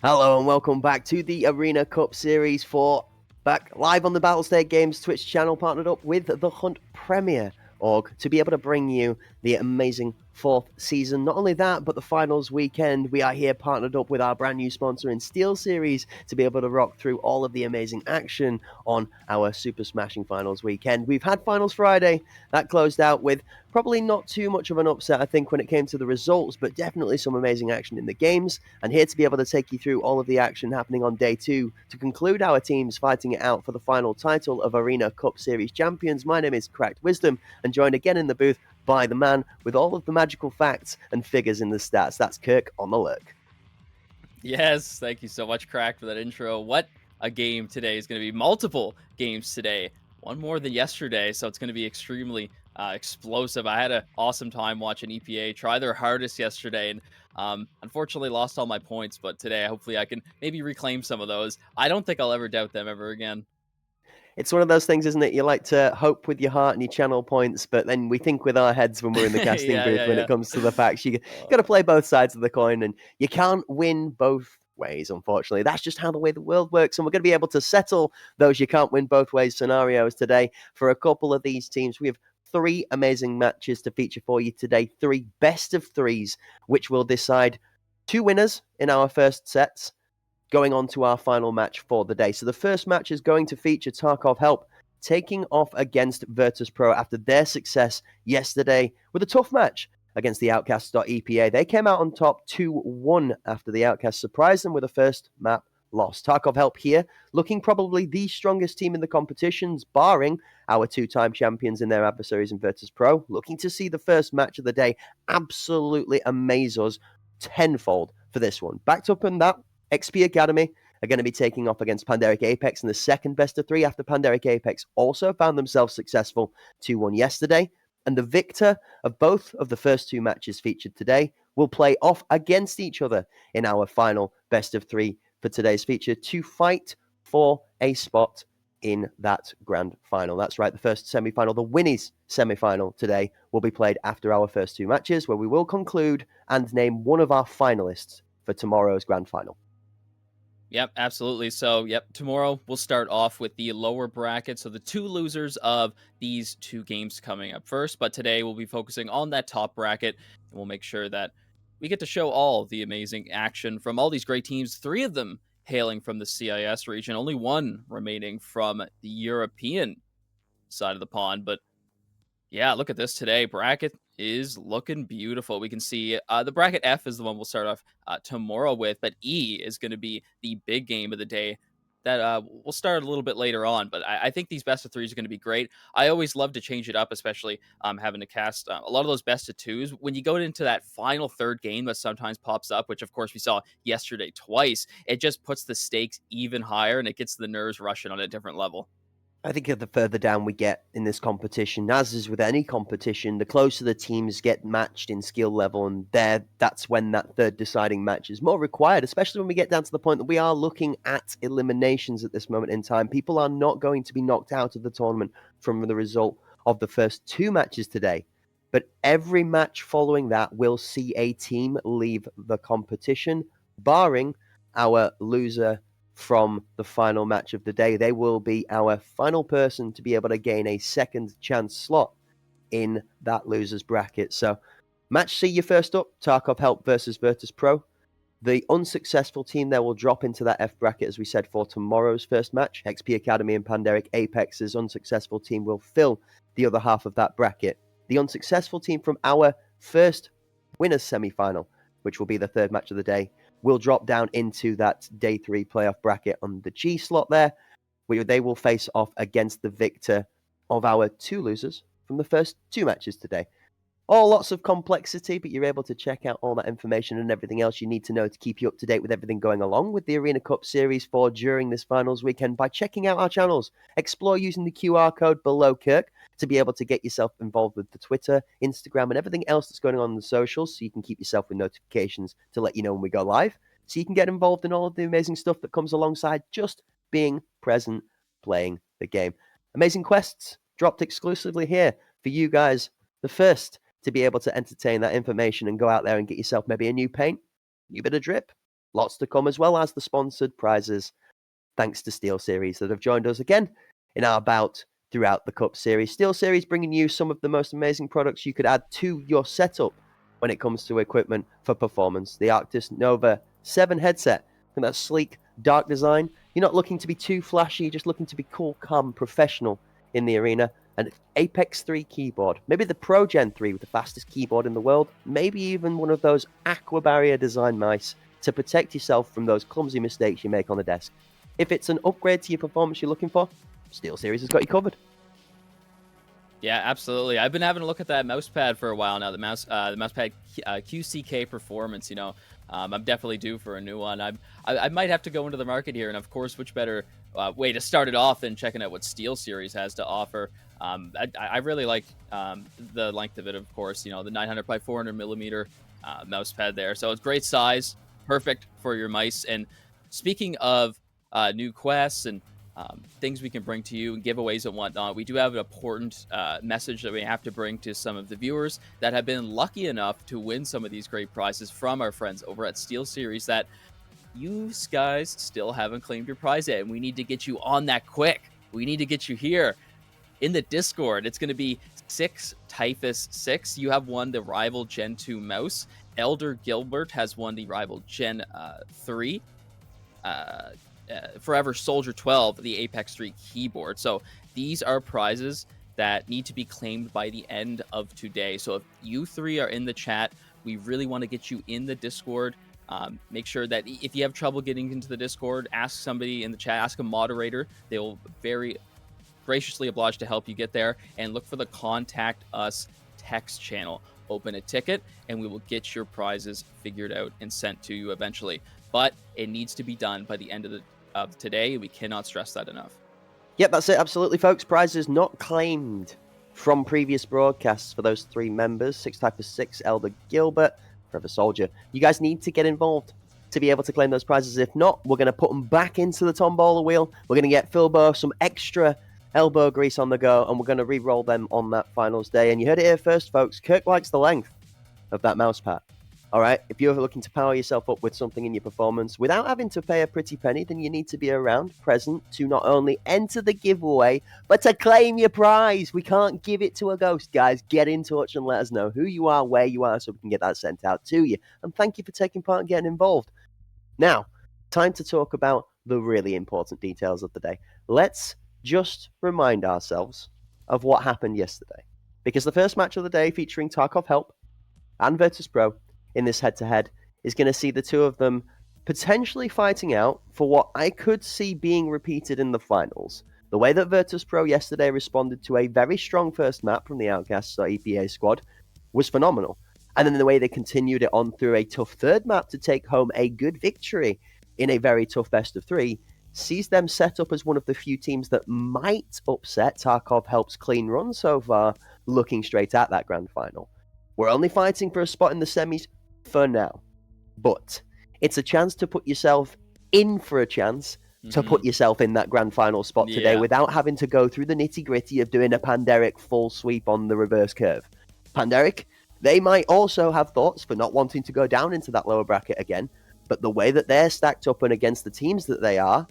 Hello and welcome back to the Arena Cup Series 4. Back live on the Battlestate Games Twitch channel, partnered up with the Hunt Premier org to be able to bring you the amazing fourth season. Not only that, but the finals weekend. We are here partnered up with our brand new sponsor in Steel Series to be able to rock through all of the amazing action on our Super Smashing Finals weekend. We've had Finals Friday. That closed out with probably not too much of an upset, I think, when it came to the results, but definitely some amazing action in the games. And here to be able to take you through all of the action happening on day 2 to conclude our teams fighting it out for the final title of Arena Cup Series champions. My name is Cracked Wisdom, and joined again in the booth by the man with all of the magical facts and figures in the stats. That's Kirk on the lurk. Yes, thank you so much, Crack, for that intro. What a game today is going to be. Multiple games today, one more than yesterday, so it's going to be extremely explosive. I had an awesome time watching EPA try their hardest yesterday, and unfortunately lost all my points. But today, hopefully, I can maybe reclaim some of those. I don't think I'll ever doubt them ever again. It's one of those things, isn't it? You like to hope with your heart and you channel points, but then we think with our heads when we're in the casting booth when it comes to the facts. You got to play both sides of the coin, and you can't win both ways, unfortunately. That's just how the way the world works, and we're going to be able to settle those you can't win both ways scenarios today for a couple of these teams. We have 3 amazing matches to feature for you today, 3 best of 3s, which will decide 2 winners in our first sets, going on to our final match for the day. So the first match is going to feature Tarkov Help taking off against Virtus.pro after their success yesterday with a tough match against the Outcasts.epa. They came out on top 2-1 after the Outcasts surprised them with a first map loss. Tarkov Help here looking probably the strongest team in the competitions, barring our 2-time champions in their adversaries in Virtus.pro. Looking to see the first match of the day absolutely amaze us tenfold for this one. Backed up in that, XP Academy are going to be taking off against Pandemic Apex in the second best of 3 after Pandemic Apex also found themselves successful 2-1 yesterday. And the victor of both of the first 2 matches featured today will play off against each other in our final best of 3 for today's feature to fight for a spot in that grand final. That's right, the first semi-final, the Winnies semi-final today, will be played after our first 2 matches, where we will conclude and name one of our finalists for tomorrow's grand final. Yep, absolutely. So, tomorrow we'll start off with the lower bracket. So, the 2 losers of these 2 games coming up first. But today we'll be focusing on that top bracket. And we'll make sure that we get to show all the amazing action from all these great teams, 3 of them hailing from the CIS region, only 1 remaining from the European side of the pond. But yeah, look at this today. Bracket is looking beautiful. We can see the bracket F is the one we'll start off tomorrow with, but E is going to be the big game of the day that we'll start a little bit later on. But I think these best of 3s are going to be great. I always love to change it up, especially having to cast a lot of those best of 2s. When you go into that final third game that sometimes pops up, which of course we saw yesterday twice, it just puts the stakes even higher and it gets the nerves rushing on a different level. I think the further down we get in this competition, as is with any competition, the closer the teams get matched in skill level, and that's when that third deciding match is more required, especially when we get down to the point that we are looking at eliminations at this moment in time. People are not going to be knocked out of the tournament from the result of the first 2 matches today. But every match following that will see a team leave the competition, barring our loser from the final match of the day. They will be our final person to be able to gain a second chance slot in that loser's bracket. So, match C, you first up, Tarkov Help versus Virtus.pro. The unsuccessful team there will drop into that F bracket, as we said, for tomorrow's first match. XP Academy and Pandemic Apex's unsuccessful team will fill the other half of that bracket. The unsuccessful team from our first winners semi-final, which will be the third match of the day, will drop down into that day 3 playoff bracket on the G slot there, where they will face off against the victor of our 2 losers from the first 2 matches today. All lots of complexity, but you're able to check out all that information and everything else you need to know to keep you up to date with everything going along with the Arena Cup Series 4 during this finals weekend by checking out our channels. Explore using the QR code below Kirk to be able to get yourself involved with the Twitter, Instagram, and everything else that's going on the socials, so you can keep yourself with notifications to let you know when we go live, so you can get involved in all of the amazing stuff that comes alongside just being present playing the game. Amazing quests dropped exclusively here for you guys. The first to be able to entertain that information and go out there and get yourself maybe a new paint, new bit of drip, lots to come, as well as the sponsored prizes, thanks to SteelSeries that have joined us again in our bout throughout the Cup Series. SteelSeries bringing you some of the most amazing products you could add to your setup when it comes to equipment for performance. The Arctis Nova 7 headset, and that sleek, dark design. You're not looking to be too flashy, you're just looking to be cool, calm, professional in the arena. And Apex 3 keyboard, maybe the Pro Gen 3 with the fastest keyboard in the world, maybe even one of those Aqua Barrier design mice to protect yourself from those clumsy mistakes you make on the desk. If it's an upgrade to your performance you're looking for, SteelSeries has got you covered. Yeah, absolutely. I've been having a look at that mouse pad for a while now. The mouse pad QCK Performance. I'm definitely due for a new one. I might have to go into the market here, and of course, which better way to start it off than checking out what SteelSeries has to offer. I really like the length of it, of course. The 900 by 400 millimeter mouse pad there, so it's great size, perfect for your mice. And speaking of new quests and things we can bring to you and giveaways and whatnot, we do have an important message that we have to bring to some of the viewers that have been lucky enough to win some of these great prizes from our friends over at SteelSeries, that you guys still haven't claimed your prize yet, and we need to get you on that quick. We need to get you here in the Discord. It's going to be 6 Typhus 6. You have won the rival Gen 2 mouse. Elder Gilbert has won the rival Gen 3. Forever Soldier 12, the Apex 3 keyboard. So these are prizes that need to be claimed by the end of today. So if you 3 are in the chat, we really want to get you in the Discord. Make sure that if you have trouble getting into the Discord, ask somebody in the chat, ask a moderator. They will very graciously oblige to help you get there, and look for the Contact Us text channel. Open a ticket and we will get your prizes figured out and sent to you eventually. But it needs to be done by the end of today. We cannot stress that enough. Yep, that's it. Absolutely, folks. Prizes not claimed from previous broadcasts for those 3 members: 6 Typhus 6, Elder Gilbert, Forever Soldier. You guys need to get involved to be able to claim those prizes. If not, we're going to put them back into the Tombola wheel. We're going to get Philbo some extra elbow grease on the go, and we're going to re-roll them on that finals day. And you heard it here first, folks. Kirk likes the length of that mouse pad. All right, if you're looking to power yourself up with something in your performance without having to pay a pretty penny, then you need to be around, present, to not only enter the giveaway, but to claim your prize. We can't give it to a ghost, guys. Get in touch and let us know who you are, where you are, so we can get that sent out to you. And thank you for taking part and getting involved. Now, time to talk about the really important details of the day. Let's just remind ourselves of what happened yesterday. Because the first match of the day, featuring Tarkov Help and Virtus.pro, in this head-to-head, is going to see the two of them potentially fighting out for what I could see being repeated in the finals. The way that Virtus.pro yesterday responded to a very strong first map from the Outcasts or EPA squad was phenomenal. And then the way they continued it on through a tough third map to take home a good victory in a very tough best of 3 sees them set up as one of the few teams that might upset Tarkov Help's clean run so far, looking straight at that grand final. We're only fighting for a spot in the semis for now, but it's a chance to put yourself in for a chance to put yourself in that grand final spot today without having to go through the nitty-gritty of doing a Panderic full sweep on the reverse curve. Panderic, they might also have thoughts for not wanting to go down into that lower bracket again, but the way that they're stacked up and against the teams that they are,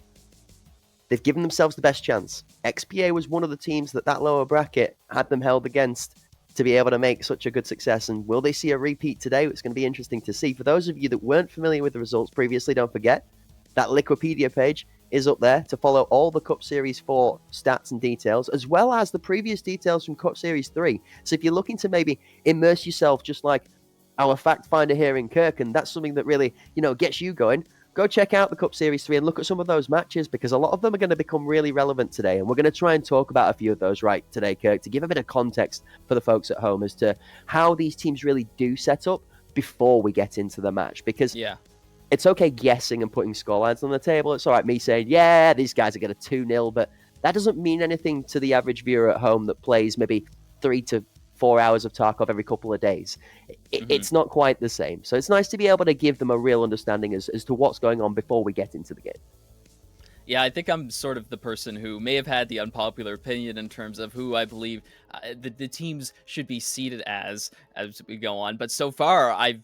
they've given themselves the best chance. XPA was one of the teams that lower bracket had them held against to be able to make such a good success. And will they see a repeat today? It's going to be interesting to see. For those of you that weren't familiar with the results previously, don't forget that Liquipedia page is up there to follow all the Cup Series 4 stats and details, as well as the previous details from Cup Series 3. So if you're looking to maybe immerse yourself just like our fact finder here in Kirk, and that's something that really, gets you going, go check out the Cup Series 3 and look at some of those matches, because a lot of them are going to become really relevant today. And we're going to try and talk about a few of those right today, Kirk, to give a bit of context for the folks at home as to how these teams really do set up before we get into the match. Because it's okay guessing and putting scorelines on the table. It's all right me saying, yeah, these guys are going to 2-0, but that doesn't mean anything to the average viewer at home that plays maybe 3 to 4 hours of Tarkov every couple of days. It's not quite the same. So it's nice to be able to give them a real understanding as to what's going on before we get into the game. Yeah, I think I'm sort of the person who may have had the unpopular opinion in terms of who I believe the teams should be seated as we go on. But so far, I've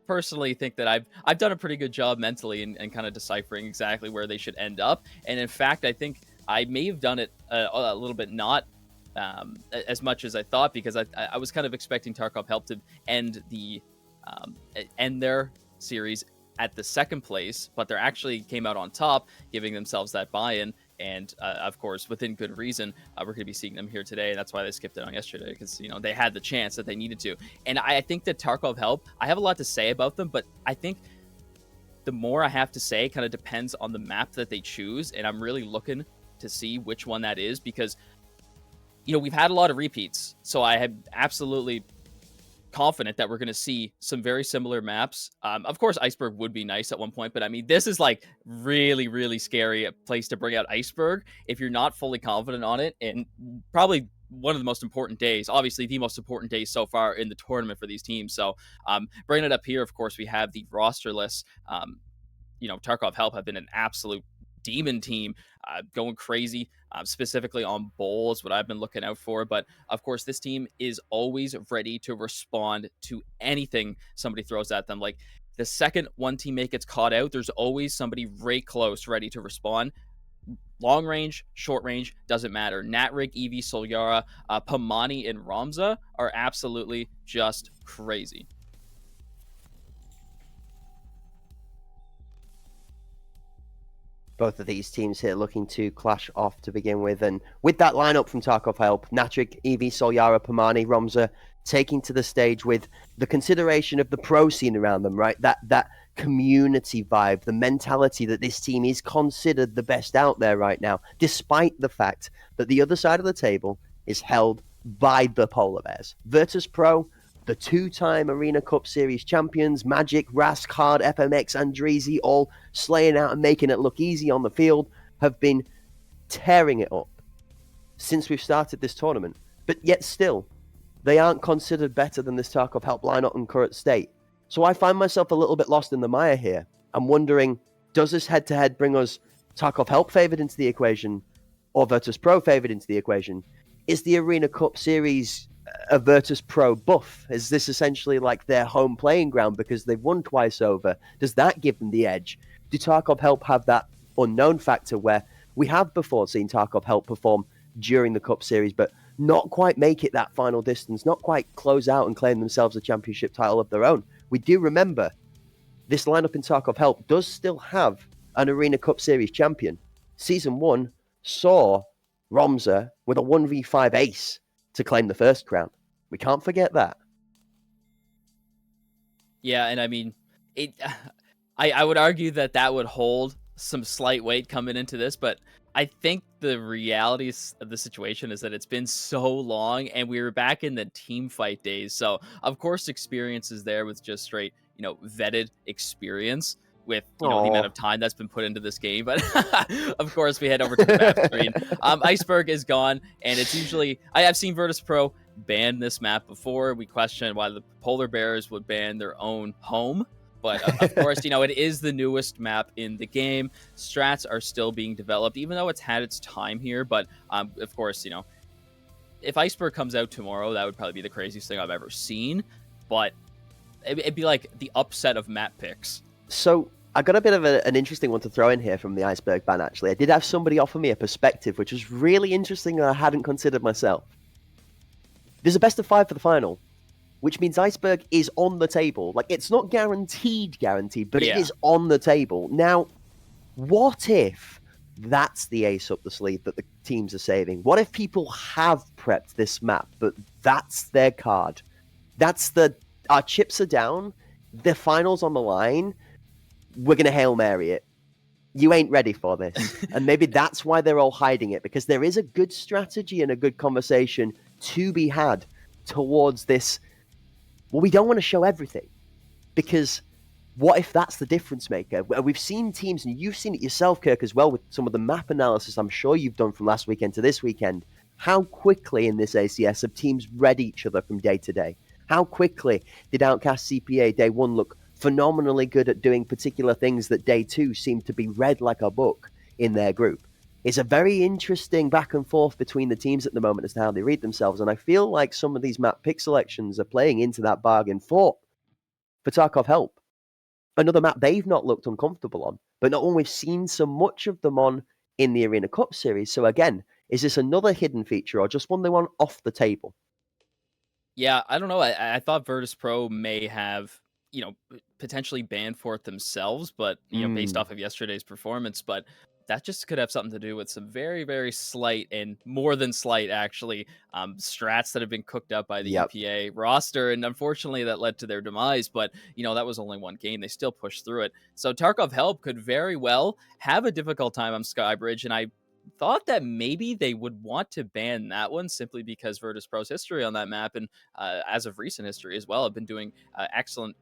personally think that I've done a pretty good job mentally and kind of deciphering exactly where they should end up. And in fact, I think I may have done it a little bit not as much as I thought, because I was kind of expecting Tarkov Help to end their series at the second place, but they actually came out on top, giving themselves that buy-in. And of course, within good reason, we're going to be seeing them here today. And that's why they skipped it on yesterday, because they had the chance that they needed to. And I think that Tarkov Help, I have a lot to say about them, but I think the more I have to say kind of depends on the map that they choose. And I'm really looking to see which one that is, because we've had a lot of repeats, so I am absolutely confident that we're going to see some very similar maps. Of course, Iceberg would be nice at one point, but I mean, this is like really, really scary a place to bring out Iceberg if you're not fully confident on it. And probably one of the most important days, obviously the most important days so far in the tournament for these teams. So bringing it up here, of course, we have the roster list. Tarkov Help have been an absolute demon team, going crazy, specifically on Bull is what I've been looking out for. But of course, this team is always ready to respond to anything somebody throws at them. Like, the second one teammate gets caught out, there's always somebody right close ready to respond. Long range, short range, doesn't matter. Natrig, Eevee, Solyara, Pamani, and Ramza are absolutely just crazy. Both of these teams here looking to clash off to begin with. And with that lineup from Tarkov Help, Natrig, Eevee, Solyara, Pamani, Ramza, taking to the stage with the consideration of the pro scene around them, right? That community vibe, the mentality that this team is considered the best out there right now, despite the fact that the other side of the table is held by the Polar Bears. Virtus Pro, the two-time Arena Cup Series champions, Magic, Rask, Hard, FMX, and Dreezy, all slaying out and making it look easy on the field, have been tearing it up since we've started this tournament. But yet still, they aren't considered better than this Tarkov Help lineup in current state. So I find myself a little bit lost in the mire here. I'm wondering, does this head-to-head bring us Tarkov Help favored into the equation, or Virtus Pro favored into the equation? Is the Arena Cup Series a Virtus Pro buff? Is this essentially like their home playing ground because they've won twice over? Does that give them the edge? Do Tarkov Help have that unknown factor where we have before seen Tarkov Help perform during the Cup Series, but not quite make it that final distance, not quite close out and claim themselves a championship title of their own? We do remember this lineup in Tarkov Help does still have an Arena Cup Series champion. Season 1 saw Ramza with a 1v5 ace to claim the first crown. We can't forget that. Yeah, and I mean, I would argue that would hold some slight weight coming into this, but I think the reality of the situation is that it's been so long, and we were back in the team fight days. So of course, experience is there with just straight, vetted experience with the amount of time that's been put into this game. But of course, we head over to the map screen. Iceberg is gone, and it's usually I have seen Virtus Pro ban this map before. We questioned why the Polar Bears would ban their own home. But of course, it is the newest map in the game. Strats are still being developed, even though it's had its time here. But of course, if Iceberg comes out tomorrow, that would probably be the craziest thing I've ever seen. But it'd be like the upset of map picks. So I got a bit of an interesting one to throw in here from the Iceberg ban, actually. I did have somebody offer me a perspective, which was really interesting and I hadn't considered myself. There's a best of 5 for the final, which means Iceberg is on the table. Like, it's not guaranteed, but it is on the table. Now, what if that's the ace up the sleeve that the teams are saving? What if people have prepped this map, but that's their card? That's our chips are down, the final's on the line, we're going to Hail Mary it. You ain't ready for this. And maybe that's why they're all hiding it, because there is a good strategy and a good conversation to be had towards this. Well, we don't want to show everything, because what if that's the difference maker? We've seen teams, and you've seen it yourself, Kirk, as well, with some of the map analysis I'm sure you've done from last weekend to this weekend. How quickly in this ACS have teams read each other from day to day? How quickly did Outcast CPA day 1 look phenomenally good at doing particular things that day 2 seemed to be read like a book in their group? It's a very interesting back and forth between the teams at the moment as to how they read themselves, and I feel like some of these map pick selections are playing into that bargain for for Tarkov Help. Another map they've not looked uncomfortable on, but not one we've seen so much of them on in the Arena Cup series. So again, is this another hidden feature or just one they want off the table? Yeah, I don't know. I thought Virtus Pro may have, potentially banned for it themselves, but based off of yesterday's performance, but that just could have something to do with some very, very slight and more than slight actually strats that have been cooked up by the Yep. EPA roster, and unfortunately that led to their demise. But that was only one game; they still pushed through it. So Tarkov Help could very well have a difficult time on Skybridge, and I thought that maybe they would want to ban that one simply because Virtus Pro's history on that map and as of recent history as well have been doing excellent,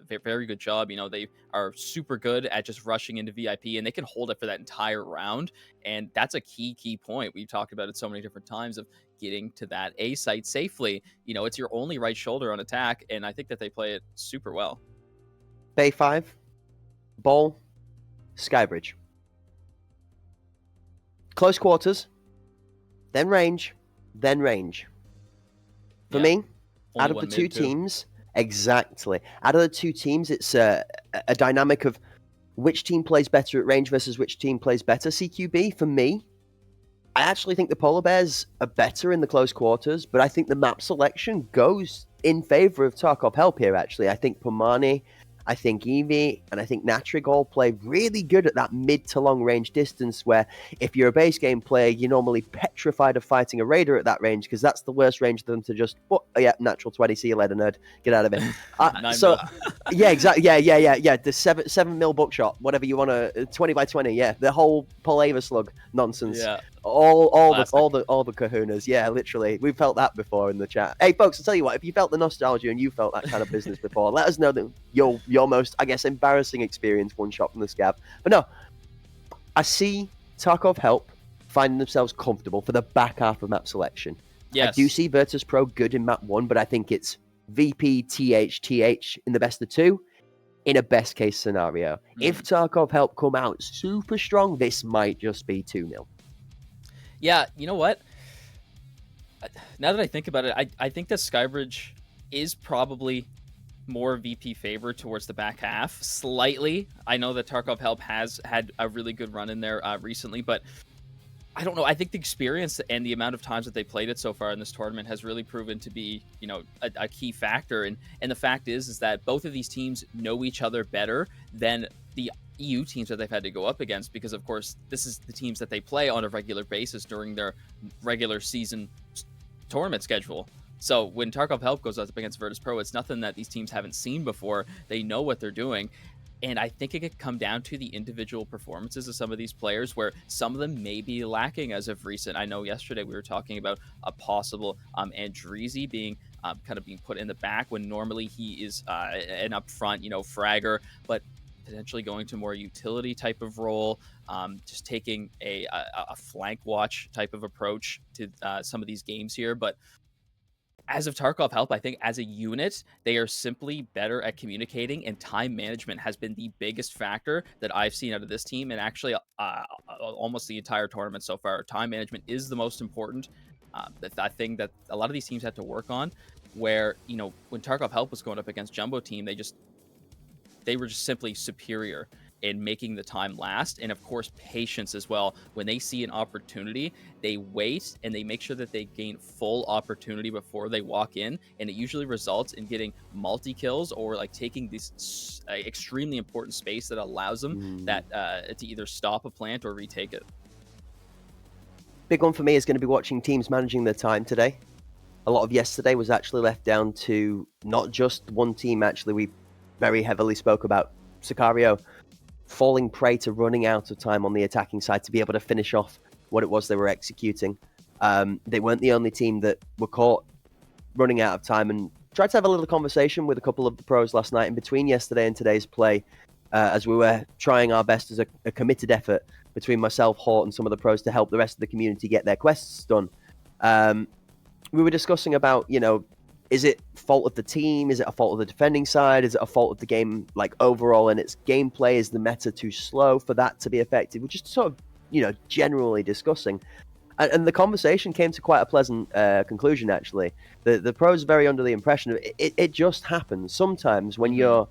very good job. They are super good at just rushing into VIP and they can hold it for that entire round. And that's a key point. We've talked about it so many different times of getting to that A site safely. It's your only right shoulder on attack. And I think that they play it super well. Bay 5, Ball, Skybridge. Close quarters, then range, then range. For me, out of the two teams, exactly. Out of the two teams, it's a dynamic of which team plays better at range versus which team plays better CQB. For me, I actually think the Polar Bears are better in the close quarters, but I think the map selection goes in favor of Tarkov Help here, actually. I think Pomani, I think Eevee, and I think Natrig all play really good at that mid to long range distance where if you're a base game player, you're normally petrified of fighting a Raider at that range because that's the worst range for them to just, natural 20, see you later, nerd, get out of it. Yeah, exactly. Yeah. The 7 mil buckshot, whatever you want to, 20 by 20, yeah. The whole Palava slug nonsense. Yeah. All the kahunas, yeah, literally. We've felt that before in the chat. Hey, folks, I'll tell you what, if you felt the nostalgia and you felt that kind of business before, let us know that your most, I guess, embarrassing experience one shot from the scab. But no, I see Tarkov Help finding themselves comfortable for the back half of map selection. Yes. I do see Virtus Pro good in map 1, but I think it's VP, TH in the best of 2 in a best case scenario. If Tarkov Help come out super strong, this might just be 2-0. Yeah, you know what? Now that I think about it, I think that Skybridge is probably more VP favored towards the back half, slightly. I know that Tarkov Help has had a really good run in there recently, but I don't know. I think the experience and the amount of times that they played it so far in this tournament has really proven to be, a key factor. And the fact is that both of these teams know each other better than the EU teams that they've had to go up against, because of course this is the teams that they play on a regular basis during their regular season tournament schedule. So when Tarkov Help goes up against Virtus Pro, it's nothing that these teams haven't seen before. They know what they're doing. And I think it could come down to the individual performances of some of these players, where some of them may be lacking as of recent. I know yesterday we were talking about a possible Andreezy being kind of being put in the back when normally he is an upfront, fragger, but potentially going to more utility type of role, just taking a flank watch type of approach to some of these games here. But as of Tarkov Help, I think as a unit, they are simply better at communicating, and time management has been the biggest factor that I've seen out of this team, and actually almost the entire tournament so far. Time management is the most important that thing that a lot of these teams had to work on, where, when Tarkov Help was going up against Jumbo Team, they were just simply superior in making the time last. And of course, patience as well. When they see an opportunity, they wait and they make sure that they gain full opportunity before they walk in. And it usually results in getting multi-kills or like taking this extremely important space that allows them to either stop a plant or retake it. Big one for me is going to be watching teams managing their time today. A lot of yesterday was actually left down to not just one team. Actually, we very heavily spoke about Sicario falling prey to running out of time on the attacking side to be able to finish off what it was they were executing. They weren't the only team that were caught running out of time, and tried to have a little conversation with a couple of the pros last night in between yesterday and today's play, as we were trying our best as a committed effort between myself, Hort, and some of the pros to help the rest of the community get their quests done. We were discussing about, is it fault of the team? Is it a fault of the defending side? Is it a fault of the game, like overall in its gameplay? Is the meta too slow for that to be effective? We're just sort of, generally discussing. And the conversation came to quite a pleasant conclusion, actually. The pros are very under the impression of it just happens. Sometimes when you're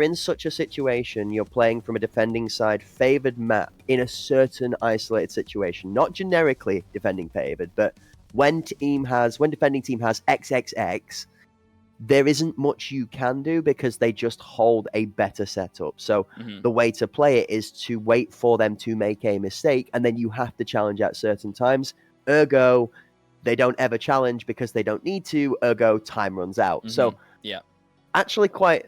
in such a situation, you're playing from a defending side favored map in a certain isolated situation, not generically defending favored, but when defending team has XXX, there isn't much you can do because they just hold a better setup. So the way to play it is to wait for them to make a mistake, and then you have to challenge at certain times. Ergo, they don't ever challenge because they don't need to. Ergo, time runs out. So actually quite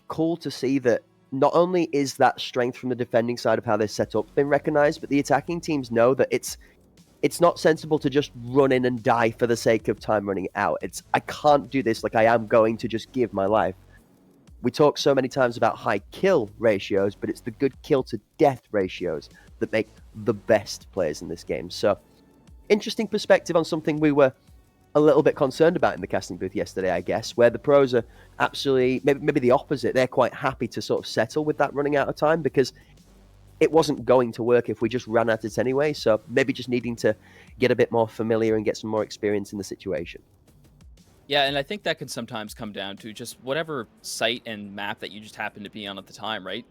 cool to see that not only is that strength from the defending side of how they're set up been recognized, but the attacking teams know that it's not sensible to just run in and die for the sake of time running out. I can't do this, I am going to just give my life. We talk so many times about high kill ratios, but it's the good kill to death ratios that make the best players in this game. So interesting perspective on something we were a little bit concerned about in the casting booth yesterday, I guess, where the pros are absolutely maybe the opposite. They're quite happy to sort of settle with that running out of time because it wasn't going to work if we just ran at it anyway. So maybe just needing to get a bit more familiar and get some more experience in the situation. Yeah, and I think that can sometimes come down to just whatever site and map that you just happen to be on at the time, right?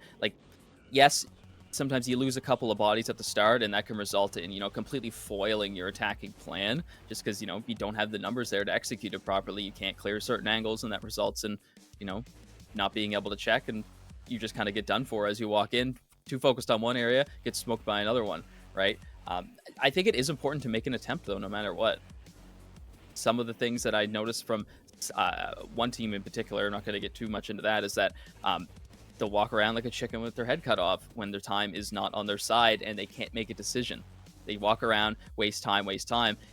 Yes, sometimes you lose a couple of bodies at the start, and that can result in, completely foiling your attacking plan just because, you don't have the numbers there to execute it properly. You can't clear certain angles, and that results in, not being able to check, and you just kind of get done for as you walk in. Too focused on one area, gets smoked by another one, right? I think it is important to make an attempt, though, no matter what. Some of the things that I noticed from one team in particular, I'm not going to get too much into that, is that they'll walk around like a chicken with their head cut off when their time is not on their side and they can't make a decision. They walk around, waste time.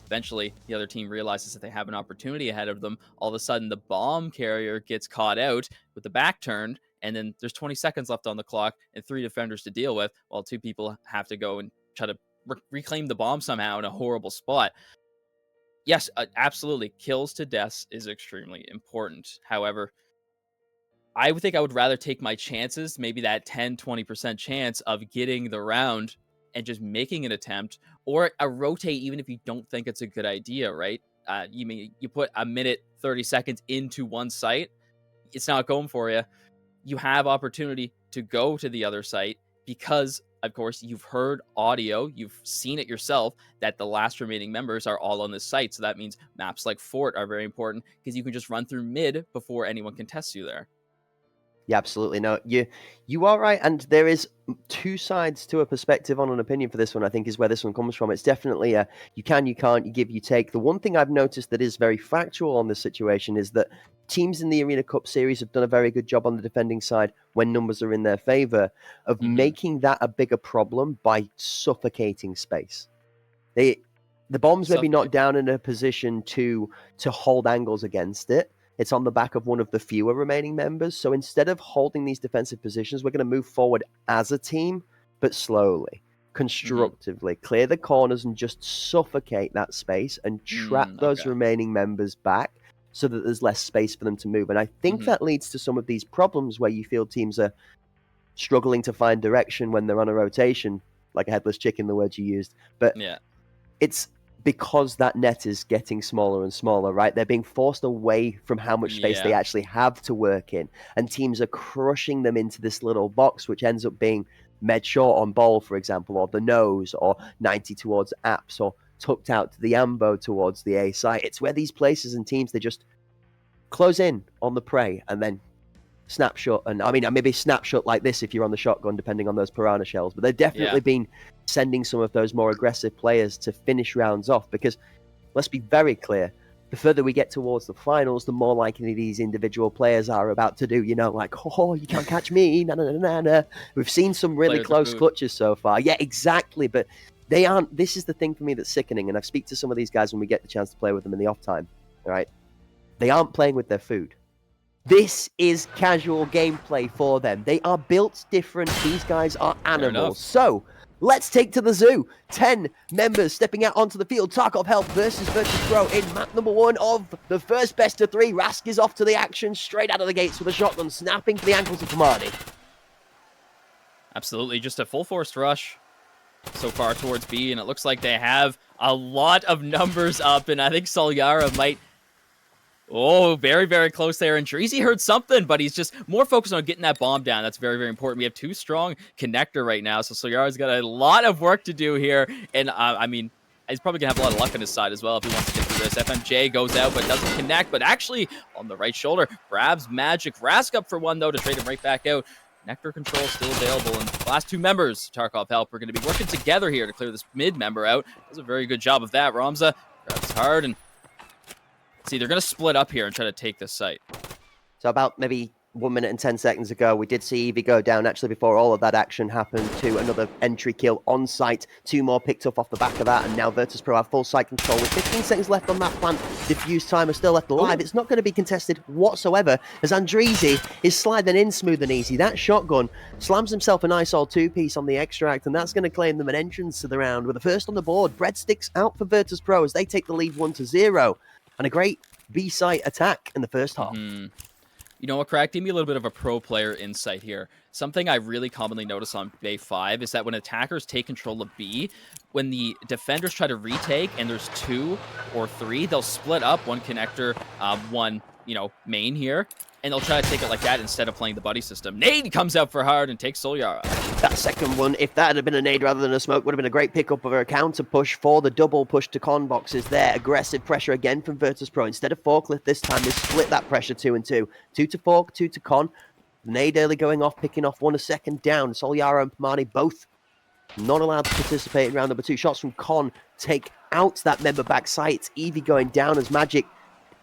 Eventually, the other team realizes that they have an opportunity ahead of them. All of a sudden, the bomb carrier gets caught out with the back turned, and then there's 20 seconds left on the clock and 3 defenders to deal with, while 2 people have to go and try to reclaim the bomb somehow in a horrible spot. Yes, absolutely. Kills to deaths is extremely important. However, I would think I would rather take my chances, maybe that 10-20% chance of getting the round and just making an attempt, or a rotate even if you don't think it's a good idea, right? You put a minute 30 seconds into one site, it's not going for you. You have opportunity to go to the other site because, of course, you've heard audio, you've seen it yourself, that the last remaining members are all on this site. So that means maps like Fort are very important because you can just run through mid before anyone can test you there. Yeah, absolutely. No, you are right, and there is 2 sides to a perspective on an opinion for this one. I think is where this one comes from. It's definitely a you can, you can't, you give, you take. The one thing I've noticed that is very factual on this situation is that teams in the Arena Cup series have done a very good job on the defending side when numbers are in their favor of making that a bigger problem by suffocating space. The bomb's maybe not down in a position to hold angles against it. It's on the back of one of the fewer remaining members. So instead of holding these defensive positions, we're going to move forward as a team, but slowly, constructively. Clear the corners and just suffocate that space and trap those remaining members back so that there's less space for them to move. And I think that leads to some of these problems where you feel teams are struggling to find direction when they're on a rotation, like a headless chicken, the word you used. But it's because that net is getting smaller and smaller, right? They're being forced away from how much space they actually have to work in. And teams are crushing them into this little box, which ends up being med short on ball, for example, or the nose, or 90 towards apps, or tucked out to the ambo towards the A site. It's where these places and teams, they just close in on the prey and then snapshot. And I mean, maybe snapshot like this if you're on the shotgun, depending on those piranha shells. But they've definitely been sending some of those more aggressive players to finish rounds off because, let's be very clear, the further we get towards the finals, the more likely these individual players are about to do, like, oh, you can't catch me, na. We've seen some really close clutches so far. Yeah, exactly. But they aren't. This is the thing for me that's sickening. And I speak to some of these guys when we get the chance to play with them in the off time. All right, they aren't playing with their food. This is casual gameplay for them. They are built different. These guys are animals. So let's take to the zoo. 10 members stepping out onto the field. Tarkov Health versus Virtus.pro in map number 1 of the first best of 3. Rask is off to the action, straight out of the gates with a shotgun, snapping for the ankles of Kamadi. Absolutely, just a full force rush. so far towards B, and it looks like they have a lot of numbers up, and I think Solyara might... Oh, very, very close there. And Dreezy heard something, but he's just more focused on getting that bomb down. That's very, very important. We have 2 strong connector right now, so Solyara's got a lot of work to do here. And, I mean, he's probably going to have a lot of luck on his side as well if he wants to get through this. FMJ goes out, but doesn't connect, but actually on the right shoulder, grabs Magic. Rask up for 1, though, to trade him right back out. Nectar control still available, and the last 2 members, Tarkov Help, are going to be working together here to clear this mid member out. Does a very good job of that. Ramza grabs hard, and see, they're going to split up here and try to take this site. So about maybe 1 minute and 10 seconds ago, we did see Eevee go down. Actually, before all of that action happened, to another entry kill on site. 2 more picked up off the back of that, and now Virtus.pro have full site control. With 15 seconds left on that plant, Diffuse Timer still left alive. It's not going to be contested whatsoever, as Andreezy is sliding in smooth and easy. That shotgun slams himself a nice old 2-piece on the extract, and that's going to claim them an entrance to the round. With the first on the board, Breadsticks out for Virtus.pro as they take the lead 1-0. And a great B-site attack in the first half. You know what, Crack? Give me a little bit of a pro player insight here. Something I really commonly notice on Bay 5 is that when attackers take control of B, when the defenders try to retake and there's 2 or 3, they'll split up, 1 connector, 1, main here, and they'll try to take it like that instead of playing the buddy system. Nade comes out for hard and takes Solyara. That second one, if that had been a nade rather than a smoke, would have been a great pickup of a counter push for the double push to con boxes there. Aggressive pressure again from Virtus.pro. Instead of Forklift this time, they split that pressure 2 and 2. 2 to Fork, 2 to con. Nade early going off, picking off 1 a second down. Solyara and Pamani both not allowed to participate in round number 2. Shots from Con take out that member back site. Eevee going down as Magic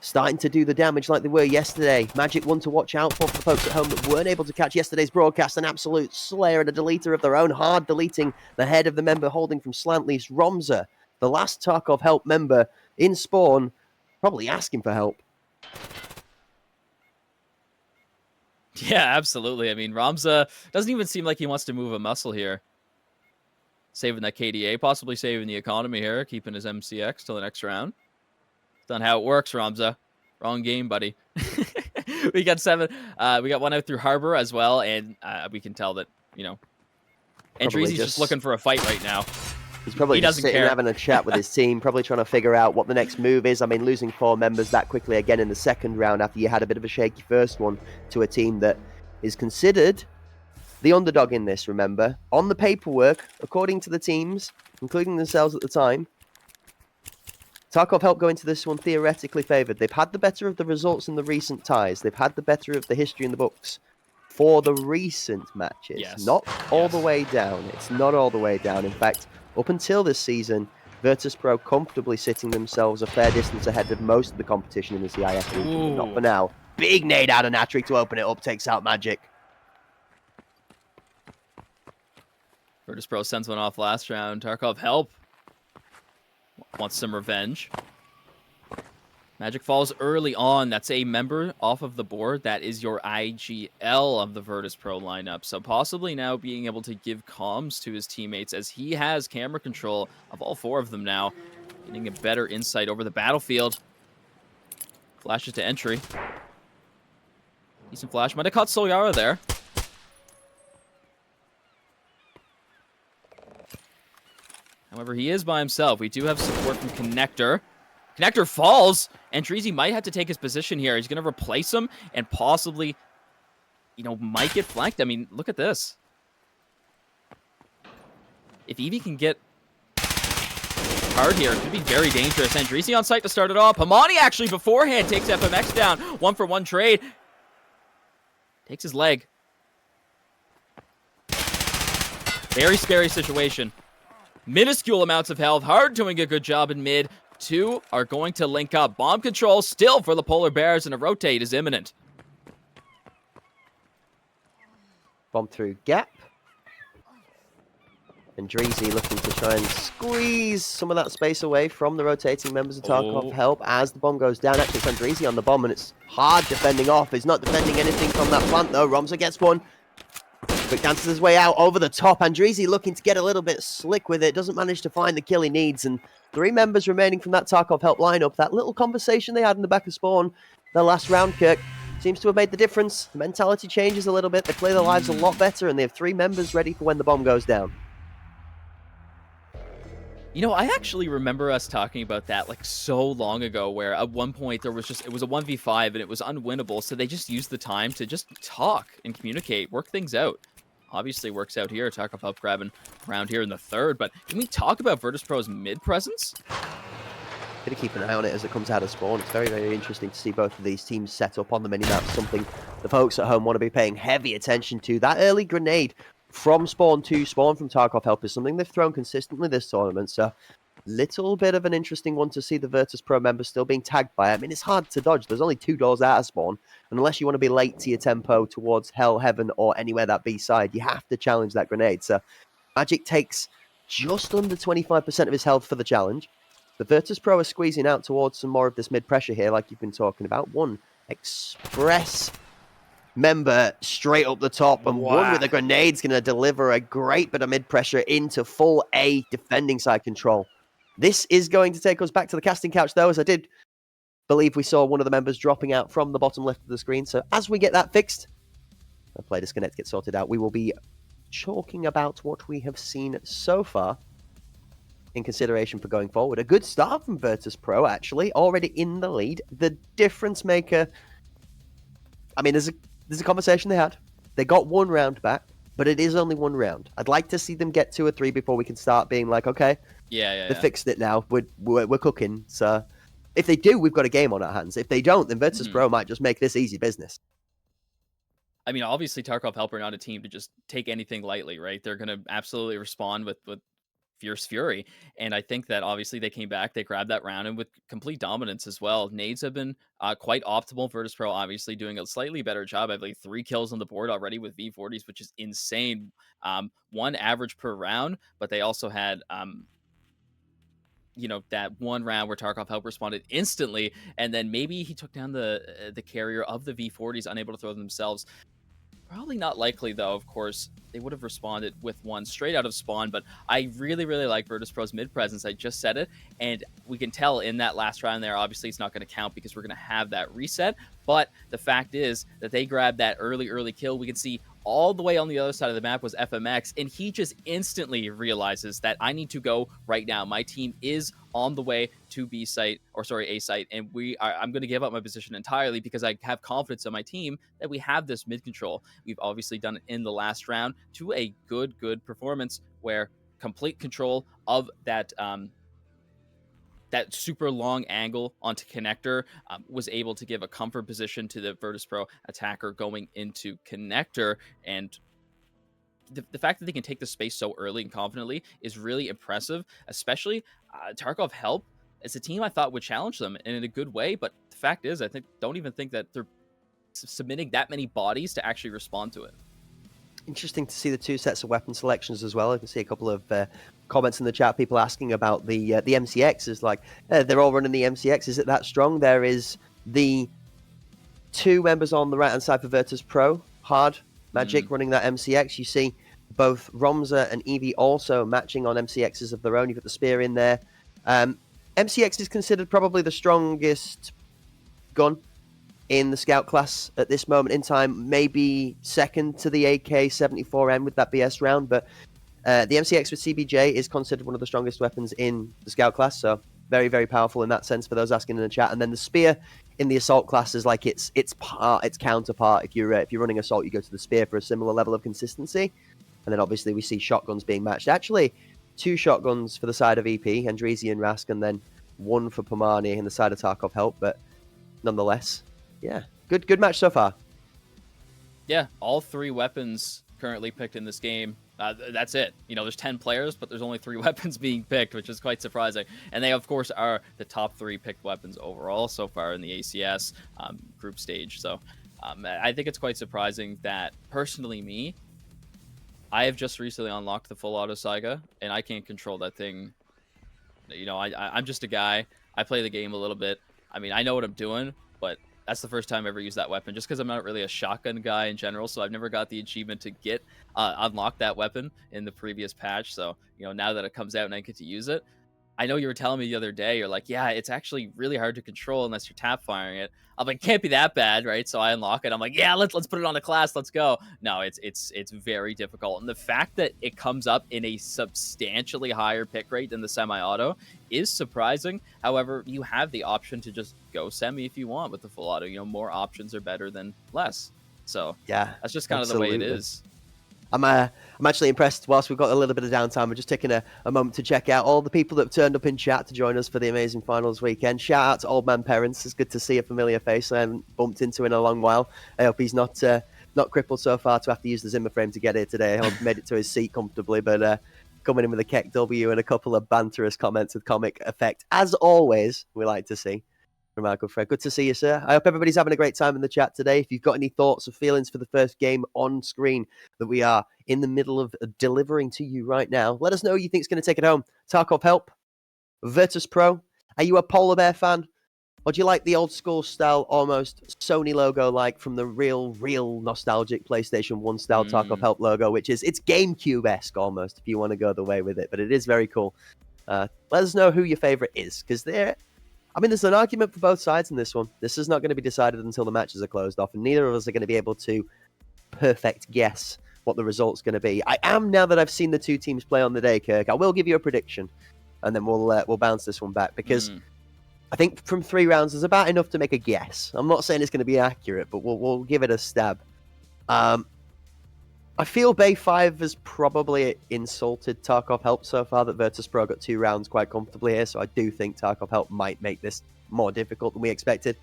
starting to do the damage like they were yesterday. Magic one to watch out for the folks at home that weren't able to catch yesterday's broadcast. An absolute slayer and a deleter of their own, hard deleting the head of the member holding from slant leaves. Ramza, the last Tarkov Help member in spawn, probably asking for help. Yeah, absolutely. I mean, Ramza doesn't even seem like he wants to move a muscle here. Saving that KDA, possibly saving the economy here, keeping his MCX till the next round. That's not how it works, Ramza. Wrong game, buddy. We got 7. We got 1 out through Harbor as well, and we can tell that, Andreezy's just looking for a fight right now. He's probably just sitting having a chat with his team, probably trying to figure out what the next move is. I mean, losing 4 members that quickly again in the second round after you had a bit of a shaky first one to a team that is considered the underdog in this, remember. On the paperwork, according to the teams, including themselves at the time, Tarkov Help go into this one theoretically favoured. They've had the better of the results in the recent ties. They've had the better of the history in the books for the recent matches. Yes. Not all the way down. It's not all the way down. In fact, up until this season, Virtus.pro comfortably sitting themselves a fair distance ahead of most of the competition in the CIS region. But not for now. Big nade out of Natrik to open it up, takes out Magic. Virtus.pro sends one off last round. Tarkov Help wants some revenge. Magic falls early on. That's a member off of the board. That is your IGL of the Virtus.pro lineup. So possibly now being able to give comms to his teammates as he has camera control of all 4 of them now. Getting a better insight over the battlefield. Flashes to entry. Decent flash. Might have caught Solyara there. However, he is by himself. We do have support from Connector. Connector falls, and Dreezy might have to take his position here. He's going to replace him and possibly, might get flanked. I mean, look at this. If Eevee can get hard here, it could be very dangerous. And Dreezy on site to start it off. Pamani actually beforehand takes FMX down. 1-for-1 trade. Takes his leg. Very scary situation. Minuscule amounts of health. Hard doing a good job in mid. 2 are going to link up. Bomb control still for the Polar Bears, and a rotate is imminent. Bomb through gap. And Dreezy looking to try and squeeze some of that space away from the rotating members of Tarkov Help as the bomb goes down. Actually, it's Andreezy on the bomb, and it's hard defending off. He's not defending anything from that plant, though. Ramza gets one. Quick dances his way out over the top. Andreezy looking to get a little bit slick with it. Doesn't manage to find the kill he needs. And 3 members remaining from that Tarkov Help lineup. That little conversation they had in the back of spawn, their last round, Kirk, seems to have made the difference. The mentality changes a little bit. They play their lives a lot better. And they have 3 members ready for when the bomb goes down. I actually remember us talking about that like so long ago where at one point it was a 1v5 and it was unwinnable. So they just used the time to just talk and communicate, work things out. Obviously works out here. Tarkov help grabbing around here in the third. But can we talk about Virtus.pro's mid presence? Going to keep an eye on it as it comes out of spawn. It's very, very interesting to see both of these teams set up on the minimap. Something the folks at home want to be paying heavy attention to. That early grenade from spawn to spawn from Tarkov help is something they've thrown consistently this tournament. So little bit of an interesting one to see the Virtus.pro members still being tagged by. I mean, it's hard to dodge. There's only 2 doors out of spawn. And unless you want to be late to your tempo towards hell, heaven, or anywhere that B side, you have to challenge that grenade. So Magic takes just under 25% of his health for the challenge. The Virtus.pro are squeezing out towards some more of this mid-pressure here, like you've been talking about. One Express member straight up the top, and one with a grenade's going to deliver a great bit of mid-pressure into full A defending side control. This is going to take us back to the casting couch, though, as I did believe we saw one of the members dropping out from the bottom left of the screen. So as we get that fixed, and play disconnect get sorted out, we will be talking about what we have seen so far in consideration for going forward. A good start from Virtus.pro, actually, already in the lead. The difference maker, I mean, there's a conversation they had. They got 1 round back, but it is only 1 round. I'd like to see them get 2 or 3 before we can start being like, okay, they fixed it now. We're cooking. So if they do, we've got a game on our hands. If they don't, then Virtus.pro might just make this easy business. I mean, obviously, Tarkov help are not a team to just take anything lightly, right? They're going to absolutely respond with fierce fury, and I think that obviously they came back, they grabbed that round, and with complete dominance as well. Nades have been quite optimal. Virtus.pro obviously doing a slightly better job. I believe 3 kills on the board already with V40s, which is insane. 1 average per round, but they also had that 1 round where Tarkov help responded instantly, and then maybe he took down the carrier of the V40s, unable to throw them themselves. Probably not likely, though. Of course, they would have responded with 1 straight out of spawn, but I really, really like Virtus.pro's mid presence. I just said it, and we can tell in that last round there, obviously it's not going to count because we're going to have that reset, but the fact is that they grabbed that early kill. We can see all the way on the other side of the map was FMX, and he just instantly realizes that I need to go right now. My team is on the way to A site, and I'm going to give up my position entirely because I have confidence in my team that we have this mid control. We've obviously done it in the last round to a good performance where complete control of that that super long angle onto connector was able to give a comfort position to the Virtus.pro attacker going into connector. And the fact that they can take the space so early and confidently is really impressive, especially Tarkov help. It's a team I thought would challenge them in a good way, but the fact is, don't even think that they're submitting that many bodies to actually respond to it. Interesting to see the 2 sets of weapon selections as well. I can see a couple of comments in the chat, people asking about the MCX. Is like, they're all running the MCX. Is it that strong? There is the 2 members on the right-hand side for Virtus.pro, Hard, Magic, running that MCX. You see both Romza and Eevee also matching on MCXs of their own. You've got the Spear in there. MCX is considered probably the strongest gun in the Scout class at this moment in time, maybe second to the AK-74M with that BS round, but the MCX with CBJ is considered one of the strongest weapons in the Scout class, so very, very powerful in that sense for those asking in the chat. And then the Spear in the Assault class is like its counterpart. If you're running Assault, you go to the Spear for a similar level of consistency. And then obviously we see shotguns being matched. Actually, 2 shotguns for the side of EP, Andreezy and Rask, and then 1 for Pomani in the side of Tarkov help, but nonetheless, yeah, good match so far. Yeah, all 3 weapons currently picked in this game. That's it. There's 10 players, but there's only 3 weapons being picked, which is quite surprising. And they, of course, are the top 3 picked weapons overall so far in the ACS group stage. So I think it's quite surprising that, personally, I have just recently unlocked the full auto Saiga, and I can't control that thing. I'm just a guy. I play the game a little bit. I mean, I know what I'm doing, but that's the first time I ever used that weapon, just because I'm not really a shotgun guy in general, so I've never got the achievement to get unlock that weapon in the previous patch. So now that it comes out and I get to use it, I know you were telling me the other day, you're like, yeah, it's actually really hard to control unless you're tap firing it. I'm like, can't be that bad, right? So I unlock it. I'm like, yeah, let's put it on a class. Let's go. No, it's very difficult. And the fact that it comes up in a substantially higher pick rate than the semi-auto is surprising. However, you have the option to just go semi if you want with the full auto. You know, more options are better than less. So Yeah, that's just kind of the way it absolutely. is. I'm actually impressed. Whilst we've got a little bit of downtime, we're just taking a moment to check out all the people that have turned up in chat to join us for the amazing finals weekend. Shout out to Old Man Parents. It's good to see a familiar face I haven't bumped into in a long while. I hope he's not crippled so far to have to use the Zimmer frame to get here today. I hope he made it to his seat comfortably, but coming in with a Keck W and a couple of banterous comments with comic effect, as always, we like to see. Michael Fred, good to see you, sir. I hope everybody's having a great time in the chat today. If you've got any thoughts or feelings for the first game on screen that we are in the middle of delivering to you right now, let us know who you think is going to take it home. Tarkov Help, Virtus Pro. Are you a Polar Bear fan? Or do you like the old school style, almost Sony logo, like from the real nostalgic PlayStation 1 style Tarkov Help logo, which is, it's GameCube-esque almost, if you want to go the way with it, but it is very cool. Let us know who your favorite is, because there's an argument for both sides in this one. This is not going to be decided until the matches are closed off, and neither of us are going to be able to perfect guess what the result's going to be. I am, now that I've seen the two teams play on the day, Kirk. I will give you a prediction, and then we'll bounce this one back, because I think from 3 rounds there's about enough to make a guess. I'm not saying it's going to be accurate, but we'll give it a stab. I feel Bay 5 has probably insulted Tarkov Help so far, that Virtus Pro got 2 rounds quite comfortably here, so I do think Tarkov Help might make this more difficult than we expected.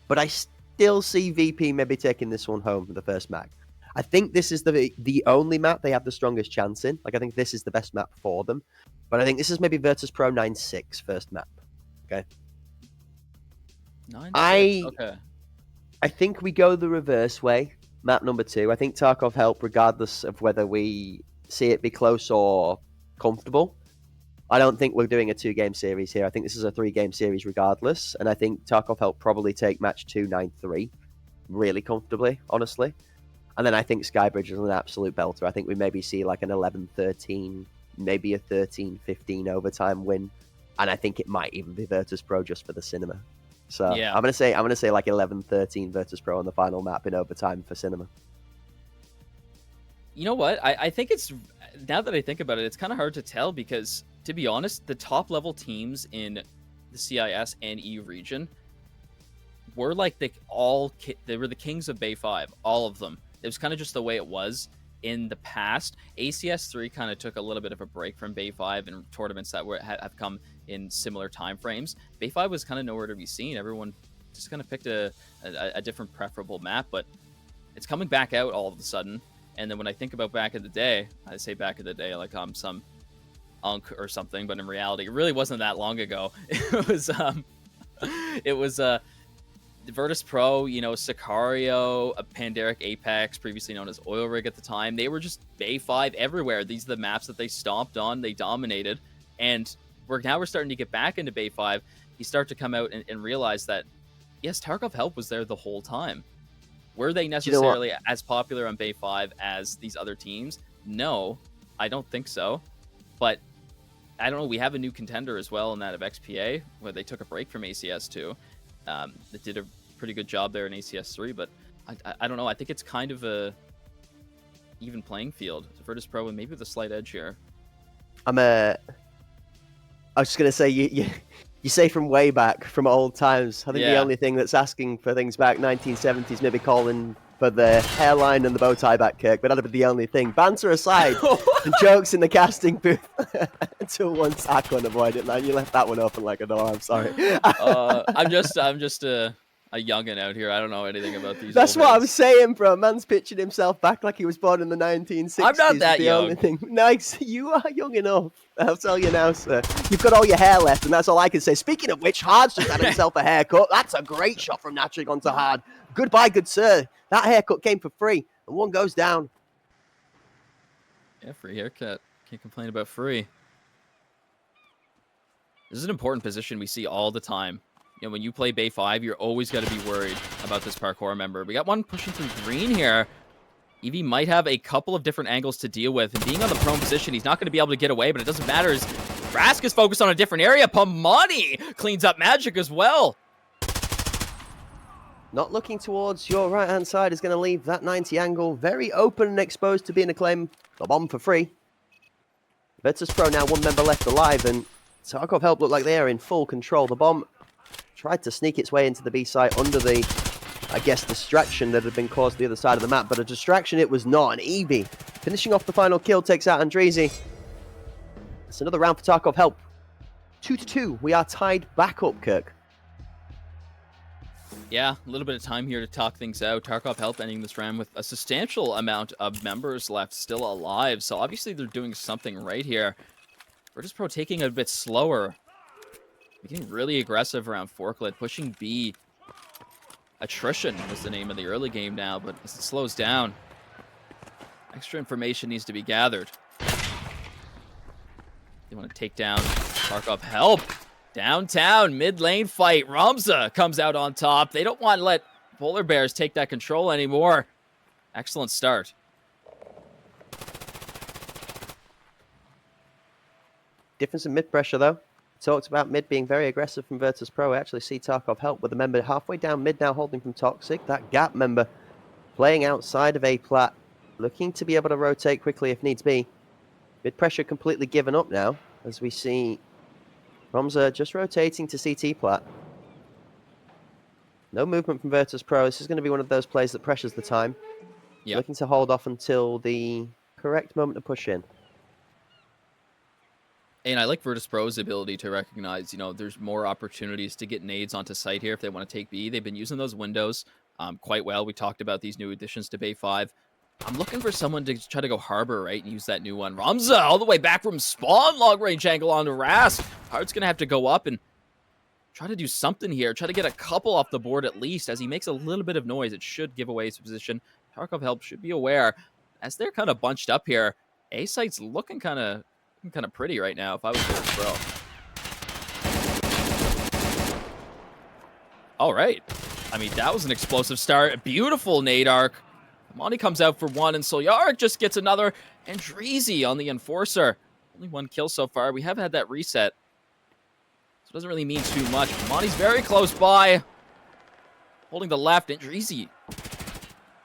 But I still see VP maybe taking this one home for the first map. I think this is the only map they have the strongest chance in. Like, I think this is the best map for them. But I think this is maybe Virtus Pro 9-6 first map. Okay? 9-6, okay. I think we go the reverse way. Map number 2. I think Tarkov Help, regardless of whether we see it be close or comfortable. I don't think we're doing a 2-game series here. I think this is a 3-game series regardless. And I think Tarkov Help probably take match 2 9-3 really comfortably, honestly. And then I think Skybridge is an absolute belter. I think we maybe see like an 11-13, maybe a 13-15 overtime win. And I think it might even be Virtus Pro just for the cinema. So yeah. I'm gonna say like 11-13 Virtus Pro on the final map in overtime for cinema. You know what? I think it's, now that I think about it, it's kind of hard to tell, because to be honest, the top level teams in the CIS and EU region were like they were the kings of Bay 5, all of them. It was kind of just the way it was in the past. ACS 3 kind of took a little bit of a break from Bay 5 in tournaments that have come in similar time frames. Bay 5 was kind of nowhere to be seen. Everyone just kind of picked a different preferable map, but it's coming back out all of a sudden. And then when I think about back in the day, I say back in the day like I'm some unk or something, but in reality, it really wasn't that long ago. It was Virtus Pro, you know, Sicario, a Pandaric Apex, previously known as Oil Rig at the time. They were just Bay 5 everywhere. These are the maps that they stomped on, they dominated. And now we're starting to get back into Bay 5. You start to come out and realize that, yes, Tarkov Help was there the whole time. Were they necessarily as popular on Bay 5 as these other teams? No, I don't think so. But I don't know, we have a new contender as well in that of XPA, where they took a break from ACS 2. That did a pretty good job there in ACS 3, but I don't know. I think it's kind of a even playing field. Virtus Pro and maybe with a slight edge here. I was just gonna say you say from way back, from old times. I think the only thing that's asking for things back 1970s, maybe calling for the hairline and the bow tie back, Kirk, but that'd be the only thing. Banter aside, the jokes in the casting booth until one tackle unavoided, man. You left that one open like a door. I'm sorry. I'm just a youngin' out here. I don't know anything about these. That's what I'm saying, bro. Man's pitching himself back like he was born in the 1960s. I'm not that young. Only thing. Nice, you are young enough. I'll tell you now, sir. You've got all your hair left, and that's all I can say. Speaking of which, Hard's just had himself a haircut. That's a great shot from Natrik onto Hard. Goodbye, good sir. That haircut came for free, and one goes down. Yeah, free haircut. Can't complain about free. This is an important position we see all the time. You know, when you play Bay 5, you're always got to be worried about this parkour member. We got one pushing through green here. Eevee might have a couple of different angles to deal with. And being on the prone position, he's not going to be able to get away, but it doesn't matter. Rask is focused on a different area. Pamani cleans up Magic as well. Not looking towards your right-hand side is going to leave that 90 angle very open and exposed to being a claim. The bomb for free. Virtus.pro now one member left alive, and Tarkov Help look like they are in full control. The bomb tried to sneak its way into the B site under the, I guess, distraction that had been caused the other side of the map, but a distraction it was not. And Eevee, finishing off the final kill, takes out Andreezy. It's another round for Tarkov Help. 2-2. We are tied back up, Kirk. Yeah, a little bit of time here to talk things out. Tarkov Help ending this round with a substantial amount of members left still alive. So obviously they're doing something right here. Virtus.pro taking it a bit slower. Getting really aggressive around Forklet, pushing B. Attrition was the name of the early game now, but as it slows down, extra information needs to be gathered. They want to take down Tarkov Help. Downtown, mid lane fight. Ramza comes out on top. They don't want to let Polar Bears take that control anymore. Excellent start. Difference in mid pressure, though. Talked about mid being very aggressive from Virtus.pro. I actually see Tarkov Help with the member halfway down mid now holding from Toxic. That Gap member playing outside of A-Plat, looking to be able to rotate quickly if needs be. Mid pressure completely given up now, as we see Ramza just rotating to CT Plat. No movement from Virtus.pro. This is going to be one of those plays that pressures the time. Yep. Looking to hold off until the correct moment to push in. And I like Virtus.pro's ability to recognize, there's more opportunities to get nades onto site here if they want to take B. They've been using those windows quite well. We talked about these new additions to Bay 5. I'm looking for someone to try to go Harbor, right, and use that new one. Ramza all the way back from spawn, long range angle onto Rask. Heart's going to have to go up and try to do something here. Try to get a couple off the board at least. As he makes a little bit of noise, it should give away his position. Tarkov Help should be aware. As they're kind of bunched up here, A-site's looking kind of pretty right now if I was Virtus.pro. All right. I mean, that was an explosive start. A beautiful nade arc. Monty comes out for one, and Soljarik just gets another. And Dreezy on the Enforcer. Only one kill so far. We have had that reset, so it doesn't really mean too much. Monty's very close by. Holding the left, and Dreezy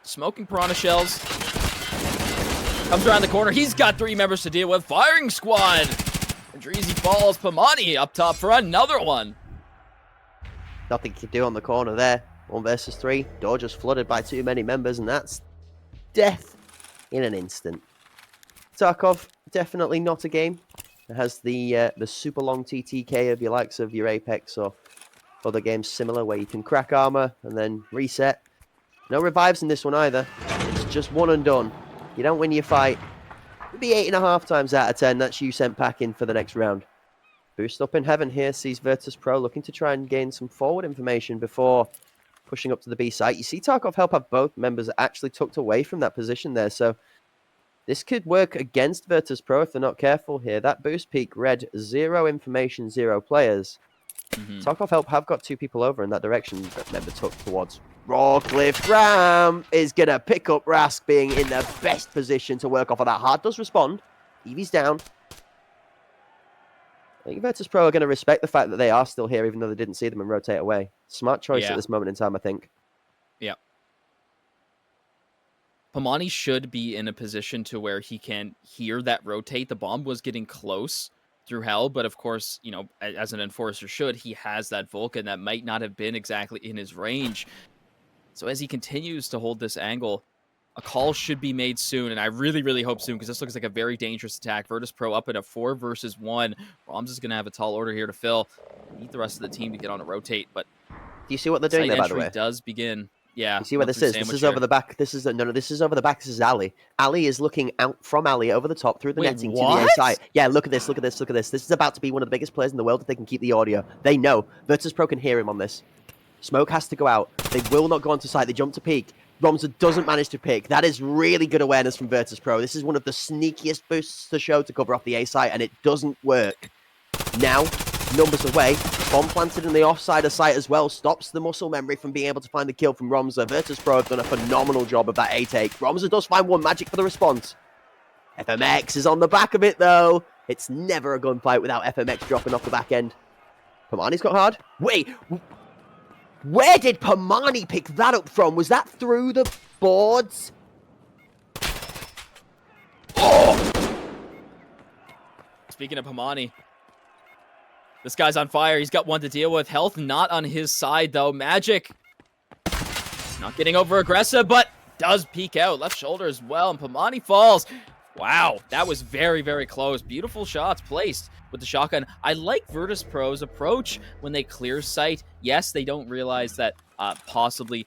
smoking Piranha Shells. Comes around the corner. He's got 3 members to deal with. Firing squad. And Dreezy falls. Pamani up top for another one. Nothing you can do on the corner there. 1 versus 3. Door just flooded by too many members, and that's death in an instant. Tarkov, definitely not a game. It has the super long TTK of your likes of your Apex or other games similar where you can crack armor and then reset. No revives in this one either. It's just one and done. You don't win your fight. It'd be 8.5 times out of 10. That's you sent packing for the next round. Boost up in heaven here sees Virtus.pro looking to try and gain some forward information before pushing up to the B site. You see Tarkov Help have both members actually tucked away from that position there, so this could work against Virtus.pro if they're not careful here. That boost peak read 0 information, 0 players. Tarkov Help have got 2 people over in that direction, but member tucked towards Rawcliffe. Ram is going to pick up Rask being in the best position to work off of that. Hard does respond. Eevee's down. I think Virtus.pro are going to respect the fact that they are still here, even though they didn't see them and rotate away. Smart choice at this moment in time, I think. Yeah. Pamani should be in a position to where he can hear that rotate. The bomb was getting close through hell, but of course, as an Enforcer should, he has that Vulcan that might not have been exactly in his range. So as he continues to hold this angle, a call should be made soon, and I really, really hope soon, because this looks like a very dangerous attack. Virtus.pro up in a 4 versus 1. Roms is going to have a tall order here to fill. Need the rest of the team to get on a rotate, but do you see what they're doing there, by the way? Does begin. Yeah. You see what this is? This is over the back. This is this is over the back. This is Ali. Ali is looking out from Ali over the top through the netting to the A side. Yeah, look at this. Look at this. Look at this. This is about to be one of the biggest players in the world if they can keep the audio. They know. Virtus.pro can hear him on this. Smoke has to go out. They will not go onto site. They jump to peak. Ramza doesn't manage to pick. That is really good awareness from Virtus.pro. This is one of the sneakiest boosts to show to cover off the A site, and it doesn't work. Now, numbers away. Bomb planted in the offside of site as well. Stops the muscle memory from being able to find the kill from Ramza. Virtus.pro have done a phenomenal job of that A take. Ramza does find one. Magic for the response. FMX is on the back of it, though. It's never a gunfight without FMX dropping off the back end. Pamani's got hard. Wait, where did Pamani pick that up from? Was that through the boards? Oh! Speaking of Pamani, this guy's on fire. He's got one to deal with. Health not on his side, though. Magic not getting over aggressive, but does peek out. Left shoulder as well, and Pamani falls. Wow, that was very, very close. Beautiful shots placed with the shotgun. I like Virtus Pro's approach when they clear sight. Yes, they don't realize that possibly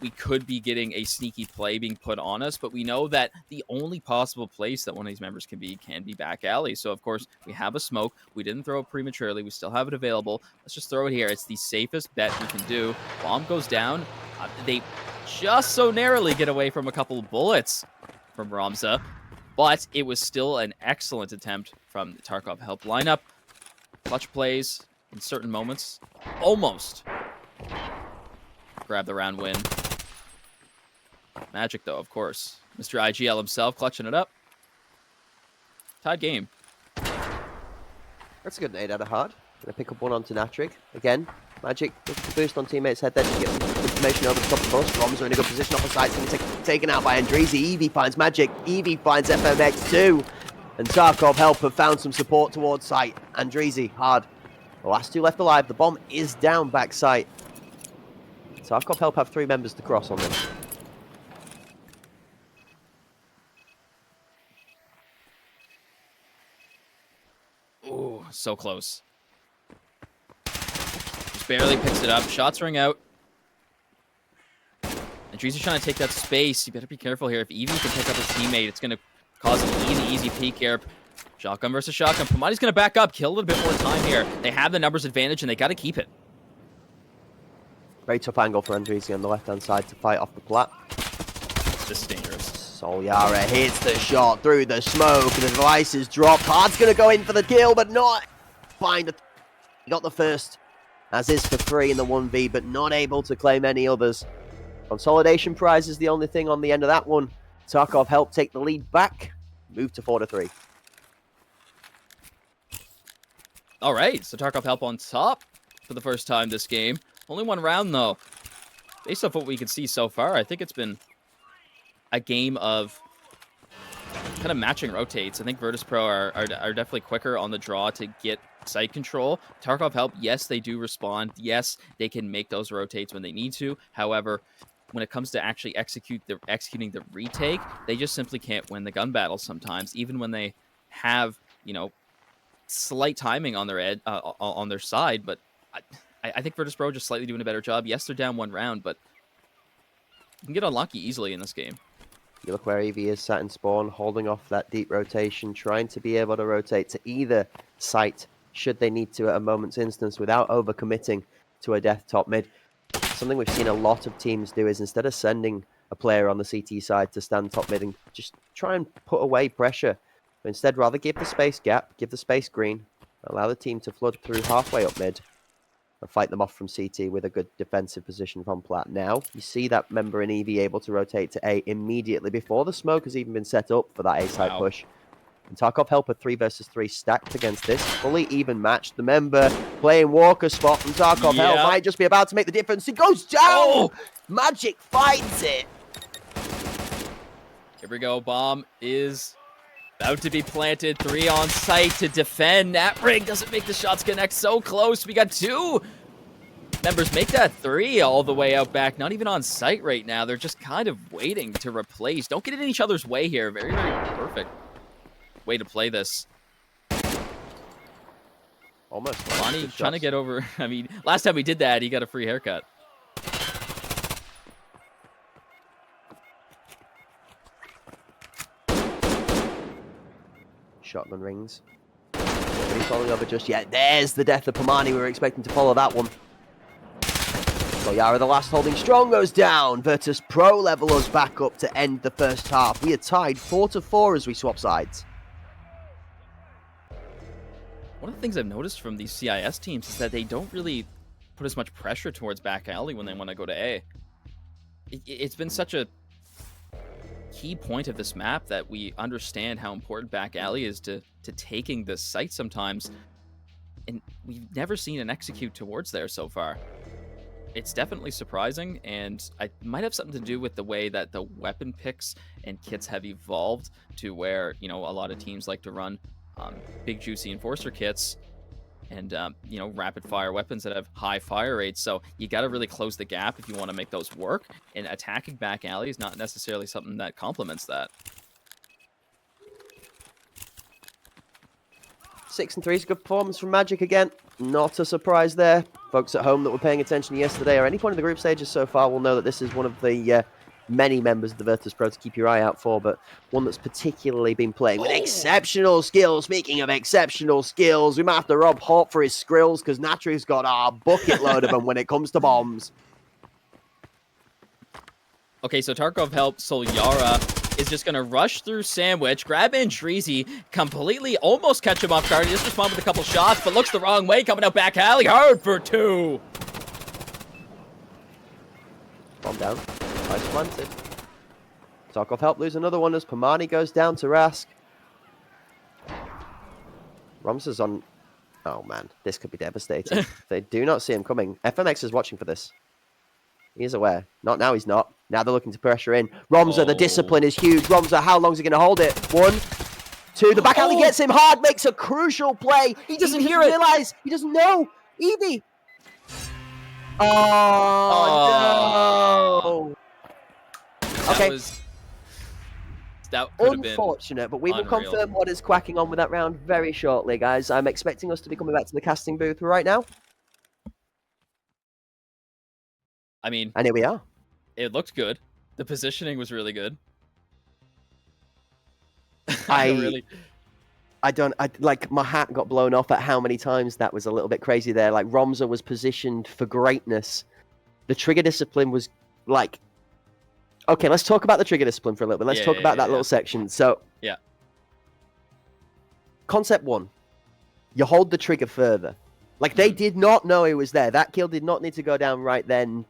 we could be getting a sneaky play being put on us, but we know that the only possible place that one of these members can be back alley. So, of course, we have a smoke. We didn't throw it prematurely. We still have it available. Let's just throw it here. It's the safest bet we can do. Bomb goes down. They just so narrowly get away from a couple of bullets from Ramza, but it was still an excellent attempt from the Tarkov help lineup. Clutch plays in certain moments. Almost grab the round win. Magic, though, of course. Mr. IGL himself clutching it up. Tied game. That's a good nade out of hard. Gonna pick up one onto Natrig. Again, Magic looking to boost on teammates' head there to get some information over the top of the bus. Roms are in a good position off the side, so taken out by Andreezy. Eevee finds Magic. Eevee finds FMX too. And Tarkov help have found some support towards site. Andreezy, hard. The last two left alive. The bomb is down back site. Tarkov help have 3 members to cross on them. Ooh, so close. Just barely picks it up. Shots ring out. Andreezy's trying to take that space. You better be careful here. If Eevee can pick up his teammate, it's going to cause an easy peek here. Shotgun versus shotgun. Pamani's going to back up, kill a little bit more time here. They have the numbers advantage, and they got to keep it. Very tough angle for Andreezy on the left-hand side to fight off the plat. This is dangerous. Solyara hits the shot through the smoke. The device is dropped. Hard's going to go in for the kill, but not find it. He got the first, as is for 3 in the 1v, but not able to claim any others. Consolidation prize is the only thing on the end of that one. Tarkov helped take the lead back, move to 4-3. All right, so Tarkov help on top for the first time this game. Only one round, though. Based off what we can see so far, I think it's been a game of kind of matching rotates. I think Virtus Pro are definitely quicker on the draw to get site control. Tarkov help, yes, they do respond. Yes, they can make those rotates when they need to. However, when it comes to actually executing the retake, they just simply can't win the gun battles sometimes, even when they have, you know, slight timing on their on their side. But I think Virtus Pro just slightly doing a better job. Yes, they're down one round, but you can get unlucky easily in this game. You look where Eevee is sat in spawn, holding off that deep rotation, trying to be able to rotate to either site, should they need to at a moment's instance, without overcommitting to a death top mid. Something we've seen a lot of teams do is instead of sending a player on the CT side to stand top mid and just try and put away pressure, but instead rather give the space gap, give the space green, allow the team to flood through halfway up mid, and fight them off from CT with a good defensive position from plat. Now, you see that member in Eevee able to rotate to A immediately before the smoke has even been set up for that A-side push. And Tarkov help a 3 versus 3 stacked against this. Fully even matched. The member playing Walker spot from Tarkov help might just be about to make the difference. He goes down! Oh! Magic finds it! Here we go. Bomb is about to be planted. 3 on site to defend. Natrig doesn't make the shots connect. So close. We got 2 members make that 3 all the way out back. Not even on site right now. They're just kind of waiting to replace. Don't get in each other's way here. Very, very perfect way to play this. Almost. Bonnie trying to get over. I mean, last time we did that, he got a free haircut. Shotgun rings. Nobody's falling over just yet. There's the death of Pamani. We were expecting to follow that one. Solyara, the last holding strong, goes down. Virtus Pro level us back up to end the first half. We are tied 4-4 as we swap sides. One of the things I've noticed from these CIS teams is that they don't really put as much pressure towards back alley when they want to go to A. It's been such a key point of this map that we understand how important back alley is to taking this site sometimes, and we've never seen an execute towards there so far. It's definitely surprising, and I might have something to do with the way that the weapon picks and kits have evolved to where, a lot of teams like to run big juicy enforcer kits and rapid fire weapons that have high fire rates. So you got to really close the gap if you want to make those work, and attacking back alley is not necessarily something that complements that. 6 and 3 is a good performance from Magic again. Not a surprise there. Folks at home that were paying attention yesterday or any point in the group stages so far will know that this is one of the many members of the Virtus Pro to keep your eye out for, but one that's particularly been playing with exceptional skills. Speaking of exceptional skills, we might have to rob Hawk for his skrills because Natri's got a bucket load of them when it comes to bombs. Okay, so Tarkov helped Solyara is just going to rush through Sandwich, grab Andreezy, completely almost catch him off guard. He just respond with a couple shots, but looks the wrong way, coming out back alley, hard for 2. Bomb down. Nice planted. Tarkov help lose another one as Pamani goes down to Rask. Romsa's on... Oh man, this could be devastating. They do not see him coming. FMX is watching for this. He is aware. Not now, he's not. Now they're looking to pressure in. Romsa, the discipline is huge. Romsa, how long is he going to hold it? 1, 2. The back alley gets him hard, makes a crucial play. He doesn't realize. He doesn't know. Evie. Oh, no. Okay. That could have been unfortunate, but we will unreal. confirm what is quacking on with that round very shortly, guys. I'm expecting us to be coming back to the casting booth right now. I mean, and here we are. It looked good. The positioning was really good. I like, my hat got blown off at how many times that was a little bit crazy there. Like, Romsa was positioned for greatness. The trigger discipline was like, okay, let's talk about the trigger discipline for a little bit. Let's talk about that little section. So, concept 1, you hold the trigger further. Like, they did not know he was there. That kill did not need to go down right then,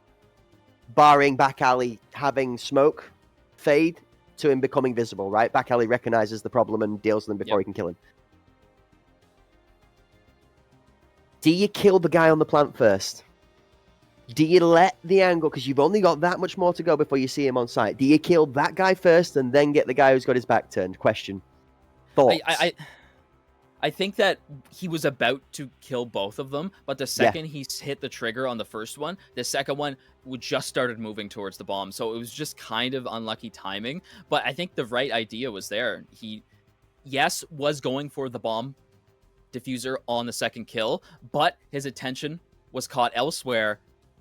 barring back alley having smoke fade to him becoming visible, right? Back alley recognizes the problem and deals with him before he can kill him. Do you kill the guy on the plant first? Do you let the angle, because you've only got that much more to go before you see him on site. Do you kill that guy first and then get the guy who's got his back turned? Question. Thoughts? I think that he was about to kill both of them, but the second he hit the trigger on the first one, the second one just started moving towards the bomb. So it was just kind of unlucky timing. But I think the right idea was there. He, was going for the bomb diffuser on the second kill, but his attention was caught elsewhere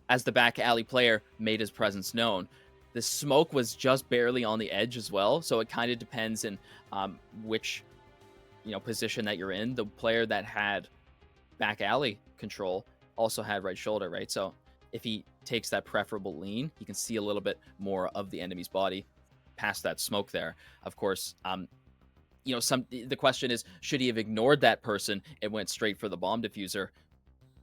as the back alley player made his presence known. The smoke was just barely on the edge as well, so it kind of depends in which position that you're in. The player that had back alley control also had right shoulder, right? So if he takes that preferable lean, he can see a little bit more of the enemy's body past that smoke there. Of course, the question is, should he have ignored that person and went straight for the bomb diffuser?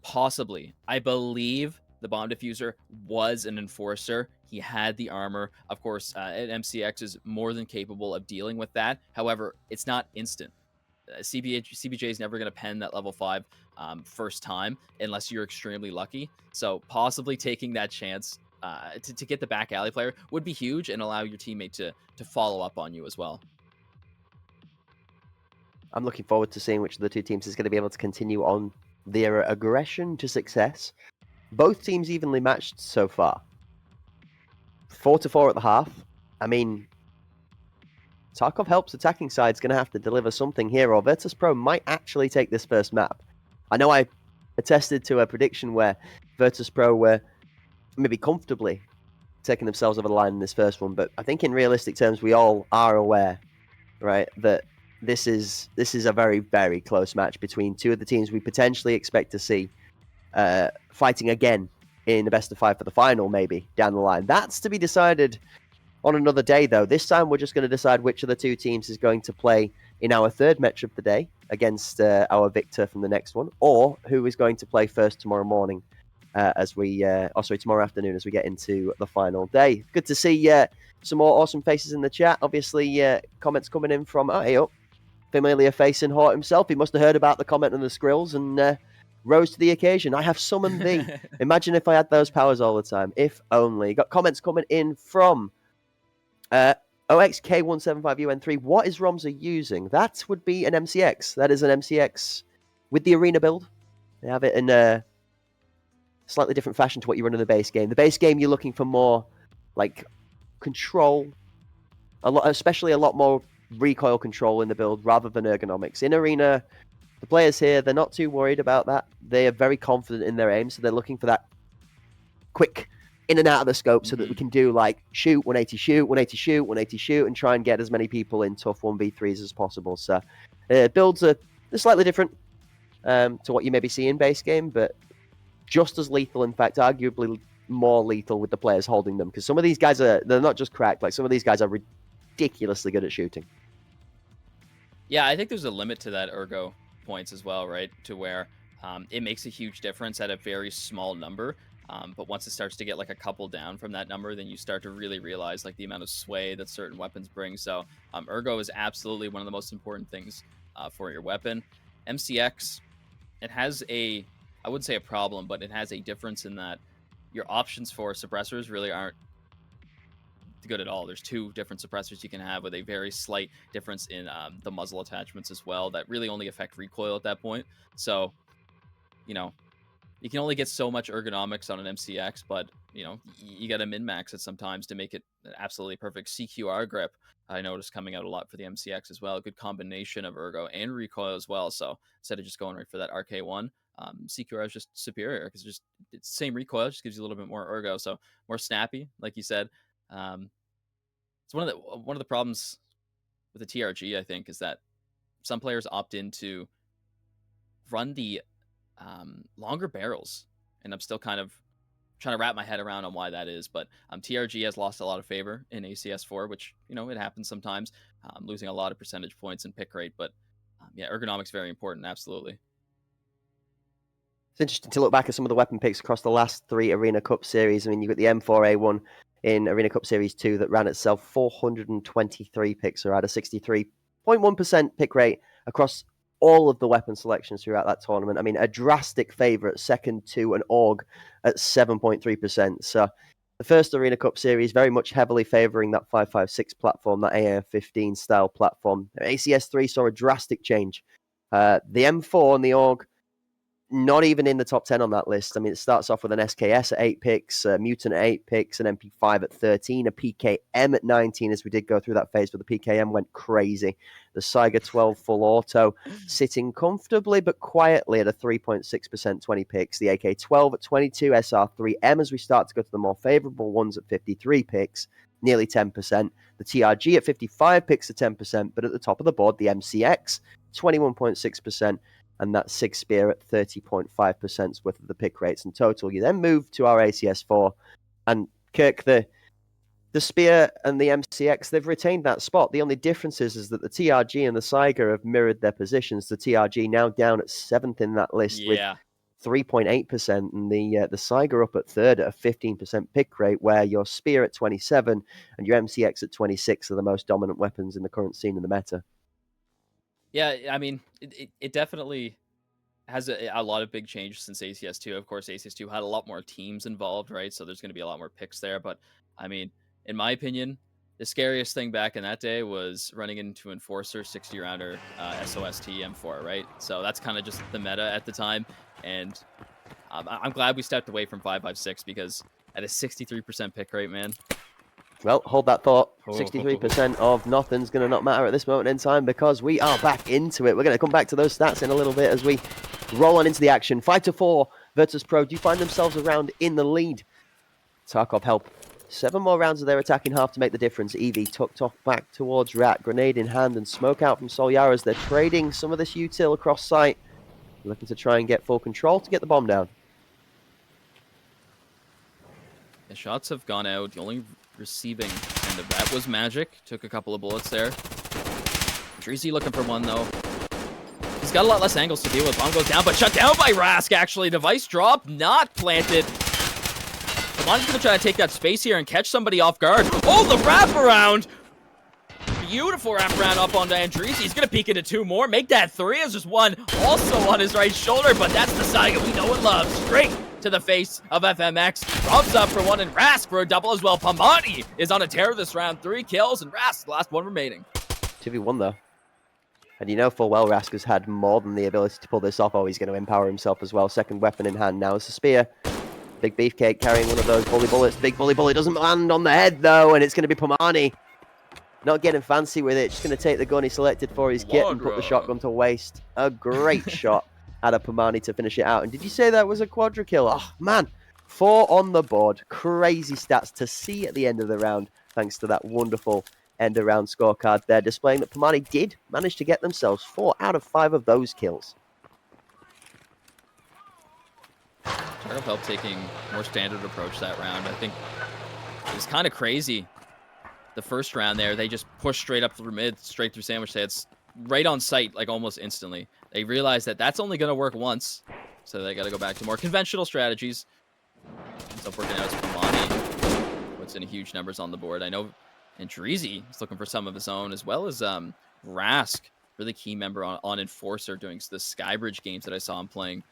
Possibly. I believe the bomb diffuser was an enforcer. He had the armor. Of course, MCX is more than capable of dealing with that. However, it's not instant. CBJ is never going to pen that level 5 first time unless you're extremely lucky. So possibly taking that chance to get the back alley player would be huge and allow your teammate to follow up on you as well. I'm looking forward to seeing which of the two teams is going to be able to continue on their aggression to success. Both teams evenly matched so far. 4-4 at the half. I mean, Tarkov Help's attacking side's going to have to deliver something here, or Virtus Pro might actually take this first map. I know I attested to a prediction where Virtus Pro were maybe comfortably taking themselves over the line in this first one, but I think in realistic terms, we all are aware, right, that this is a very, very close match between two of the teams we potentially expect to see fighting again in the best of 5 for the final, maybe, down the line. That's to be decided on another day, though. This time, we're just going to decide which of the two teams is going to play in our third match of the day against our victor from the next one, or who is going to play first tomorrow morning tomorrow afternoon as we get into the final day. Good to see some more awesome faces in the chat. Obviously, comments coming in from familiar face in Hort himself. He must have heard about the comment on the Skrills and rose to the occasion. I have summoned thee. Imagine if I had those powers all the time. If only. Got comments coming in from OXK175UN3. What is Romza using? That would be an MCX. That is an MCX with the arena build. They have it in a slightly different fashion to what you run in the base game. The base game, you're looking for more like control, especially a lot more recoil control in the build rather than ergonomics. In arena, the players here, they're not too worried about that. They are very confident in their aim, so they're looking for that quick in and out of the scope so that we can do like shoot, 180 shoot, 180 shoot, 180 shoot, and try and get as many people in tough 1v3s as possible. So builds are slightly different to what you maybe see in base game, but just as lethal, in fact, arguably more lethal with the players holding them, because some of these guys they're not just cracked, like some of these guys are ridiculously good at shooting. Yeah, I think there's a limit to that ergo points as well, right? To where it makes a huge difference at a very small number. But once it starts to get like a couple down from that number, then you start to really realize like the amount of sway that certain weapons bring. So ergo is absolutely one of the most important things for your weapon. MCX, it has I wouldn't say a problem, but it has a difference in that your options for suppressors really aren't good at all. There's two different suppressors you can have with a very slight difference in the muzzle attachments as well that really only affect recoil at that point. So, you can only get so much ergonomics on an MCX, but, you got to min-max it sometimes to make it an absolutely perfect CQR grip. I noticed coming out a lot for the MCX as well. A good combination of ergo and recoil as well. So instead of just going right for that RK1, CQR is just superior because it's the same recoil, just gives you a little bit more ergo, so more snappy, like you said. It's one of the problems with the TRG, I think, is that some players opt in to run the longer barrels, and I'm still kind of trying to wrap my head around on why that is. But TRG has lost a lot of favor in ACS4, which it happens sometimes, losing a lot of percentage points in pick rate. But yeah, ergonomics very important, absolutely. It's interesting to look back at some of the weapon picks across the last 3 Arena Cup series. I mean, you've got the M4A1 in Arena Cup Series 2 that ran itself 423 picks, or at a 63.1% pick rate across all of the weapon selections throughout that tournament. I mean, a drastic favourite, second to an AUG at 7.3%. So the first Arena Cup series very much heavily favouring that 5.56 platform, that AR-15 style platform. ACS3 saw a drastic change. The M4 and the AUG, not even in the top 10 on that list. I mean, it starts off with an SKS at 8 picks, a Mutant at 8 picks, an MP5 at 13, a PKM at 19, as we did go through that phase where the PKM went crazy. The Saiga 12 full auto sitting comfortably but quietly at a 3.6%, 20 picks. The AK-12 at 22, SR3M as we start to go to the more favourable ones at 53 picks, nearly 10%. The TRG at 55 picks at 10%, but at the top of the board, the MCX, 21.6%. And that Sig Spear at 30.5% worth of the pick rates in total. You then move to our ACS4, and Kirk, the Spear and the MCX, they've retained that spot. The only difference is that the TRG and the Saiga have mirrored their positions. The TRG now down at 7th in that list with 3.8%, and the Saiga up at 3rd at a 15% pick rate, where your Spear at 27 and your MCX at 26 are the most dominant weapons in the current scene in the meta. Yeah, I mean, it definitely has a lot of big changes since ACS2. Of course, ACS2 had a lot more teams involved, right? So there's going to be a lot more picks there. But, I mean, in my opinion, the scariest thing back in that day was running into Enforcer 60-rounder SOST M4, right? So that's kind of just the meta at the time. And I'm glad we stepped away from 5.56 because at a 63% pick rate, man. Well, hold that thought. 63% of nothing's going to not matter at this moment in time because we are back into it. We're going to come back to those stats in a little bit as we roll on into the action. 5-4, Virtus.pro do find themselves around in the lead. Tarkov help. 7 more rounds of their attacking half to make the difference. Evie tucked off back towards Rat, grenade in hand, and smoke out from Solyara as they're trading some of this util across site. Looking to try and get full control to get the bomb down. The shots have gone out. The only receiving end of that was Magic. Took a couple of bullets there. Dreezy looking for one, though. got a lot less angles to deal with. Bomb goes down, but shut down by Rask, actually. Device drop, not planted. Pamani's going to try to take that space here and catch somebody off guard. Oh, the wraparound! Beautiful wraparound up onto Andreezy. He's going to peek into 2 more. Make that 3 as just 1 also on his right shoulder, but that's the Saiga we know and love. Straight to the face of FMX. Robs up for 1 and Rask for a double as well. Pamani is on a tear this round. 3 kills and Rask, the last one remaining. 2v1 though. And you know full well Rask has had more than the ability to pull this off. Oh, he's going to empower himself as well. Second weapon in hand now is the spear. Big Beefcake carrying one of those bully bullets. Big bully bullet doesn't land on the head though, and it's going to be Pamani. Not getting fancy with it. Just going to take the gun he selected for his kit and put the shotgun to waste. A great shot out of Pamani to finish it out. And did you say that was a quadra kill? Oh, man. 4 on the board. Crazy stats to see at the end of the round, thanks to that wonderful end of round scorecard there, displaying that Pamani did manage to get themselves 4 out of 5 of those kills. Tarkov Help taking more standard approach that round. I think it was kind of crazy. The first round there, they just pushed straight up through mid, straight through sandwich heads, right on sight, like almost instantly. They realized that that's only going to work once, so they got to go back to more conventional strategies. Ends up working out as Pamani puts in huge numbers on the board. I know Andreezy is looking for some of his own, as well as Rask, really key member on Enforcer, doing the Skybridge games that I saw him playing.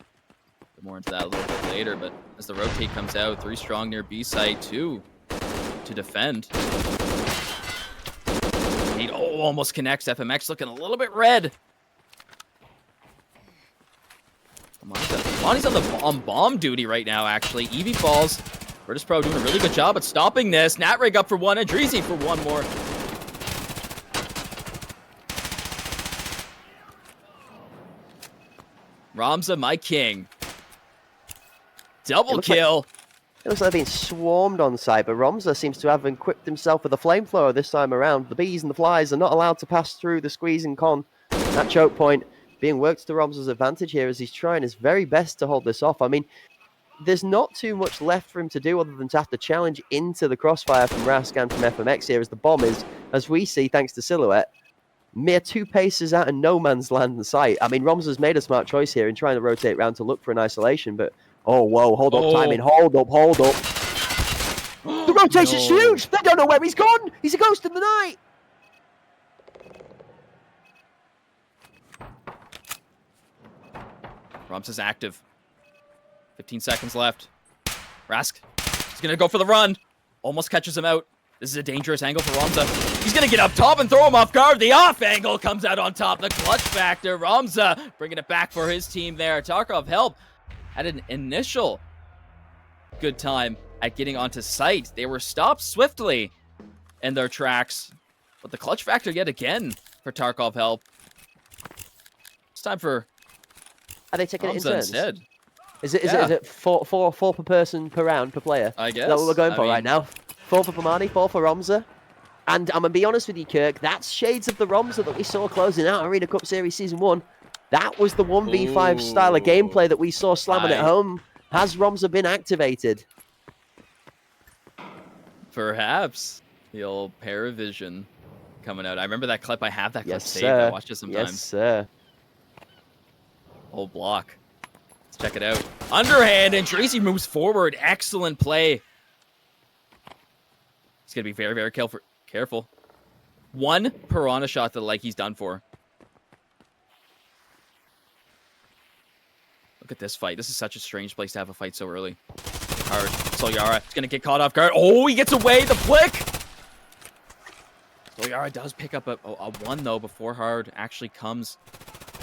Get more into that a little bit later, but as the rotate comes out, 3 strong near B site, 2 to defend. Oh, almost connects. FMX looking a little bit red. Pamani's on the bomb duty right now, actually. Eevee falls. Virtus Pro doing a really good job at stopping this. Natrig up for 1, and Dreezy for 1 more. Ramza, my king. Double kill. It looks like they're being swarmed on site, but Ramza seems to have equipped himself with a flamethrower this time around. The bees and the flies are not allowed to pass through the squeeze and con. That choke point being worked to Ramza's advantage here as he's trying his very best to hold this off. I mean, there's not too much left for him to do other than to have to challenge into the crossfire from Rask and from FMX here as the bomb is, as we see, thanks to Silhouette, mere 2 paces out of no man's land in sight. I mean, Ramza's made a smart choice here in trying to rotate around to look for an isolation, but oh, whoa, hold up, timing, hold up. The rotation's huge! They don't know where he's gone! He's a ghost in the night! Ramza's active. 15 seconds left. Rask, he's going to go for the run. Almost catches him out. This is a dangerous angle for Ramza. He's going to get up top and throw him off guard. The off angle comes out on top. The clutch factor. Ramza bringing it back for his team there. Tarkov Help had an initial good time at getting onto site. They were stopped swiftly in their tracks. But the clutch factor yet again for Tarkov Help. It's time for Are they taking it in Ramza turns? instead. Is it four per person per round per player? I guess. Is that what we're going for right now? 4 for Pamani, 4 for Ramza. And I'm going to be honest with you, Kirk, that's shades of the Ramza that we saw closing out Arena Cup Series Season 1. That was the 1v5 style of gameplay that we saw slamming at home. Has Ramza been activated? Perhaps. The old Paravision coming out. I remember that clip. I have that clip saved. Sir. I watched it sometimes. Yes, sir. Whole block. Let's check it out. Underhand, and Tracy moves forward. Excellent play. He's going to be very, very careful. 1 Piranha shot that he's done for. Look at this fight. This is such a strange place to have a fight so early. Hard. Solyara is going to get caught off guard. Oh, he gets away. The flick. Solyara does pick up a 1, though, before Hard actually comes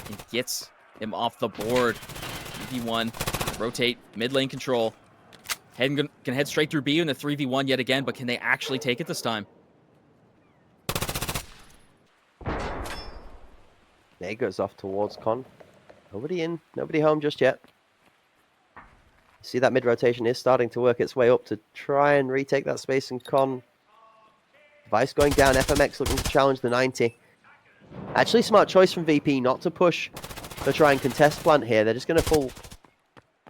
and gets him off the board. V1. Rotate. Mid lane control. Can head straight through B in the 3v1 yet again, but can they actually take it this time? There goes off towards Con. Nobody in, nobody home just yet. See that mid rotation is starting to work its way up to try and retake that space, and Con. Vice going down, FMX looking to challenge the 90. Actually, smart choice from VP not to push to try and contest plant here. They're just going to full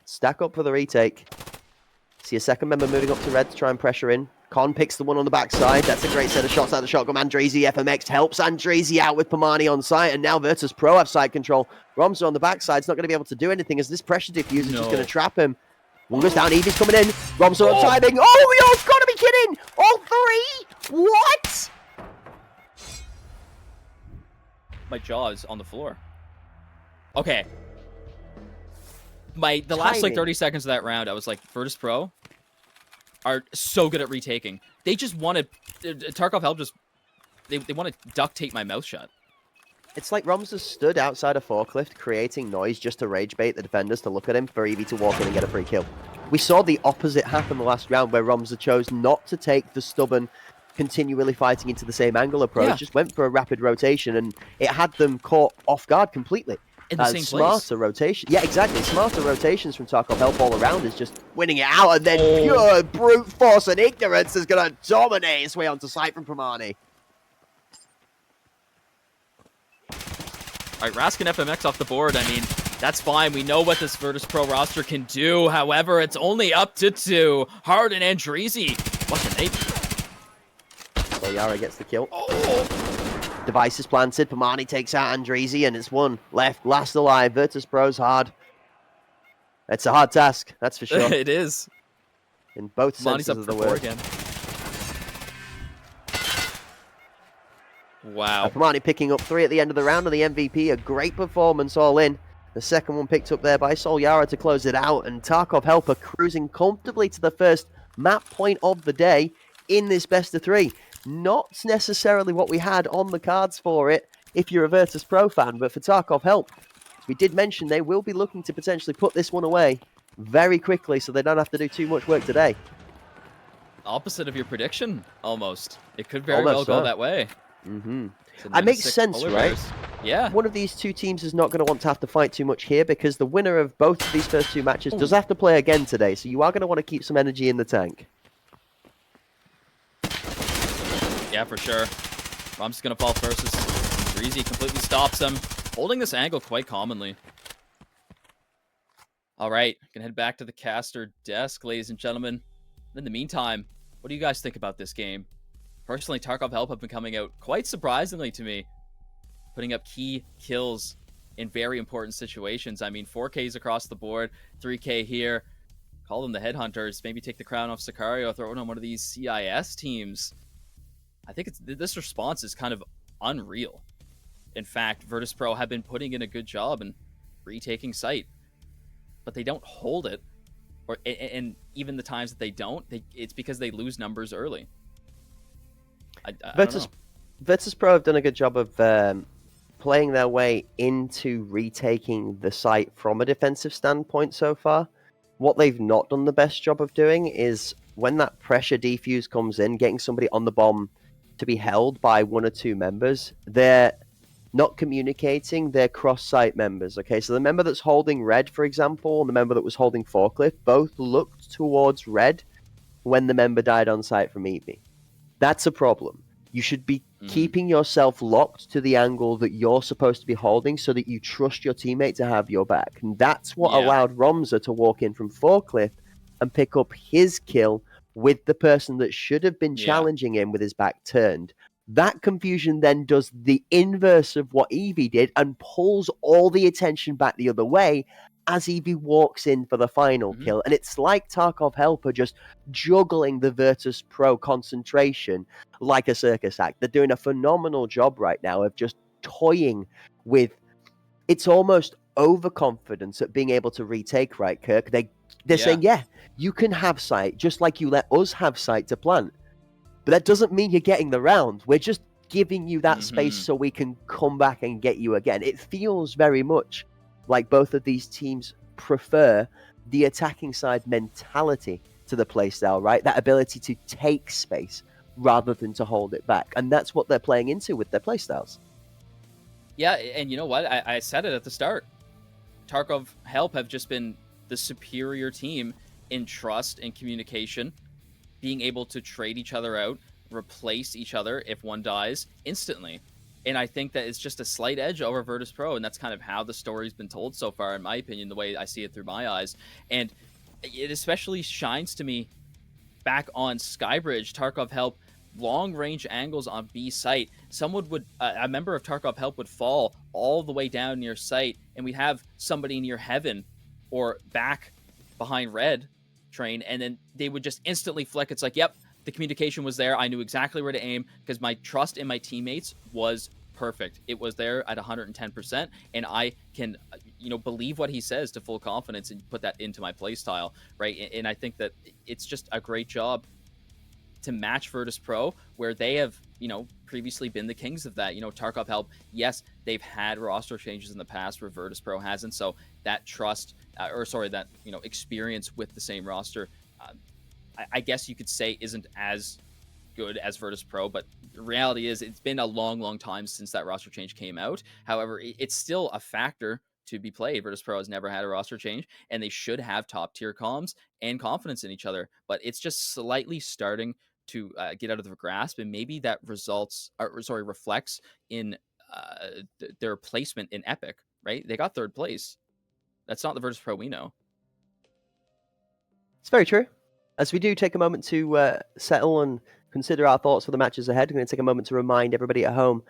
stack up for the retake. See a second member moving up to red to try and pressure in. Con picks the one on the backside. That's a great set of shots out of the shotgun. Andrezi FMX helps Andrezi out with Pamani on site, and now Virtus Pro have side control. Romza on the backside is not going to be able to do anything as this pressure diffuser is just going to trap him. One goes down, Evie's coming in. Romza on timing. Oh, you've got to be kidding! All three? What? My jaw is on the floor. Okay. The last like 30 seconds of that round, I was like, Virtus Pro are so good at retaking. They just wanted Tarkov help just they want to duct tape my mouth shut. It's like Romza stood outside a forklift creating noise just to rage bait the defenders to look at him for Evie to walk in and get a free kill. We saw the opposite happen the last round where Romza chose not to take the stubborn, continually fighting into the same angle approach, just went for a rapid rotation, and it had them caught off guard completely. In the same smarter rotation. Yeah, exactly. Smarter rotations from Tarkov help all around is just winning it out, and then pure brute force and ignorance is going to dominate its way onto site from Pramani. All right, Rask and FMX off the board. I mean, that's fine. We know what this Virtus Pro roster can do. However, it's only up to 2. Hard and Andrezi. What's the name? So Yara gets the kill. Device is planted. Pamani takes out Andrezi, and it's one left, last alive. Virtus Pro's hard. It's a hard task, that's for sure. It is. In both senses up of the for 4 word. again. Wow. Pamani picking up 3 at the end of the round, and the MVP, a great performance all in. The second one picked up there by Sol Yara to close it out, and Tarkov Helper cruising comfortably to the first map point of the day in this best of 3. Not necessarily what we had on the cards for it if you're a Virtus Pro fan, but for Tarkov Help, we did mention they will be looking to potentially put this one away very quickly so they don't have to do too much work today. Opposite of your prediction, almost. It could very well go that way. It makes sense, right? Yeah. One of these two teams is not going to want to have to fight too much here because the winner of both of these first 2 matches does have to play again today, so you are going to want to keep some energy in the tank. Yeah, for sure. Rum's going to fall first. Breezy completely stops him, holding this angle quite commonly. All right, gonna head back to the caster desk, ladies and gentlemen. In the meantime, what do you guys think about this game? Personally, Tarkov Help have been coming out quite surprisingly to me, putting up key kills in very important situations. I mean, 4Ks across the board, 3K here. Call them the Headhunters. Maybe take the crown off Sicario, throw it on one of these CIS teams. I think this response is kind of unreal. In fact, Virtus Pro have been putting in a good job in retaking site, but they don't hold it. And even the times that they don't, it's because they lose numbers early. I don't know. Virtus Pro have done a good job of playing their way into retaking the site from a defensive standpoint so far. What they've not done the best job of doing is when that pressure defuse comes in, getting somebody on the bomb to be held by 1 or 2 members, they're not communicating their cross-site members. Okay, so the member that's holding red, for example, and the member that was holding forklift, both looked towards red when the member died on site from Evie. That's a problem. You should be keeping yourself locked to the angle that you're supposed to be holding so that you trust your teammate to have your back. And that's what allowed Romza to walk in from forklift and pick up his kill with the person that should have been challenging him with his back turned. That confusion then does the inverse of what Evie did and pulls all the attention back the other way as Evie walks in for the final kill. And it's like Tarkov Helper just juggling the Virtus Pro concentration like a circus act. They're doing a phenomenal job right now of just toying with, it's almost overconfidence at being able to retake, right, Kirk? They're saying, yeah, you can have sight just like you let us have sight to plant. But that doesn't mean you're getting the round. We're just giving you that space so we can come back and get you again. It feels very much like both of these teams prefer the attacking side mentality to the playstyle, right? That ability to take space rather than to hold it back. And that's what they're playing into with their playstyles. Yeah, and you know what? I said it at the start. Tarkov Help have just been the superior team in trust and communication, being able to trade each other out, replace each other if one dies instantly. And I think that it's just a slight edge over Virtus Pro, and that's kind of how the story's been told so far, in my opinion, the way I see it through my eyes. And it especially shines to me back on Skybridge, Tarkov Help, long range angles on B site. Someone would, a member of Tarkov Help would fall all the way down near site, and we'd have somebody near heaven or back behind red train, and then they would just instantly flick. It's like, yep, the communication was there. I knew exactly where to aim because my trust in my teammates was perfect. It was there at 110%, and I can, believe what he says to full confidence and put that into my play style, right? And I think that it's just a great job to match Virtus Pro, where they have, previously been the kings of that. Tarkov Help, yes, they've had roster changes in the past where Virtus Pro hasn't, so that trust, that experience with the same roster, I guess you could say isn't as good as Virtus Pro, but the reality is it's been a long time since that roster change came out. However, it's still a factor to be played. Virtus Pro has never had a roster change, and they should have top tier comms and confidence in each other, but it's just slightly starting to get out of the grasp, and maybe that reflects in their placement in Epic, right? They got 3rd place. That's not the Virtus Pro we know. It's very true. As we do take a moment to settle and consider our thoughts for the matches ahead, I'm going to take a moment to remind everybody at home,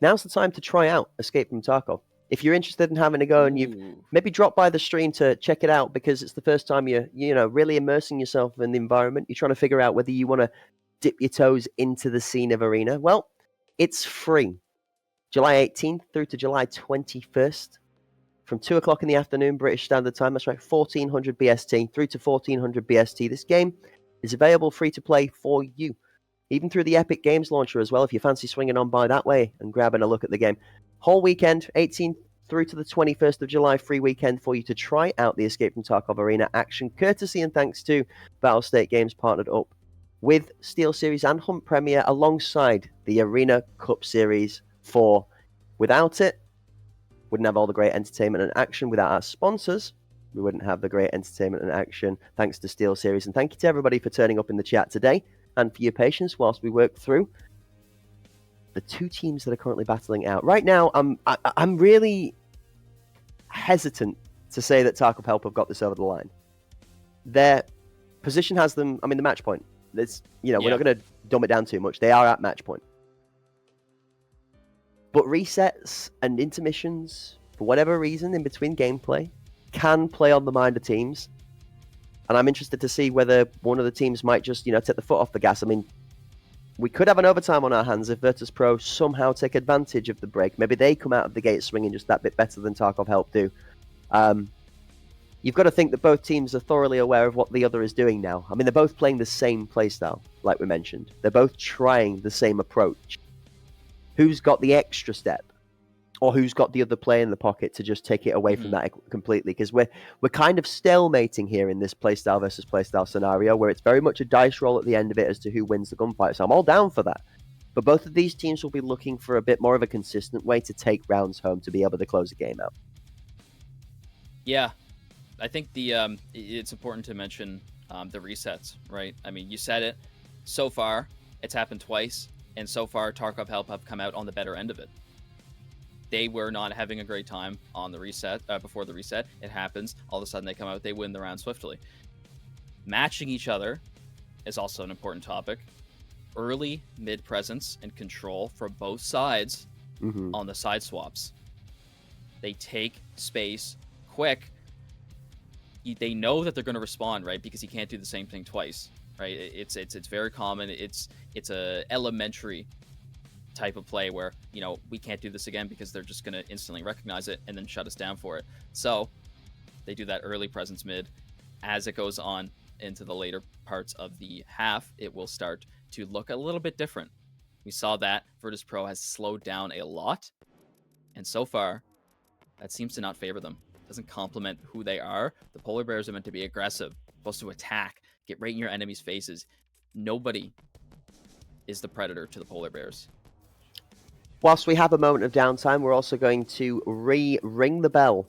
now's the time to try out Escape from Tarkov. If you're interested in having a go and you've maybe dropped by the stream to check it out because it's the first time you're really immersing yourself in the environment, you're trying to figure out whether you want to dip your toes into the scene of Arena, well, it's free. July 18th through to July 21st from 2 o'clock in the afternoon British Standard Time, that's right, 1400 BST through to 1400 BST. This game is available free to play for you, even through the Epic Games launcher as well, if you fancy swinging on by that way and grabbing a look at the game. Whole weekend, 18th through to the 21st of July, free weekend for you to try out the Escape from Tarkov Arena action, courtesy and thanks to Battlestate Games, partnered up with SteelSeries and Hunt Premier alongside the Arena Cup Series 4. Without it, wouldn't have all the great entertainment and action. Without our sponsors, we wouldn't have the great entertainment and action. Thanks to SteelSeries, and thank you to everybody for turning up in the chat today and for your patience whilst we work through the 2 teams that are currently battling out. Right now, I'm really hesitant to say that Tarkov Help have got this over the line. Their position has them, the match point. It's, we're not going to dumb it down too much. They are at match point. But resets and intermissions, for whatever reason, in between gameplay, can play on the mind of teams. And I'm interested to see whether one of the teams might just, take the foot off the gas. We could have an overtime on our hands if Virtus Pro somehow take advantage of the break. Maybe they come out of the gate swinging just that bit better than Tarkov Help do. You've got to think that both teams are thoroughly aware of what the other is doing now. They're both playing the same playstyle, like we mentioned. They're both trying the same approach. Who's got the extra step? Or who's got the other play in the pocket to just take it away from that completely? Because we're kind of stalemating here in this playstyle versus playstyle scenario, where it's very much a dice roll at the end of it as to who wins the gunfight. So I'm all down for that. But both of these teams will be looking for a bit more of a consistent way to take rounds home to be able to close the game out. Yeah, I think it's important to mention the resets, right? You said it. So far, it's happened twice, and so far, Tarkov Help have come out on the better end of it. They were not having a great time on the reset, before the reset. It happens. All of a sudden, they come out, they win the round swiftly. Matching each other is also an important topic. Early mid presence and control for both sides on the side swaps. They take space quick. They know that they're going to respond, right? Because you can't do the same thing twice, right? It's very common. It's a elementary type of play where we can't do this again because they're just going to instantly recognize it and then shut us down for it. So they do that early presence mid. As it goes on into the later parts of the half, it will start to look a little bit different. We saw that Virtus Pro has slowed down a lot, and so far that seems to not favor them. It doesn't complement who they are. The Polar Bears are meant to be aggressive, supposed to attack, get right in your enemy's faces. Nobody is the predator to the Polar Bears. Whilst we have a moment of downtime, we're also going to ring the bell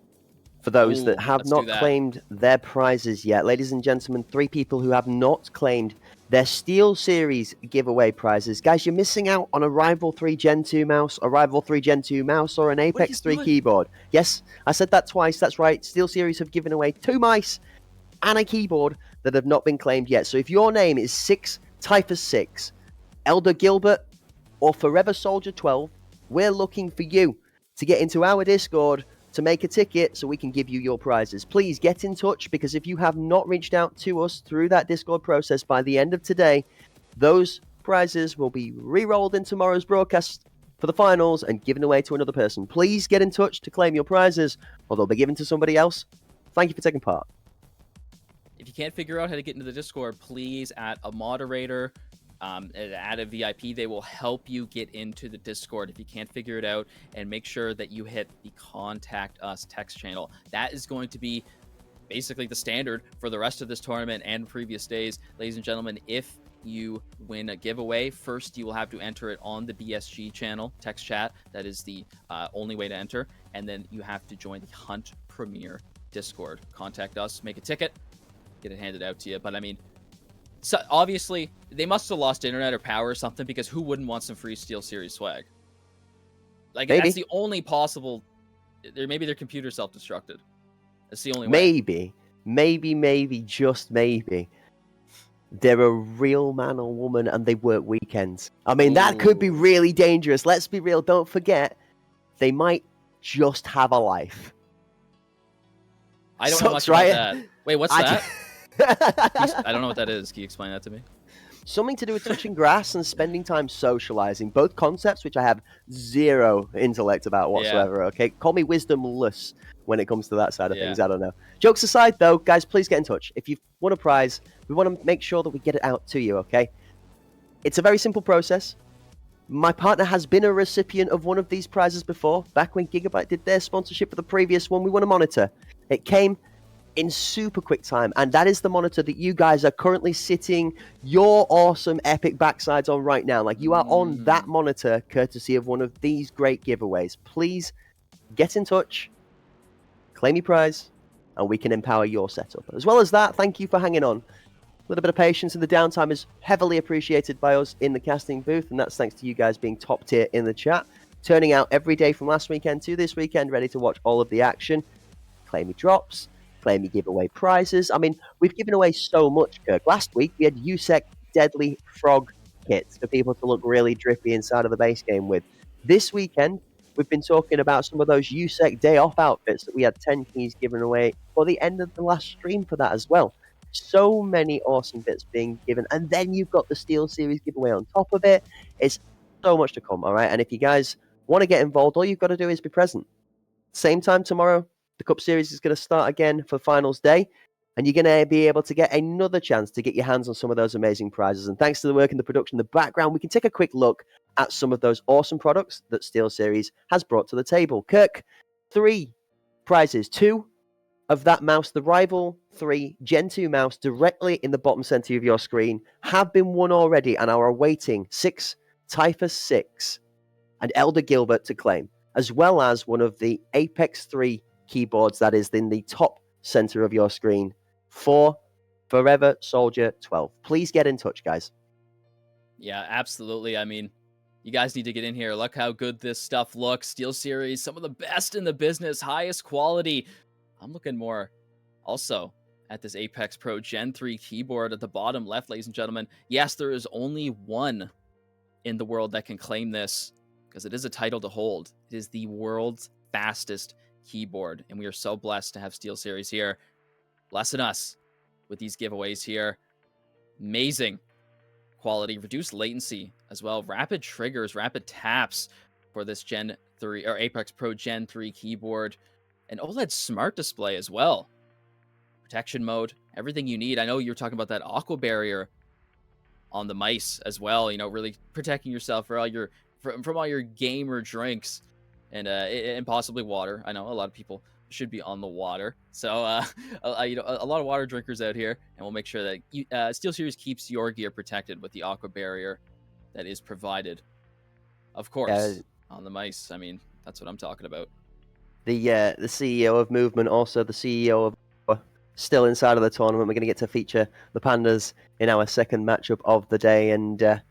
for those that have not claimed their prizes yet. Ladies and gentlemen, 3 people who have not claimed their SteelSeries giveaway prizes. Guys, you're missing out on a Rival 3 Gen 2 mouse, a Rival 3 Gen 2 mouse, or an Apex 3 keyboard. Yes, I said that twice. That's right. SteelSeries have given away 2 mice and a keyboard that have not been claimed yet. So if your name is 6 Typhus 6, Elder Gilbert, or Forever Soldier 12, we're looking for you to get into our Discord to make a ticket so we can give you your prizes. Please get in touch, because if you have not reached out to us through that Discord process by the end of today, those prizes will be re-rolled in tomorrow's broadcast for the finals and given away to another person. Please get in touch to claim your prizes, or they'll be given to somebody else. Thank you for taking part. If you can't figure out how to get into the Discord, please add a moderator, add a VIP. They will help you get into the Discord if you can't figure it out, and make sure that you hit the Contact Us text channel. That is going to be basically the standard for the rest of this tournament and previous days. Ladies and gentlemen, if you win a giveaway, first you will have to enter it on the BSG channel text chat. That is the only way to enter, and then you have to join the Hunt Premier Discord. Contact us, make a ticket, get it handed out to you. But I mean, so obviously they must have lost internet or power or something, because who wouldn't want some free Steel Series swag? Like, Maybe. that's the only possible. Maybe their computer self-destructed. That's the only way. Maybe, just maybe, they're a real man or woman and they work weekends. I mean, that could be Ooh. really dangerous. Let's be real. Don't forget, they might just have a life. I don't know much Sucks, about right? that. Wait, what's that? I don't know what that is. Can you explain that to me? Something to do with touching grass and spending time socializing. Both concepts which I have zero intellect about whatsoever, okay? Call me wisdomless when it comes to that side of things. I don't know. Jokes aside, though, guys, please get in touch. If you've won a prize, we want to make sure that we get it out to you, okay? It's a very simple process. My partner has been a recipient of one of these prizes before. Back when Gigabyte did their sponsorship for the previous one, we won a monitor. It came in super quick time, and that is the monitor that you guys are currently sitting your awesome epic backsides on right now. Like, you are on that monitor courtesy of one of these great giveaways. Please get in touch, claim your prize, and we can empower your setup. As well as that, thank you for hanging on. A little bit of patience in the downtime is heavily appreciated by us in the casting booth, and that's thanks to you guys being top tier in the chat, turning out every day from last weekend to this weekend, ready to watch all of the action. Claim your drops, claim your giveaway prizes. I mean, we've given away so much, Kirk. Last week, we had USEC Deadly Frog kits for people to look really drippy inside of the base game with. This weekend, we've been talking about some of those USEC day off outfits that we had 10 keys given away for the end of the last stream for that as well. So many awesome bits being given, and then you've got the Steel Series giveaway on top of it. It's so much to come, all right? And if you guys want to get involved, all you've got to do is be present. Same time tomorrow, the Cup Series is going to start again for finals day, and you're going to be able to get another chance to get your hands on some of those amazing prizes. And thanks to the work in the production in the background, we can take a quick look at some of those awesome products that Steel Series has brought to the table. Kirk, 3 prizes, 2 of that mouse, the Rival 3 Gen 2 mouse, directly in the bottom center of your screen, have been won already and are awaiting 6 Typhus 6 and Elder Gilbert to claim, as well as one of the Apex 3 keyboards that is in the top center of your screen for Forever Soldier 12. Please get in touch, guys. Yeah, absolutely. I mean, you guys need to get in here. Look how good this stuff looks. Steel Series, some of the best in the business, highest quality. I'm looking more also at this Apex Pro Gen 3 keyboard at the bottom left, ladies and gentlemen. Yes, there is only one in the world that can claim this, because it is a title to hold. It is the world's fastest keyboard, and we are so blessed to have Steel Series here blessing us with these giveaways here. Amazing quality, reduced latency as well, rapid triggers, rapid taps for this Gen 3 or Apex Pro Gen 3 keyboard. An OLED smart display as well. Protection mode, everything you need. I know you were talking about that aqua barrier on the mice as well. You know, really protecting yourself for all your from all your gamer drinks and possibly water. I know a lot of people should be on the water, so you know, a lot of water drinkers out here, and we'll make sure that you, Steel Series keeps your gear protected with the aqua barrier that is provided, of course, on the mice. I mean, that's what I'm talking about. The CEO of Movement, also the CEO of still inside of the tournament. We're going to get to feature the Pandas in our second matchup of the day, and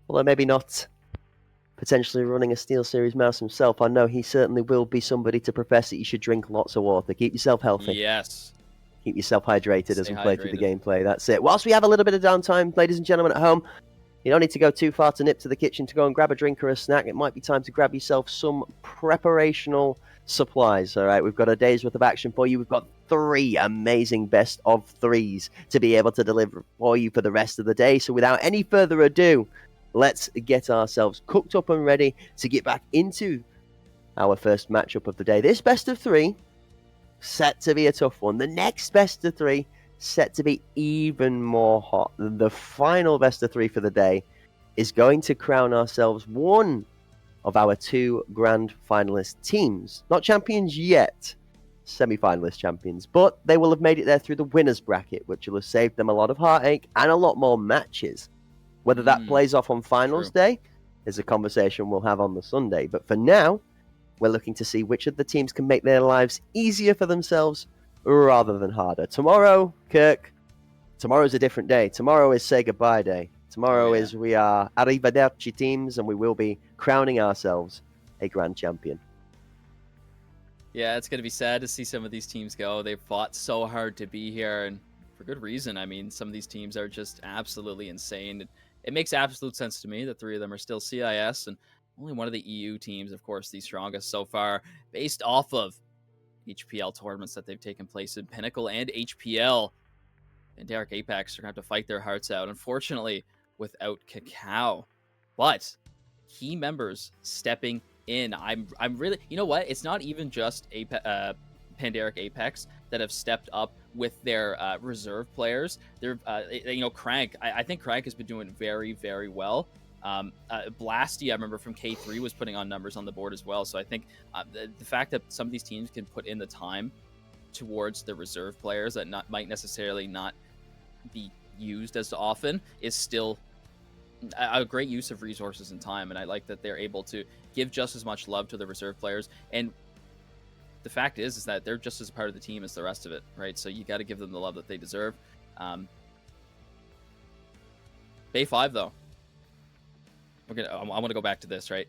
although maybe not potentially running a Steel Series mouse himself, I know he certainly will be somebody to profess that you should drink lots of water. Keep yourself healthy. Yes. Keep yourself hydrated as Stay we play through the hydrated. gameplay. That's it. Whilst we have a little bit of downtime, ladies and gentlemen at home, you don't need to go too far to nip to the kitchen to go and grab a drink or a snack. It might be time to grab yourself some preparational supplies. All right, we've got a day's worth of action for you. We've got 3 amazing best of 3s to be able to deliver for you for the rest of the day. So without any further ado, let's get ourselves cooked up and ready to get back into our first matchup of the day. This best of 3 set to be a tough one. The next best of 3 set to be even more hot. The final best of 3 for the day is going to crown ourselves one of our 2 grand finalist teams. Not champions yet, semi-finalist champions, but they will have made it there through the winners bracket, which will have saved them a lot of heartache and a lot more matches. Whether that plays off on finals day is a conversation we'll have on the Sunday. But for now, we're looking to see which of the teams can make their lives easier for themselves rather than harder. Tomorrow, Kirk, tomorrow's a different day. Tomorrow is say goodbye day. Tomorrow is we are arrivederci teams, and we will be crowning ourselves a grand champion. Yeah, it's going to be sad to see some of these teams go. They've fought so hard to be here, and for good reason. I mean, some of these teams are just absolutely insane. It makes absolute sense to me that 3 of them are still CIS, and only one of the EU teams, of course, the strongest so far, based off of HPL tournaments that they've taken place in Pinnacle and HPL. And Derek Apex are going to have to fight their hearts out, unfortunately, without Cacao. But key members stepping in. I'm really, you know what? It's not even just Pandaric Apex that have stepped up with their reserve players. They're, Crank. I think Crank has been doing very, very well. Blasty, I remember from K3 was putting on numbers on the board as well. So I think the fact that some of these teams can put in the time towards the reserve players that might necessarily not be used as often is still a great use of resources and time. And I like that they're able to give just as much love to the reserve players. And the fact is that they're just as a part of the team as the rest of it, right? So you got to give them the love that they deserve. Bay 5, though. I want to go back to this, right?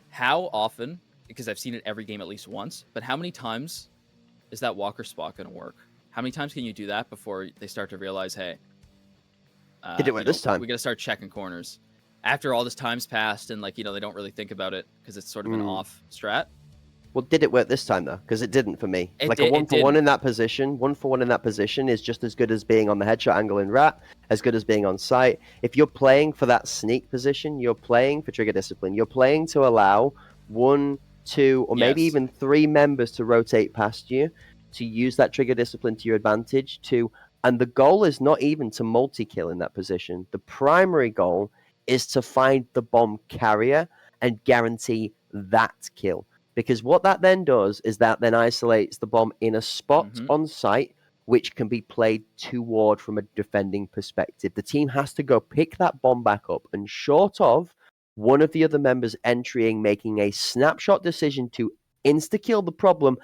How often, because I've seen it every game at least once, but how many times is that Walker spot going to work? How many times can you do that before they start to realize, hey, did it work this time? We got to start checking corners. After all this time's passed and, they don't really think about it because it's sort of an off strat. Well, did it work this time, though? Because it didn't for me. A 1-for-1 in that position, 1-for-1 in that position is just as good as being on the headshot angle in Rat, as good as being on site. If you're playing for that sneak position, you're playing for trigger discipline. You're playing to allow 1, 2, or maybe even 3 members to rotate past you, to use that trigger discipline to your advantage. And the goal is not even to multi-kill in that position. The primary goal is to find the bomb carrier and guarantee that kill. Because what that then does is that then isolates the bomb in a spot on site, which can be played toward from a defending perspective. The team has to go pick that bomb back up, and short of one of the other members entering, making a snapshot decision to insta-kill the problem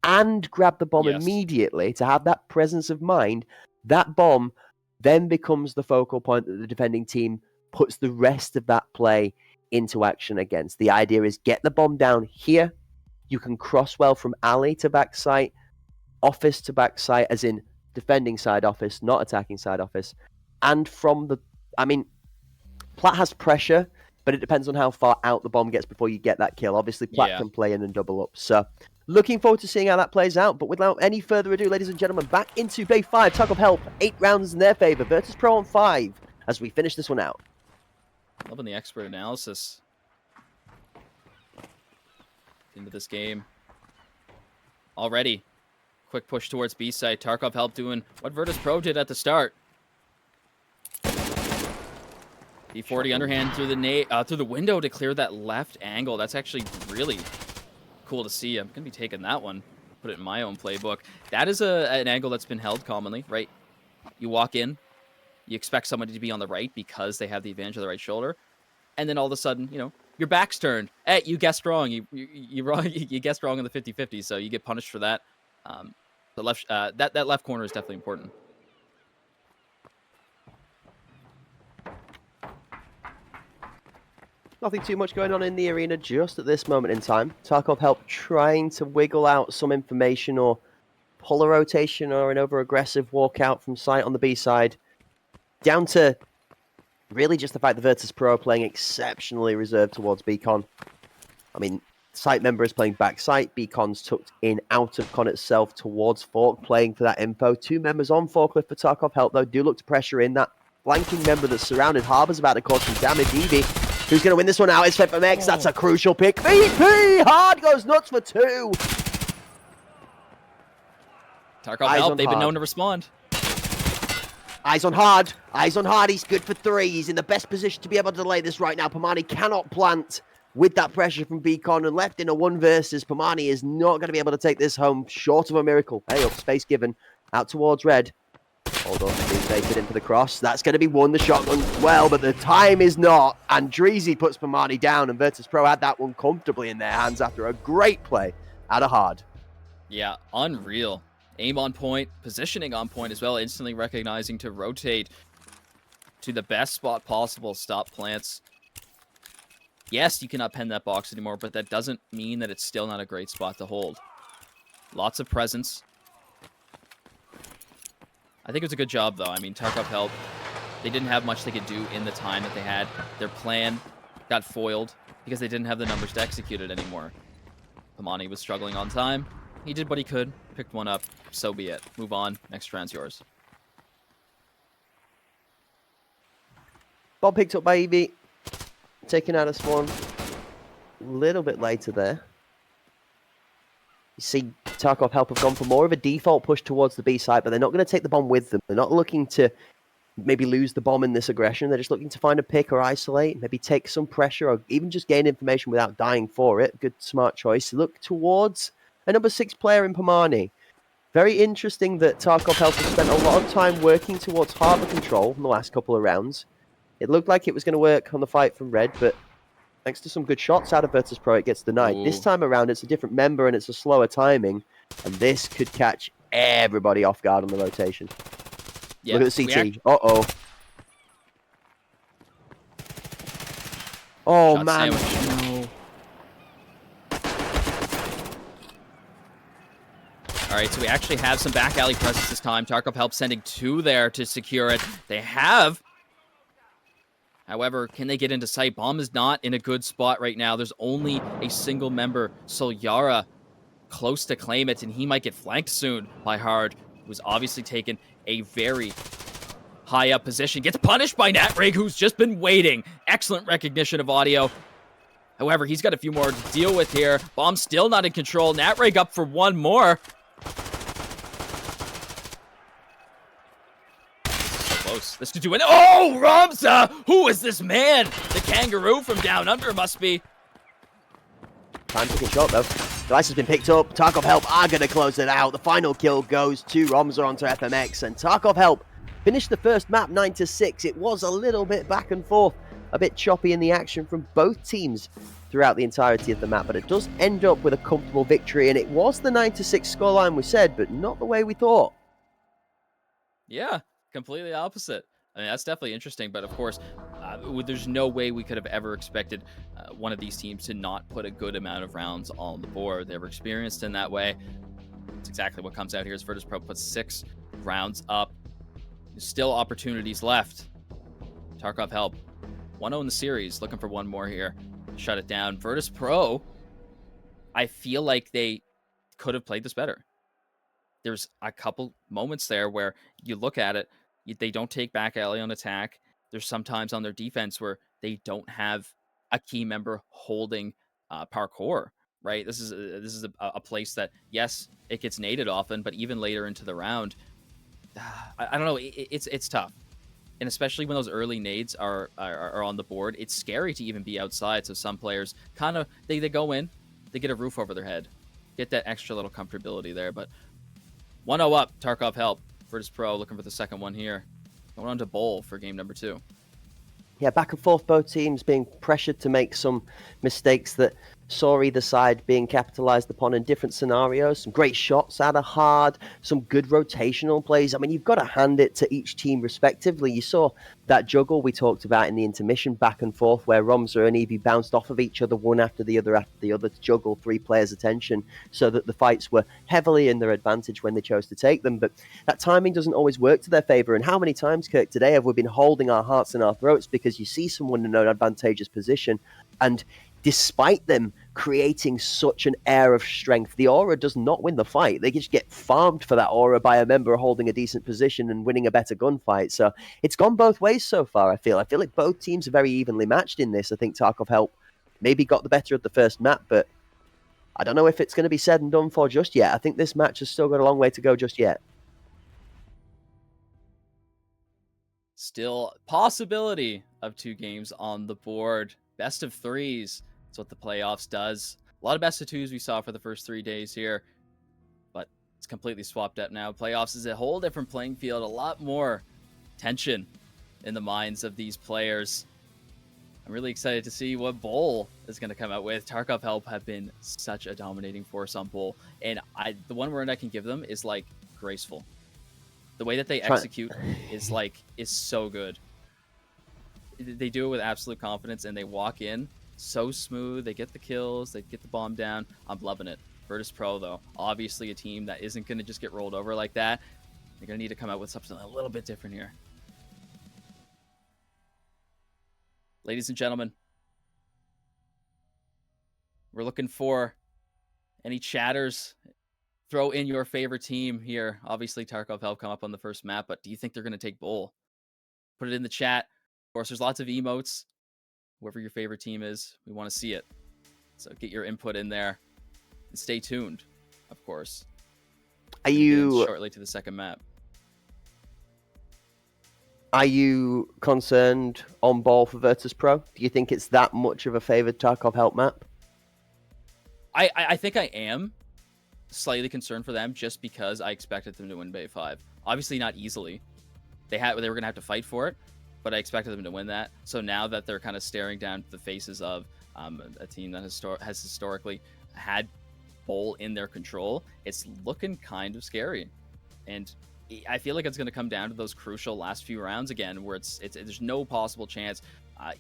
and grab the bomb immediately, to have that presence of mind, that bomb then becomes the focal point that the defending team puts the rest of that play into action against. The idea is get the bomb down here. You can cross well from alley to backside, office to backside, as in defending side office, not attacking side office. And from Plat has pressure, but it depends on how far out the bomb gets before you get that kill. Obviously, Plat can play in and double up. So, looking forward to seeing how that plays out. But without any further ado, ladies and gentlemen, back into Bay 5. Tug of Help, 8 rounds in their favor. Virtus Pro on 5 as we finish this one out. Loving the expert analysis into this game. Already, quick push towards B side. Tarkov Help doing what Virtus Pro did at the start. B40 underhand through the window to clear that left angle. That's actually really cool to see. I'm gonna be taking that one, put it in my own playbook. That is an angle that's been held commonly, right? You walk in, you expect somebody to be on the right because they have the advantage of the right shoulder, and then all of a sudden, your back's turned. Hey, you guessed wrong. You wrong. You guessed wrong on the 50-50, so you get punished for that. The left that left corner is definitely important. Nothing too much going on in the arena just at this moment in time. Tarkov Help trying to wiggle out some information or pull a rotation or an over-aggressive walkout from site on the B side, down to really just the fact that Virtus Pro are playing exceptionally reserved towards Beacon. I mean, site member is playing back site, Beacon's tucked in out of Con itself towards Fork, playing for that info. 2 members on Forklift for Tarkov Help, though, do look to pressure in. That flanking member that's surrounded Harbor's about to cause some damage. Evie, who's going to win this one out? It's FMX. That's a crucial pick. VP! Hard goes nuts for 2. Tarkov Help, they've been known to respond. Eyes on Hard. Eyes on Hard. He's good for 3. He's in the best position to be able to delay this right now. Pomani cannot plant with that pressure from Beacon, and left in a 1 versus. Pomani is not going to be able to take this home, short of a miracle. Hey, up, space given. Out towards Red. Hold on, being baited in for the cross. That's going to be won, the shotgun well, but the time is not. And Dreezy puts Pomani down, and Virtus Pro had that one comfortably in their hands after a great play out of Hard. Yeah, unreal. Aim on point, positioning on point as well, instantly recognizing to rotate to the best spot possible, stop plants. Yes, you cannot pen that box anymore, but that doesn't mean that it's still not a great spot to hold. Lots of presence. I think it was a good job, though. I mean, Tarkov Help, they didn't have much they could do in the time that they had. Their plan got foiled because they didn't have the numbers to execute it anymore. Pomani was struggling on time. He did what he could, picked one up, so be it. Move on, next round's yours. Bob picked up by Evie, taken out of spawn a little bit later there. You see Tarkov Help have gone for more of a default push towards the B side, but they're not going to take the bomb with them. They're not looking to maybe lose the bomb in this aggression. They're just looking to find a pick or isolate, maybe take some pressure or even just gain information without dying for it. Good, smart choice. Look towards a number 6 player in Pomani. Very interesting that Tarkov Help has spent a lot of time working towards Harbor control in the last couple of rounds. It looked like it was going to work on the fight from Red, but thanks to some good shots out of Virtus Pro, it gets denied. Ooh. This time around, it's a different member and it's a slower timing, and this could catch everybody off guard on the rotation. Yeah, look at the CT. Uh-oh. Oh, Shot man. sandwich. No. All right, so we actually have some back alley presence this time. Tarkov Help sending 2 there to secure it. They have. However, can they get into sight? Bomb is not in a good spot right now. There's only a single member, Solyara, close to claim it, and he might get flanked soon by Hard, who's obviously taken a very high up position. Gets punished by Natrig, who's just been waiting. Excellent recognition of audio. However, he's got a few more to deal with here. Bomb still not in control. Natrig up for 1 more. This could do it. Oh, Ramza! Who is this man? The kangaroo from down under must be. Time taking shot though. Device has been picked up. Tarkov Help are going to close it out. The final kill goes to Ramza onto FMX, and Tarkov Help finished the first map 9-6. It was a little bit back and forth, a bit choppy in the action from both teams throughout the entirety of the map, but it does end up with a comfortable victory, and it was the 9-6 scoreline we said, but not the way we thought. Yeah. Completely opposite. I mean, that's definitely interesting, but of course, there's no way we could have ever expected one of these teams to not put a good amount of rounds on the board. They were experienced in that way. It's exactly what comes out here as Virtus Pro puts 6 rounds up. There's still opportunities left. Tarkov Help, 1-0 in the series, looking for 1 more here. Shut it down. Virtus Pro, I feel like they could have played this better. There's a couple moments there where you look at it, they don't take back alley on attack. There's sometimes on their defense where they don't have a key member holding parkour, right? This is a place that, yes, it gets naded often, but even later into the round, I don't know, it's tough. And especially when those early nades are on the board, it's scary to even be outside. So some players kind of, they go in, they get a roof over their head, get that extra little comfortability there. But 1-0 up, Tarkov Help. Virtus Pro looking for the second one here. Going on to Bowl for game number 2. Yeah, back and forth, both teams being pressured to make some mistakes that saw either side being capitalized upon in different scenarios. Some great shots out of Hard, some good rotational plays. I mean, you've got to hand it to each team respectively. You saw that juggle we talked about in the intermission back and forth where Romza and Eevee bounced off of each other one after the other to juggle three players' attention so that the fights were heavily in their advantage when they chose to take them. But that timing doesn't always work to their favor. And how many times, Kirk, today have we been holding our hearts in our throats because you see someone in an advantageous position and despite them creating such an air of strength, the aura does not win the fight. They just get farmed for that aura by a member holding a decent position and winning a better gunfight. So it's gone both ways so far, I feel. I feel like both teams are very evenly matched in this. I think Tarkov Help maybe got the better of the first map, but I don't know if it's going to be said and done for just yet. I think this match has still got a long way to go just yet. Still possibility of 2 games on the board. Best of 3s. That's what the playoffs does. A lot of best of 2s we saw for the first 3 days here, but it's completely swapped up now. Playoffs is a whole different playing field, a lot more tension in the minds of these players. I'm really excited to see what Bull is going to come out with. Tarkov Help have been such a dominating force on Bull, and the one word I can give them is like graceful. The way that they execute is so good. They do it with absolute confidence, and they walk in so smooth. They get the kills, they get the bomb down. I'm loving it. Virtus Pro, though, obviously a team that isn't going to just get rolled over like that. They're going to need to come out with something a little bit different here. Ladies and gentlemen, we're looking for any chatters. Throw in your favorite team here. Obviously, Tarkov Help come up on the first map, but do you think they're going to take Bull? Put it in the chat. Of course, there's lots of emotes. Whoever your favorite team is, we want to see it. So get your input in there. And stay tuned, of course. Are you shortly to the second map? Are you concerned on ball for Virtus Pro? Do you think it's that much of a favored Tarkov Help map? I think I am slightly concerned for them just because I expected them to win Bay 5. Obviously not easily. They were going to have to fight for it, but I expected them to win that. So now that they're kind of staring down the faces of a team that has historically had Bull in their control, it's looking kind of scary. And I feel like it's going to come down to those crucial last few rounds again, where there's no possible chance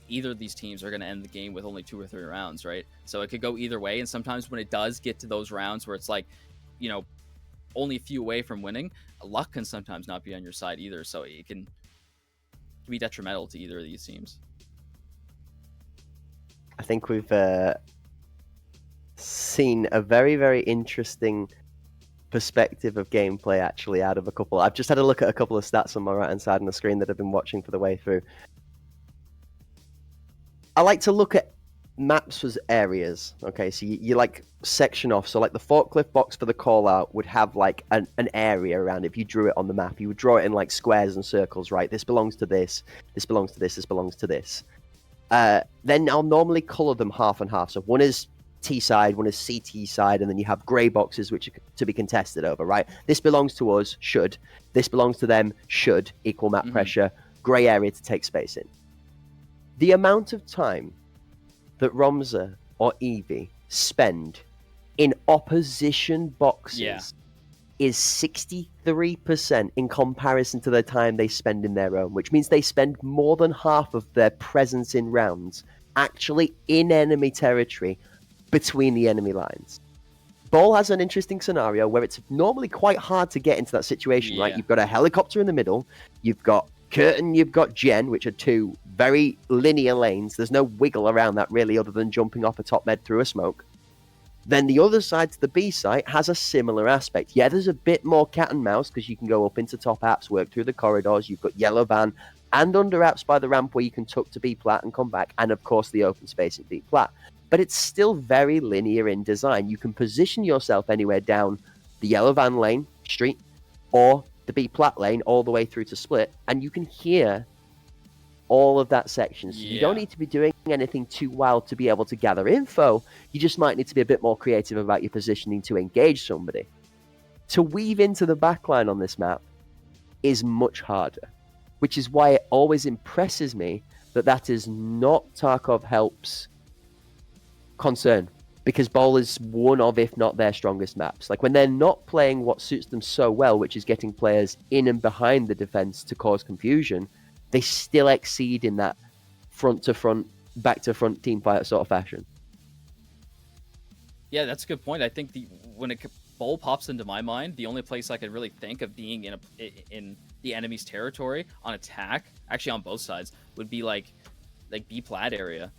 either of these teams are going to end the game with only 2 or 3 rounds, right? So it could go either way. And sometimes when it does get to those rounds where it's like, only a few away from winning, luck can sometimes not be on your side either. So it can be detrimental to either of these teams. I think we've seen a very, very interesting perspective of gameplay actually out of a couple. I've just had a look at a couple of stats on my right hand side on the screen that I've been watching for the way through. I like to look at maps as areas. Okay, so you like section off. So like the forklift box for the call out would have like an area around it. If you drew it on the map, you would draw it in like squares and circles, right? This belongs to this, this belongs to this, this belongs to this. Then I'll normally color them half and half. So one is T side, one is CT side, and then you have grey boxes which are to be contested over, right? This belongs to us, should. This belongs to them, should, equal map pressure. Grey area to take space in. The amount of time that Romza or Eevee spend in opposition boxes is 63% in comparison to the time they spend in their own, which means they spend more than half of their presence in rounds actually in enemy territory between the enemy lines. Ball has an interesting scenario where it's normally quite hard to get into that situation, right? You've got a helicopter in the middle, you've got Curtain, you've got Gen, which are 2 very linear lanes. There's no wiggle around that really other than jumping off a top med through a smoke. Then the other side to the B site has a similar aspect. Yeah, there's a bit more cat and mouse because you can go up into top apps, work through the corridors. You've got yellow van and under apps by the ramp where you can tuck to B plat and come back. And of course the open space in B plat. But it's still very linear in design. You can position yourself anywhere down the yellow van lane, street, or the B plat lane all the way through to split, and you can hear all of that section. So you don't need to be doing anything too wild to be able to gather info. You just might need to be a bit more creative about your positioning to engage somebody. To weave into the backline on this map is much harder, which is why it always impresses me that that is not Tarkov Help's concern. because Bowl is one of, if not their strongest maps. Like when they're not playing what suits them so well, which is getting players in and behind the defense to cause confusion, they still exceed in that front to front, back to front team fight sort of fashion. Yeah, that's a good point. I think when Bowl pops into my mind, the only place I could really think of being in the enemy's territory on attack, actually on both sides, would be like B plat area.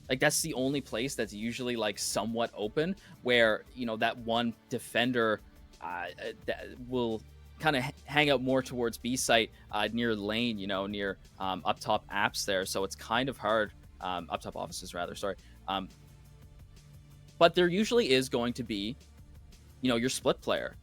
Like that's the only place that's usually like somewhat open, where that one defender that will kind of hang out more towards B site near lane, near up top apps there. So it's kind of hard, up top offices rather. Sorry. But there usually is going to be, your split player.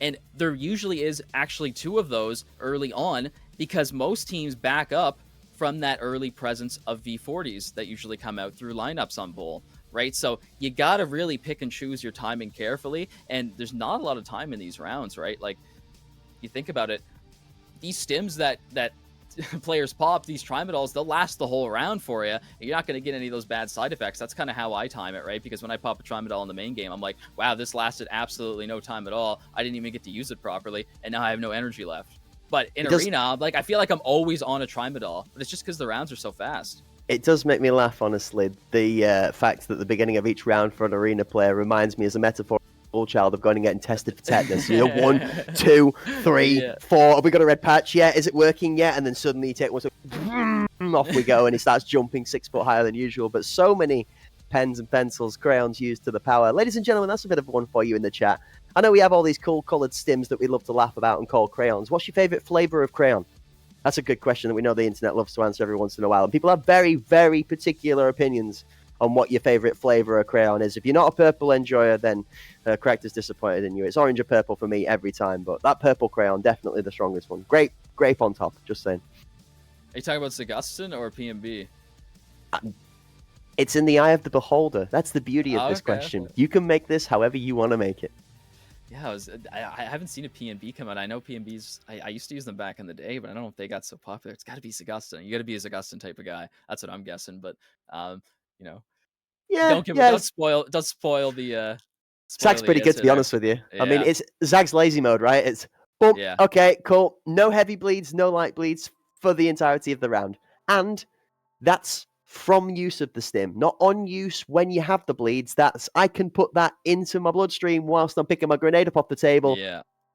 And there usually is actually two of those early on, because most teams back up from that early presence of V40s that usually come out through lineups on Bowl, right? So you got to really pick and choose your timing carefully. And there's not a lot of time in these rounds, right? Like, you think about it, these stims that players pop, these Trimadols, they'll last the whole round for you. You're not going to get any of those bad side effects. That's kind of how I time it, right? Because when I pop a Trimadol in the main game, I'm like, wow, this lasted absolutely no time at all. I didn't even get to use it properly, and now I have no energy left. But in Arena, like, I feel like I'm always on a Trimadol, but it's just because the rounds are so fast. It does make me laugh, honestly. The fact that the beginning of each round for an Arena player reminds me as a metaphor child of going and getting tested for tetanus. 1, 2, 3, 4. Have we got a red patch? Yeah. Is it working yet? And then suddenly you take one, so off we go, and he starts jumping 6 foot higher than usual. But so many pens and pencils, crayons used to the power. Ladies and gentlemen, that's a bit of one for you in the chat. I know we have all these cool coloured stims that we love to laugh about and call crayons. What's your favourite flavour of crayon? That's a good question that we know the internet loves to answer every once in a while. And people have very, very particular opinions on what your favourite flavour of crayon is. If you're not a purple enjoyer, then Correct is disappointed in you. It's orange or purple for me every time, but that purple crayon, definitely the strongest one. Grape on top, just saying. Are you talking about Zagustin or PMB? It's in the eye of the beholder. That's the beauty of this question. You can make this however you want to make it. Yeah, I haven't seen a PNB come out. I know PNBs, I used to use them back in the day, but I don't know if they got so popular. It's got to be Zagustin. You got to be a Zagustin type of guy. That's what I'm guessing. But, yeah, don't spoil the. Zag's pretty good, to be honest with you. Yeah. I mean, it's Zag's lazy mode, right? It's boom. Yeah. Okay, cool. No heavy bleeds, no light bleeds for the entirety of the round, and that's from use of the stim, not on use when you have the bleeds. That's I can put that into my bloodstream whilst I'm picking my grenade up off the table,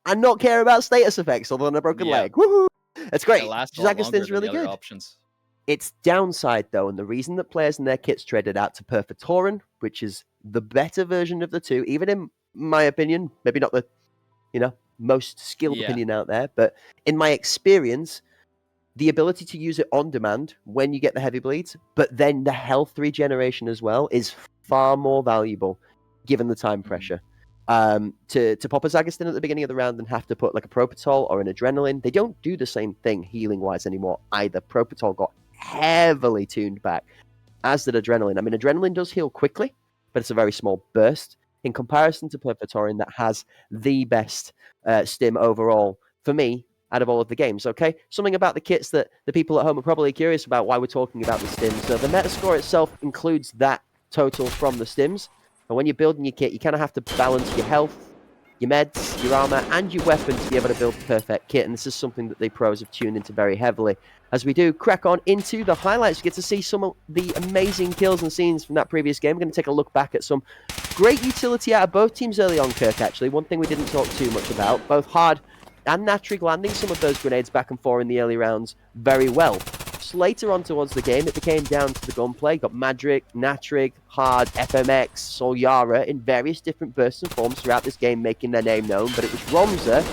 and not care about status effects other than a broken leg. Woohoo! It's great. Zagustin's really good. Options. Its downside, though, and the reason that players and their kits traded out to Perfatorin, which is the better version of the two, even in my opinion, maybe not the most skilled opinion out there, but in my experience, the ability to use it on demand when you get the heavy bleeds, but then the health regeneration as well is far more valuable given the time pressure. To pop a Zagustin at the beginning of the round and have to put like a Propitol or an Adrenaline, they don't do the same thing healing-wise anymore either. Propitol got heavily tuned back, as did Adrenaline. I mean, Adrenaline does heal quickly, but it's a very small burst in comparison to Perfatorin that has the best stim overall for me out of all of the games. Okay, something about the kits that the people at home are probably curious about why we're talking about the stims. So the Metascore itself includes that total from the stims, and when you're building your kit, you kind of have to balance your health, your meds, your armor, and your weapon to be able to build the perfect kit. And this is something that the pros have tuned into very heavily. As we do crack on into the highlights, you get to see some of the amazing kills and scenes from that previous game. We're going to take a look back at some great utility out of both teams early on, Kirk, actually. One thing we didn't talk too much about, both Hard and Natrig landing some of those grenades back and forth in the early rounds very well. Just later on towards the game, it became down to the gunplay. Got Madrick, Natrig, Hard, FMX, Solyara in various different bursts and forms throughout this game, making their name known. But it was Romza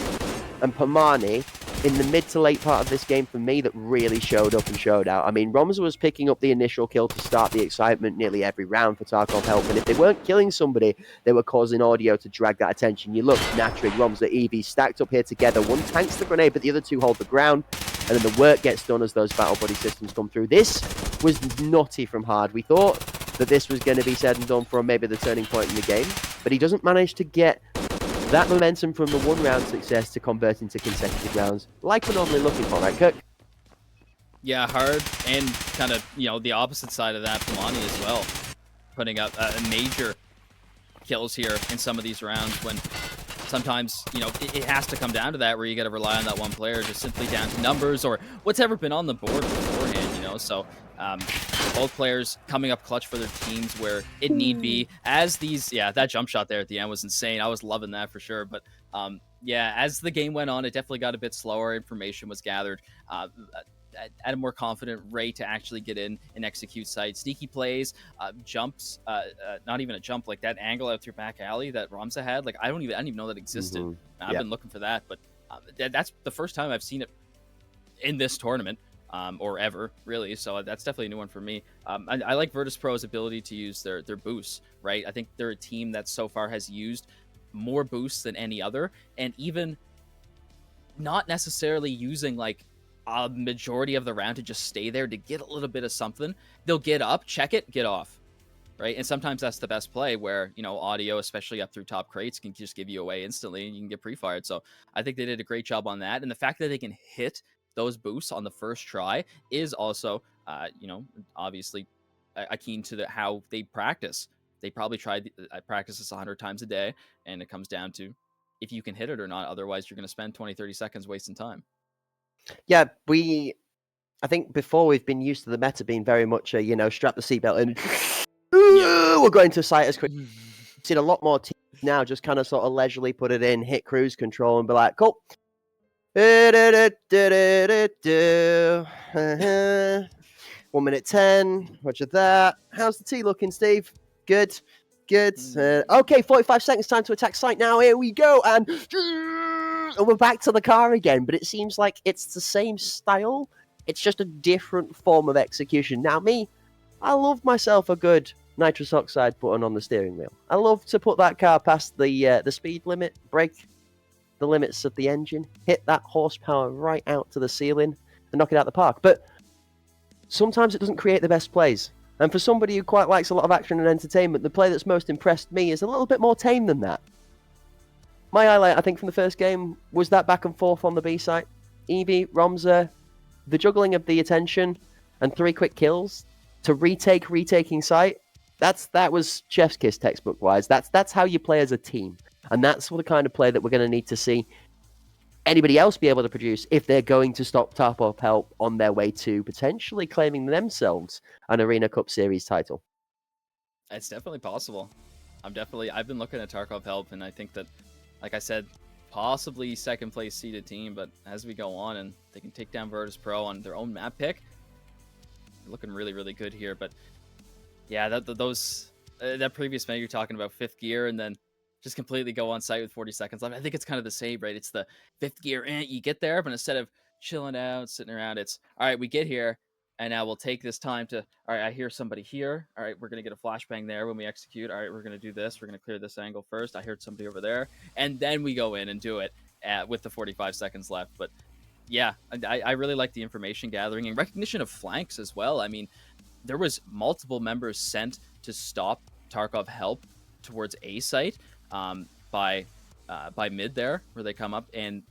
and Pomani in the mid to late part of this game for me that really showed up and showed out. I mean, Romza was picking up the initial kill to start the excitement nearly every round for Tarkov Help, and if they weren't killing somebody, they were causing audio to drag that attention. You look, Natrig, Romza, Eevee stacked up here together. One tanks the grenade, but the other two hold the ground, and then the work gets done as those battle buddy systems come through. This was nutty from Hard. We thought that this was going to be said and done for maybe the turning point in the game, but he doesn't manage to get that momentum from the one-round success to convert into consecutive rounds, like we're normally looking for, right, Kirk? Yeah, Hard, and kind of, the opposite side of that, Pomani as well, putting up a major kills here in some of these rounds when sometimes, it has to come down to that where you got to rely on that one player just simply down to numbers or what's ever been on the board beforehand. So both players coming up clutch for their teams where it need be. As that jump shot there at the end was insane. I was loving that for sure. But as the game went on, it definitely got a bit slower. Information was gathered at a more confident rate to actually get in and execute sites. Sneaky plays, jumps, not even a jump, like that angle out through back alley that Ramza had. Like I didn't even know that existed. I've been looking for that, but that's the first time I've seen it in this tournament. Or ever, really. So that's definitely a new one for me. I like Virtus Pro's ability to use their boosts, right? I think they're a team that so far has used more boosts than any other, and even not necessarily using like a majority of the round to just stay there to get a little bit of something. They'll get up, check it, get off, right? And sometimes that's the best play where, audio, especially up through top crates, can just give you away instantly and you can get pre-fired. So I think they did a great job on that. And the fact that they can hit those boosts on the first try is also, obviously akin to how they practice. They probably practice this 100 times a day, and it comes down to if you can hit it or not. Otherwise, you're going to spend 20, 30 seconds wasting time. Yeah, I think before we've been used to the meta being very much a, strap the seatbelt and we're going to site as quick. We've seen a lot more teams now just kind of sort of leisurely put it in, hit cruise control and be like, cool. 1:10. Roger that. How's the tea looking, Steve? Good. Okay, 45 seconds. Time to attack site now. Here we go. And we're back to the car again. But it seems like it's the same style. It's just a different form of execution. Now, I love myself a good nitrous oxide button on the steering wheel. I love to put that car past the speed limit, break the limits of the engine, hit that horsepower right out to the ceiling and knock it out the park. But sometimes it doesn't create the best plays. And for somebody who quite likes a lot of action and entertainment, the play that's most impressed me is a little bit more tame than that. My highlight, I think, from the first game was that back and forth on the B site. Eevee, Ramza, the juggling of the attention and 3 quick kills to retaking site. That was chef's kiss textbook wise. That's how you play as a team. And that's the kind of play that we're going to need to see anybody else be able to produce if they're going to stop Tarkov Help on their way to potentially claiming themselves an Arena Cup Series title. It's definitely possible. I've been looking at Tarkov Help, and I think that, like I said, possibly second place seeded team, but as we go on and they can take down Virtus Pro on their own map pick, they're looking really, really good here. But yeah, that previous meta you're talking about, 5th gear, and then just completely go on site with 40 seconds left. I think it's kind of the same, right? It's the 5th gear, you get there, but instead of chilling out, sitting around, it's, all right, we get here, and now we'll take this time to, all right, I hear somebody here. All right, we're going to get a flashbang there when we execute. All right, we're going to do this. We're going to clear this angle first. I heard somebody over there. And then we go in and do it with the 45 seconds left. But yeah, I really like the information gathering and recognition of flanks as well. I mean, there was multiple members sent to stop Tarkov Help towards A site by mid there, where they come up, and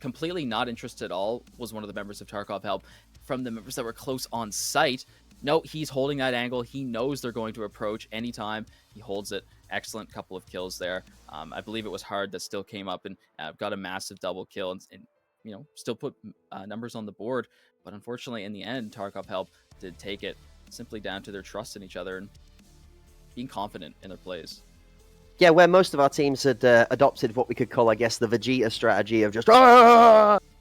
completely not interested at all was one of the members of Tarkov Help. From the members that were close on site, no, he's holding that angle. He knows they're going to approach anytime. He holds it. Excellent couple of kills there. I believe it was Hard that still came up and got a massive double kill and still put numbers on the board. But unfortunately, in the end, Tarkov Help did take it simply down to their trust in each other and being confident in their plays. Yeah, where most of our teams had adopted what we could call, I guess, the Vegeta strategy of just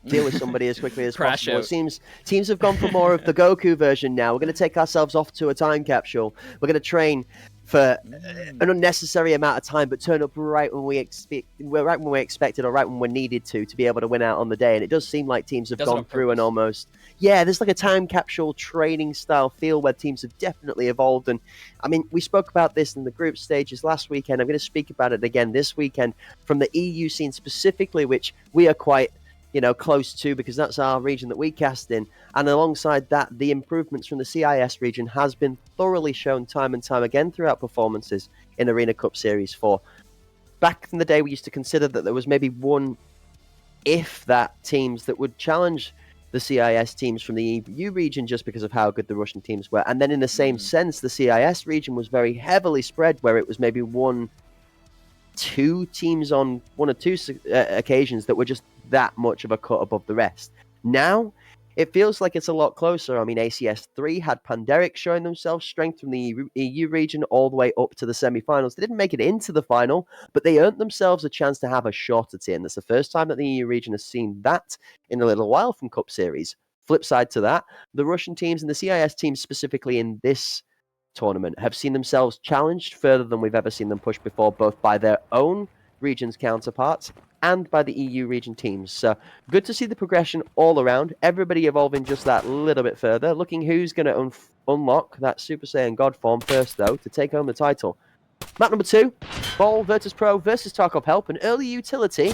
deal with somebody as quickly as possible. Out. It seems teams have gone for more of the Goku version now. We're going to take ourselves off to a time capsule. We're going to train for an unnecessary amount of time, but turn up right when we expected, or right when we're needed to be able to win out on the day. And it does seem like teams have gone through and almost, there's like a time capsule training style feel where teams have definitely evolved. And I mean, we spoke about this in the group stages last weekend. I'm going to speak about it again this weekend from the EU scene specifically, which we are quite close to because that's our region that we cast in. And alongside that, the improvements from the CIS region has been thoroughly shown time and time again throughout performances in Arena Cup Series 4. Back in the day, we used to consider that there was maybe one, if that, teams that would challenge the CIS teams from the EU region just because of how good the Russian teams were. And then in the same sense, the CIS region was very heavily spread, where it was maybe one or two occasions that were just that much of a cut above the rest. Now, it feels like it's a lot closer. I mean, ACS 3 had Panderic showing themselves strength from the EU region all the way up to the semi-finals. They didn't make it into the final, but they earned themselves a chance to have a shot at it. And that's the first time that the EU region has seen that in a little while from Cup Series. Flip side to that, the Russian teams and the CIS teams specifically in this tournament have seen themselves challenged further than we've ever seen them push before, both by their own region's counterparts and by the EU region teams. So good to see the progression all around, everybody evolving just that little bit further, looking who's going to unlock that Super Saiyan God form first, though, to take home the title. Map number 2, Ball Virtus Pro versus Tarkov Help, an early utility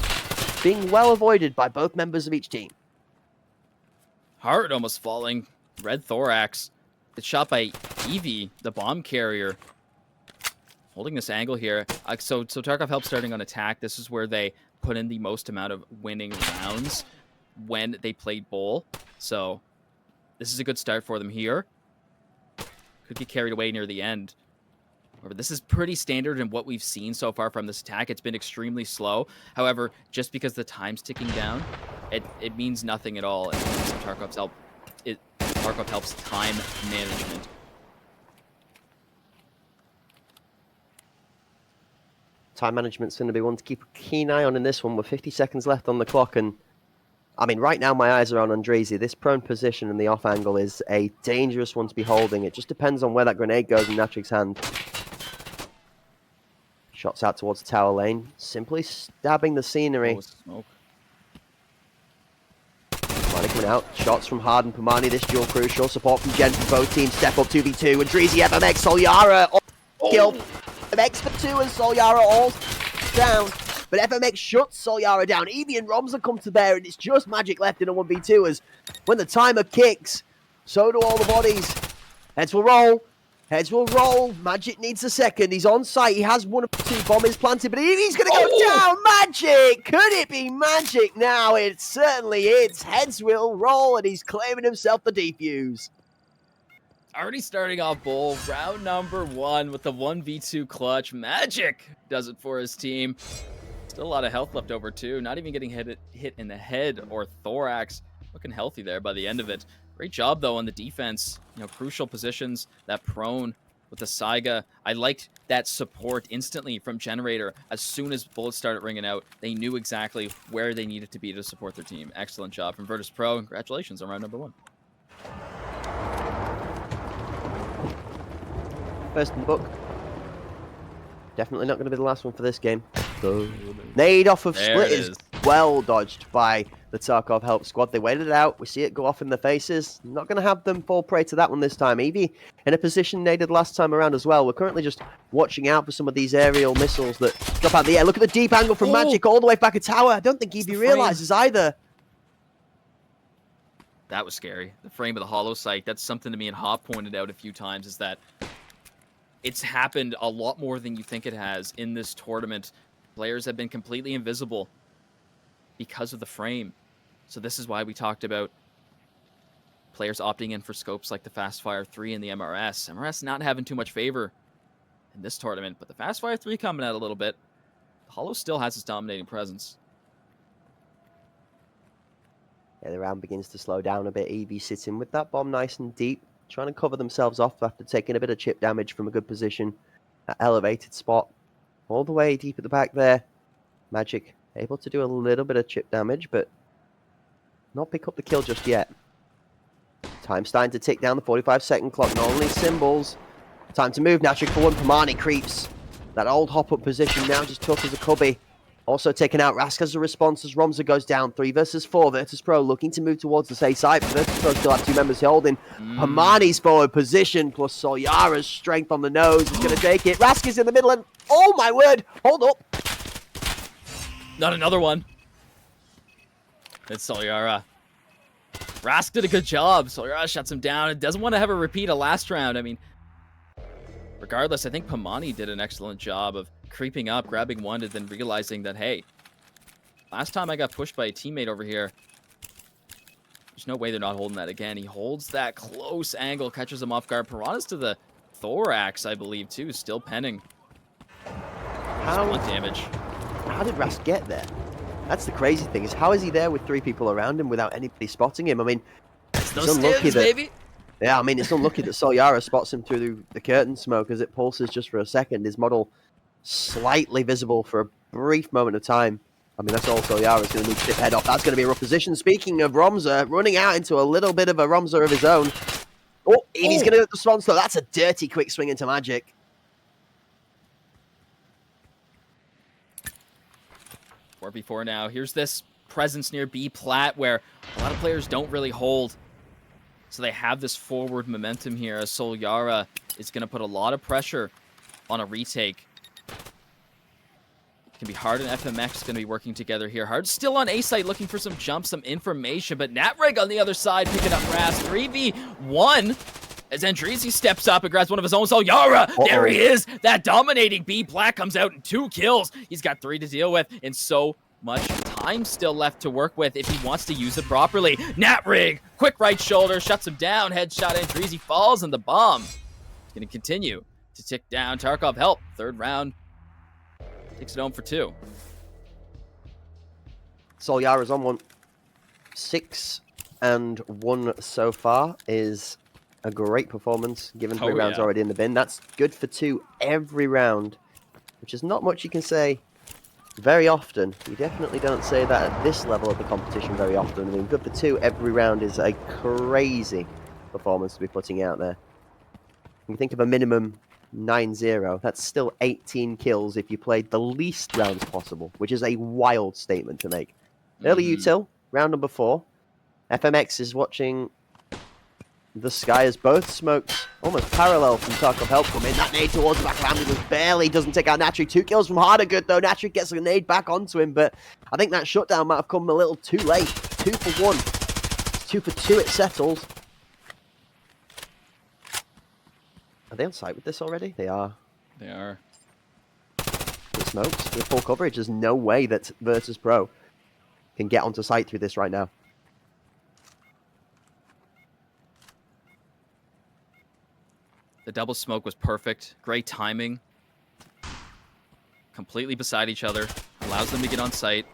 being well avoided by both members of each team. Heart almost falling. Red Thorax. It's shot by Evie, the bomb carrier. Holding this angle here. So Tarkov Help starting on attack. This is where they put in the most amount of winning rounds when they played Bowl. So this is a good start for them here. Could get carried away near the end. However, this is pretty standard in what we've seen so far from this attack. It's been extremely slow. However, just because the time's ticking down, it means nothing at all. It means Tarkov helps time management. Time management's going to be one to keep a keen eye on in this one with 50 seconds left on the clock. And I mean, right now my eyes are on Andrezi. This prone position and the off angle is a dangerous one to be holding. It just depends on where that grenade goes in Natrik's hand. Shots out towards the tower lane, simply stabbing the scenery. Oh, smoke. Pamani coming out. Shots from Hard and Pamani. This duel crucial. Support from Gen from both teams. Step up 2v2. Andrezi, FMX, Solyara. Killed. FMX for 2 and Solyara all down. But FMX shuts Solyara down. Evie and Romza come to bear, and it's just Magic left in a 1v2 as when the timer kicks, so do all the bodies. Heads will roll. Heads will roll. Magic needs a second. He's on site. He has 1 of 2 bombs planted, but Evie's going to go down. Magic! Could it be Magic now? It certainly is. Heads will roll, and he's claiming himself the defuse. Already starting off Bowl, round number 1 with the 1v2 clutch. Magic does it for his team. Still a lot of health left over too. Not even getting hit in the head or thorax. Looking healthy there by the end of it. Great job though on the defense. You know, crucial positions, that prone with the Saiga. I liked that support instantly from Generator. As soon as bullets started ringing out, they knew exactly where they needed to be to support their team. Excellent job from Virtus Pro. Congratulations on round number 1. First in the book. Definitely not going to be the last one for this game. Nade off of Split is well dodged by the Tarkov Help squad. They waited it out. We see it go off in their faces. Not going to have them fall prey to that one this time. Evie in a position naded last time around as well. We're currently just watching out for some of these aerial missiles that drop out of the air. Look at the deep angle from Magic all the way back at tower. I don't think Evie realizes either. That was scary. The frame of the hollow sight. That's something to me and Hop pointed out a few times, is that it's happened a lot more than you think it has in this tournament. Players have been completely invisible because of the frame. So this is why we talked about players opting in for scopes like the Fastfire 3 and the MRS. MRS not having too much favor in this tournament, but the Fastfire 3 coming out a little bit. The Hollow still has its dominating presence. Yeah, the round begins to slow down a bit. Evie sitting with that bomb nice and deep, trying to cover themselves off after taking a bit of chip damage from a good position. That elevated spot all the way deep at the back there. Magic able to do a little bit of chip damage, but not pick up the kill just yet. Time starting to tick down, the 45-second clock. Not only symbols. Time to move. Natrik for 1. Pamani creeps. That old hop-up position now just took as a cubby. Also taken out. Rask has a response as Romza goes down. 3 versus 4. Virtus Pro looking to move towards the safe side. But Virtus Pro still have 2 members holding. Pamani's forward position plus Solyara's strength on the nose is going to take it. Rask is in the middle and... oh my word! Hold up! Not another one. It's Solyara. Rask did a good job. Solyara shuts him down. It doesn't want to have a repeat of last round. I mean, regardless, I think Pamani did an excellent job of creeping up, grabbing one, and then realizing that, hey, last time I got pushed by a teammate over here, There's no way they're not holding that again. He holds that close angle, catches him off guard. Piranha's to the thorax, I believe, too. Still penning. Blunt damage. How did Rask get there? That's the crazy thing, is how is he there with 3 people around him without anybody spotting him? I mean, It's it's those unlucky stims, that... baby. Yeah, I mean, it's unlucky that Solyara spots him through the curtain smoke as it pulses just for a second. His model slightly visible for a brief moment of time. I mean, that's all Solyara's going to need to dip head off. That's going to be a rough position. Speaking of Romza, running out into a little bit of a Romza of his own. Oh, and he's going to respond, so that's a dirty quick swing into Magic. 4v4 now. Here's this presence near B plat where a lot of players don't really hold. So they have this forward momentum here as Solyara is going to put a lot of pressure on a retake. It can be Hard and FMX going to be working together here. Hard still on A site looking for some jumps, some information, but Natrig on the other side picking up Ras. 3v1 as Andreezy steps up and grabs one of his own. Solyara, there he is. That dominating B Black comes out in 2 kills. He's got 3 to deal with, and so much time still left to work with if he wants to use it properly. Natrig, quick right shoulder, shuts him down. Headshot, Andreezy falls, and the bomb is going to continue to tick down. Tarkov help. 3rd round. Takes it home for 2. Solyara's on one. 6-1 so far is a great performance, given 3 rounds already in the bin. That's good for 2 every round, which is not much you can say very often. You definitely don't say that at this level of the competition very often. I mean, good for 2 every round is a crazy performance to be putting out there. You think of a minimum 9-0, that's still 18 kills if you played the least rounds possible, which is a wild statement to make. Early util, round number 4. FMX is watching the sky as both smokes almost parallel from Tarkov help come in. That nade towards the back of Ambulance barely doesn't take out Natri. 2 kills from Harder good though. Natri gets a nade back onto him, but I think that shutdown might have come a little too late. 2 for 1. 2 for 2 it settles. Are they on site with this already? They are. They are. It smokes with full coverage. There's no way that Virtus Pro can get onto site through this right now. The double smoke was perfect. Great timing. Completely beside each other. Allows them to get on site.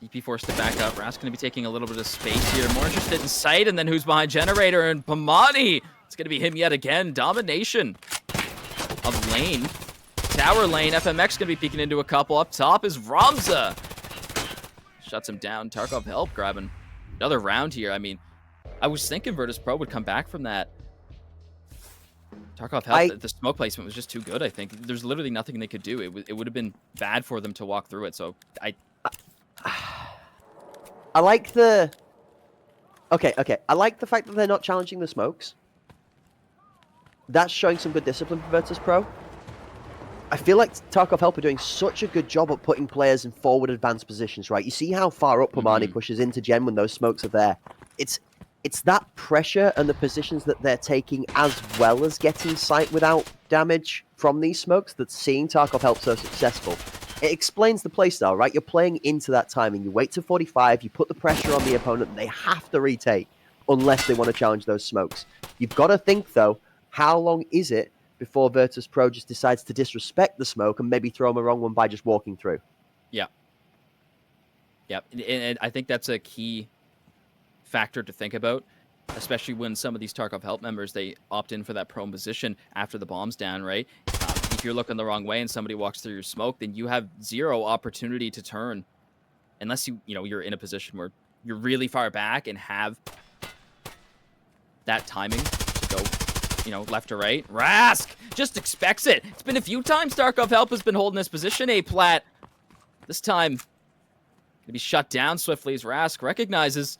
EP forced to back up. Ras going to be taking a little bit of space here. More interested in sight, and then who's behind Generator? And Pamani! It's going to be him yet again. Domination of lane. Tower lane. FMX going to be peeking into a couple. Up top is Romza. Shuts him down. Tarkov help grabbing another round here. I mean, I was thinking Virtus Pro would come back from that. Tarkov help. The smoke placement was just too good, I think. There's literally nothing they could do. It would have been bad for them to walk through it. So I like the... Okay. I like the fact that they're not challenging the smokes. That's showing some good discipline for Virtus Pro. I feel like Tarkov Help are doing such a good job at putting players in forward advanced positions, right? You see how far up Pamani pushes into Gen when those smokes are there. It's that pressure and the positions that they're taking as well as getting sight without damage from these smokes that's seeing Tarkov Help so successful. It explains the playstyle, right? You're playing into that timing. You wait to 45, you put the pressure on the opponent, and they have to retake unless they want to challenge those smokes. You've got to think, though, how long is it before Virtus Pro just decides to disrespect the smoke and maybe throw them a wrong one by just walking through? Yeah. And I think that's a key factor to think about, especially when some of these Tarkov help members, they opt in for that prone position after the bomb's down, right? If you're looking the wrong way and somebody walks through your smoke, then you have zero opportunity to turn unless you're in a position where you're really far back and have that timing to go, left or right. Rask just expects it. It's been a few times Tarkov help has been holding this position, A plat. This time gonna be shut down swiftly as Rask recognizes,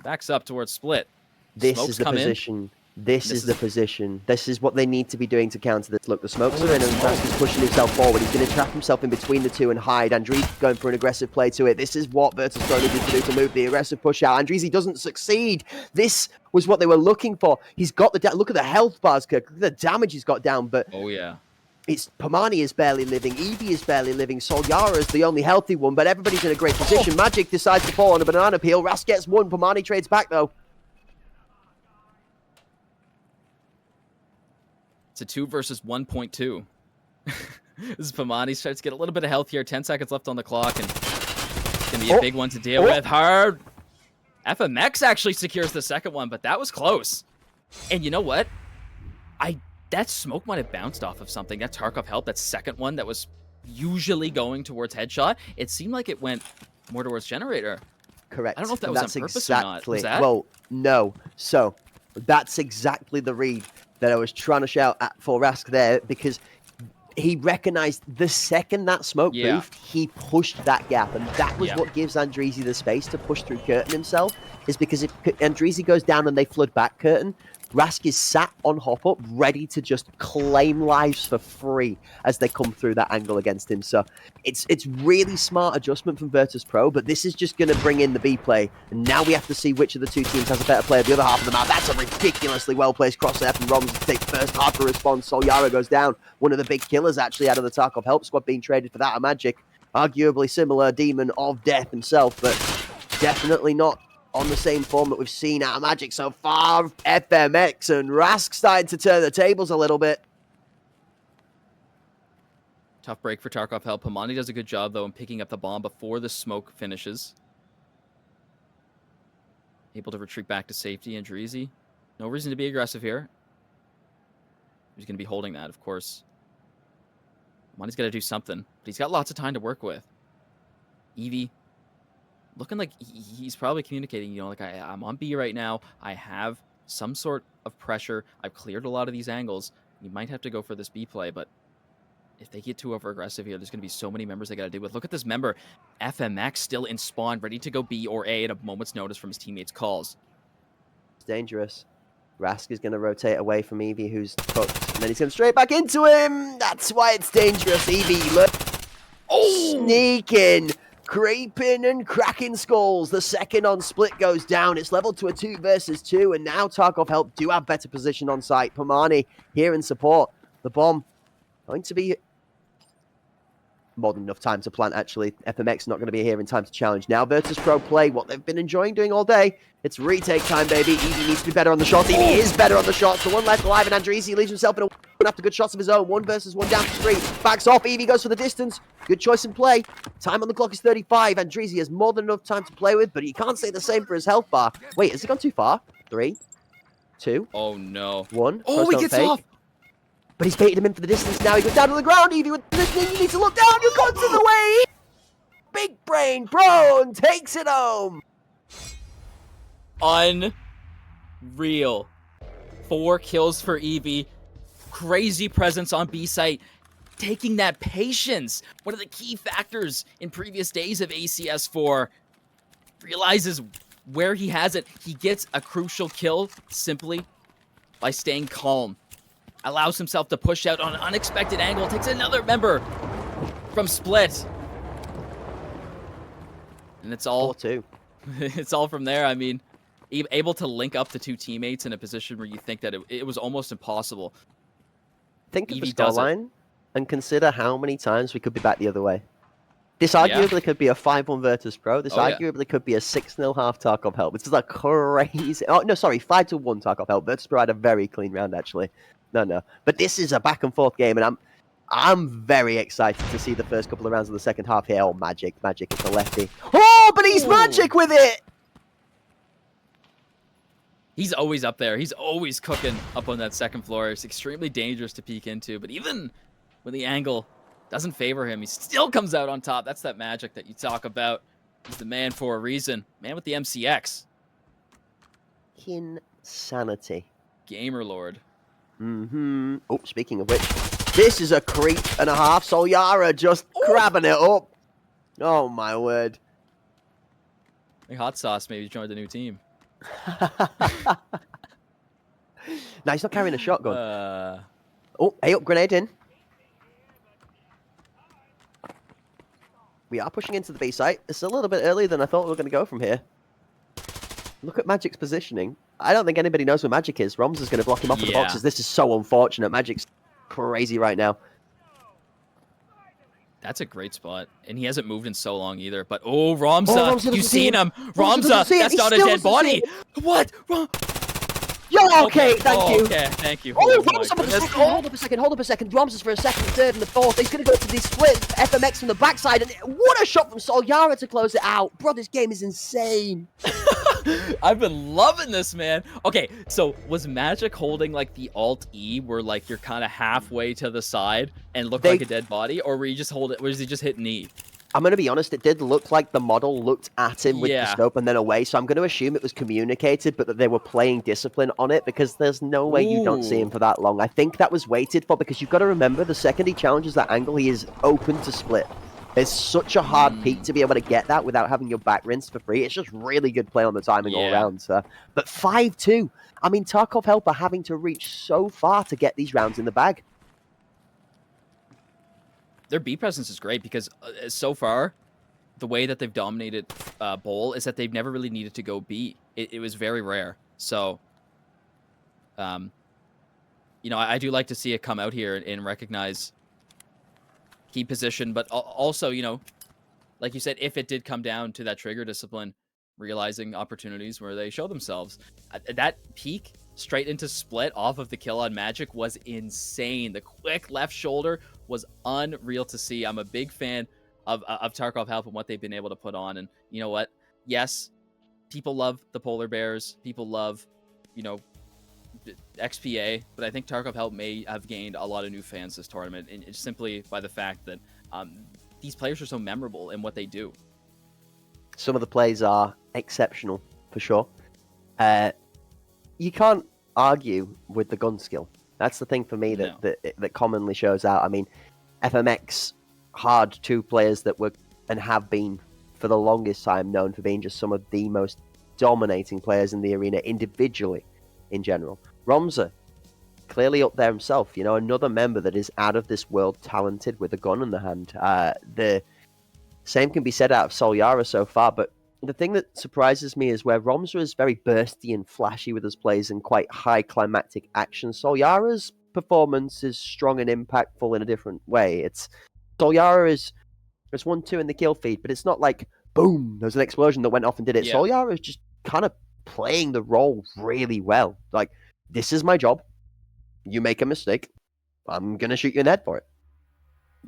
backs up towards split. This is the position. This is the position. This is what they need to be doing to counter this. Look, the smokes are in and Rask is pushing himself forward. He's going to trap himself in between the two and hide. Andreezy going for an aggressive play to it. This is what Virtus Pro needed to do to move the aggressive push out. Andreezy doesn't succeed. This was what they were looking for. He's got the... Look at the health bars, Kirk. Look at the damage he's got down, but... Oh, yeah. It's Pomani is barely living, Eevee is barely living, Solyara is the only healthy one, but everybody's in a great position. Magic decides to fall on a banana peel. Rask gets one. Pomani trades back though. It's a 2 versus 1.2. This is Pomani starts to get a little bit of health here. 10 seconds left on the clock, and it's going to be a big one to deal with. Hard. FMX actually secures the second one, but that was close. And you know what? That smoke might have bounced off of something. That Tarkov help, that second one that was usually going towards headshot, it seemed like it went more towards generator. Correct. I don't know if that was on purpose or not. Was that? Well, no. So that's exactly the read that I was trying to shout at for Rask there, because he recognized the second that smoke moved, he pushed that gap, and that was what gives Andreezy the space to push through Curtain himself, is because if Andreezy goes down and they flood back Curtain, Rask is sat on hop up, ready to just claim lives for free as they come through that angle against him. So it's really smart adjustment from Virtus.pro, but this is just going to bring in the B play. And now we have to see which of the two teams has a better player the other half of the map. That's a ridiculously well-placed crosshair from Roms to take first half to respond. Solyara goes down. One of the big killers, actually, out of the Tarkov Help Squad being traded for that of Magic. Arguably similar demon of death himself, but definitely not on the same form that we've seen out of Magic so far. FMX and Rask starting to turn the tables a little bit. Tough break for Tarkov Help. Pomani does a good job, though, in picking up the bomb before the smoke finishes. Able to retreat back to safety. Andreezy, no reason to be aggressive here. He's going to be holding that, of course. Pomani's got to do something, but he's got lots of time to work with. Eevee, looking like he's probably communicating, you know, like, I'm on B right now. I have some sort of pressure. I've cleared a lot of these angles. You might have to go for this B play, but if they get too over-aggressive here, there's going to be so many members they got to deal with. Look at this member. FMX still in spawn, ready to go B or A at a moment's notice from his teammates' calls. It's dangerous. Rask is going to rotate away from Eevee, who's cooked, and then he's going straight back into him. That's why it's dangerous. Eevee, look. Sneaking. Creeping and cracking skulls. The second on split goes down. It's leveled to a 2 versus 2, and now Tarkov Help do have better position on site. Pomani here in support. The bomb going to be more than enough time to plant, actually. FMX not going to be here in time to challenge. Now Virtus.pro play what they've been enjoying doing all day. It's retake time, baby. Eevee needs to be better on the shots. Eevee is better on the shots. The one left alive, and Andreezy leaves himself in a after good shots of his own. 1 versus 1 down to 3. Backs off. Eevee goes for the distance. Good choice in play. Time on the clock is 35. Andreezy has more than enough time to play with, but he can't say the same for his health bar. Wait, has he gone too far? 3, 2. Oh, no. 1. Oh, he gets off. But he's baited him in for the distance now. He goes down to the ground. Eevee with positioning. You need to look down. You got to the way. Big brain prone takes it home. Unreal. 4 kills for Eevee. Crazy presence on B site. Taking that patience. One of the key factors in previous days of ACS4. Realizes where he has it. He gets a crucial kill simply by staying calm. Allows himself to push out on an unexpected angle. Takes another member from Split. And it's all 4-2. It's all from there. I mean, able to link up the two teammates in a position where you think that it was almost impossible. Think of the scoreline and consider how many times we could be back the other way. This arguably could be a 5-1 Virtus.pro. This arguably could be a 6-0 half Tarkov Help. This is a crazy... Oh, no, sorry, 5-1 Tarkov Help. Virtus.pro had a very clean round, actually. No. But this is a back-and-forth game, and I'm very excited to see the first couple of rounds of the second half here. Oh, Magic. Magic is a lefty. Oh, but he's Magic with it! He's always up there. He's always cooking up on that second floor. It's extremely dangerous to peek into, but even when the angle doesn't favor him, he still comes out on top. That's that Magic that you talk about. He's the man for a reason. Man with the MCX. Insanity. Gamer Lord. Mm-hmm. Oh, speaking of which, this is a creep and a half. Solyara just grabbing it up. Oh, my word. Hey, Hot Sauce maybe joined the new team. No, he's not carrying a shotgun. Oh, hey up, grenade in. We are pushing into the B site. It's a little bit earlier than I thought we were going to go from here. Look at Magic's positioning. I don't think anybody knows where Magic is. Roms is going to block him off with the boxes. This is so unfortunate. Magic's crazy right now. That's a great spot, and he hasn't moved in so long either. But oh, Ramza, Ramza you doesn't see seen him. him? Ramza doesn't Ramza, see him. that's He not a still dead doesn't see body. What? Yo, okay, thank you. Okay, thank you. Oh, my Ramza with the goodness. second. Hold up a second. Hold up a second. Ramza's for a second, third, and the fourth. He's going to go to the split FMX from the backside. And what a shot from Solyara to close it out. Bro, this game is insane. I've been loving this, man. Okay, so was Magic holding like the Alt E where like you're kind of halfway to the side and look like a dead body, or were you just hold it? Was he just hitting E? I'm going to be honest, it did look like the model looked at him with the Yeah. scope and then away, so I'm going to assume it was communicated, but that they were playing discipline on it, because there's no way you don't see him Ooh. for that long. I think that was waited for, because you've got to remember, the second he challenges that angle, he is open to split. It's such a hard peak to be able to get that without having your back rinsed for free. It's just really good play on the timing all around, sir. But 5-2, I mean, Tarkov Help are having to reach so far to get these rounds in the bag. Their B presence is great because so far, the way that they've dominated Bowl is that they've never really needed to go B. It was very rare. So, you know, I do like to see it come out here and recognize key position, but also, you know, like you said, if it did come down to that trigger discipline, realizing opportunities where they show themselves. That peak straight into split off of the kill on Magic was insane. The quick left shoulder was unreal to see. I'm a big fan of Tarkov Help and what they've been able to put on. And you know what? Yes, people love the Polar Bears. People love, you know, XPA. But I think Tarkov Help may have gained a lot of new fans this tournament, and it's simply by the fact that these players are so memorable in what they do. Some of the plays are exceptional, for sure. You can't argue with the gun skill. That's the thing for me that commonly shows out. I mean, FMX hard two players that were and have been for the longest time known for being just some of the most dominating players in the arena individually in general. Ramza, clearly up there himself, you know, another member that is out of this world talented with a gun in the hand. The same can be said out of Solyara so far, but the thing that surprises me is where Ramza is very bursty and flashy with his plays and quite high climactic action. Solyara's performance is strong and impactful in a different way. Solyara is there's 1-2 in the kill feed, but it's not like boom, there's an explosion that went off and did it. Yeah. Solyara is just kind of playing the role really well. Like, this is my job. You make a mistake, I'm gonna shoot you in the head for it.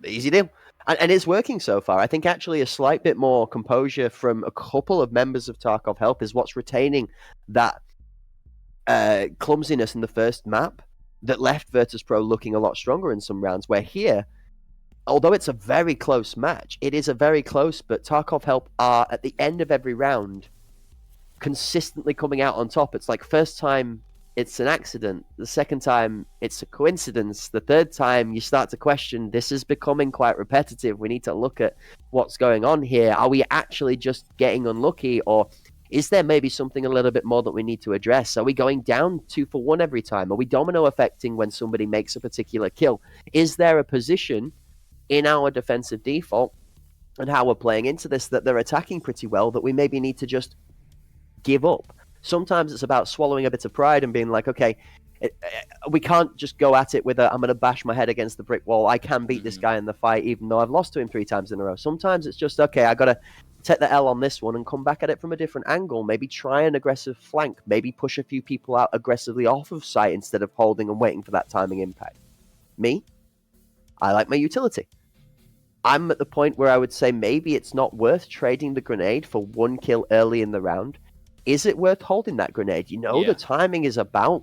Easy deal. And it's working so far. I think actually a slight bit more composure from a couple of members of Tarkov Help is what's retaining that clumsiness in the first map that left Virtus.pro looking a lot stronger in some rounds, where here, although it's a very close match, it is a very close, but Tarkov Help are, at the end of every round, consistently coming out on top. It's like first time it's an accident, the second time it's a coincidence, the third time you start to question, this is becoming quite repetitive, we need to look at what's going on here. Are we actually just getting unlucky, or is there maybe something a little bit more that we need to address? Are we going down 2 for 1 every time? Are we domino affecting when somebody makes a particular kill? Is there a position in our defensive default and how we're playing into this that they're attacking pretty well that we maybe need to just give up? Sometimes it's about swallowing a bit of pride and being like, okay, we can't just go at it with I'm going to bash my head against the brick wall. I can beat this guy in the fight, even though I've lost to him 3 times in a row. Sometimes it's just, okay, I got to take the L on this one and come back at it from a different angle. Maybe try an aggressive flank. Maybe push a few people out aggressively off of site instead of holding and waiting for that timing impact. Me, I like my utility. I'm at the point where I would say maybe it's not worth trading the grenade for 1 kill early in the round. Is it worth holding that grenade? You know, the timing is about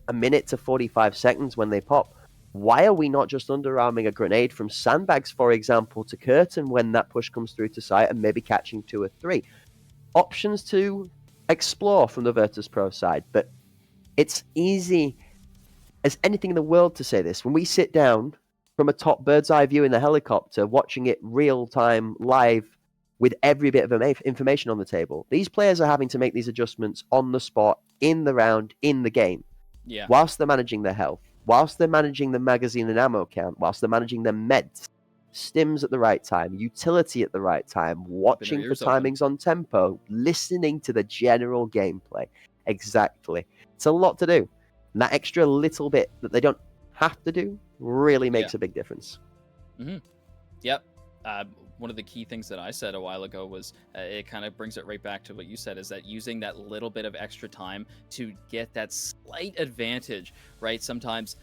a minute to 45 seconds when they pop. Why are we not just underarming a grenade from sandbags, for example, to curtain when that push comes through to site and maybe catching 2 or 3? Options to explore from the Virtus.pro side, but it's easy as anything in the world to say this. When we sit down from a top bird's eye view in the helicopter, watching it real time, live, with every bit of information on the table, these players are having to make these adjustments on the spot, in the round, in the game. Yeah. Whilst they're managing their health, whilst they're managing the magazine and ammo count, whilst they're managing their meds, stims at the right time, utility at the right time, watching for timings on tempo, listening to the general gameplay. Exactly. It's a lot to do. And that extra little bit that they don't have to do really makes a big difference. Yep. one of the key things that I said a while ago was it kind of brings it right back to what you said, is that using that little bit of extra time to get that slight advantage, right? Sometimes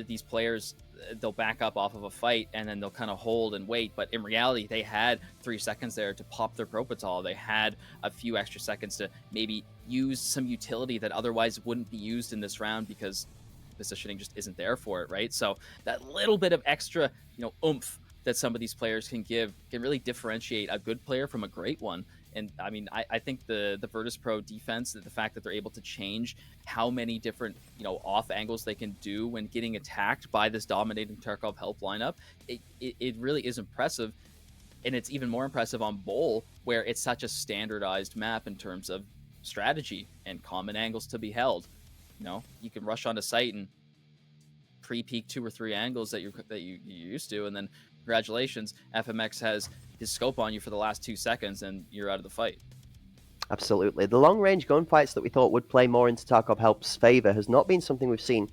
these players, they'll back up off of a fight and then they'll kind of hold and wait. But in reality, they had 3 seconds there to pop their Propital. They had a few extra seconds to maybe use some utility that otherwise wouldn't be used in this round because positioning just isn't there for it, right? So that little bit of extra, oomph that some of these players can give can really differentiate a good player from a great one. And I mean, I think the Virtus Pro defense, the fact that they're able to change how many different, off angles they can do when getting attacked by this dominating Tarkov help lineup, it really is impressive. And it's even more impressive on Bowl, where it's such a standardized map in terms of strategy and common angles to be held. You can rush onto site and pre-peek 2 or 3 angles that you're used to, and then congratulations, FMX has his scope on you for the last 2 seconds, and you're out of the fight. Absolutely. The long-range gunfights that we thought would play more into Tarkov Help's favor has not been something we've seen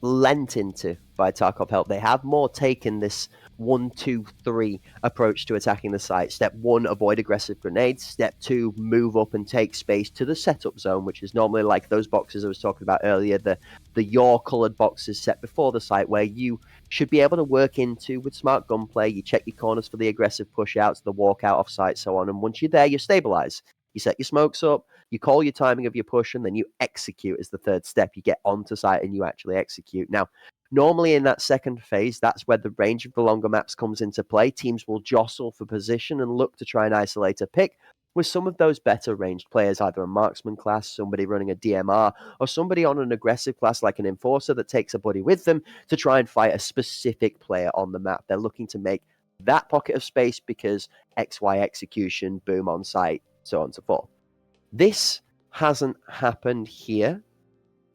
lent into by Tarkov Help. They have more taken this 1, 2, 3 approach to attacking the site. Step 1, avoid aggressive grenades. Step 2, move up and take space to the setup zone, which is normally like those boxes I was talking about earlier, the your colored boxes set before the site, where you should be able to work into with smart gunplay. You check your corners for the aggressive push outs, the walkout off site, so on. And once you're there, you stabilize. You set your smokes up, you call your timing of your push, and then you execute as the third step. You get onto site and you actually execute. Now, normally in that second phase, that's where the range of the longer maps comes into play. Teams will jostle for position and look to try and isolate a pick with some of those better ranged players, either a marksman class, somebody running a DMR, or somebody on an aggressive class like an enforcer that takes a buddy with them to try and fight a specific player on the map. They're looking to make that pocket of space because XY execution, boom on site, so on and so forth. This hasn't happened here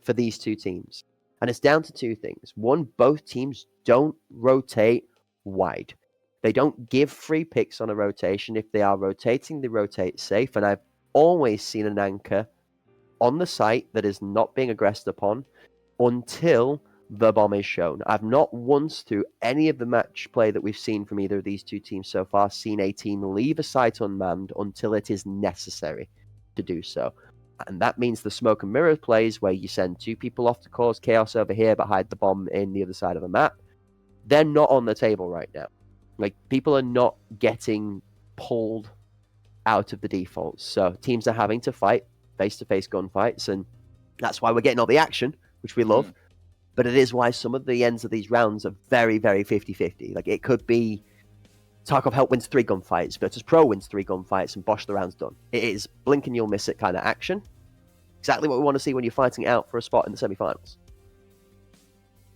for these two teams. And it's down to 2 things. One, both teams don't rotate wide. They don't give free picks on a rotation. If they are rotating, they rotate safe. And I've always seen an anchor on the site that is not being aggressed upon until the bomb is shown. I've not once through any of the match play that we've seen from either of these two teams so far seen a team leave a site unmanned until it is necessary to do so. And that means the smoke and mirror plays where you send 2 people off to cause chaos over here but hide the bomb in the other side of the map. They're not on the table right now. Like, people are not getting pulled out of the defaults. So teams are having to fight face-to-face gunfights, and that's why we're getting all the action, which we love. But it is why some of the ends of these rounds are very, very 50-50. Like, it could be Tarkov Help wins 3 gunfights, Virtus Pro wins 3 gunfights, and bosh, the round's done. It is blink and you'll miss it kind of action. Exactly what we want to see when you're fighting out for a spot in the semifinals.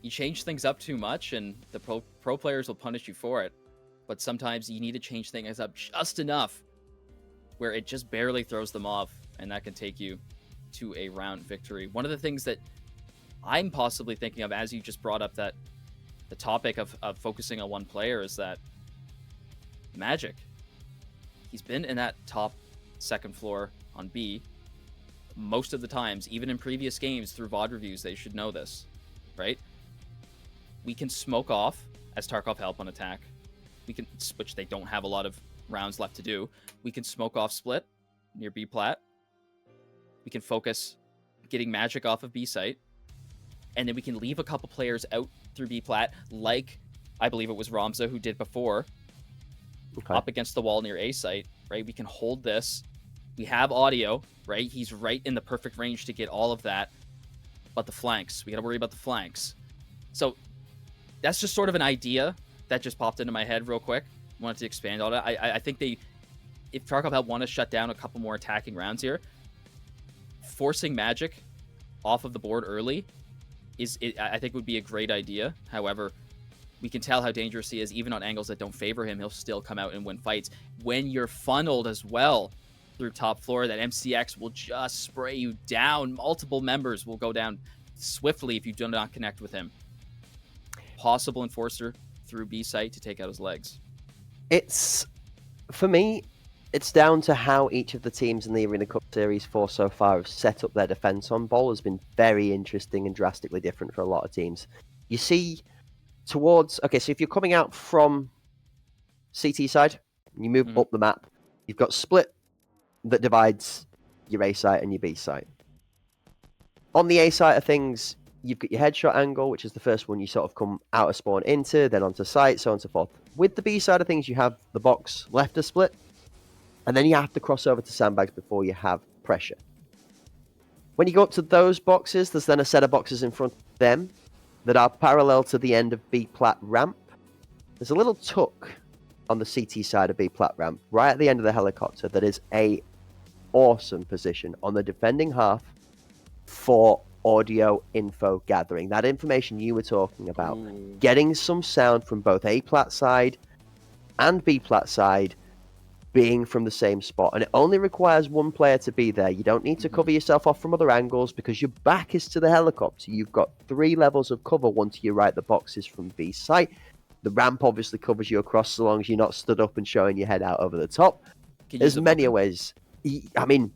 You change things up too much, and the pro players will punish you for it. But sometimes you need to change things up just enough where it just barely throws them off, and that can take you to a round victory. One of the things that I'm possibly thinking of, as you just brought up that the topic of focusing on one player, is that Magic. He's been in that top second floor on B most of the times, even in previous games through VOD reviews. They should know this, right? We can smoke off as Tarkov Help on attack. We can, which they don't have a lot of rounds left to do. We can smoke off split near B plat. We can focus getting Magic off of B site. And then we can leave a couple players out through B plat, like I believe it was Ramza who did before, up against the wall near A site, right? We can hold this. We have audio, right? He's right in the perfect range to get all of that. But the flanks, we got to worry about the flanks. So that's just sort of an idea that just popped into my head real quick. Wanted to expand on it. I think if Tarkov Help want to shut down a couple more attacking rounds here, forcing Magic off of the board early I think would be a great idea. However, we can tell how dangerous he is. Even on angles that don't favor him, he'll still come out and win fights. When you're funneled as well through top floor, that MCX will just spray you down. Multiple members will go down swiftly if you do not connect with him. Possible enforcer through B site to take out his legs. For me, it's down to how each of the teams in the Arena Cup Series 4 so far have set up their defense on ball. Has been very interesting and drastically different for a lot of teams. You see towards, okay, so if you're coming out from CT side, you move up the map, you've got split that divides your A site and your B site. On the A site of things, you've got your headshot angle, which is the first one you sort of come out of spawn into, then onto site, so on and so forth. With the B side of things, you have the box left of split, and then you have to cross over to sandbags before you have pressure. When you go up to those boxes, there's then a set of boxes in front of them that are parallel to the end of B plat ramp. There's a little tuck on the CT side of B plat ramp, right at the end of the helicopter, that is a awesome position on the defending half for audio info gathering. That information you were talking about, getting some sound from both A plat side and B plat side being from the same spot, and it only requires one player to be there. You don't need to cover yourself off from other angles because your back is to the helicopter. You've got 3 levels of cover. One to your right, the box is from B site. The ramp obviously covers you across so long as you're not stood up and showing your head out over the top. There's many ways. I mean,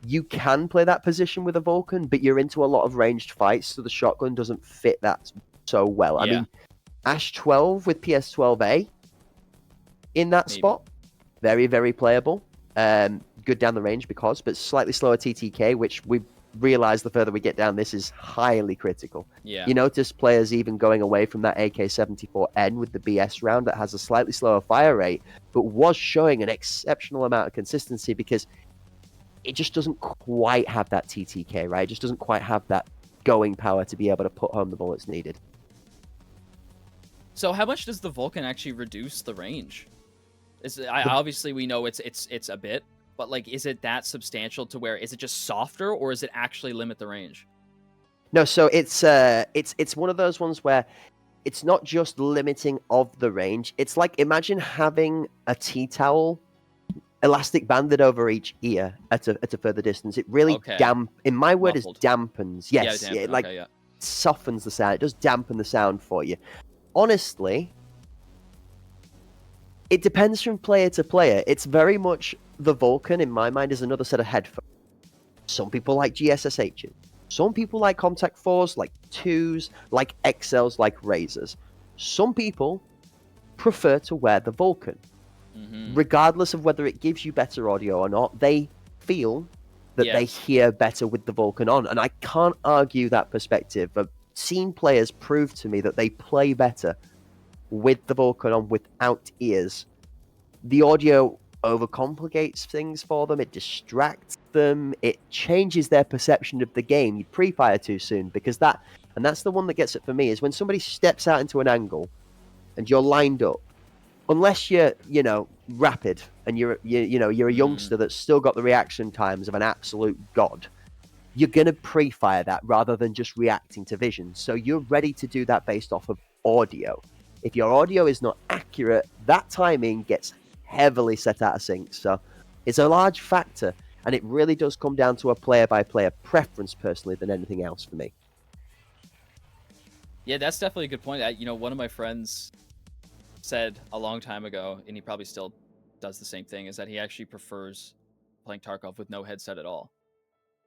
you can play that position with a Vulcan, but you're into a lot of ranged fights, so the shotgun doesn't fit that so well. Yeah. I mean, Ash 12 with PS12A in that spot, very, very playable. Good down the range but slightly slower TTK, which we realize the further we get down, this is highly critical. Yeah. You notice players even going away from that AK-74N with the BS round that has a slightly slower fire rate, but was showing an exceptional amount of consistency because it just doesn't quite have that TTK, right? It just doesn't quite have that going power to be able to put home the bullets needed. So how much does the Vulcan actually reduce the range? Obviously we know it's a bit, but like, is it that substantial to where, is it just softer or is it actually limit the range? No, so it's one of those ones where it's not just limiting of the range. It's like, imagine having a tea towel elastic banded over each ear at a further distance. It really in my word Muffled. Is dampens. Yes, dampen. It like softens the sound. It does dampen the sound for you. Honestly, it depends from player to player. It's very much the Vulcan, in my mind, is another set of headphones. Some people like GSSHs. Some people like Contact 4s, like 2s, like XLs, like Razors. Some people prefer to wear the Vulcan. Regardless of whether it gives you better audio or not, they feel that they hear better with the Vulcan on. And I can't argue that perspective. I've seen players prove to me that they play better with the Vulcan on without ears. The audio overcomplicates things for them. It distracts them. It changes their perception of the game. You pre-fire too soon because that's the one that gets it for me, is when somebody steps out into an angle and you're lined up. Unless you're, rapid and you're a youngster that's still got the reaction times of an absolute god, you're going to pre-fire that rather than just reacting to vision. So you're ready to do that based off of audio. If your audio is not accurate, that timing gets heavily set out of sync. So it's a large factor, and it really does come down to a player-by-player preference personally than anything else for me. Yeah, that's definitely a good point. One of my friends said a long time ago, and he probably still does the same thing, is that he actually prefers playing Tarkov with no headset at all.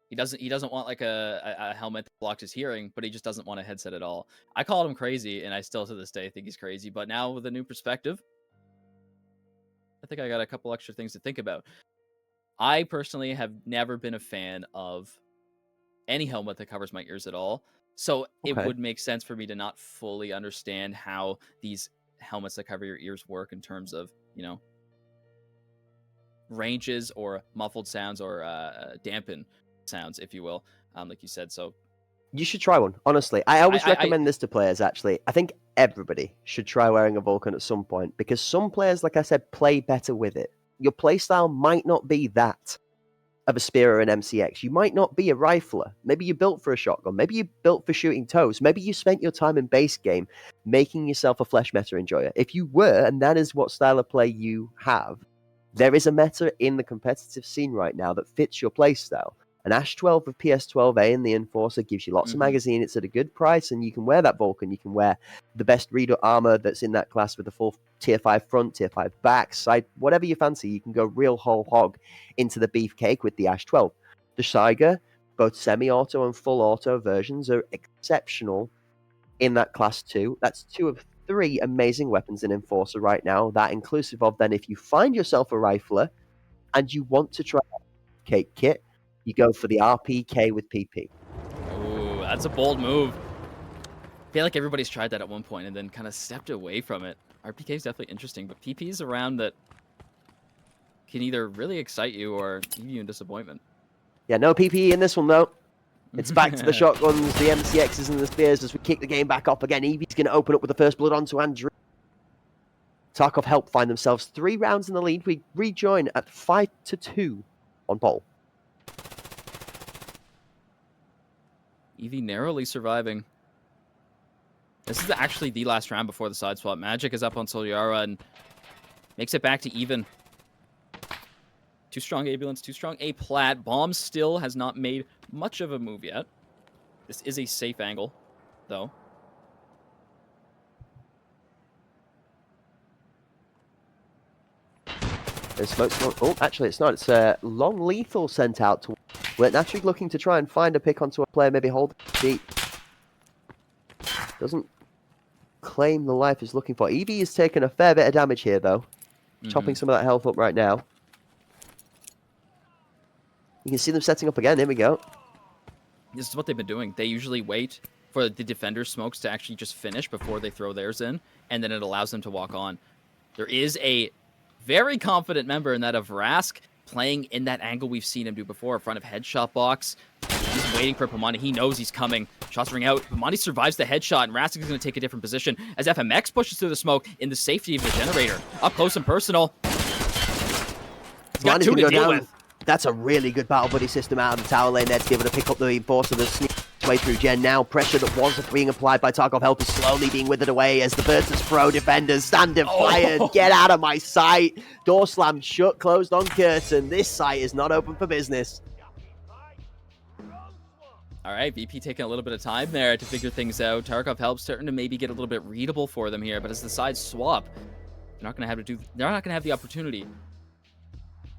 He doesn't want like a helmet that blocks his hearing, but he just doesn't want a headset at all. I called him crazy, and I still to this day think he's crazy, but now with a new perspective, I think I got a couple extra things to think about. I personally have never been a fan of any helmet that covers my ears at all, so it would make sense for me to not fully understand how these helmets that cover your ears work in terms of, ranges or muffled sounds or dampen sounds, if you will, like you said. So you should try one, honestly. I always recommend this to players, actually. I think everybody should try wearing a Vulcan at some point, because some players, like I said, play better with it. Your playstyle might not be that of a spear or an MCX. You might not be a rifler. Maybe you're built for a shotgun. Maybe you're built for shooting toes. Maybe you spent your time in base game making yourself a flesh meta enjoyer. If you were, and that is what style of play you have, there is a meta in the competitive scene right now that fits your playstyle. An Ash 12 with PS12A and the Enforcer gives you lots of magazine. It's at a good price, and you can wear that Vulcan. You can wear the best Reader armor that's in that class with the full tier 5 front, tier 5 back, side, whatever you fancy. You can go real whole hog into the beefcake with the Ash 12. The Saiga, both semi-auto and full auto versions, are exceptional in that class too. That's 2 of three amazing weapons in Enforcer right now. That inclusive of then if you find yourself a rifler and you want to try Cake Kit, you go for the RPK with PP. Ooh, that's a bold move. I feel like everybody's tried that at one point and then kind of stepped away from it. RPK is definitely interesting, but PP is around that can either really excite you or leave you in disappointment. Yeah, no PPE in this one though. It's back to the shotguns, the MCXs, and the spears as we kick the game back up again. Eevee's going to open up with the first blood onto Andrew. Tarkov help find themselves 3 rounds in the lead. We rejoin at 5-2 on pole. Eevee narrowly surviving. This is actually the last round before the side swap. Magic is up on Solyara and makes it back to even. Too strong ambulance, too strong A plat. Bomb still has not made much of a move yet. This is a safe angle, though. There's smoke. Oh, actually, it's not. It's long lethal sent out to. We're naturally looking to try and find a pick onto a player, maybe hold deep. Doesn't claim the life he's looking for. Eevee has taken a fair bit of damage here, though. Chopping some of that health up right now. You can see them setting up again. Here we go. This is what they've been doing. They usually wait for the defender smokes to actually just finish before they throw theirs in, and then it allows them to walk on. There is a very confident member in that of Rask playing in that angle we've seen him do before, in front of headshot box. He's waiting for Pamani. He knows he's coming. Shots ring out. Pamani survives the headshot, and Rask is going to take a different position as FMX pushes through the smoke in the safety of the generator. Up close and personal. He's got 2 to deal with. That's a really good battle buddy system out of the tower lane there to be able to pick up the Enforcer that sneaks its way through Gen. Now pressure that was being applied by Tarkov Help is slowly being withered away as the Virtus Pro defenders stand and fired. Get out of my sight. Door slammed shut, closed on curtain. This site is not open for business. All right, VP taking a little bit of time there to figure things out. Tarkov Help starting to maybe get a little bit readable for them here, but as the sides swap, they're not going to have the opportunity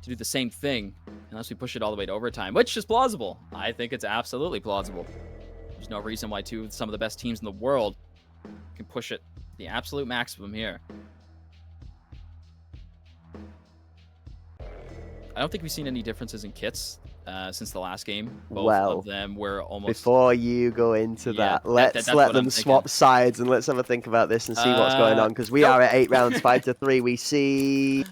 to do the same thing unless we push it all the way to overtime, which is plausible. I think it's absolutely plausible. There's no reason why some of the best teams in the world can push it the absolute maximum here. I don't think we've seen any differences in kits since the last game. Both of them were almost... Before you go into that, let's let them swap sides and let's have a think about this and see what's going on, because we are at 8 rounds, 5-3. We see...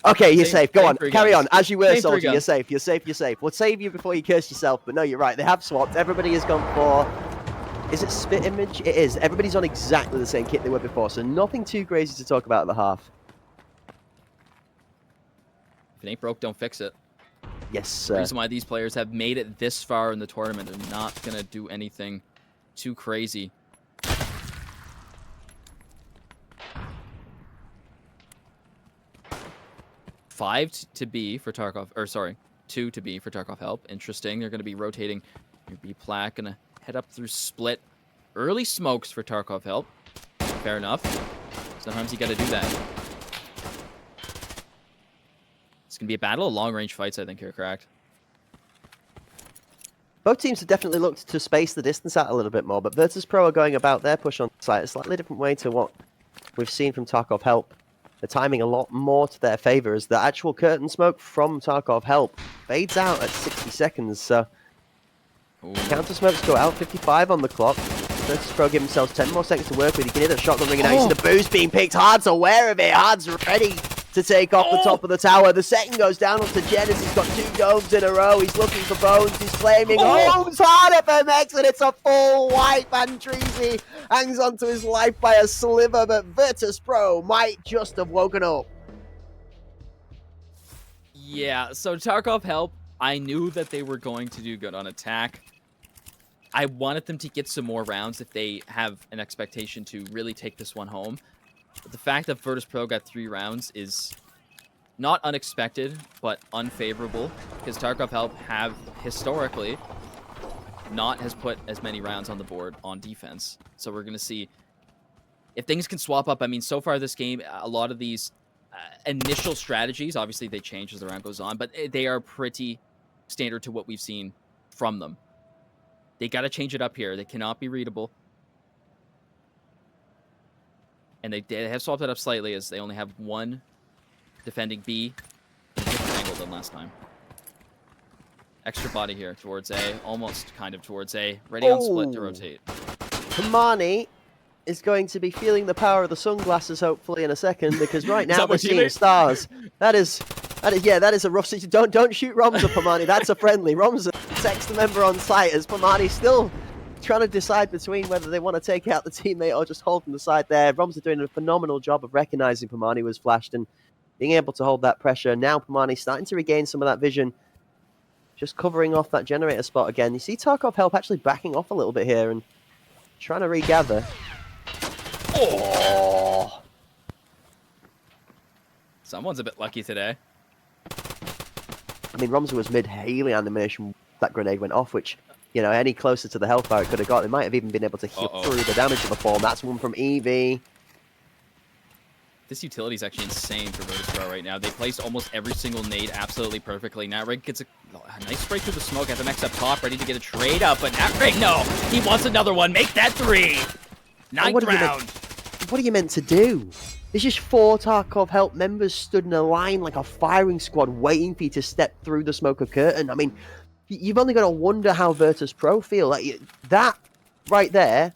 Okay, you're safe. Go on. Carry on. As you were, Soldier. You're safe. You're safe. You're safe. We'll save you before you curse yourself. But no, you're right. They have swapped. Everybody has gone for... Is it Spit Image? It is. Everybody's on exactly the same kit they were before, so nothing too crazy to talk about at the half. If it ain't broke, don't fix it. Yes, sir. The reason why these players have made it this far in the tournament, they're not going to do anything too crazy. 5 to B for Tarkov, or sorry, 2 to B for Tarkov Help. Interesting. They're going to be rotating your B plat. Going to head up through split. Early smokes for Tarkov Help. Fair enough. Sometimes you got to do that. It's going to be a battle of long-range fights, I think, here, Cracked. Both teams have definitely looked to space the distance out a little bit more, but Virtus Pro are going about their push on site a slightly different way to what we've seen from Tarkov Help. The timing a lot more to their favor as the actual curtain smoke from Tarkov Help fades out at 60 seconds. So counter smokes go out, 55 on the clock. Virtus Pro give themselves 10 more seconds to work with. You can hear the shotgun ringing out. You see the boost being picked. Hard's aware of it. Hard's ready to take off the top of the tower. The second goes down onto Genesis. He's got 2 domes in a row. He's looking for Bones. He's flaming. Holmes hard FMX, and it's a full wipe. Andreezy hangs onto his life by a sliver, but Virtus Pro might just have woken up. Yeah, so Tarkov Help, I knew that they were going to do good on attack. I wanted them to get some more rounds if they have an expectation to really take this one home. But the fact that Virtus Pro got 3 rounds is not unexpected, but unfavorable, because Tarkov Help have historically has put as many rounds on the board on defense. So we're going to see if things can swap up. I mean, so far this game, a lot of these initial strategies, obviously they change as the round goes on, but they are pretty standard to what we've seen from them. They got to change it up here. They cannot be readable. And they have swapped it up slightly as they only have one defending B in a different angle than last time. Extra body here towards A, almost kind of towards A. Ready on split to Oh. rotate. Pamani is going to be feeling the power of the sunglasses hopefully in a second, because right Is now that we're my seeing teammate? stars. That is a rough situation. Don't shoot Romza, Pamani. That's a friendly. Romza texts the member on site as Pamani still trying to decide between whether they want to take out the teammate or just hold from the side there. Romza doing a phenomenal job of recognizing Pamani was flashed and being able to hold that pressure. Now Pamani starting to regain some of that vision, just covering off that generator spot again. You see Tarkov Help actually backing off a little bit here and trying to regather. Oh! Someone's a bit lucky today. I mean, Romza was mid-hailing animation. That grenade went off, which, you know, any closer to the Hellfire it could have got. They might have even been able to hit through the damage of the form. That's one from Eevee. This utility is actually insane for Virtus.pro right now. They placed almost every single nade absolutely perfectly. Natrig gets a nice break through the smoke at the next up top, ready to get a trade up, but Natrig, no! He wants another one. Make that 3! Ninth round! What are you meant to do? There's just 4 Tarkov Help members stood in a line like a firing squad waiting for you to step through the smoke curtain. I mean, you've only got to wonder how Virtus.pro feel. Like, that right there,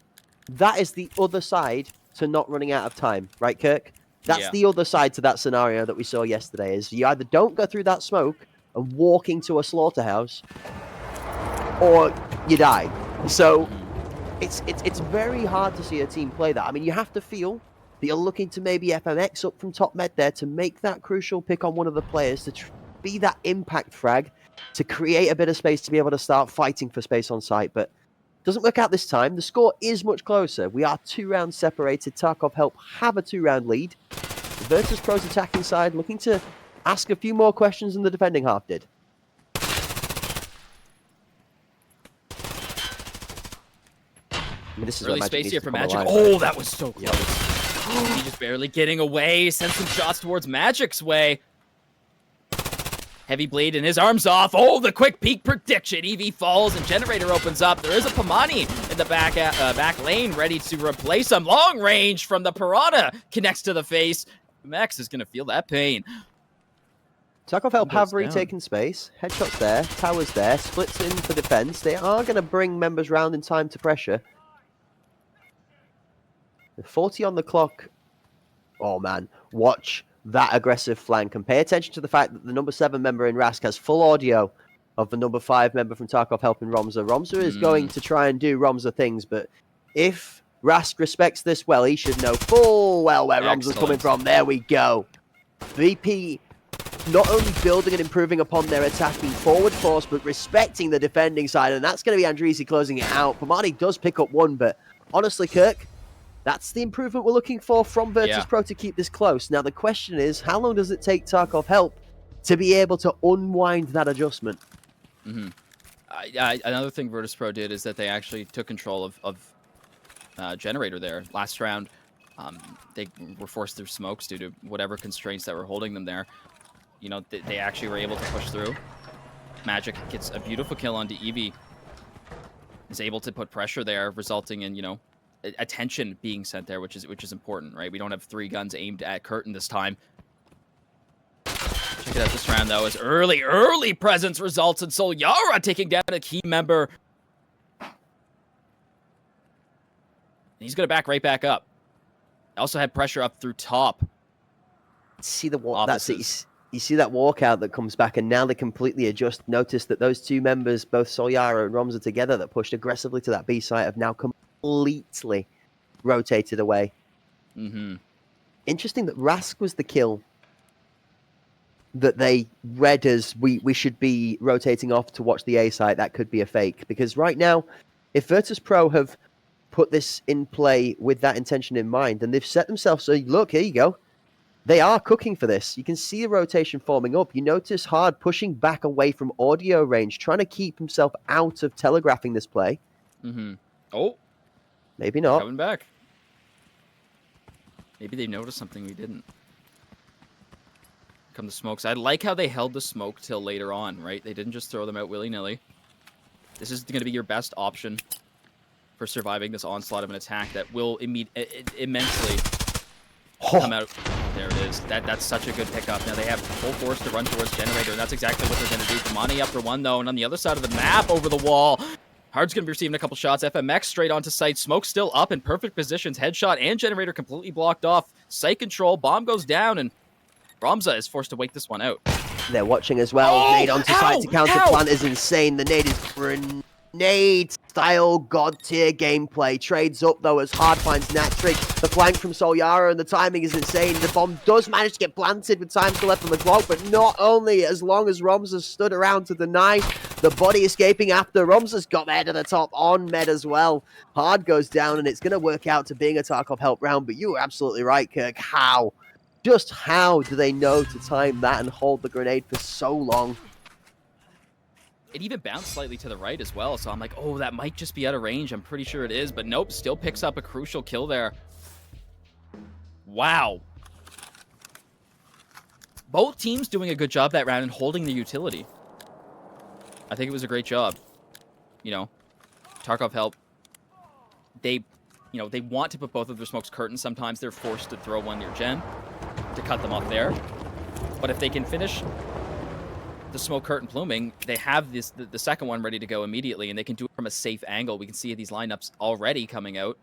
that is the other side to not running out of time, right, Kirk? That's the other side to that scenario that we saw yesterday, is you either don't go through that smoke and walk into a slaughterhouse, or you die. So it's very hard to see a team play that. I mean, you have to feel that you're looking to maybe FMX up from top med there to make that crucial pick on one of the players, to be that impact frag, to create a bit of space to be able to start fighting for space on site, but doesn't work out this time. The score is much closer. We are 2 rounds separated. Tarkov Help have a 2-round lead. The Virtus.pro's attacking side looking to ask a few more questions than the defending half did. I mean, this is Early where space needs here to for come Magic. alive, Oh, right? that was so close. He just barely getting away. Sends some shots towards Magic's way. Heavy Blade and his arms off. Oh, the quick peek prediction. Eevee falls and Generator opens up. There is a Pamani in the back lane ready to replace him. Long range from the Piranha connects to the face. Max is going to feel that pain. Tarkov Help have down. retaken space. Headshots there. Towers there. Splits in for defense. They are going to bring members round in time to pressure. The 40 on the clock. Oh, man. Watch that aggressive flank. And pay attention to the fact that the number 7 member in Rask has full audio of the number 5 member from Tarkov helping Romza. Romza is going to try and do Romza things, but if Rask respects this well, he should know full well where Romza's coming from. There we go. VP not only building and improving upon their attacking forward force, but respecting the defending side, and that's going to be Andreezy closing it out. Pamani does pick up one, but honestly, Kirk, that's the improvement we're looking for from Virtus.pro to keep this close. Now, the question is, how long does it take Tarkov Help to be able to unwind that adjustment? Another thing Virtus.pro did is that they actually took control of Generator there. Last round, they were forced through smokes due to whatever constraints that were holding them there. You know, they actually were able to push through. Magic gets a beautiful kill onto Eevee. Is able to put pressure there, resulting in, you know, attention being sent there, which is important, right? We don't have 3 guns aimed at Curtain this time. Check it out this round, though, as early presence results in Solyara taking down a key member. He's going to back right back up. Also had pressure up through top. See the walk. That's it. You see that walkout that comes back, and now they completely adjust. Notice that those 2 members, both Solyara and Romza together, that pushed aggressively to that B site, have now completely rotated away. Interesting that Rask was the kill that they read as we should be rotating off to watch the A site. That could be a fake, because right now, if Virtus.pro have put this in play with that intention in mind, and they've set themselves, so look, here you go. They are cooking for this. You can see the rotation forming up. You notice Hard pushing back away from audio range, trying to keep himself out of telegraphing this play. Oh. Maybe not. Coming back. Maybe they noticed something we didn't. Come the smokes. I like how they held the smoke till later on, right? They didn't just throw them out willy-nilly. This is going to be your best option for surviving this onslaught of an attack that will immensely come out. Oh, there it is. That's such a good pickup. Now they have full force to run towards Generator, and that's exactly what they're going to do. Pamani up for one, though, and on the other side of the map, over the wall, Hard's going to be receiving a couple shots. FMX straight onto site. Smoke still up in perfect positions. Headshot and Generator completely blocked off. Site control. Bomb goes down, and Ramza is forced to wait this one out. They're watching as well. Oh, Nade onto site to counter plant is insane. The nade is grenade-style god-tier gameplay. Trades up, though, as Hard finds Natrig. The flank from Solyara, and the timing is insane. The bomb does manage to get planted with time still left on the clock, but not only as long as Ramza stood around to deny the body escaping after. Ramza's got the head of the top on Med as well. Hard goes down, and it's going to work out to being a Tarkov help round, but you were absolutely right, Kirk. How? Just how do they know to time that and hold the grenade for so long? It even bounced slightly to the right as well, so I'm like, oh, that might just be out of range. I'm pretty sure it is, but nope, still picks up a crucial kill there. Wow. Both teams doing a good job that round and holding the utility. I think it was a great job. You know, Tarkov help. They want to put both of their smokes curtains. Sometimes they're forced to throw one near Gen to cut them off there. But if they can finish the smoke curtain pluming, they have the second one ready to go immediately, and they can do it from a safe angle. We can see these lineups already coming out,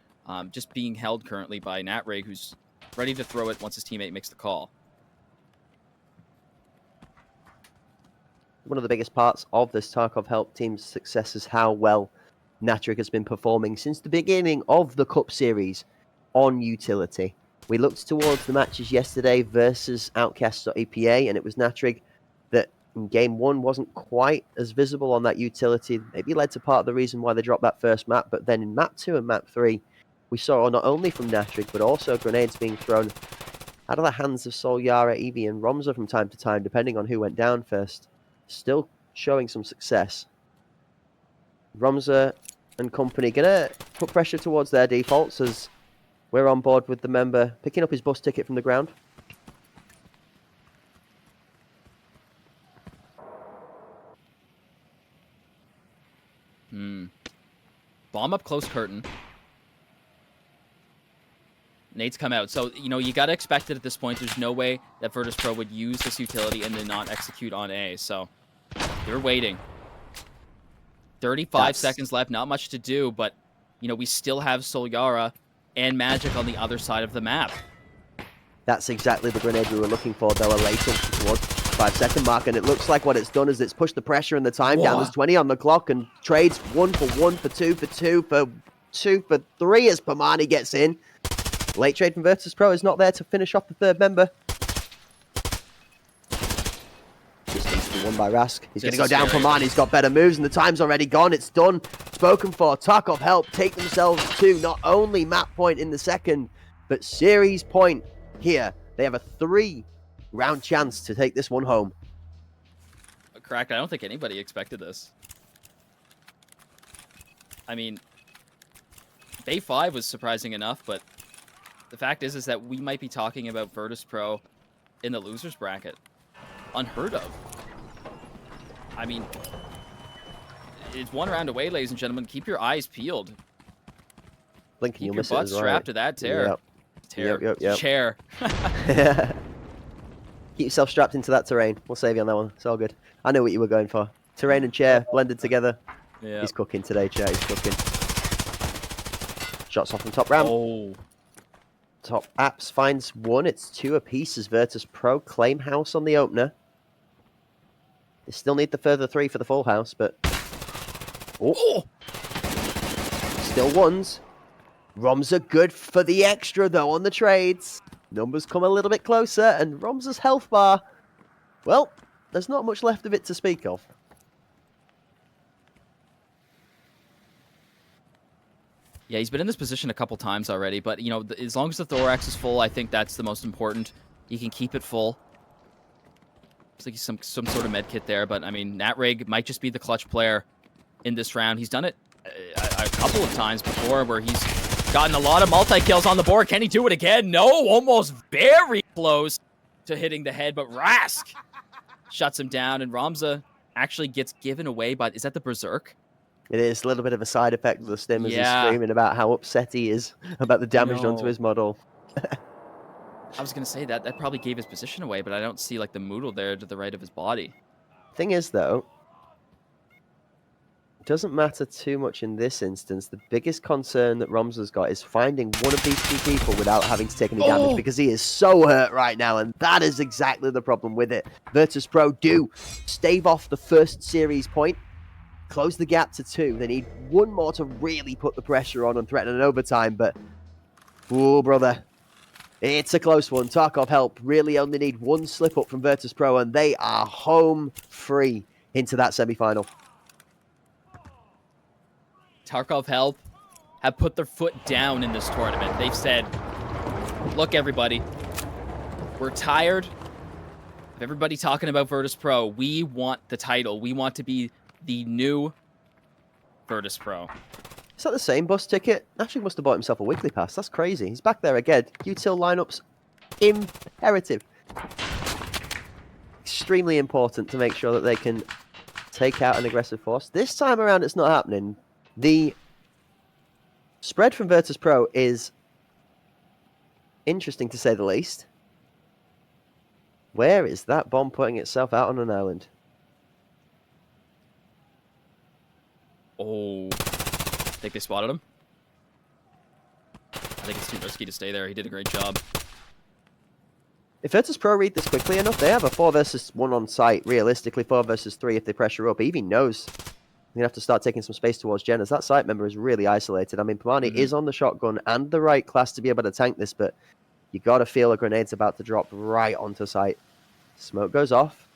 just being held currently by Natrig, who's ready to throw it once his teammate makes the call. One of the biggest parts of this Tarkov help team's success is how well Natrig has been performing since the beginning of the Cup Series on utility. We looked towards the matches yesterday versus Outcast.epa, and it was Natrig that in Game 1 wasn't quite as visible on that utility. Maybe led to part of the reason why they dropped that first map, but then in Map 2 and Map 3, we saw not only from Natrig, but also grenades being thrown out of the hands of Solyara, Eevee, and Ramza from time to time, depending on who went down first. Still showing some success. Ramza and company gonna put pressure towards their defaults as we're on board with the member picking up his bus ticket from the ground. Bomb up close curtain. Nade's come out. So, you know, you got to expect it at this point. There's no way that Virtus.pro would use this utility and then not execute on A. So, they're waiting. 35 seconds left. Not much to do, but, you know, we still have Solyara and Magic on the other side of the map. That's exactly the grenade we were looking for, though. A late towards the 5-second mark, and it looks like what it's done is it's pushed the pressure and the time down. There's 20 on the clock, and trades 1 for 1 for 2 for 2 for 2 for 3 as Pamani gets in. Late trade from Virtus.pro is not there to finish off the third member. This needs to be won by Rask. He's going to go down. Pamani's got better moves, and the time's already gone. It's done. Spoken for. Tarkov help take themselves to not only map point in the second, but series point here. They have a 3-round chance to take this one home. Crack, I don't think anybody expected this. I mean, Bay 5 was surprising enough, but the fact is that we might be talking about Virtus.pro in the losers bracket. Unheard of. I mean, it's one round away, ladies and gentlemen. Keep your eyes peeled. Lincoln, Keep your butt strapped to that tear. Yep. Chair. Keep yourself strapped into that terrain. We'll save you on that one. It's all good. I know what you were going for. Terrain and chair blended together. Yeah. He's cooking today, Chair. He's cooking. Shots off from top ramp. Oh. Top apps finds 1. It's 2 apiece as Virtus.pro claim house on the opener. They still need the further 3 for the full house, but... Oh! Still 1s. Ramza good for the extra, though, on the trades. Numbers come a little bit closer, and Ramza's health bar... Well, there's not much left of it to speak of. Yeah, he's been in this position a couple times already, but, you know, as long as the thorax is full, I think that's the most important. He can keep it full. Looks like he's some sort of med kit there, but, I mean, Natrig might just be the clutch player in this round. He's done it a couple of times before where he's gotten a lot of multi-kills on the board. Can he do it again? No, almost very close to hitting the head, but Rask shuts him down, and Ramza actually gets given away by... Is that the Berserk? It is a little bit of a side effect of the stim as he's screaming about how upset he is about the damage done to his model. I was gonna say that probably gave his position away, but I don't see like the Moodle there to the right of his body. Thing is, though, it doesn't matter too much in this instance. The biggest concern that Romza's got is finding one of these two people without having to take any damage, because he is so hurt right now, and that is exactly the problem with it. Virtus.pro do stave off the first series point, close the gap to 2. They need one more to really put the pressure on and threaten an overtime, but ooh, brother, it's a close one. Tarkov Help really only need one slip up from Virtus.pro, and they are home free into that semi-final. Tarkov Help have put their foot down in this tournament. They've said, look, everybody, we're tired of everybody talking about Virtus.pro. We want the title. We want to be the new Virtus.pro. Is that the same bus ticket? Actually must have bought himself a weekly pass. That's crazy. He's back there again. Util lineups imperative. Extremely important to make sure that they can take out an aggressive force. This time around, it's not happening. The spread from Virtus.pro is interesting, to say the least. Where is that bomb putting itself out on an island? Oh, I think they spotted him. I think it's too risky to stay there. He did a great job. If Virtus.pro read this quickly enough, they have a 4 versus 1 on site. Realistically, 4 versus 3 if they pressure up. Evie knows they're going to have to start taking some space towards Jen, as that site member is really isolated. I mean, Pomani is on the shotgun and the right class to be able to tank this, but you got to feel a grenade's about to drop right onto site. Smoke goes off.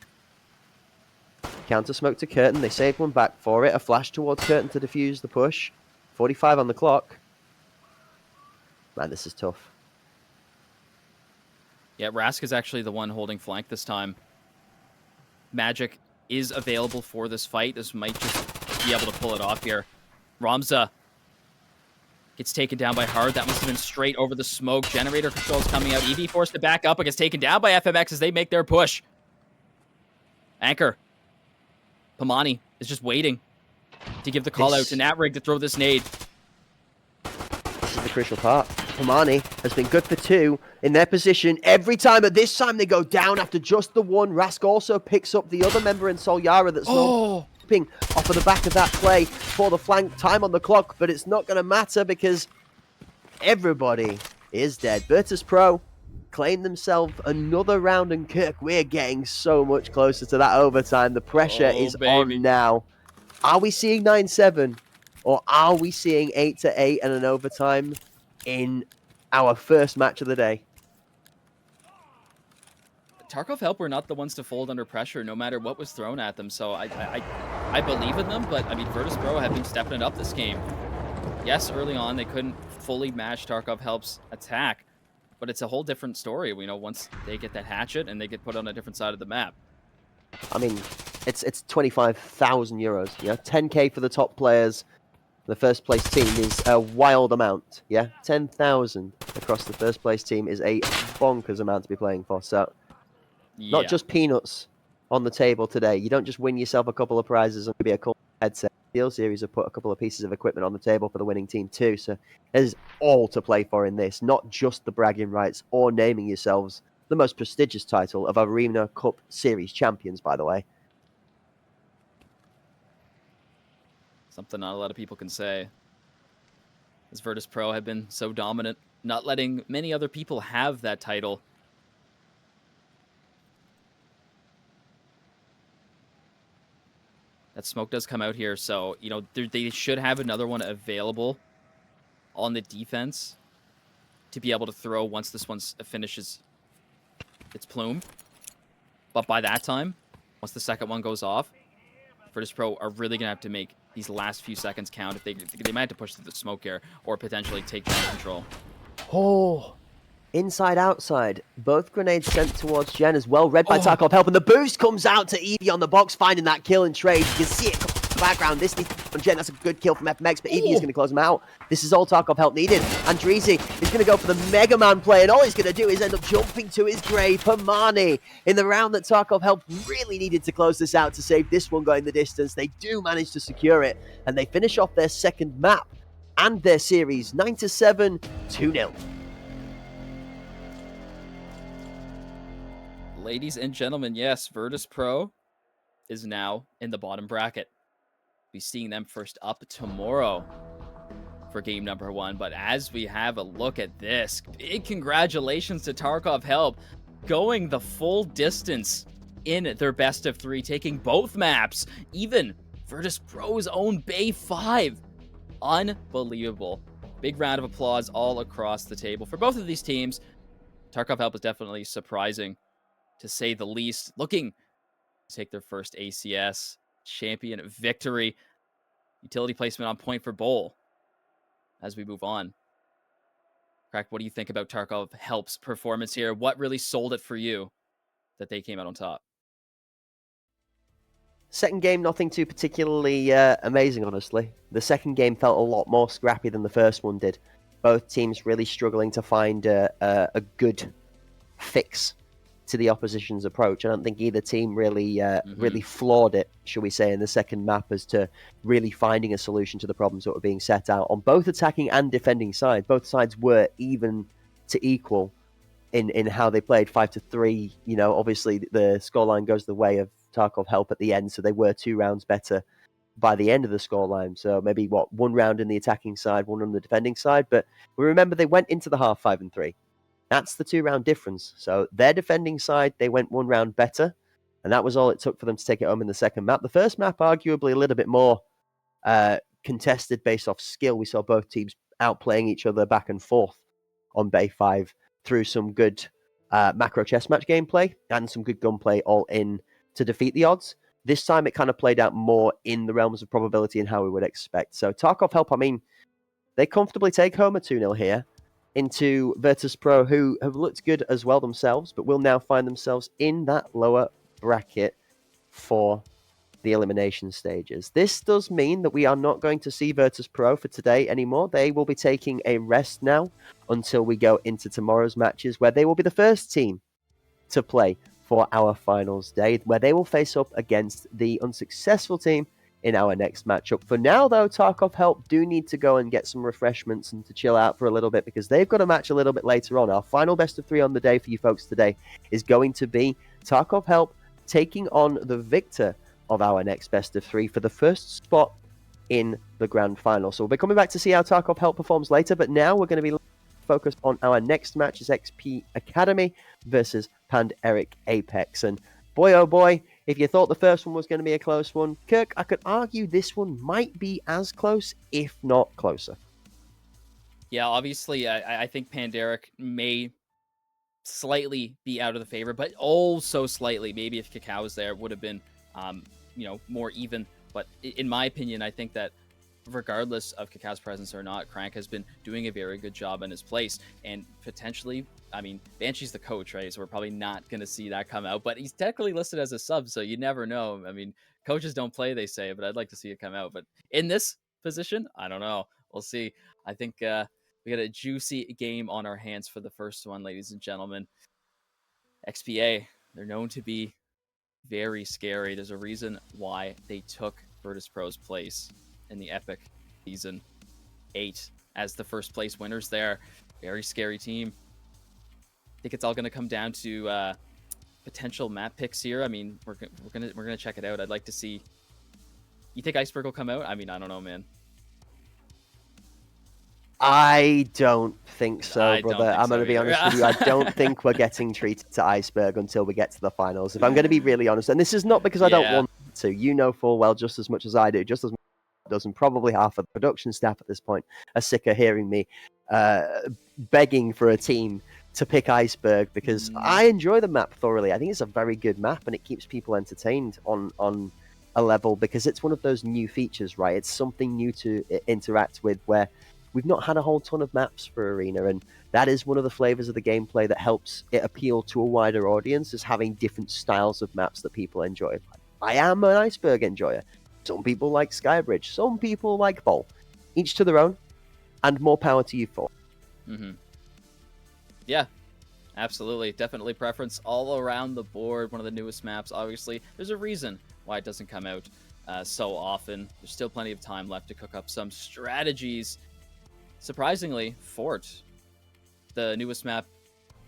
Counter smoke to Curtain. They save one back for it. A flash towards Curtain to defuse the push. 45 on the clock. Man, this is tough. Yeah, Rask is actually the one holding flank this time. Magic is available for this fight. This might just be able to pull it off here. Romza gets taken down by Hard. That must have been straight over the smoke. Generator controls coming out. EV forced to back up and gets taken down by FMX as they make their push. Anchor. Pomani is just waiting to give the call out to Natrig to throw this nade. This is the crucial part. Pomani has been good for 2 in their position every time, but this time they go down after just the one. Rask also picks up the other member in Solyara that's not off of the back of that play for the flank. Time on the clock, but it's not going to matter because everybody is dead. Virtus.pro claim themselves another round, and Kirk, we're getting so much closer to that overtime. The pressure is on now. Are we seeing 9-7, or are we seeing 8-8 and an overtime in our first match of the day? Tarkov Help were not the ones to fold under pressure, no matter what was thrown at them. So I believe in them, but I mean, Virtus.pro have been stepping it up this game. Yes, early on they couldn't fully match Tarkov Help's attack, but it's a whole different story. You know, once they get that hatchet and they get put on a different side of the map. I mean, it's 25,000 euros. Yeah, 10k for the top players. The first place team is a wild amount. Yeah, 10,000 across the first place team is a bonkers amount to be playing for. So, not just peanuts on the table today. You don't just win yourself a couple of prizes and maybe a cool headset. Steel Series have put a couple of pieces of equipment on the table for the winning team too. So, there's all to play for in this. Not just the bragging rights or naming yourselves the most prestigious title of Arena Cup Series champions, by the way. Something not a lot of people can say. As Virtus.pro have been so dominant, not letting many other people have that title. That smoke does come out here, so, you know, they should have another one available on the defense to be able to throw once this one finishes its plume. But by that time, once the second one goes off, Virtus.pro are really going to have to make these last few seconds count. If they might have to push through the smoke here or potentially take down control. Oh, inside, outside. Both grenades sent towards Jen as well. Read by Tarkov Help, and the boost comes out to Evie on the box, finding that kill and trade. You can see it come in the background. This needs on Jen. That's a good kill from FMX, but Evie is going to close him out. This is all Tarkov Help needed. Andreezy is going to go for the Mega Man play, and all he's going to do is end up jumping to his grave. Pomani in the round that Tarkov Help really needed to close this out to save this one going the distance. They do manage to secure it, and they finish off their second map and their series 9-7, 2-0. Ladies and gentlemen, yes, Virtus Pro is now in the bottom bracket. Be seeing them first up tomorrow for game number 1. But as we have a look at this, big congratulations to Tarkov Help going the full distance in their best of 3, taking both maps, even Virtus Pro's own Bay 5. Unbelievable. Big round of applause all across the table for both of these teams. Tarkov Help is definitely surprising, to say the least, looking to take their first ACS champion victory. Utility placement on point for Bowl as we move on. Crack, what do you think about Tarkov Help's performance here? What really sold it for you that they came out on top? Second game, nothing too particularly amazing, honestly. The second game felt a lot more scrappy than the first one did. Both teams really struggling to find a good fix to the opposition's approach. I don't think either team really really flawed it, shall we say, in the second map as to really finding a solution to the problems that were being set out on both attacking and defending sides. Both sides were even to equal in how they played, 5-3. You know, obviously the scoreline goes the way of Tarkov Help at the end, so they were 2 rounds better by the end of the scoreline. So maybe 1 round in the attacking side, 1 on the defending side. But we remember they went into the half 5-3. That's the 2-round difference. So their defending side, they went 1 round better, and that was all it took for them to take it home in the second map. The first map, arguably a little bit more contested based off skill. We saw both teams outplaying each other back and forth on Bay 5 through some good macro chess match gameplay and some good gunplay all in to defeat the odds. This time it kind of played out more in the realms of probability and how we would expect. So Tarkov Help, I mean, they comfortably take home a 2-0 here into Virtus Pro, who have looked good as well themselves, but will now find themselves in that lower bracket for the elimination stages. This does mean that we are not going to see Virtus Pro for today anymore. They will be taking a rest now until we go into tomorrow's matches, where they will be the first team to play for our finals day, where they will face up against the unsuccessful team in our next matchup. For now, though, Tarkov Help do need to go and get some refreshments and to chill out for a little bit, because they've got a match a little bit later on. Our final best of 3 on the day for you folks today is going to be Tarkov Help taking on the victor of our next best of 3 for the first spot in the grand final. So we'll be coming back to see how Tarkov Help performs later, but now we're going to be focused on our next match, is XP Academy versus Pand Eric Apex. And boy, oh boy, if you thought the first one was going to be a close one, Kirk, I could argue this one might be as close, if not closer. Yeah, obviously, I think Panderic may slightly be out of the favor, but oh so slightly. Maybe if Kakao was there, it would have been, more even. But in my opinion, I think that regardless of Kakao's presence or not, Crank has been doing a very good job in his place. And potentially, I mean, Banshee's the coach, right? So we're probably not going to see that come out. But he's technically listed as a sub, so you never know. I mean, coaches don't play, they say, but I'd like to see it come out. But in this position, I don't know. We'll see. I think we got a juicy game on our hands for the first one, ladies and gentlemen. XPA, they're known to be very scary. There's a reason why they took Virtus Pro's place in the Epic Season 8 as the first place winners there. Very scary team. I think it's all going to come down to potential map picks here. I mean, we're gonna check it out. I'd like to see. You think Iceberg will come out? I mean, I don't know, man. I don't think so, brother. I'm going to be honest with you. I don't think we're getting treated to Iceberg until we get to the finals. If I'm going to be really honest, and this is not because I don't want to. You know full well just as much as I do, just as much as does, and probably half of the production staff at this point are sick of hearing me begging for a team to pick Iceberg, because I enjoy the map thoroughly. I think it's a very good map, and it keeps people entertained on a level, because it's one of those new features, right? It's something new to interact with, where we've not had a whole ton of maps for Arena, and that is one of the flavors of the gameplay that helps it appeal to a wider audience, is having different styles of maps that people enjoy. I am an Iceberg enjoyer. Some people like Skybridge, some people like Bowl. Each to their own, and more power to you for. Yeah, absolutely. Definitely preference all around the board. One of the newest maps, obviously. There's a reason why it doesn't come out so often. There's still plenty of time left to cook up some strategies. Surprisingly, Fort, the newest map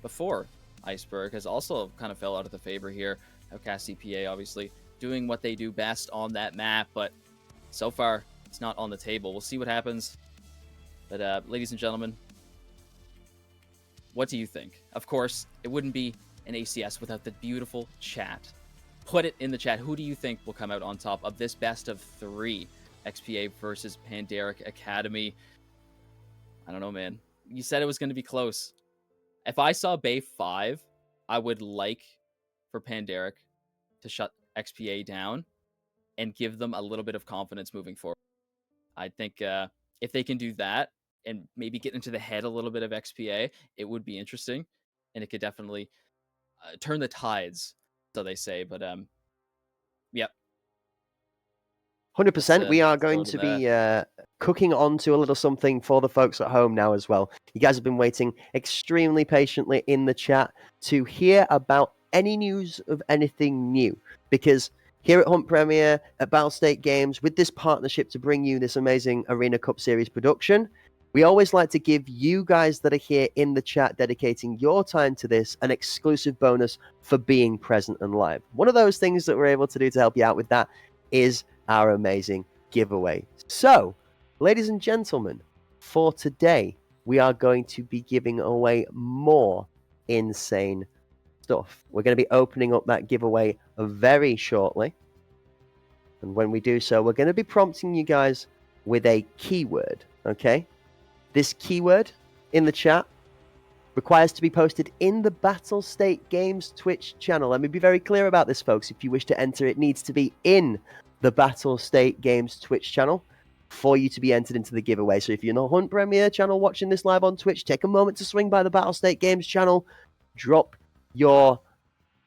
before Iceberg has also kind of fell out of the favor here. Outcast CPA obviously doing what they do best on that map, but so far it's not on the table. We'll see what happens. But ladies and gentlemen, what do you think? Of course, it wouldn't be an ACS without the beautiful chat. Put it in the chat. Who do you think will come out on top of this best of 3? XPA versus Pandaric Academy. I don't know, man. You said it was going to be close. If I saw Bay 5, I would like for Pandaric to shut XPA down and give them a little bit of confidence moving forward. I think if they can do that and maybe get into the head a little bit of XPA, it would be interesting. And it could definitely turn the tides, so they say. But, yep. 100%. We are going to to be cooking onto a little something for the folks at home now as well. You guys have been waiting extremely patiently in the chat to hear about any news of anything new, because here at Hunt Premier, at Battlestate Games, with this partnership to bring you this amazing Arena Cup Series production, we always like to give you guys that are here in the chat dedicating your time to this an exclusive bonus for being present and live. One of those things that we're able to do to help you out with that is our amazing giveaway. So, ladies and gentlemen, for today, we are going to be giving away more insane stuff. We're going to be opening up that giveaway very shortly. And when we do so, we're going to be prompting you guys with a keyword, okay? This keyword in the chat requires to be posted in the Battlestate Games Twitch channel. Let me be very clear about this, folks. If you wish to enter, it needs to be in the Battlestate Games Twitch channel for you to be entered into the giveaway. So if you're in the Hunt Premier channel watching this live on Twitch, take a moment to swing by the Battlestate Games channel, drop your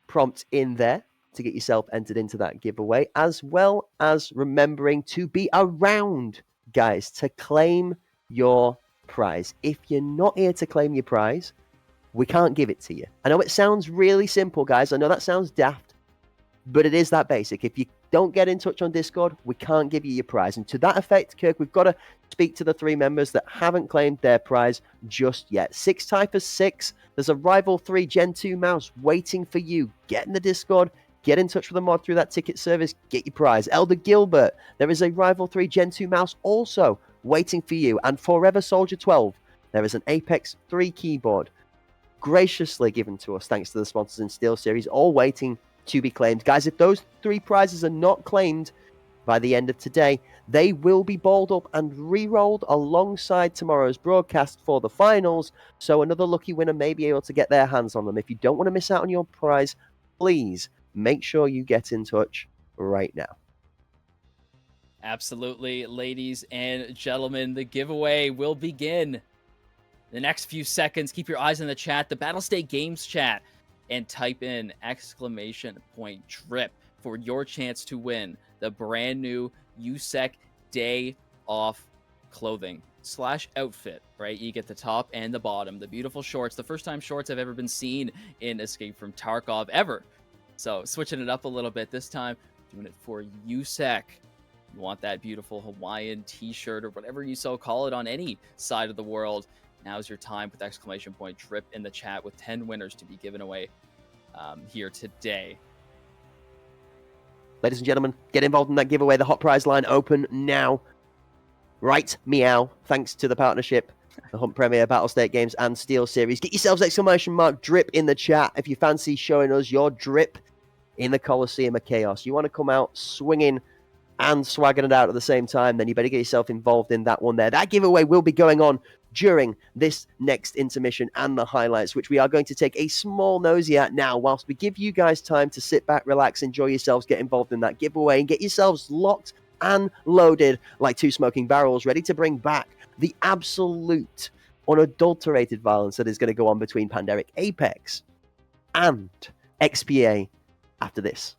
prompt in there to get yourself entered into that giveaway, as well as remembering to be around, guys, to claim your prize. If you're not here to claim your prize, we can't give it to you. I know it sounds really simple, guys. I know that sounds daft, but it is that basic. If you don't get in touch on Discord, we can't give you your prize. And to that effect, Kirk, we've got to speak to the 3 members that haven't claimed their prize just yet. 6 Typer 6, there's a Rival 3 Gen 2 mouse waiting for you. Get in the Discord, get in touch with the mod through that ticket service, get your prize. Elder Gilbert, there is a Rival 3 Gen 2 mouse also waiting for you. And Forever Soldier 12, there is an Apex 3 keyboard graciously given to us thanks to the sponsors in SteelSeries, all waiting to be claimed. Guys, if those 3 prizes are not claimed by the end of today, they will be balled up and re-rolled alongside tomorrow's broadcast for the finals, so another lucky winner may be able to get their hands on them. If you don't want to miss out on your prize, please make sure you get in touch right now. Absolutely, ladies and gentlemen, the giveaway will begin the next few seconds. Keep your eyes on the chat, the Battlestate Games chat, and type in !drip for your chance to win the brand new USEC Day Off clothing / outfit, right? You get the top and the bottom, the beautiful shorts, the first time shorts I've ever been seen in Escape from Tarkov ever. So switching it up a little bit this time, doing it for USEC. You want that beautiful Hawaiian t-shirt or whatever you so call it on any side of the world. Now's your time with !drip in the chat with 10 winners to be given away here today. Ladies and gentlemen, get involved in that giveaway. The hot prize line open now. Right, meow. Thanks to the partnership, the Hunt Premier, Battlestate Games, and SteelSeries. Get yourselves !drip in the chat if you fancy showing us your drip in the Coliseum of Chaos. You want to come out swinging and swagging it out at the same time, then you better get yourself involved in that one there. That giveaway will be going on during this next intermission and the highlights, which we are going to take a small nosy at now, whilst we give you guys time to sit back, relax, enjoy yourselves, get involved in that giveaway, and get yourselves locked and loaded like 2 smoking barrels, ready to bring back the absolute unadulterated violence that is going to go on between Pandaric Apex and XPA after this.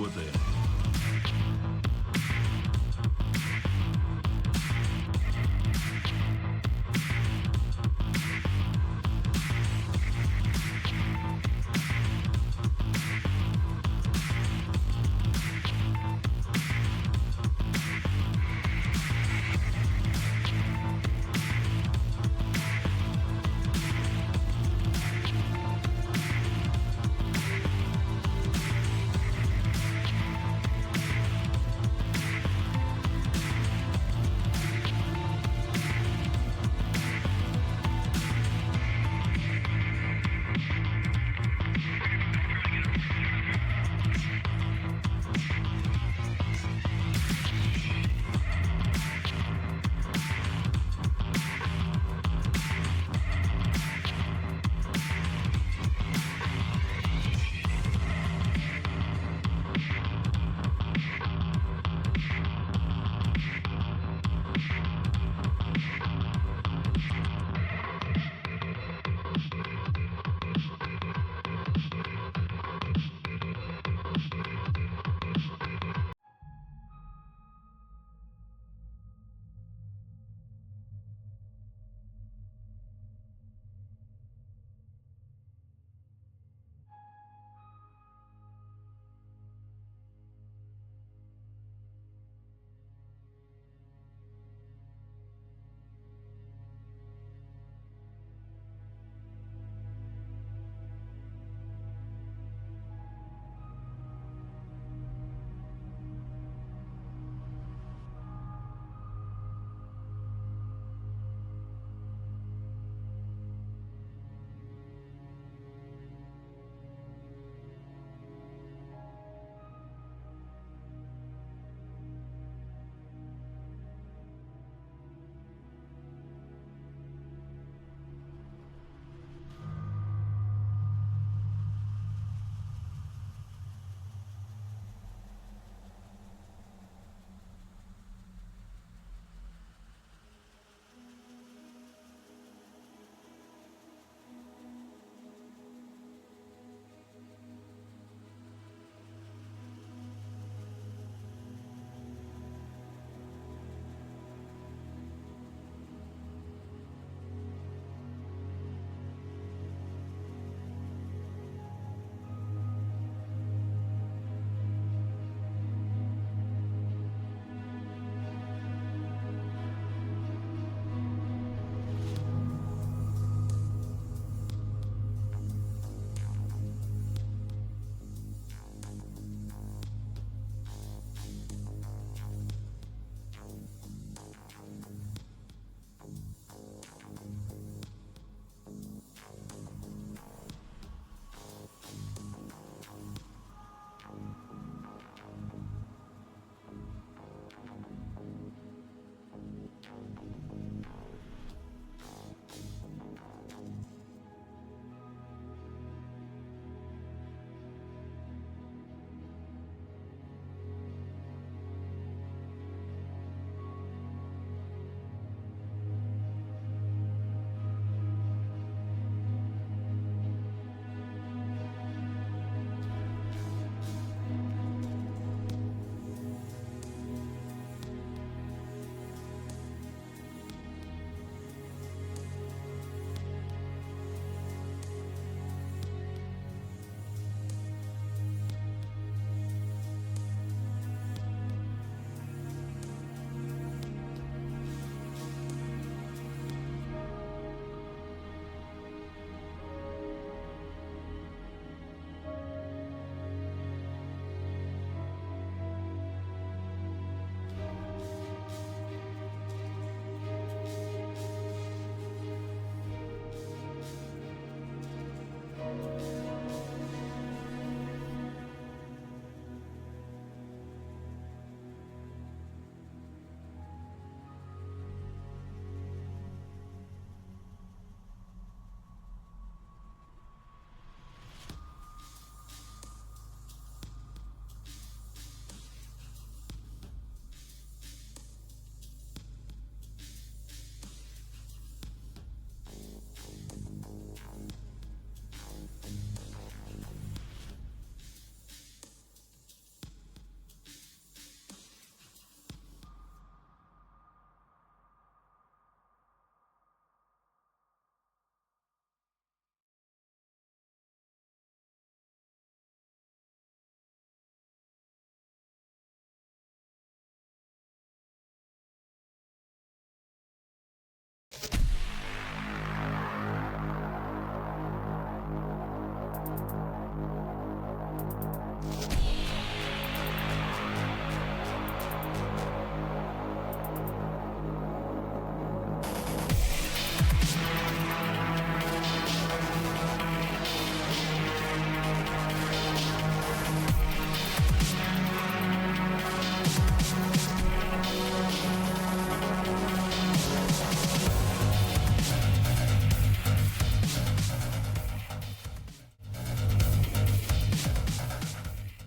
were there.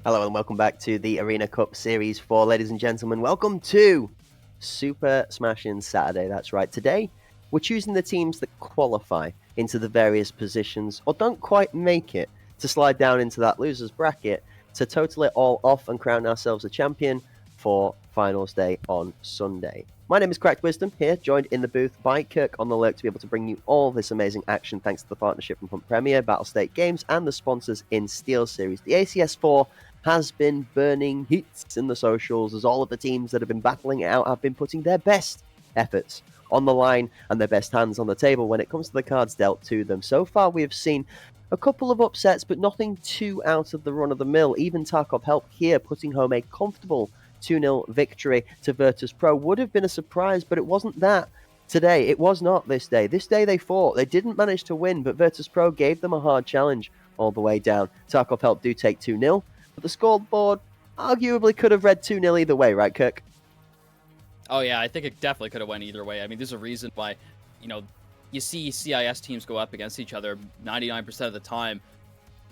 Hello and welcome back to the Arena Cup Series 4, ladies and gentlemen. Welcome to Super Smashing Saturday. That's right. Today, we're choosing the teams that qualify into the various positions or don't quite make it to slide down into that loser's bracket to total it all off and crown ourselves a champion for Finals Day on Sunday. My name is Cracked Wisdom, here, joined in the booth by Kirk on the lurk to be able to bring you all this amazing action thanks to the partnership from Hunt Premier, Battlestate Games, and the sponsors in Steel Series. The ACS4 has been burning hits in the socials as all of the teams that have been battling it out have been putting their best efforts on the line and their best hands on the table when it comes to the cards dealt to them. So far, we have seen a couple of upsets, but nothing too out of the run-of-the-mill. Even Tarkov Help here putting home a comfortable 2-0 victory to Virtus Pro would have been a surprise, but it wasn't that today. It was not this day. This day they fought. They didn't manage to win, but Virtus Pro gave them a hard challenge all the way down. Tarkov Help do take 2-0, but the scoreboard arguably could have read 2-0 either way, right, Kirk? Oh yeah, I think it definitely could have went either way. I mean, there's a reason why, you see CIS teams go up against each other 99% of the time.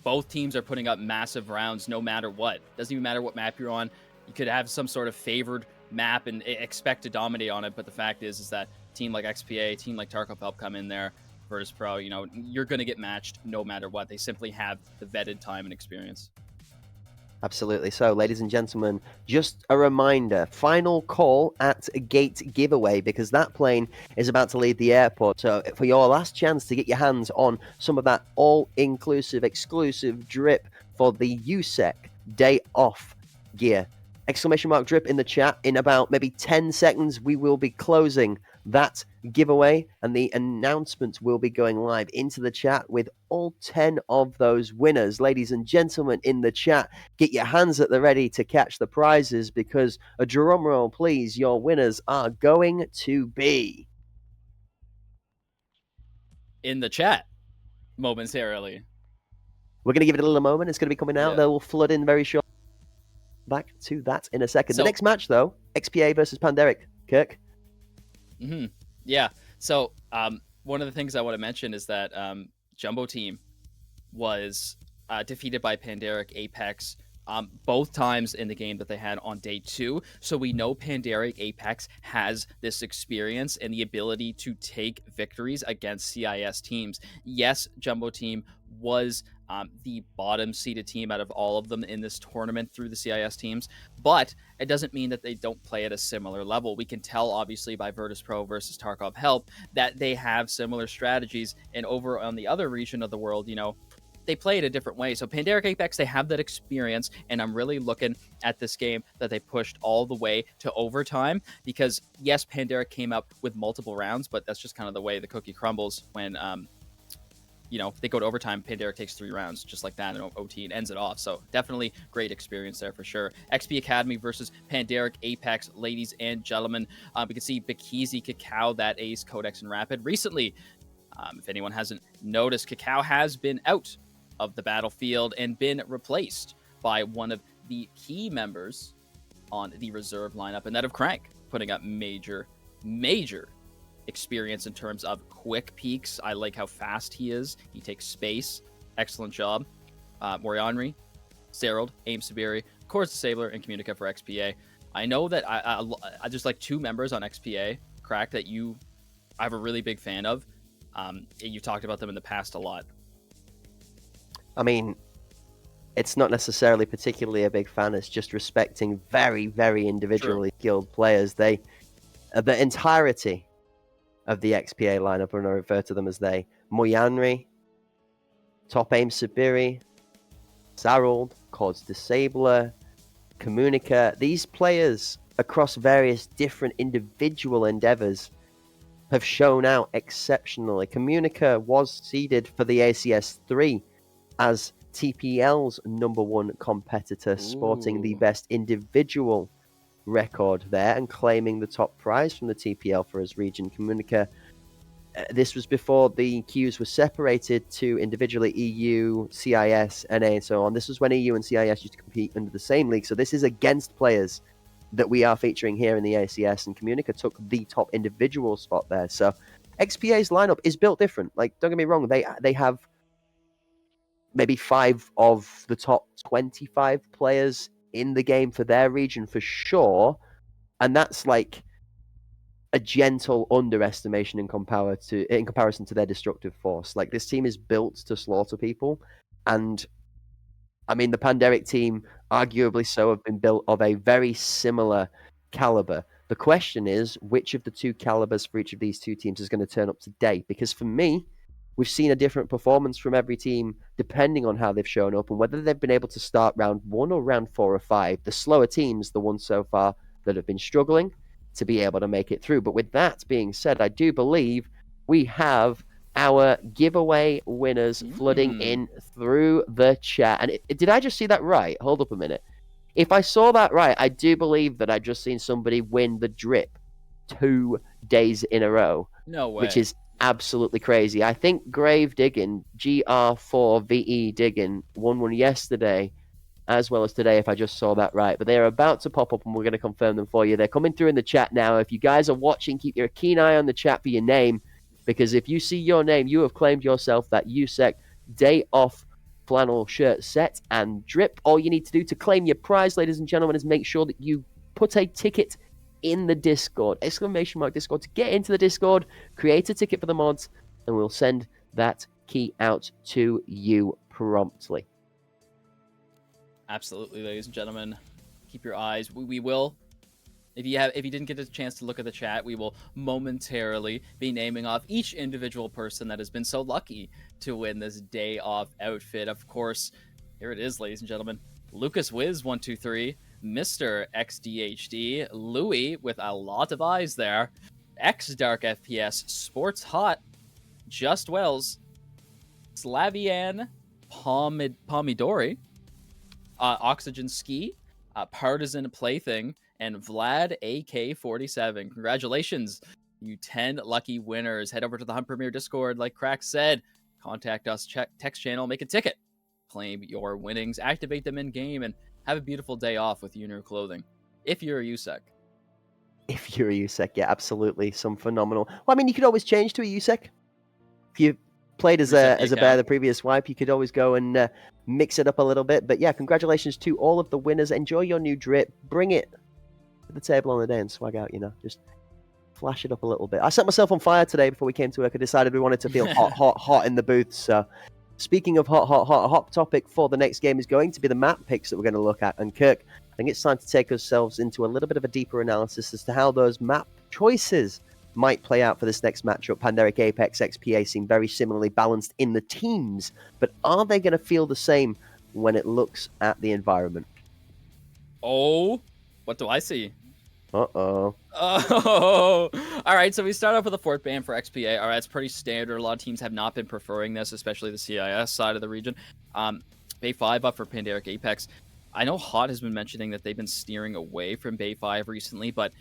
Both teams are putting up massive rounds no matter what. Doesn't even matter what map you're on. You could have some sort of favored map and expect to dominate on it, but the fact is that team like XPA, team like Tarkov Help come in there, Virtus Pro, you're going to get matched no matter what. They simply have the vetted time and experience. Absolutely. So, ladies and gentlemen, just a reminder, final call at gate giveaway because that plane is about to leave the airport. So, for your last chance to get your hands on some of that all-inclusive, exclusive drip for the USEC day off gear, exclamation mark drip in the chat. In about maybe 10 seconds, we will be closing that giveaway and the announcement will be going live into the chat with all 10 of those winners. Ladies and gentlemen in the chat, get your hands at the ready to catch the prizes because, a drum roll please, your winners are going to be in the chat momentarily. We're going to give it a little moment. It's going to be coming out. Yeah. They will flood in very short. Back to that in a second. So, the next match, though, XPA versus Panderic. Kirk? Yeah. So one of the things I want to mention is that Jumbo Team was defeated by Panderic Apex both times in the game that they had on day 2. So we know Panderic Apex has this experience and the ability to take victories against CIS teams. Yes, Jumbo Team was the bottom seeded team out of all of them in this tournament through the CIS teams, but it doesn't mean that they don't play at a similar level. We can tell obviously by Virtus Pro versus Tarkov Help that they have similar strategies, and over on the other region of the world, they play it a different way. So Panderic Apex, they have that experience, and I'm really looking at this game that they pushed all the way to overtime because yes, Panderic came up with multiple rounds, but that's just kind of the way the cookie crumbles when they go to overtime. Panderic takes 3 rounds just like that in OT and ends it off. So definitely great experience there for sure. XP Academy versus Panderic Apex, ladies and gentlemen. We can see Bikizi, Kakao, that Ace, Codex, and Rapid. Recently, if anyone hasn't noticed, Kakao has been out of the battlefield and been replaced by one of the key members on the reserve lineup, and that of Crank, putting up major experience in terms of quick peaks. I like how fast he is. He takes space. Excellent job. Morianri, Serald, Aim Sabiri, Course Disabler, and Communica for XPA. I know that I just like 2 members on XPA, Crack, that I'm a really big fan of. You've talked about them in the past a lot. I mean, it's not necessarily particularly a big fan. It's just respecting very, very individually skilled players. The entirety of the XPA lineup, and I refer to them as they, Moyanri, Top Aim Sabiri, Sarald, Cords Disabler, Communica. These players across various different individual endeavors have shown out exceptionally. Communica was seeded for the ACS 3 as TPL's #1 competitor, sporting the best individual record there and claiming the top prize from the TPL for his region. Communica, this was before the queues were separated to individually EU, CIS, NA, and so on. This was when EU and CIS used to compete under the same league, so this is against players that we are featuring here in the ACS, and Communica took the top individual spot there. So XPA's lineup is built different. Like, don't get me wrong, they have maybe 5 of the top 25 players in the game for their region for sure. And that's like a gentle underestimation in comparison to their destructive force. Like, this team is built to slaughter people, and I mean the Pandemic team, arguably so, have been built of a very similar caliber. The question is, which of the two calibers for each of these two teams is going to turn up today? Because for me, we've seen a different performance from every team depending on how they've shown up and whether they've been able to start round 1 or round 4 or 5. The slower teams, the ones so far that have been struggling to be able to make it through. But with that being said, I do believe we have our giveaway winners flooding in through the chat. And did I just see that right? Hold up a minute. If I saw that right, I do believe that I just seen somebody win the drip 2 days in a row. No way. Which is absolutely crazy. I think Grave Diggin, GR4VE Diggin, won one yesterday as well as today, if I just saw that right. But they're about to pop up and we're going to confirm them for you. They're coming through in the chat now. If you guys are watching, keep your keen eye on the chat for your name, because if you see your name, you have claimed yourself that USEC Day Off flannel shirt set and drip. All you need to do to claim your prize, ladies and gentlemen, is make sure that you put a ticket in the Discord, !Discord, to get into the Discord, create a ticket for the mods, and we'll send that key out to you promptly. Absolutely, ladies and gentlemen. Keep your eyes. We will. If you didn't get a chance to look at the chat, we will momentarily be naming off each individual person that has been so lucky to win this Day Off outfit. Of course, here it is, ladies and gentlemen. Lucas Wiz 123, Mr. XDHD, Louis with a lot of eyes there, X Dark FPS, Sports Hot, Just Wells, Slavian Pomidori, Oxygen Ski, Partisan Plaything, and Vlad AK47. Congratulations, you 10 lucky winners. Head over to the Hunt Premier Discord, like Crack said. Contact us, text channel, make a ticket. Claim your winnings, activate them in game, and have a beautiful day off with Unir clothing. If you're a USEC. If you're a USEC, yeah, absolutely. Some phenomenal. Well, I mean, you could always change to a USEC. If you played as a bear the previous wipe, you could always go and mix it up a little bit. But yeah, congratulations to all of the winners. Enjoy your new drip. Bring it to the table on the day and swag out, just flash it up a little bit. I set myself on fire today before we came to work. I decided we wanted to feel hot in the booth. So speaking of hot topic for the next game is going to be the map picks that we're going to look at. And Kirk, I think it's time to take ourselves into a little bit of a deeper analysis as to how those map choices might play out for this next matchup. Pandemic, Apex, XPA seem very similarly balanced in the teams, but are they going to feel the same when it looks at the environment? Oh, what do I see? Uh-oh. Oh, all right. So we start off with a fort ban for XPA. All right, it's pretty standard. A lot of teams have not been preferring this, especially the CIS side of the region. Bay 5 up for Pandemic Apex. I know Hot has been mentioning that they've been steering away from Bay 5 recently, but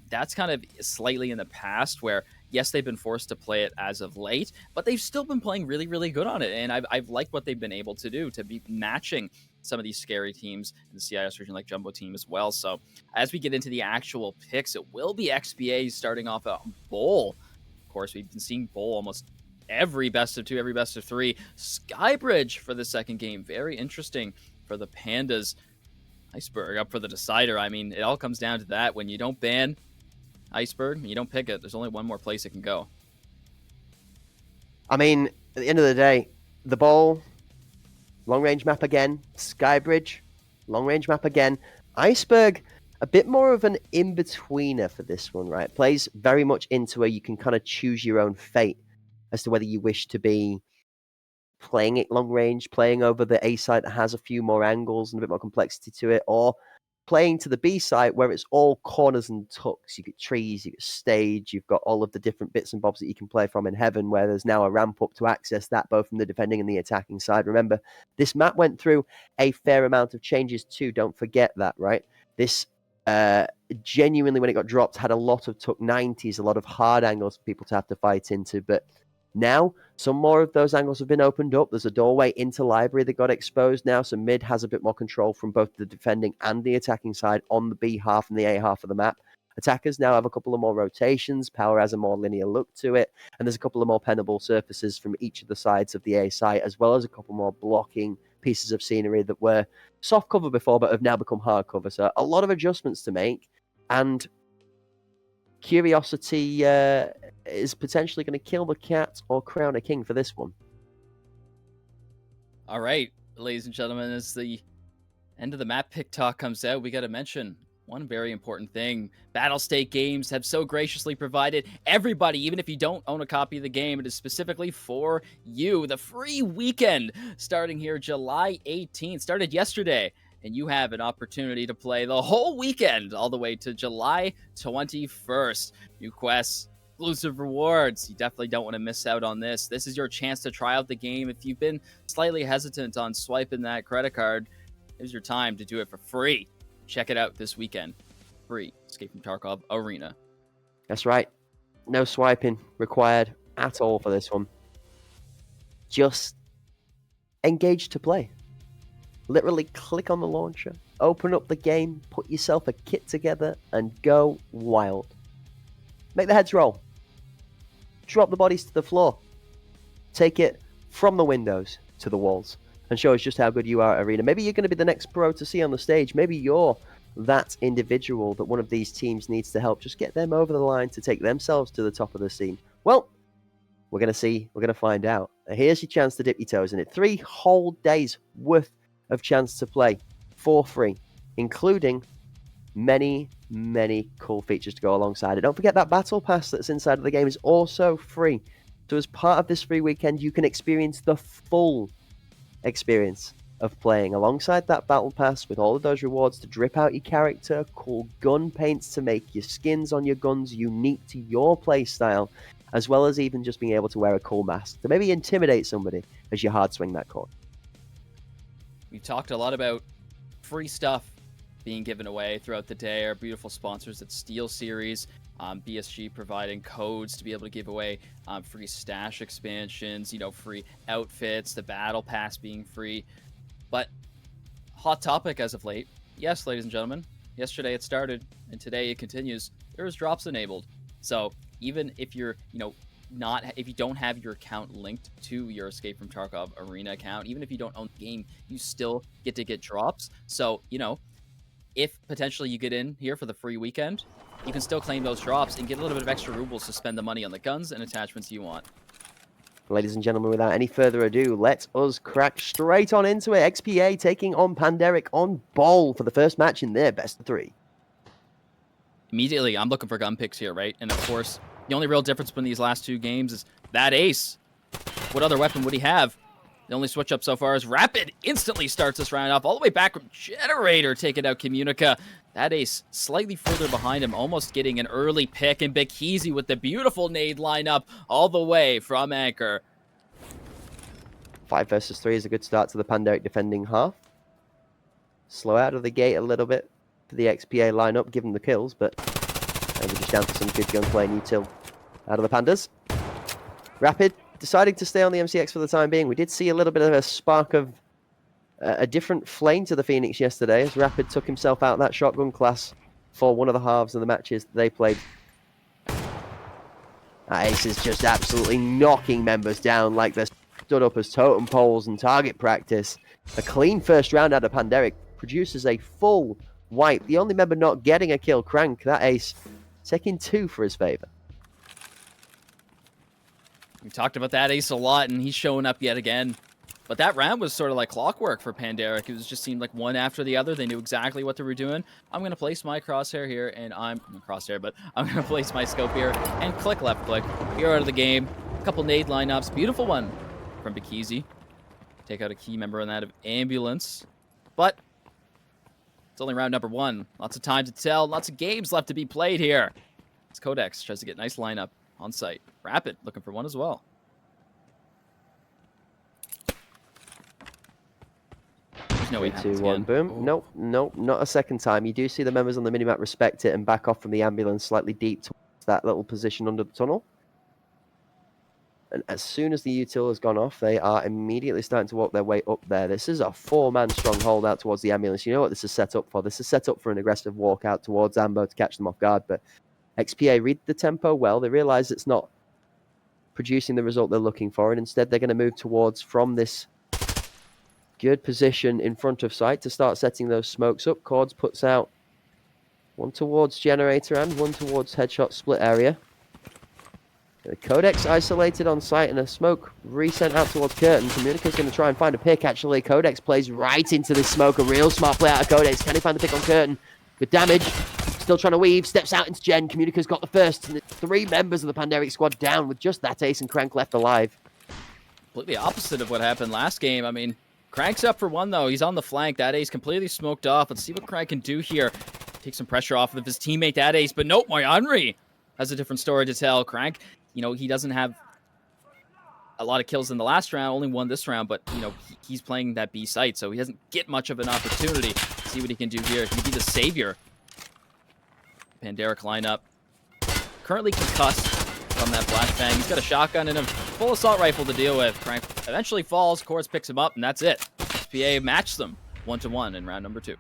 that's kind of slightly in the past where, yes, they've been forced to play it as of late, but they've still been playing really, really good on it. And I've liked what they've been able to do to be matching some of these scary teams in the CIS region, like Jumbo Team as well. So as we get into the actual picks, it will be XPA starting off at Bowl. Of course, we've been seeing Bowl almost every best of 2, every best of 3. Skybridge for the second game. Very interesting for the Pandas. Iceberg up for the decider. I mean, it all comes down to that. When you don't ban Iceberg, you don't pick it, there's only one more place it can go. I mean, at the end of the day, the Bowl, long-range map again. Skybridge, long-range map again. Iceberg, a bit more of an in-betweener for this one, right? Plays very much into where you can kind of choose your own fate as to whether you wish to be playing it long range, playing over the A site that has a few more angles and a bit more complexity to it, or playing to the B site where it's all corners and tucks. You get trees, you get stage, you've got all of the different bits and bobs that you can play from in Heaven, where there's now a ramp up to access that both from the defending and the attacking side. Remember, this map went through a fair amount of changes too. Don't forget that, right? This genuinely, when it got dropped, had a lot of tuck 90s, a lot of hard angles for people to have to fight into, but now, some more of those angles have been opened up. There's a doorway into library that got exposed now, so mid has a bit more control from both the defending and the attacking side on the B half and the A half of the map. Attackers now have a couple of more rotations. Power has a more linear look to it. And there's a couple of more pennable surfaces from each of the sides of the A site, as well as a couple more blocking pieces of scenery that were soft cover before, but have now become hard cover. So a lot of adjustments to make. And Curiosity is potentially going to kill the cat or crown a king for this one. All right, ladies and gentlemen, as the end of the map pick talk comes out, we got to mention one very important thing. Battlestate Games have so graciously provided everybody, even if you don't own a copy of the game, it is specifically for you. The free weekend starting here July 18th, started yesterday, and you have an opportunity to play the whole weekend all the way to July 21st. New quests, exclusive rewards. You definitely don't want to miss out on this. This is your chance to try out the game. If you've been slightly hesitant on swiping that credit card, here's your time to do it for free. Check it out this weekend. Free. Escape from Tarkov Arena. That's right. No swiping required at all for this one. Just engage to play. Literally click on the launcher, open up the game, put yourself a kit together, and go wild. Make the heads roll. Drop the bodies to the floor. Take it from the windows to the walls. And show us just how good you are at Arena. Maybe you're going to be the next pro to see on the stage. Maybe you're that individual that one of these teams needs to help just get them over the line to take themselves to the top of the scene. Well, we're going to see. We're going to find out. Here's your chance to dip your toes in it. 3 whole days worth of chance to play for free, including many, many cool features to go alongside it. Don't forget that battle pass that's inside of the game is also free. So as part of this free weekend, you can experience the full experience of playing alongside that battle pass with all of those rewards to drip out your character, cool gun paints to make your skins on your guns unique to your playstyle, as well as even just being able to wear a cool mask to maybe intimidate somebody as you hard swing that cord. We've talked a lot about free stuff being given away throughout the day. Our beautiful sponsors at SteelSeries, BSG providing codes to be able to give away free stash expansions, free outfits, the battle pass being free. But hot topic as of late, yes, ladies and gentlemen, yesterday it started and today it continues. There is drops enabled. So even if you're, if you don't have your account linked to your Escape from Tarkov Arena account, even if you don't own the game, you still get to get drops. So, if potentially you get in here for the free weekend, you can still claim those drops and get a little bit of extra rubles to spend the money on the guns and attachments you want. Ladies and gentlemen, without any further ado, let us crack straight on into it. XPA taking on Panderic on Bol for the first match in their best of 3. Immediately, I'm looking for gun picks here, right? And of course, the only real difference between these last 2 games is that ace. What other weapon would he have? The only switch up so far is Rapid instantly starts this round off all the way back from Generator taking out Communica. That ace slightly further behind him, almost getting an early pick, and Bikizi with the beautiful nade lineup all the way from Anchor. 5 versus 3 is a good start to the Panderic defending half. Slow out of the gate a little bit for the XPA lineup, give them the kills, but maybe just down to some good gunplay and util out of the Pandas. Rapid deciding to stay on the MCX for the time being. We did see a little bit of a spark of a different flame to the Phoenix yesterday as Rapid took himself out that shotgun class for one of the halves of the matches that they played. That ace is just absolutely knocking members down like they're stood up as totem poles and target practice. A clean first round out of Panderic produces a full wipe. The only member not getting a kill, Crank, that ace taking 2 for his favor. We've talked about that ace a lot, and he's showing up yet again. But that round was sort of like clockwork for Panderic. It just seemed like one after the other. They knew exactly what they were doing. I'm going to place my crosshair here, and I'm going to place my scope here and click left click. You're out of the game. A couple nade lineups. Beautiful one from Bikizi. Take out a key member on that of Ambulance. But it's only round number 1. Lots of time to tell. Lots of games left to be played here. It's Codex tries to get a nice lineup on site. Rapid looking for one as well. There's no way. 3, 2, 1, boom. Oh. Nope, not a second time. You do see the members on the minimap respect it and back off from the ambulance slightly deep towards that little position under the tunnel. And as soon as the util has gone off, they are immediately starting to walk their way up there. This is a 4-man stronghold out towards the ambulance. You know what this is set up for? This is set up for an aggressive walk out towards Ambo to catch them off guard. But XPA read the tempo well. They realize it's not producing the result they're looking for. And instead, they're going to move towards from this good position in front of site to start setting those smokes up. Cords puts out one towards generator and one towards headshot split area. The Codex isolated on site and a smoke resent out towards Curtain. Communica's going to try and find a pick, actually. Codex plays right into this smoke. A real smart play out of Codex. Can he find the pick on Curtain? Good damage. Still trying to weave. Steps out into Gen. Communica's got the first. And it's 3 members of the Pandemic squad down with just that ace and Crank left alive. Completely opposite of what happened last game. I mean, Crank's up for one, though. He's on the flank. That ace completely smoked off. Let's see what Crank can do here. Take some pressure off of his teammate, that ace. But nope, Moyanri has a different story to tell. Crank, you know, he doesn't have a lot of kills in the last round, only one this round, but, you know, he's playing that B site, so he doesn't get much of an opportunity. See what he can do here. He can be the savior. Panderic lineup. Currently concussed from that flashbang. He's got a shotgun and a full assault rifle to deal with. Crank eventually falls. Cords picks him up, and that's it. XPA matched them 1-1 in round number 2.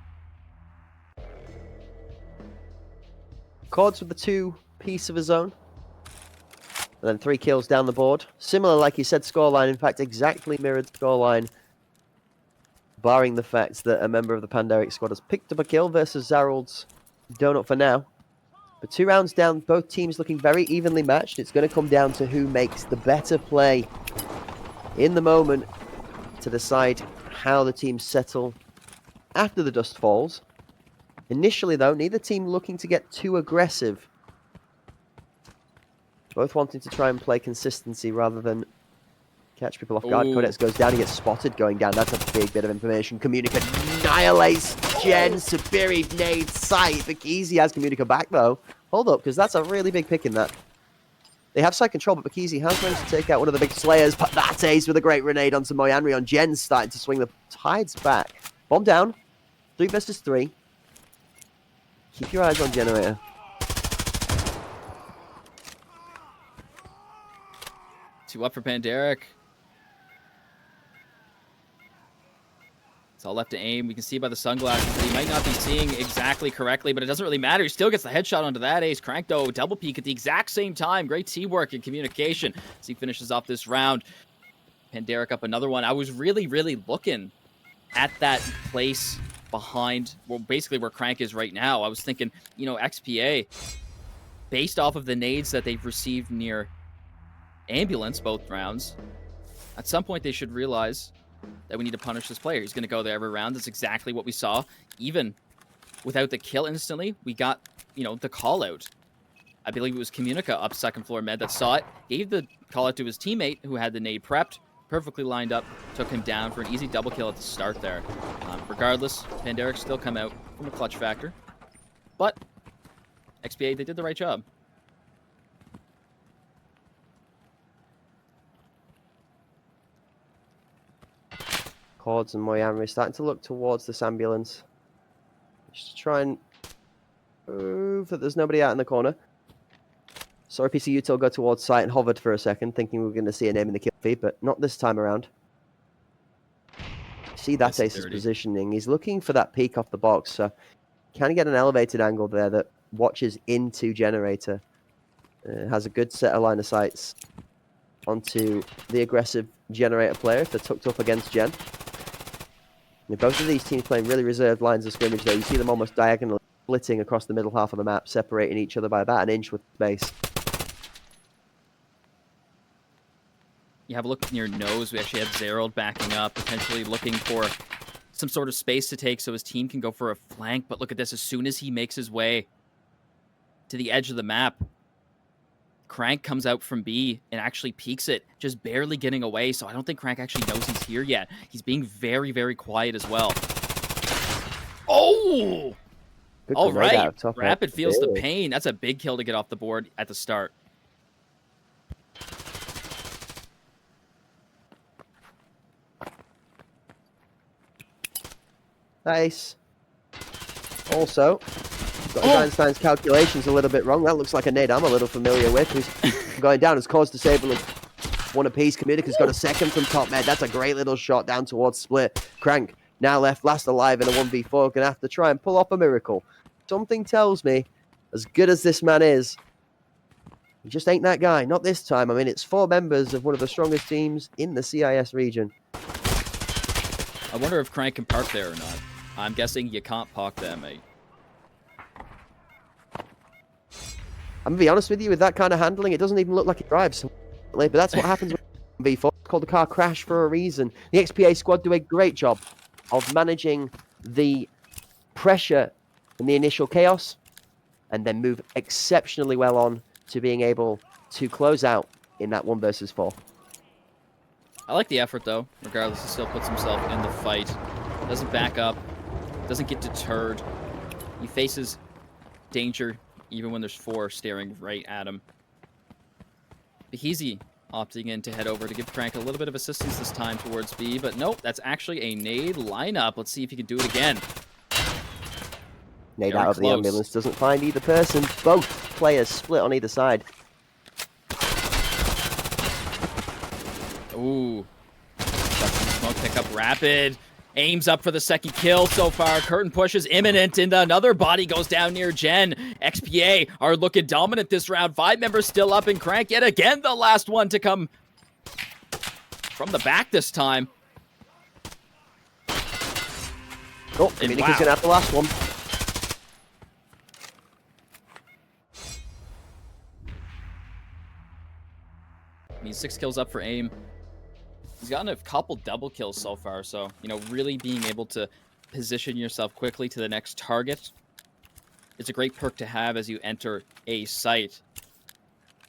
Cords with the 2 piece of his own. And then 3 kills down the board. Similar, like you said, scoreline. In fact, exactly mirrored scoreline. Barring the fact that a member of the Pandemic squad has picked up a kill versus Zarald's donut for now. But 2 rounds down, both teams looking very evenly matched. It's going to come down to who makes the better play in the moment to decide how the teams settle after the dust falls. Initially, though, neither team looking to get too aggressive. Both wanting to try and play consistency rather than catch people off guard. Ooh. Codex goes down, he gets spotted going down. That's a big bit of information. Communica annihilates Gen. Sabiri nades sight. Bakizi has Communica back, though. Hold up, because that's a really big pick in that. They have side control, but Bakizi has managed to take out one of the big slayers. But that ace with a great grenade onto Moyanri on Gen's starting to swing the tides back. Bomb down. 3 versus 3. Keep your eyes on Generator. Two up for Panderic. It's all left to aim. We can see by the sunglasses that he might not be seeing exactly correctly, but it doesn't really matter. He still gets the headshot onto that ace. Crank, though, double peek at the exact same time. Great teamwork and communication as he finishes off this round. Panderic up another one. I was really, really looking at that place behind, well, basically where Crank is right now. I was thinking, you know, XPA, based off of the nades that they've received near ambulance both rounds, at some point they should realize that we need to punish this player. He's going to go there every round. That's exactly what we saw. Even without the kill instantly, we got, you know, the call out. I believe it was Communica up second floor med that saw it, gave the call out to his teammate who had the nade prepped, perfectly lined up, took him down for an easy double kill at the start there. Regardless, Panderic still come out from a clutch factor, but XPA, they did the right job. Cords and Moyanri starting to look towards this ambulance. Just to try and prove that there's nobody out in the corner. Saw a piece of util go towards site and hovered for a second, thinking we were going to see a name in the kill feed, but not this time around. See that ace's positioning. He's looking for that peek off the box, so can he get an elevated angle there that watches into Generator? Has a good set of line of sights onto the aggressive Generator player if they're tucked up against Gen. And both of these teams playing really reserved lines of scrimmage there. You see them almost diagonally splitting across the middle half of the map, separating each other by about an inch with space. You have a look near nose. We actually have Zarald backing up, potentially looking for some sort of space to take so his team can go for a flank. But look at this. As soon as he makes his way to the edge of the map, Crank comes out from B and actually peeks it, just barely getting away. So I don't think Crank actually knows he's here yet. He's being very, very quiet as well. Oh! Good All right. Top Rapid feels the pain. That's a big kill to get off the board at the start. Nice. Also, got Einstein's calculations a little bit wrong. That looks like a nade I'm a little familiar with. Who's going down as Cords disabling one apiece. Communica's got a second from top med. That's a great little shot down towards split. Crank now left last alive in a 1v4. Gonna have to try and pull off a miracle. Something tells me, as good as this man is, he just ain't that guy. Not this time. I mean, it's 4 members of one of the strongest teams in the CIS region. I wonder if Crank can park there or not. I'm guessing you can't park there, mate. I'm going to be honest with you, with that kind of handling, it doesn't even look like he drives. But that's what happens with V4. It's called the car crash for a reason. The XPA squad do a great job of managing the pressure and the initial chaos, and then move exceptionally well on to being able to close out in that 1 versus 4. I like the effort, though. Regardless, he still puts himself in the fight. Doesn't back up. Doesn't get deterred. He faces danger even when there's 4 staring right at him. Beheezy opting in to head over to give Crank a little bit of assistance this time towards B, but nope, that's actually a nade lineup. Let's see if he can do it again. Nade out of the ambulance, doesn't find either person. Both players split on either side. Ooh. Got some smoke pickup. Rapid. Aims up for the second kill so far. Curtain push is imminent, and another body goes down near Gen. XPA are looking dominant this round. 5 members still up, and Crank yet again the last one to come from the back this time. Oh, Communica's gonna have the last one. I mean, 6 kills up for AIM. He's gotten a couple double kills so far, so, you know, really being able to position yourself quickly to the next target. It's a great perk to have as you enter a site.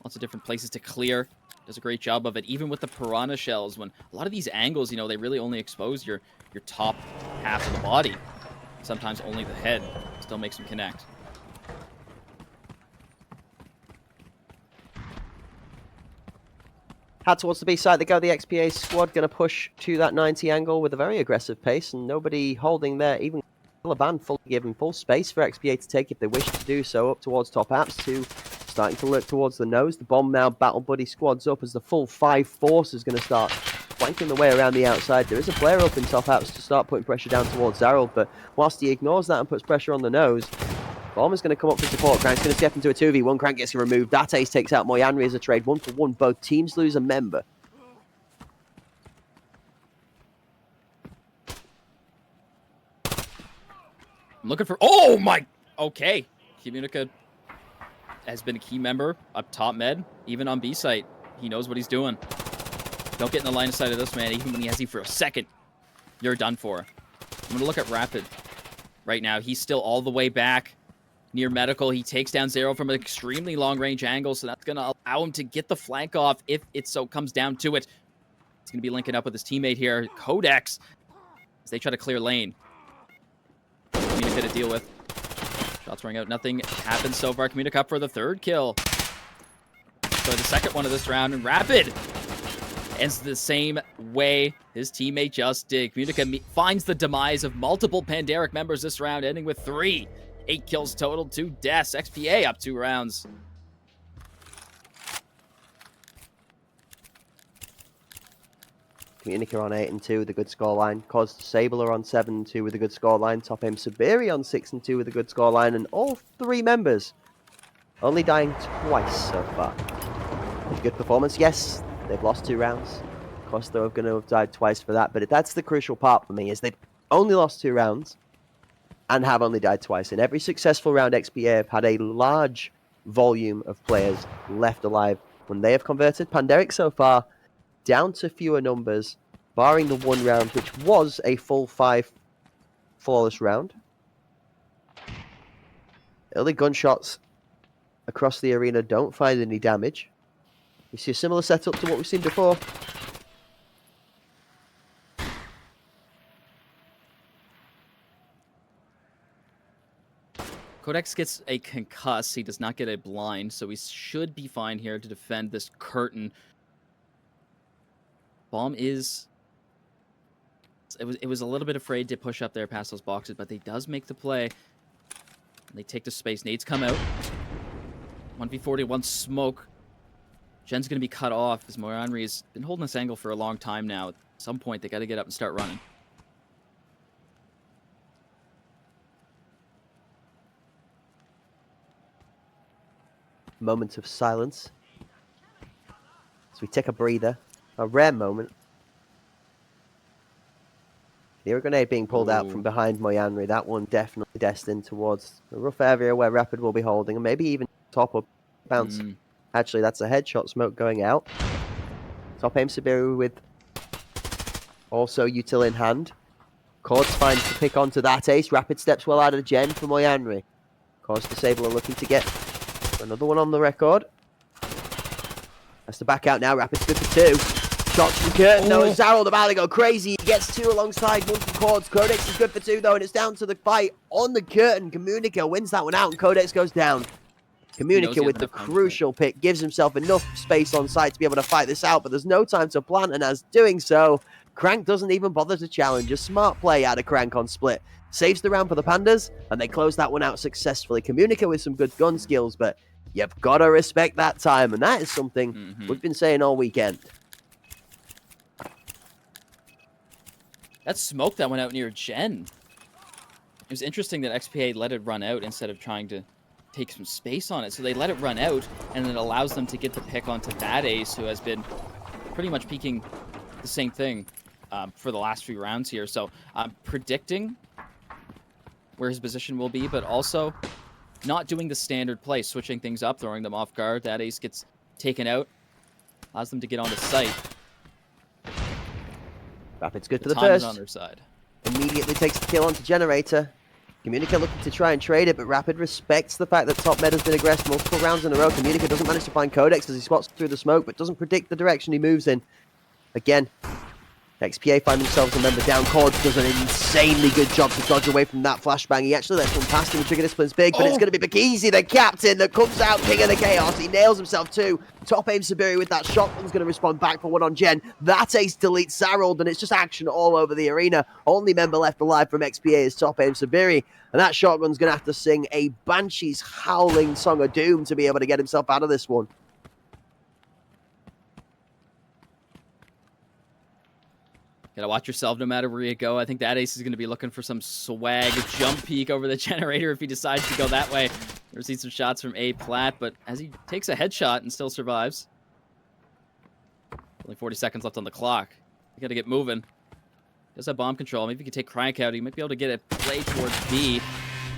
Lots of different places to clear. Does a great job of it, even with the Piranha shells, when a lot of these angles, you know, they really only expose your top half of the body. Sometimes only the head. Still makes them connect. Head towards the B side. They go. The XPA squad going to push to that 90 angle with a very aggressive pace, and nobody holding there. Even Taliban fully given full space for XPA to take if they wish to do so. Up towards top apps, 2 starting to look towards the nose. The bomb now battle buddy squads up as the full 5 force is going to start flanking the way around the outside. There is a player up in top apps to start putting pressure down towards Zaryl, but whilst he ignores that and puts pressure on the nose, Bomb is going to come up for support. Crank's going to step into a 2v1. Crank gets removed. That ace takes out Moyanri as a trade. 1-for-1. Both teams lose a member. I'm looking for... Oh, my... Okay. Communica has been a key member up top med, even on B site. He knows what he's doing. Don't get in the line of sight of this man, even when he has you for a second. You're done for. I'm going to look at Rapid right now. He's still all the way back near medical. He takes down Zero from an extremely long-range angle, so that's going to allow him to get the flank off if it so comes down to it. He's going to be linking up with his teammate here, Codex, as they try to clear lane. Communica to deal with. Shots ring out. Nothing happens so far. Communica up for the 3rd kill. So the 2nd one of this round, and Rapid ends the same way his teammate just did. Communica finds the demise of multiple Pandaric members this round, ending with 3. 8 kills total, 2 deaths. XPA up 2 rounds. Communica on 8-2 with a good scoreline. Cos Sable are on 7-2 with a good scoreline. Top Aim Siberi on 6-2 with a good scoreline. And all 3 members only dying twice so far. Good performance. Yes, they've lost 2 rounds. Of course, they're going to have died twice for that. But that's the crucial part for me, is they've only lost 2 rounds and have only died twice. In every successful round, XPA have had a large volume of players left alive when they have converted. Pandaric so far down to fewer numbers, barring the 1 round, which was a full 5 flawless round. Early gunshots across the arena don't find any damage. We see a similar setup to what we've seen before. Codex gets a concuss. He does not get a blind, so he should be fine here to defend this curtain. Bomb is... It was a little bit afraid to push up there past those boxes, but they does make the play. They take the space. Nades come out. 1v41 smoke. Gen's going to be cut off as Moyanri's been holding this angle for a long time now. At some point, they got to get up and start running. Moment of silence. So we take a breather. A rare moment. The air grenade being pulled out from behind Moyanri. That one definitely destined towards a rough area where Rapid will be holding, and maybe even top up bounce. Actually, that's a headshot smoke going out. Top aim Subiru with also util in hand. Cords finds to pick onto that ace. Rapid steps well out of the gen for Moyanri. Cords Disable are looking to get another one on the record. Has to back out now. Rapid's good for 2. Shots from Curtin, though, and Zarold about to go crazy. He gets 2 alongside one from Cords. Codex is good for 2, though, and it's down to the fight on the Curtin. Communica wins that one out, and Codex goes down. Communica with the crucial pick gives himself enough space on site to be able to fight this out, but there's no time to plant, and as doing so, Crank doesn't even bother to challenge. A smart play out of Crank on split. Saves the round for the Pandas, and they close that one out successfully. Communica with some good gun skills, but you've got to respect that time, and that is something we've been saying all weekend. That smoke that went out near Gen. It was interesting that XPA let it run out instead of trying to take some space on it. So they let it run out, and it allows them to get the pick onto that ace, who has been pretty much peeking the same thing for the last few rounds here. So I'm predicting where his position will be, but also not doing the standard play, switching things up, throwing them off guard. That ace gets taken out, allows them to get onto site. Rapid's good for the first. On their side. Immediately takes the kill onto Generator. Communica looking to try and trade it, but Rapid respects the fact that top mid has been aggressive multiple rounds in a row. Communica doesn't manage to find Codex as he spots through the smoke, but doesn't predict the direction he moves in. Again, XPA find themselves a member down. Cords does an insanely good job to dodge away from that flashbang. He actually lets one past him. The trigger discipline's big, but it's going to be Bakizi, the captain, that comes out king of the chaos. He nails himself too. Top aim Subiru with that shotgun's going to respond back for one on Gen. That ace deletes Zarold, and it's just action all over the arena. Only member left alive from XPA is top aim Subiru, and that shotgun's going to have to sing a Banshee's howling song of doom to be able to get himself out of this one. Gotta watch yourself no matter where you go. I think that ace is going to be looking for some swag jump peek over the Generator if he decides to go that way. We're seeing some shots from A Plat, but as he takes a headshot and still survives. Only 40 seconds left on the clock. You gotta get moving. Does have bomb control. Maybe he can take Crank out. He might be able to get a play towards B.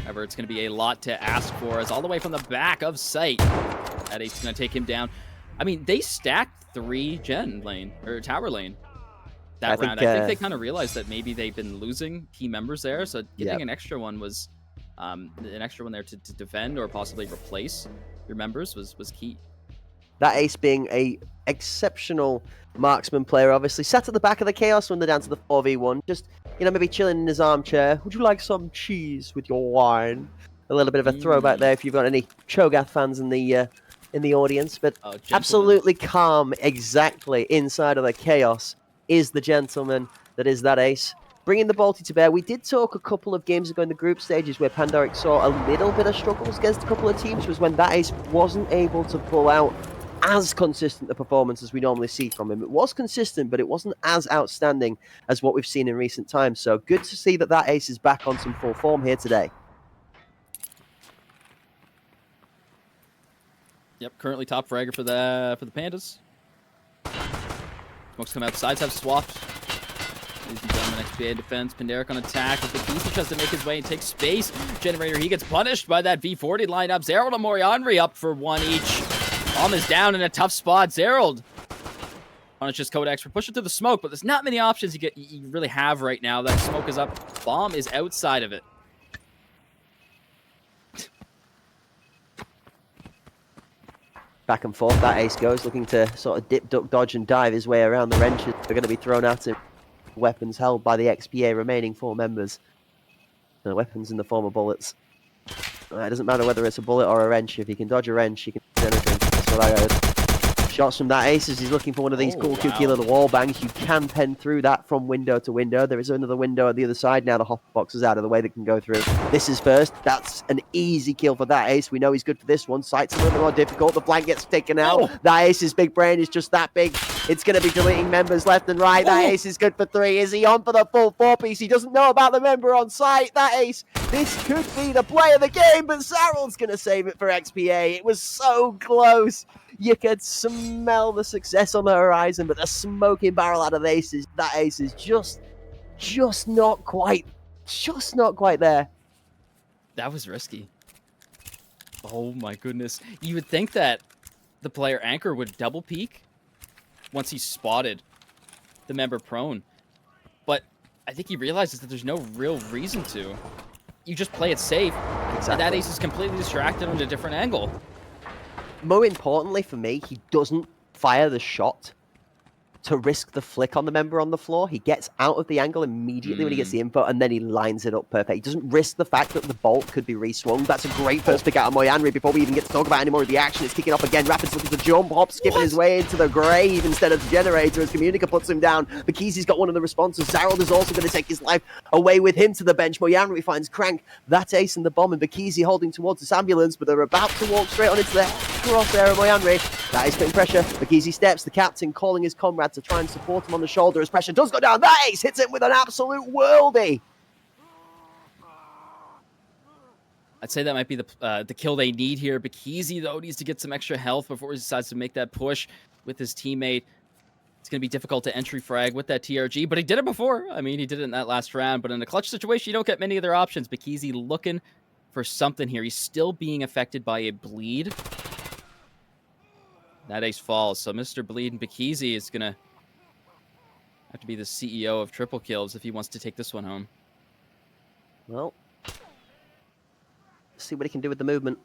However, it's going to be a lot to ask for, as all the way from the back of sight, that ace is going to take him down. I mean, they stacked 3 Gen lane, or tower lane. That round. I think they kind of realized that maybe they've been losing key members there, so getting an extra one was an extra one there to defend or possibly replace your members was key. That ace being a exceptional marksman player, obviously sat at the back of the chaos when they're down to the 4v1, just maybe chilling in his armchair. Would you like some cheese with your wine? A little bit of a throwback there if you've got any Cho'Gath fans in the audience, but absolutely calm, exactly inside of the chaos is the gentleman that is that ace. Bringing the Balti to bear, we did talk a couple of games ago in the group stages where Pandoric saw a little bit of struggles against a couple of teams, was when that ace wasn't able to pull out as consistent a performance as we normally see from him. It was consistent, but it wasn't as outstanding as what we've seen in recent times. So good to see that that ace is back on some full form here today. Yep, currently top fragger for the Pandas. Smokes come out, sides have swapped. Ladies and gentlemen, XPA defense, Pandaric on attack, but Bakizi tries to make his way and take space. Generator, he gets punished by that V40 lineup. Zarold and Moyanri up for 1 each. Bomb is down in a tough spot. Zarold punishes Codex for pushing through the smoke, but there's not many options you really have right now. That smoke is up, bomb is outside of it. Back and forth that ace goes, looking to sort of dip, duck, dodge, and dive his way around the wrenches. They're going to be thrown at him. Weapons held by the XPA remaining 4 members. The weapons in the form of bullets. It doesn't matter whether it's a bullet or a wrench. If you can dodge a wrench, you can do anything. That's what I heard. shots from that ace as he's looking for one of these cool, kooky little wall bangs. You can pen through that from window to window. There is another window at the other side now. The hopper box is out of the way that can go through. This is first. That's an easy kill for that ace. We know he's good for this one. Sight's a little bit more difficult. The flank gets taken out. That ace's big brain is just that big. It's going to be deleting members left and right. That ace is good for 3. Is he on for the full 4-piece? He doesn't know about the member on site. That ace, this could be the play of the game, but Zaral's going to save it for XPA. It was so close. You could smell the success on the horizon, but the smoking barrel out of that ace is just not quite there. That was risky. Oh my goodness. You would think that the player Anchor would double peek once he spotted the member prone. But I think he realizes that there's no real reason to. You just play it safe, and that ace is completely distracted on a different angle. More importantly for me, he doesn't fire the shot to risk the flick on the member on the floor. He gets out of the angle immediately when he gets the info, and then he lines it up perfect. He doesn't risk the fact that the bolt could be re-swung. That's a great first pick out of Moyanri before we even get to talk about any more of the action. It's kicking off again. Rapid's looking to jump. Hop skipping his way into the grave instead of the generator as Communica puts him down. Bakizi's got one of the responses. Zarold is also going to take his life away with him to the bench. Moyanri finds Crank. That ace and the bomb, and Bakizi holding towards this ambulance, but they're about to walk straight on into the crosshair of Moyanri. That is putting pressure. Bakizi steps. The captain calling his comrade to try and support him on the shoulder as pressure does go down. That ace hits him with an absolute worldie. I'd say that might be the kill they need here. Bakizi, though, needs to get some extra health before he decides to make that push with his teammate. It's going to be difficult to entry frag with that TRG, but he did it before. I mean, he did it in that last round, but in a clutch situation, you don't get many other options. Bakizi looking for something here. He's still being affected by a bleed. That ace falls, so Mr. Bleed and Bakizi is going to have to be the CEO of triple kills if he wants to take this one home. Well, let's see what he can do with the movement.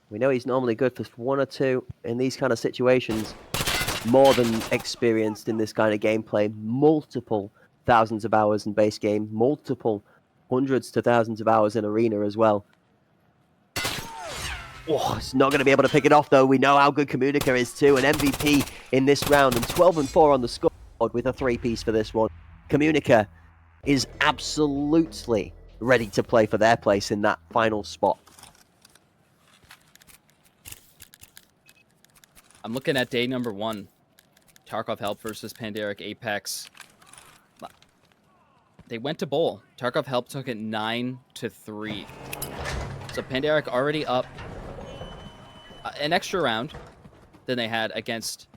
We know he's normally good for 1 or 2 in these kind of situations. More than experienced in this kind of gameplay. Multiple thousands of hours in base game. Multiple hundreds to thousands of hours in arena as well. Oh, it's not going to be able to pick it off, though. We know how good Communica is, too. An MVP in this round, and 12-4 on the scoreboard with a 3-piece for this one. Communica is absolutely ready to play for their place in that final spot. I'm looking at day number 1. Tarkov Help versus Pandaric Apex. They went to bowl. Tarkov Help took it 9-3. So Pandaric already up an extra round than they had against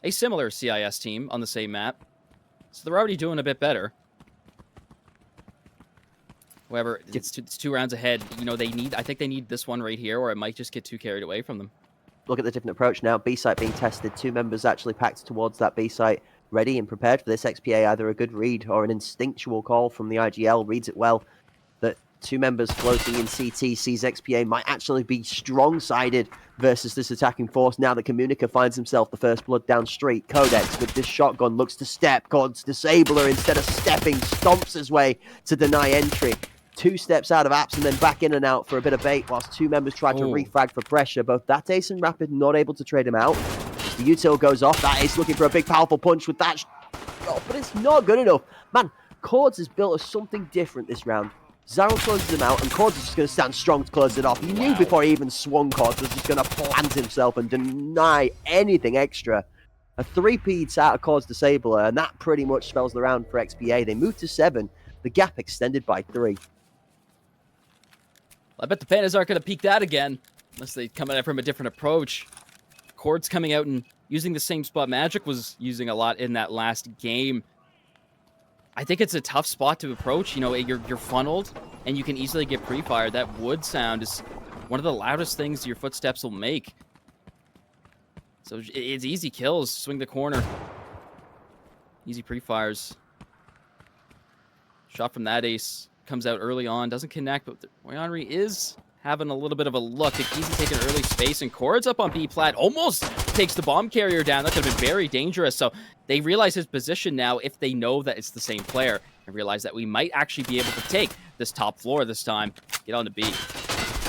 a similar CIS team on the same map. So they're already doing a bit better. However, it's 2 rounds ahead. You know, I think they need this one right here, or it might just get too carried away from them. Look at the different approach now. B-site being tested. 2 members actually packed towards that B-site, ready and prepared for this. XPA, either a good read or an instinctual call from the IGL. Reads it well. That 2 members floating in CT sees XPA might actually be strong-sided versus this attacking force now that Communica finds himself the first blood down street. Codex with this shotgun looks to step. God's Disabler, instead of stepping, stomps his way to deny entry. 2 steps out of apps and then back in and out for a bit of bait whilst 2 members try to refrag for pressure. Both that ace and Rapid not able to trade him out. The util goes off. That ace looking for a big powerful punch with that but it's not good enough. Man, Cords has built us something different this round. Zaral closes him out, and Cords is just going to stand strong to close it off. He knew before he even swung Cords was just going to plant himself and deny anything extra. A 3-piece out of Cords Disabler, and that pretty much spells the round for XPA. They move to 7. The gap extended by 3. I bet the Pandas aren't going to peek that again, unless they come at it from a different approach. Cords coming out and using the same spot Magic was using a lot in that last game. I think it's a tough spot to approach. You know, you're funneled, and you can easily get pre-fired. That wood sound is one of the loudest things your footsteps will make. So it's easy kills. Swing the corner. Easy pre-fires. Shot from that ace. Comes out early on, doesn't connect, but Moyanri is having a little bit of a look. Bakizi taking early space, and Cords up on B-plat almost takes the bomb carrier down. That could have been very dangerous. So they realize his position now if they know that it's the same player, and realize that we might actually be able to take this top floor this time. Get on to B.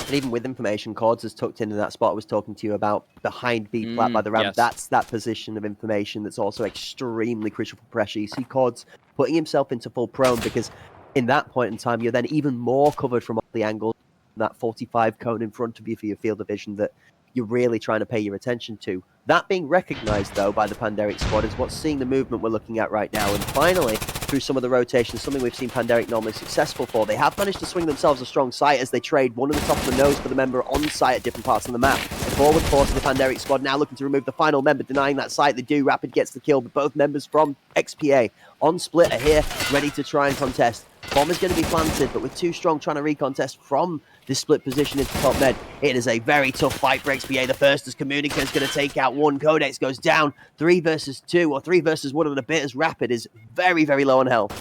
And even with information, Cords is tucked into that spot I was talking to you about, behind B flat by the ramp. Yes. That's that position of information that's also extremely crucial for pressure. You see Cords putting himself into full prone because in that point in time, you're then even more covered from all the angles. That 45 cone in front of you for your field of vision that you're really trying to pay your attention to. That being recognized, though, by the Panderic squad is what's seeing the movement we're looking at right now. And finally, through some of the rotations, something we've seen Panderic normally successful for, they have managed to swing themselves a strong sight as they trade one at the top of the nose for the member on site at different parts of the map. The forward force of the Panderic squad now looking to remove the final member, denying that sight. They do. Rapid gets the kill, but both members from XPA on split are here, ready to try and contest. Bomb is going to be planted, but with Too Strong trying to recontest from this split position into top med, it is a very tough fight for XPA. The first as Communica is going to take out one. Codex goes down 3 versus 2, or 3 versus 1 and a bit, as Rapid is very, very low on health.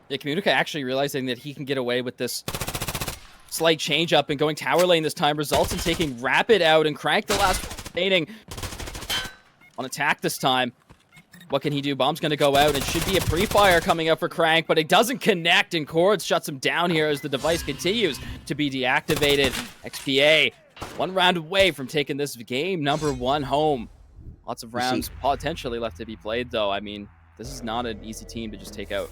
Yeah, Communica actually realizing that he can get away with this slight change up and going tower lane this time results in taking Rapid out, and Crank the last remaining on attack this time. What can he do? Bomb's going to go out. It should be a pre-fire coming up for Crank, but it doesn't connect, and Cords shuts him down here as the device continues to be deactivated. XPA, 1 round away from taking this game number 1 home. Lots of rounds potentially left to be played, though. I mean, this is not an easy team to just take out.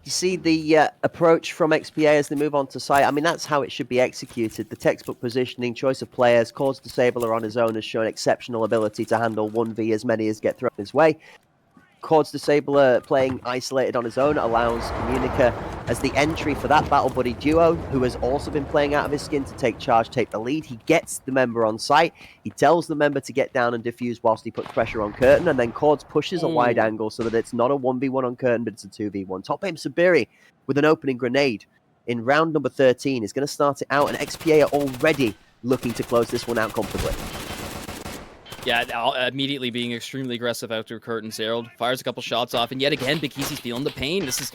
You see the approach from XPA as they move on to site. I mean, that's how it should be executed. The textbook positioning, choice of players. Cords Disabler on his own has shown exceptional ability to handle 1v as many as get thrown his way. Cords Disabler playing isolated on his own allows Communica as the entry for that Battle Buddy duo, who has also been playing out of his skin, to take charge, take the lead. He gets the member on site. He tells the member to get down and defuse whilst he puts pressure on Curtain, and then Cords pushes a wide angle so that it's not a 1v1 on Curtain, but it's a 2v1. Top aim Sabiri with an opening grenade in round number 13 is going to start it out, and XPA are already looking to close this one out comfortably. Yeah, immediately being extremely aggressive after Curtain Zerald. Fires a couple shots off, and yet again, Bikizi's feeling the pain. This is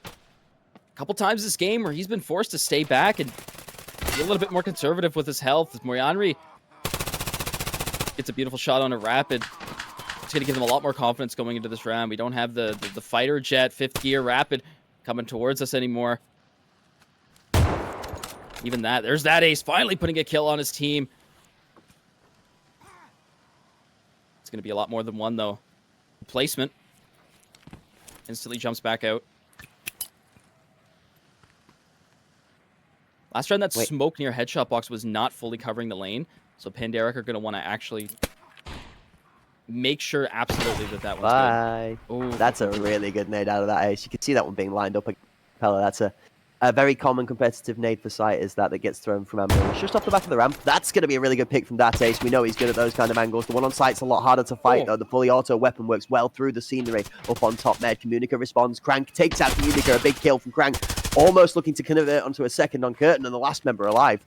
a couple times this game where he's been forced to stay back and be a little bit more conservative with his health. Morianri gets a beautiful shot on a Rapid. It's going to give him a lot more confidence going into this round. We don't have the fighter jet, 5th gear Rapid coming towards us anymore. Even that, there's that ace, finally putting a kill on his team. Going to be a lot more than 1, though. Placement. Instantly jumps back out. Last round, that smoke near headshot box was not fully covering the lane, so Panderic are going to want to actually make sure absolutely that one's good. Ooh. That's a really good nade out of that ace. You can see that one being lined up. Pella, that's a very common competitive nade for sight, is that gets thrown from Ambulance just off the back of the ramp. That's going to be a really good pick from that ace. We know he's good at those kind of angles. The one on site's a lot harder to fight, though. The fully auto weapon works well through the scenery. Up on top med, Communica responds. Crank takes out Communica. A big kill from Crank. Almost looking to convert onto a second on Curtain, and the last member alive.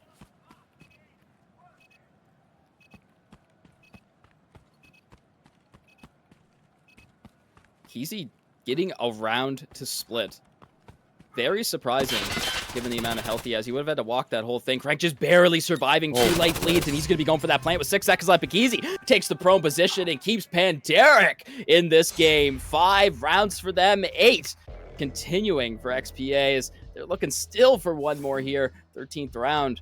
Keezy getting around to split. Very surprising, given the amount of health he has. He would have had to walk that whole thing. Crank just barely surviving 2 light leads, and he's going to be going for that plant with 6 seconds left. Bikizi takes the prone position and keeps Panderic in this game. 5 rounds for them, 8 continuing for XPA as they're looking still for 1 more here. 13th round.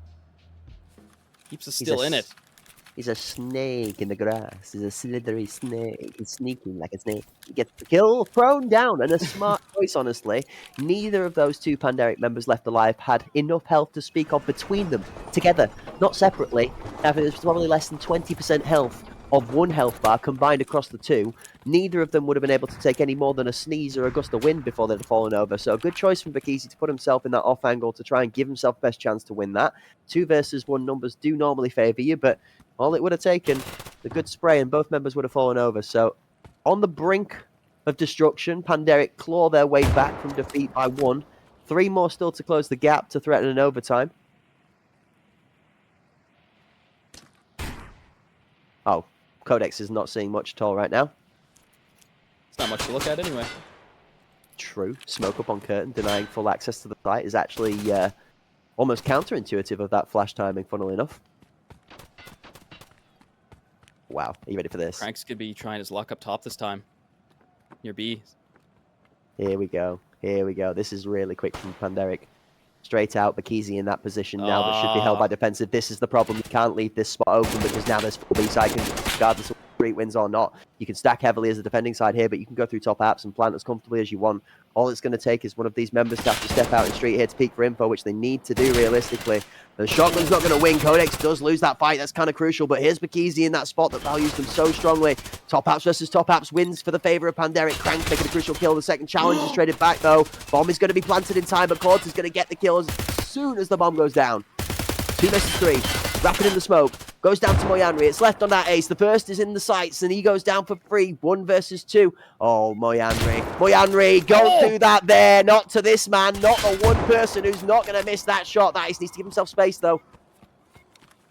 Keeps us still in it. He's a snake in the grass. He's a slithery snake. He's sneaking like a snake. He gets the kill, thrown down, and a smart choice, honestly. Neither of those 2 Panderic members left alive had enough health to speak of between them, together, not separately. Now, there's probably less than 20% health of 1 health bar combined across the 2. Neither of them would have been able to take any more than a sneeze or a gust of wind before they'd have fallen over. So a good choice from Bikizi to put himself in that off angle to try and give himself best chance to win that. 2 versus 1 numbers do normally favour you, but all it would have taken, the good spray, and both members would have fallen over. So, on the brink of destruction, Panderic claw their way back from defeat by 1. 3 more still to close the gap to threaten an overtime. Oh, Codex is not seeing much at all right now. It's not much to look at anyway. True. Smoke up on Curtain, denying full access to the site, is actually almost counterintuitive of that flash timing, funnily enough. Wow, are you ready for this? Cranks could be trying his luck up top this time. Near B. Here we go. Here we go. This is really quick from Panderic. Straight out, Bakizi in that position now that should be held by defensive. This is the problem. You can't leave this spot open because now there's 4 B side, regardless of whether wins or not. You can stack heavily as a defending side here, but you can go through top apps and plant as comfortably as you want. All it's going to take is one of these members to have to step out in street here to peek for info, which they need to do realistically. The shotgun's not going to win. Codex does lose that fight. That's kind of crucial, but here's Bakizi in that spot that values them so strongly. Top apps versus top apps wins for the favor of Panderic. Crank taking a crucial kill. The second challenge is traded back though. Bomb is going to be planted in time, but Cords is going to get the kill as soon as the bomb goes down. 2 versus 3. Rapid in the smoke. Goes down to Moyanri. It's left on that ace. The first is in the sights, and he goes down for free. 1 versus 2. Oh, Moyanri. Moyanri, go through that there. Not to this man. Not the one person who's not going to miss that shot. That ace needs to give himself space, though.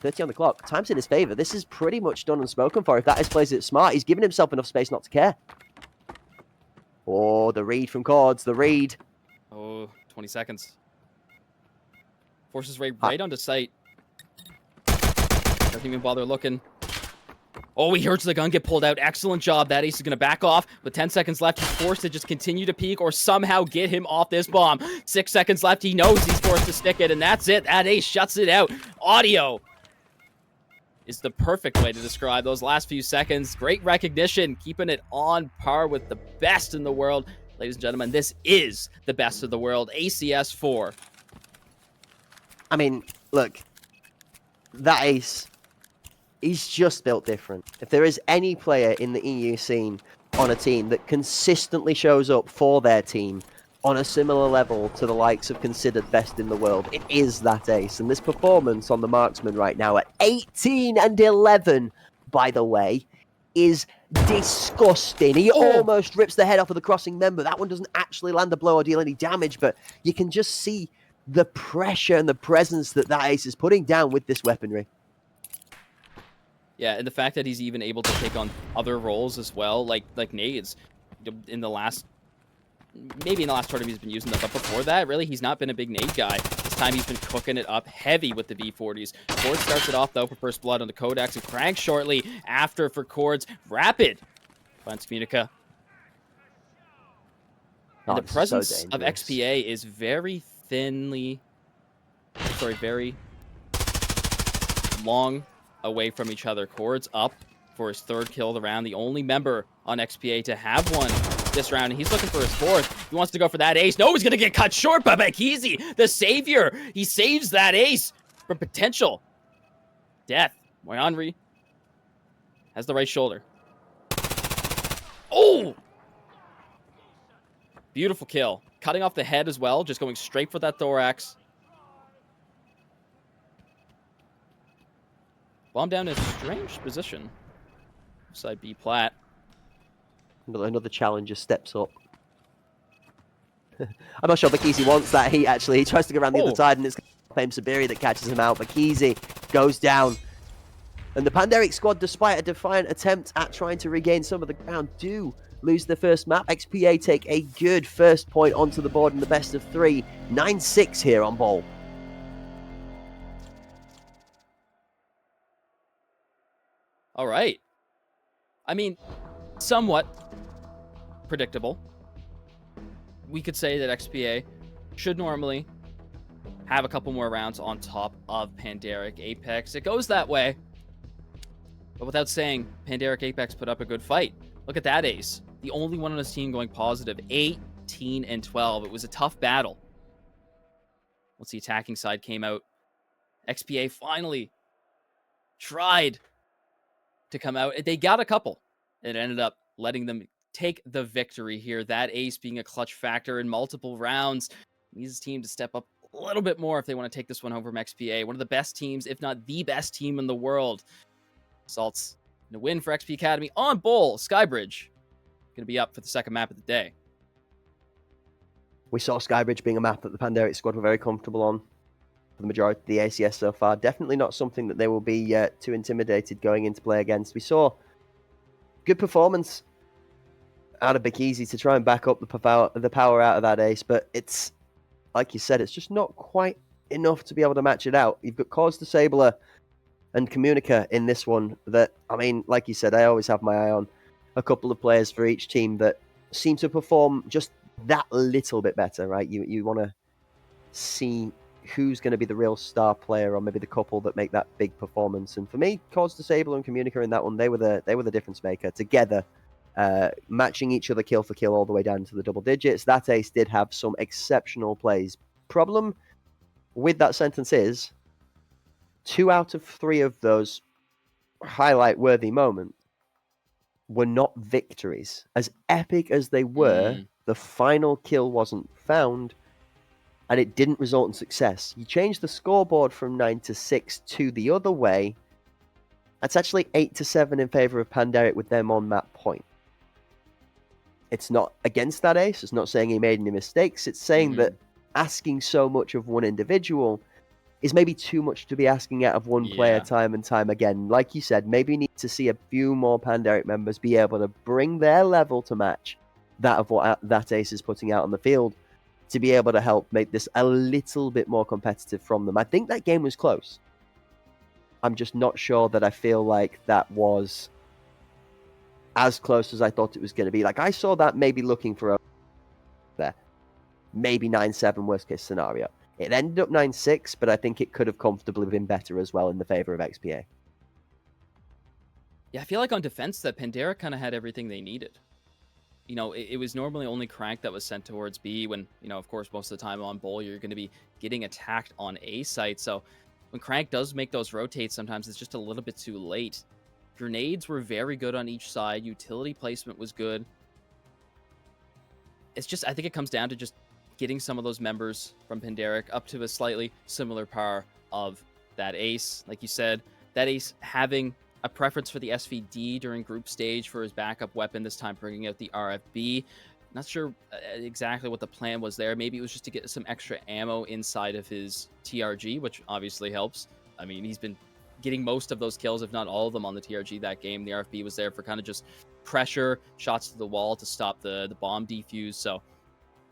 30 on the clock. Time's in his favor. This is pretty much done and spoken for. If that ace plays it smart, he's given himself enough space not to care. Oh, the read from Cords. The read. Oh, 20 seconds. Forces Ray right onto sight. Doesn't even bother looking. Oh, he hears the gun get pulled out. Excellent job. That ace is going to back off. With 10 seconds left, he's forced to just continue to peek or somehow get him off this bomb. 6 seconds left. He knows he's forced to stick it, and that's it. That ace shuts it out. Audio is the perfect way to describe those last few seconds. Great recognition, keeping it on par with the best in the world. Ladies and gentlemen, this is the best of the world. ACS 4. I mean, look, that ace, he's just built different. If there is any player in the EU scene on a team that consistently shows up for their team on a similar level to the likes of considered best in the world, it is that ace. And this performance on the marksman right now at 18 and 11, by the way, is disgusting. He almost rips the head off of the crossing member. That one doesn't actually land a blow or deal any damage, but you can just see the pressure and the presence that ace is putting down with this weaponry. Yeah, and the fact that he's even able to take on other roles as well, like nades. In the last, maybe in the last tournament he's been using them, but before that, really, he's not been a big nade guy. This time he's been cooking it up heavy with the V40s. Cords starts it off, though, for first blood on the Codex, and Crank shortly after for Cords. Rapid finds Communica. And the presence of XPA is very very long away from each other. Cords up for his 3rd kill of the round, the only member on XPA to have one this round, and he's looking for his 4th. He wants to go for that ace. No, he's gonna get cut short by Bakizi, the savior. He saves that ace from potential death. Moyanri has the right shoulder. Oh! Beautiful kill. Cutting off the head as well, just going straight for that thorax. Bomb down in a strange position. Side B plat. Another challenger steps up. I'm not sure Bakizi wants that heat, actually. He tries to go around the other side, and it's Fame Sabiri that catches him out. Bakizi goes down. And the Panderic squad, despite a defiant attempt at trying to regain some of the ground, do lose their first map. XPA take a good first point onto the board in the best of 3. 9-6 here on Bowl. All right. I mean, somewhat predictable. We could say that XPA should normally have a couple more rounds on top of Panderic Apex. It goes that way. But without saying, Panderic Apex put up a good fight. Look at that ace. The only one on his team going positive. 18 and 12. It was a tough battle. Once the attacking side came out, XPA finally tried to come out. They got a couple. It ended up letting them take the victory here. That ace being a clutch factor in multiple rounds. Needs his team to step up a little bit more if they want to take this one home from XPA. One of the best teams, if not the best team in the world. Salts in a win for XP Academy on Bowl. Skybridge going to be up for the second map of the day. We saw Skybridge being a map that the Panderic squad were very comfortable on for the majority of the ACS so far. Definitely not something that they will be too intimidated going into play against. We saw good performance out of Bakizi to try and back up the power out of that ace, but it's, like you said, it's just not quite enough to be able to match it out. You've got Cause Disabler and Communica in this one that, I mean, like you said, I always have my eye on a couple of players for each team that seem to perform just that little bit better, right? You want to see who's going to be the real star player, or maybe the couple that make that big performance. And for me, Cause Disable and Communica in that one, they were the difference maker together, matching each other kill for kill all the way down to the double digits. That ace did have some exceptional plays. Problem with that sentence is 2 out of 3 of those highlight worthy moments were not victories. As epic as they were, the final kill wasn't found, and it didn't result in success. You change the scoreboard from 9-6 to the other way. That's actually 8-7 in favor of Panderic with them on map point. It's not against that ace. It's not saying he made any mistakes. It's saying that asking so much of one individual is maybe too much to be asking out of one player time and time again. Like you said, maybe you need to see a few more Panderic members be able to bring their level to match that of what that ace is putting out on the field to be able to help make this a little bit more competitive from them. I think that game was close. I'm just not sure that I feel like that was as close as I thought it was going to be. Like, I saw that maybe looking for there. Maybe 9-7 worst case scenario. It ended up 9-6, but I think it could have comfortably been better as well in the favor of XPA. Yeah, I feel like on defense that Panderic kind of had everything they needed. You know, it was normally only Crank that was sent towards B when, you know, of course, most of the time on Bull, you're going to be getting attacked on A site. So when Crank does make those rotates, sometimes it's just a little bit too late. Grenades were very good on each side. Utility placement was good. It's just, I think it comes down to just getting some of those members from Panderic up to a slightly similar par of that ace. Like you said, that ace having a preference for the SVD during group stage for his backup weapon, this time bringing out the RFB. Not sure exactly what the plan was there. Maybe it was just to get some extra ammo inside of his TRG, which obviously helps. I mean, he's been getting most of those kills, if not all of them, on the TRG that game. The RFB was there for kind of just pressure, shots to the wall to stop the bomb defuse. So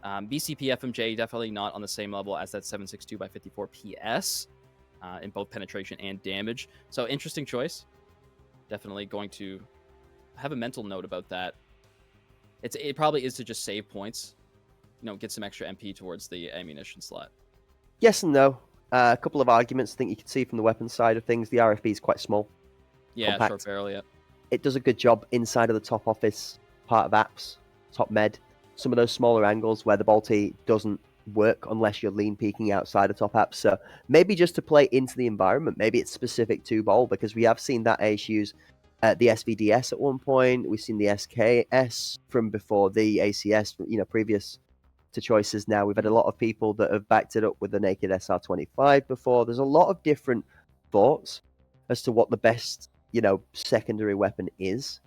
BCP FMJ definitely not on the same level as that 7.62 by 54 PS in both penetration and damage. So interesting choice. Definitely going to have a mental note about that. It probably is to just save points, you know, get some extra MP towards the ammunition slot. Yes and no. A couple of arguments I think you can see from the weapon side of things. The RFB is quite small. Yeah, compact. short barrel, yeah. It does a good job inside of the top office part of apps, top med. Some of those smaller angles where the Balti doesn't work unless you're lean peeking outside of top apps. So maybe just to play into the environment, maybe it's specific to Bol, because we have seen that ace use the SVDS at one point. We've seen the SKS from before the ACS, you know, previous to choices now. We've had a lot of people that have backed it up with the naked SR25 before. There's a lot of different thoughts as to what the best, you know, secondary weapon is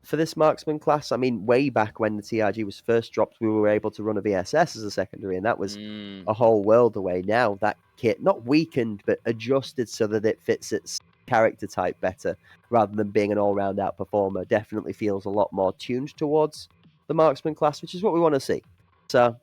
for this marksman class. I mean, way back when the TRG was first dropped, we were able to run a VSS as a secondary, and that was a whole world away. Now that kit, not weakened, but adjusted so that it fits its character type better, rather than being an all-round outperformer, definitely feels a lot more tuned towards the marksman class, which is what we want to see. So,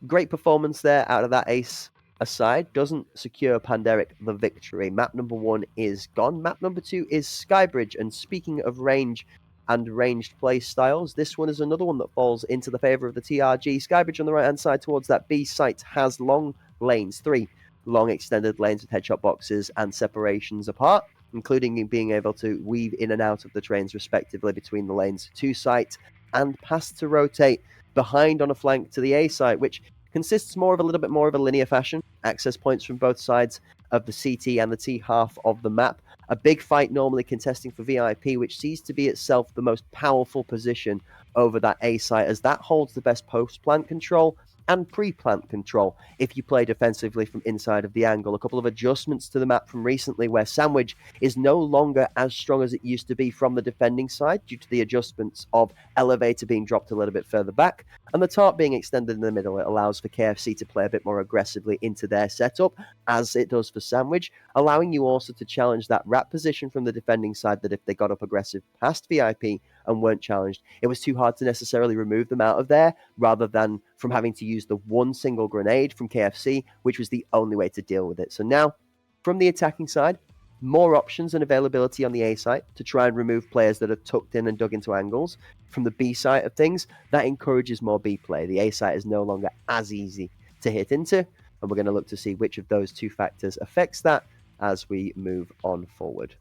great performance there out of that ace aside. Doesn't secure Panderic the victory. Map number 1 is gone. Map number 2 is Skybridge, and speaking of range and ranged play styles, this one is another one that falls into the favor of the TRG. Skybridge on the right-hand side towards that B site has long lanes, 3 long extended lanes with headshot boxes and separations apart, including being able to weave in and out of the trains respectively between the lanes to site, and pass to rotate behind on a flank to the A site, which consists more of a little bit more of a linear fashion. Access points from both sides of the CT and the T half of the map. A big fight normally contesting for VIP, which seems to be itself the most powerful position over that A site, as that holds the best post-plant control and pre-plant control if you play defensively from inside of the angle. A couple of adjustments to the map from recently where Sandwich is no longer as strong as it used to be from the defending side due to the adjustments of Elevator being dropped a little bit further back and the Tarp being extended in the middle. It allows for KFC to play a bit more aggressively into their setup, as it does for Sandwich, allowing you also to challenge that wrap position from the defending side, that if they got up aggressive past VIP and weren't challenged, it was too hard to necessarily remove them out of there, rather than from having to use the one single grenade from KFC, which was the only way to deal with it. So now, from the attacking side, more options and availability on the A site to try and remove players that are tucked in and dug into angles. From the B side of things, that encourages more B play. The A site is no longer as easy to hit into, And we're going to look to see which of those two factors affects that as we move on forward.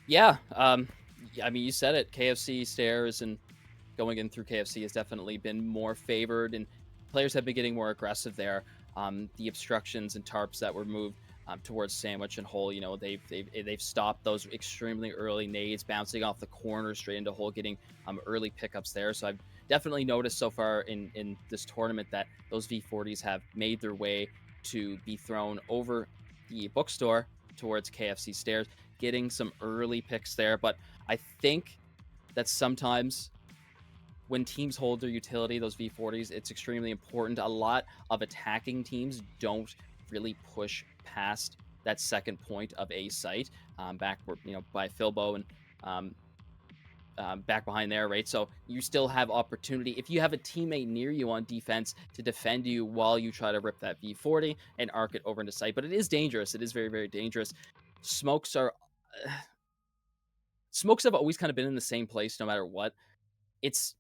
Yeah, I mean, you said it. KFC stairs and going in through KFC has definitely been more favored, and players have been getting more aggressive there. The obstructions and tarps that were moved towards Sandwich and Hole, they've stopped those extremely early nades bouncing off the corner straight into Hole, getting early pickups there. So I've definitely noticed so far in this tournament that those V40s have made their way to be thrown over the bookstore towards KFC stairs, getting some early picks there. But I think that sometimes when teams hold their utility, those V40s, it's extremely important. A lot of attacking teams don't really push past that second point of a site, back by Filbo and back behind there, right? So you still have opportunity if you have a teammate near you on defense to defend you while you try to rip that V40 and arc it over into site. But it is dangerous. It is very, very dangerous. Smokes are smokes have always kind of been in the same place no matter what. It's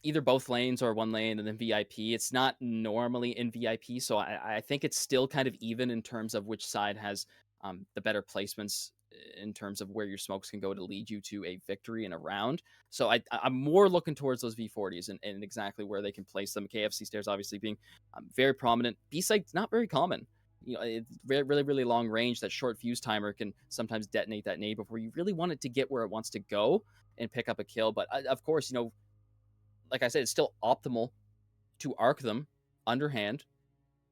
either both lanes or one lane and then VIP. It's not normally in VIP, so I think it's still kind of even in terms of which side has the better placements in terms of where your smokes can go to lead you to a victory in a round. So I'm more looking towards those V40s and exactly where they can place them. KFC stairs obviously being very prominent. B site's not very common. It's really, really long range. That short fuse timer can sometimes detonate that nade before you really want it to get where it wants to go and pick up a kill. But of course, like I said, it's still optimal to arc them underhand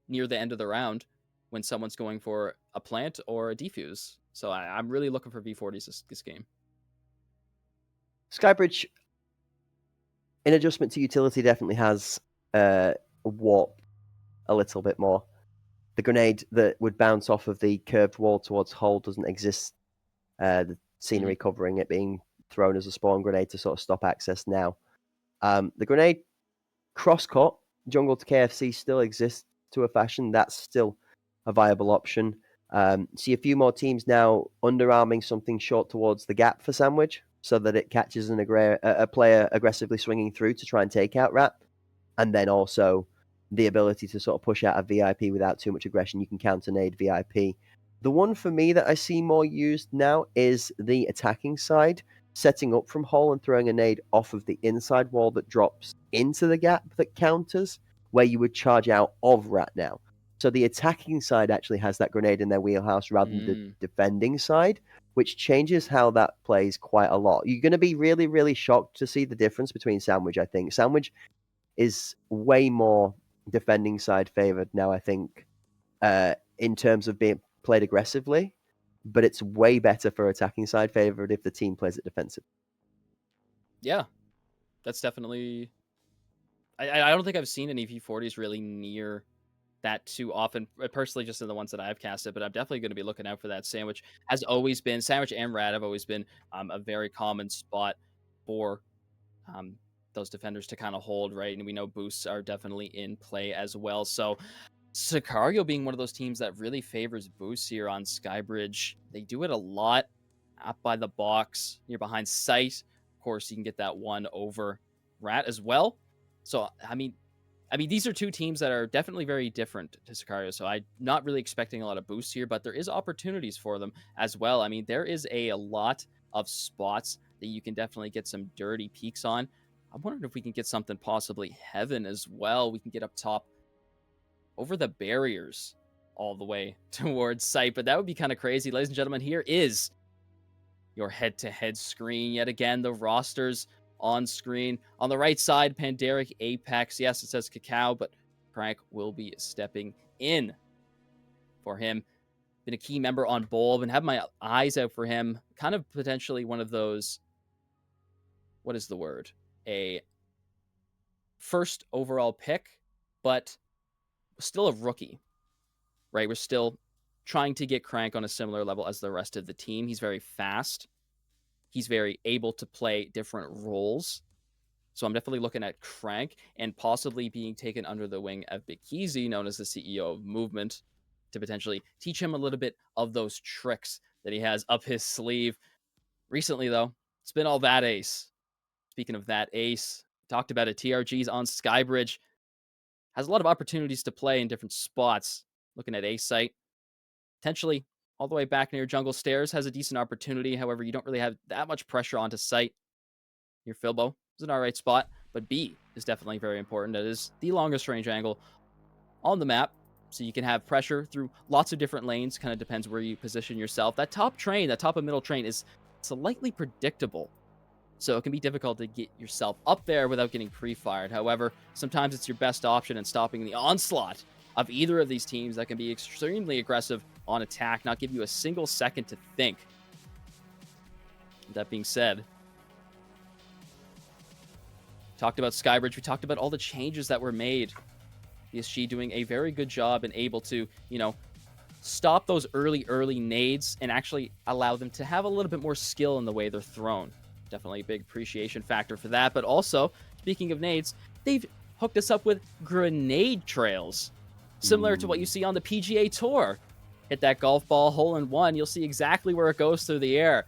near the end of the round when someone's going for a plant or a defuse. So I'm really looking for V40s this game. Skybridge, in adjustment to utility, definitely has warp a little bit more. The grenade that would bounce off of the curved wall towards Hole doesn't exist. The scenery covering it being thrown as a spawn grenade to sort of stop access now. The grenade cross-cut jungle to KFC still exists to a fashion. That's still a viable option. See a few more teams now underarming something short towards the gap for Sandwich so that it catches a player aggressively swinging through to try and take out Rat. And then also the ability to sort of push out a VIP without too much aggression. You can counter nade VIP. The one for me that I see more used now is the attacking side, setting up from Hole and throwing a nade off of the inside wall that drops into the gap that counters, where you would charge out of Rat now. So the attacking side actually has that grenade in their wheelhouse rather than the defending side, which changes how that plays quite a lot. You're going to be really, really shocked to see the difference between Sandwich, I think. Sandwich is way more defending side favored now, I think, in terms of being played aggressively, but it's way better for attacking side favored if the team plays it defensive. Yeah, that's definitely. I don't think I've seen any V40s really near that too often, personally, just in the ones that I've casted, but I'm definitely going to be looking out for that. Sandwich and Rat have always been a very common spot for those defenders to kind of hold, right? And we know boosts are definitely in play as well. So Sicario being one of those teams that really favors boosts here on Skybridge. They do it a lot up by the box, near behind sight. Of course, you can get that one over Rat as well. So, I mean, these are two teams that are definitely very different to Sicario. So I'm not really expecting a lot of boosts here, but there is opportunities for them as well. I mean, there is a lot of spots that you can definitely get some dirty peaks on. I'm wondering if we can get something possibly Heaven as well. We can get up top over the barriers all the way towards site, but that would be kind of crazy. Ladies and gentlemen, here is your head-to-head screen. Yet again, the rosters on screen. On the right side, Pandaric, Apex. Yes, it says Cacao, but Crank will be stepping in for him. Been a key member on Bulb and have my eyes out for him. Kind of potentially one of those, what is the word? A first overall pick, but still a rookie, right? We're still trying to get Crank on a similar level as the rest of the team. He's very fast. He's very able to play different roles. So I'm definitely looking at Crank and possibly being taken under the wing of Bikizi, known as the CEO of Movement, to potentially teach him a little bit of those tricks that he has up his sleeve. Recently, though, it's been all that ace. Speaking of that ace, talked about it, TRGs on Skybridge. has a lot of opportunities to play in different spots. Looking at A site, potentially all the way back near jungle stairs has a decent opportunity. However, you don't really have that much pressure onto site. Your Filbo is an alright spot, but B is definitely very important. It is the longest range angle on the map, so you can have pressure through lots of different lanes. Kind of depends where you position yourself. That top of middle train is slightly predictable, so it can be difficult to get yourself up there without getting pre-fired. However, sometimes it's your best option in stopping the onslaught of either of these teams that can be extremely aggressive on attack, not give you a single second to think. That being said, talked about Skybridge, we talked about all the changes that were made. PSG doing a very good job and able to, stop those early nades and actually allow them to have a little bit more skill in the way they're thrown. Definitely a big appreciation factor for that. But also, speaking of nades, they've hooked us up with grenade trails, similar to what you see on the PGA Tour. Hit that golf ball hole in one, you'll see exactly where it goes through the air.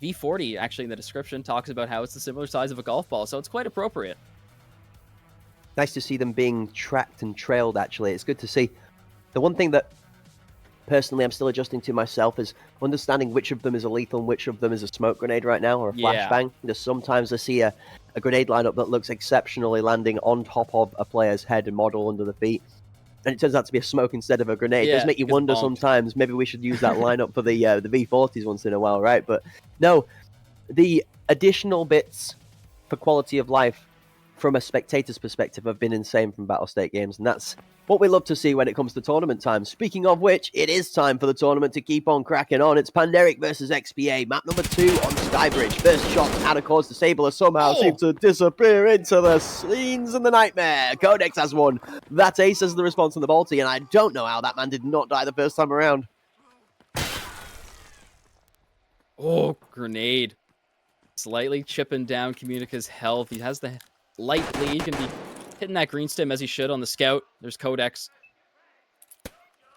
V40, actually, in the description, talks about how it's the similar size of a golf ball, so it's quite appropriate. Nice to see them being tracked and trailed, actually. It's good to see. The one thing that, personally, I'm still adjusting to myself is understanding which of them is a lethal and which of them is a smoke grenade right now, or a flashbang. Because sometimes I see a grenade lineup that looks exceptionally landing on top of a player's head and model under the feet. And it turns out to be a smoke instead of a grenade. It does make you wonder sometimes. Maybe we should use that lineup for the V40s once in a while, right? But no, the additional bits for quality of life from a spectator's perspective have been insane from Battlestate Games, and that's what we love to see when it comes to tournament time. Speaking of which, it is time for the tournament to keep on cracking on. It's Panderic versus XPA, map number 2 on Skybridge. First shot out of course, Disabler somehow seems to disappear into the scenes and the nightmare. Codex has one. That ace is the response from the Balti, and I don't know how that man did not die the first time around. Oh, grenade. Slightly chipping down Communica's health. He has the light lead, can be hitting that green stem as he should on the scout. There's Codex.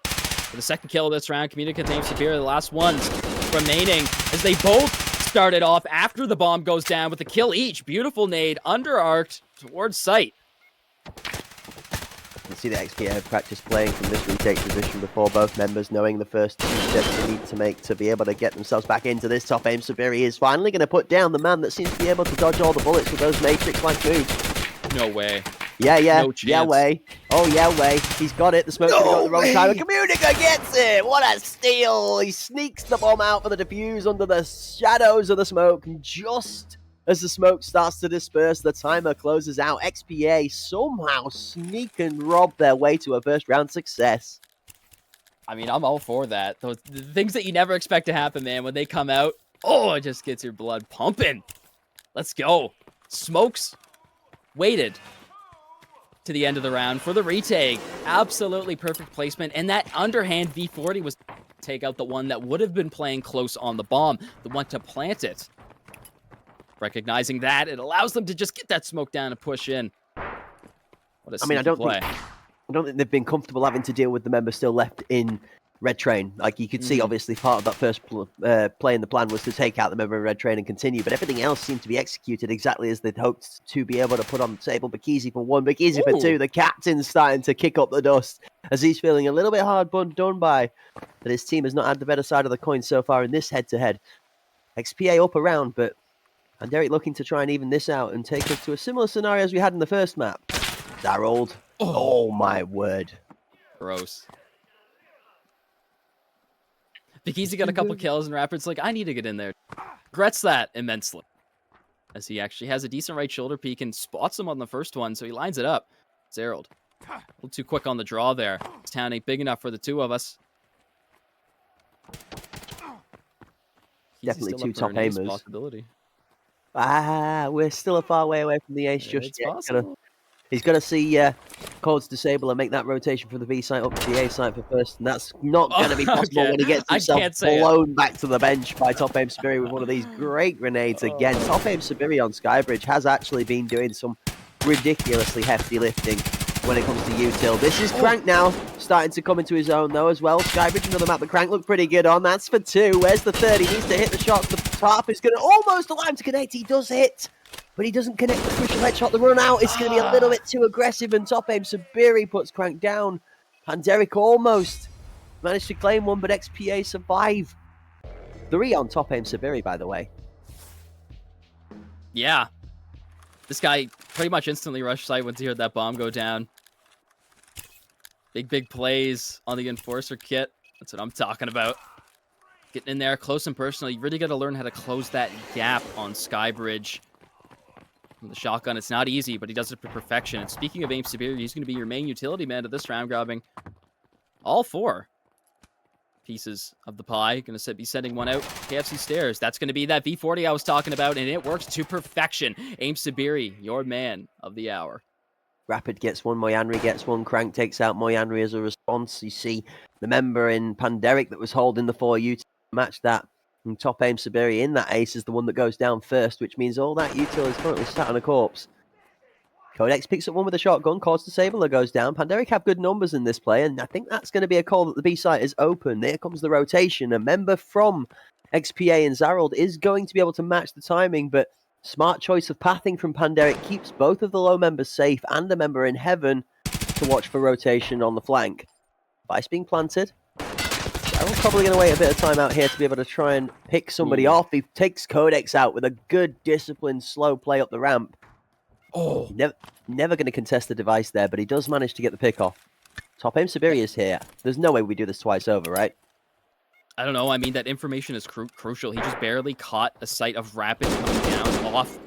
For the second kill of this round, Communica names Superior, the last ones remaining as they both started off after the bomb goes down with a kill each. Beautiful nade, under-arced towards site. You can see the XPA have practiced playing from this retake position before, both members knowing the first 2 steps they need to make to be able to get themselves back into this top aim. Sabiri is finally going to put down the man that seems to be able to dodge all the bullets with those Matrix-like moves. No way. Yeah, No chance. yeah way. Oh, yeah way. He's got it. The smoke got it the wrong time. And Communica gets it. What a steal. He sneaks the bomb out for the defuse under the shadows of the smoke. And just as the smoke starts to disperse, the timer closes out. XPA somehow sneak and rob their way to a first round success. I mean, I'm all for that. Those the things that you never expect to happen, man, when they come out, oh, it just gets your blood pumping. Let's go. Smokes waited to the end of the round for the retake. Absolutely perfect placement. And that underhand V40 was to take out the one that would have been playing close on the bomb, the one to plant it. Recognizing that, it allows them to just get that smoke down and push in. What a I don't think they've been comfortable having to deal with the member still left in Red Train. Like you could see, obviously, part of that first play in the plan was to take out the member of Red Train and continue, but everything else seemed to be executed exactly as they'd hoped to be able to put on the table. Bakizi for 1, Bakizi for 2. The captain's starting to kick up the dust as he's feeling a little bit hard done by, but his team has not had the better side of the coin so far in this head-to-head. XPA up around, but Panderic looking to try and even this out and take us to a similar scenario as we had in the first map. Darold. Oh my word. Gross. Bakizi got a couple kills and Rapid's like, I need to get in there. Regrets that immensely. As he actually has a decent right shoulder peek and spots him on the first one, so he lines it up. Zerald. A little too quick on the draw there. This town ain't big enough for the two of us. Definitely 2 top aimers. We're still a far way away from the ace just yet. He's going to see Codes disable and make that rotation from the B site up to the A site for first, and that's not going to be possible when he gets himself blown back to the bench by Top Aim Sabiri with one of these great grenades again. Top Aim Sabiri on Skybridge has actually been doing some ridiculously hefty lifting when it comes to util. This is Crank now, starting to come into his own though as well. Skybridge, another map that Crank looked pretty good on. That's for 2. Where's the third? He needs to hit the shot. The top is going to almost allow him to connect. He does hit. but he doesn't connect the crucial headshot. The run out is going to be a little bit too aggressive, and top aim Sabiri puts Crank down. Panderic almost managed to claim one, but XPA survive. 3 on top aim Sabiri, by the way. Yeah. This guy pretty much instantly rushed site once he heard that bomb go down. Big plays on the Enforcer kit. That's what I'm talking about. Getting in there close and personal. You really got to learn how to close that gap on Skybridge. From the shotgun, it's not easy, but he does it to perfection. And speaking of Aim Sabiri, he's going to be your main utility man to this round, grabbing all 4 pieces of the pie. Going to be sending one out KFC stairs. That's going to be that V40 I was talking about, and it works to perfection. Aim Sabiri, your man of the hour. Rapid gets one, Moyanri gets one, Crank takes out Moyanri as a response. You see the member in Panderic that was holding the 4U to match that. And top aim Sabiri in that ace is the one that goes down first, which means all that util is currently sat on a corpse. Codex picks up one with a shotgun, Cause Disabler goes down. Panderic have good numbers in this play, and I think that's going to be a call that the B site is open. There comes the rotation. A member from XPA and Zarold is going to be able to match the timing, but smart choice of pathing from Panderic keeps both of the low members safe and a member in heaven to watch for rotation on the flank. Vice being planted. Zarold's probably going to wait a bit of time out here to be able to try and pick somebody off. He takes Codex out with a good, disciplined, slow play up the ramp. Oh, never going to contest the device there, but he does manage to get the pick off. Top aim Sabiri is here. There's no way we do this twice over, right? I don't know. I mean, that information is crucial. He just barely caught a sight of Rapid coming down off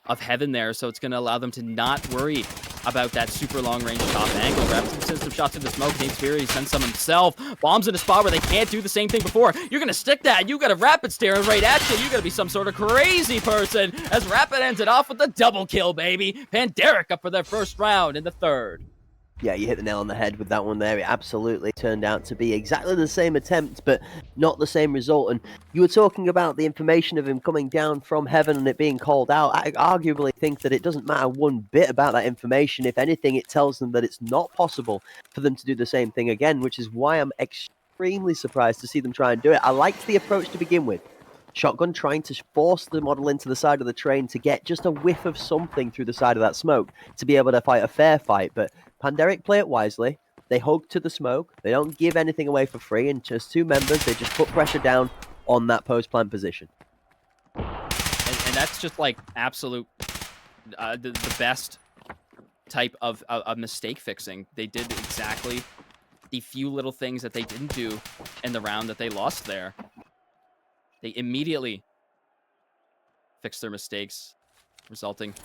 of Heaven there, so it's going to allow them to not worry about that super long-range top angle. Rapid sends some shots in the smoke. Aim Sabiri sends some himself. Bombs in a spot where they can't do the same thing before. You're going to stick that. You got a Rapid staring right at you. You got to be some sort of crazy person, as Rapid ends it off with a double kill, baby. Panderic up for their first round in the 3rd. Yeah, you hit the nail on the head with that one there. It absolutely turned out to be exactly the same attempt, but not the same result. And you were talking about the information of him coming down from heaven and it being called out. I arguably think that it doesn't matter one bit about that information. If anything, it tells them that it's not possible for them to do the same thing again, which is why I'm extremely surprised to see them try and do it. I liked the approach to begin with. Shotgun trying to force the model into the side of the train to get just a whiff of something through the side of that smoke to be able to fight a fair fight. But Panderic play it wisely. They hug to the smoke. They don't give anything away for free. And just 2 members, they just put pressure down on that post-plant position. And that's just like absolute the best type of mistake fixing. They did exactly the few little things that they didn't do in the round that they lost there. They immediately fixed their mistakes, resulting in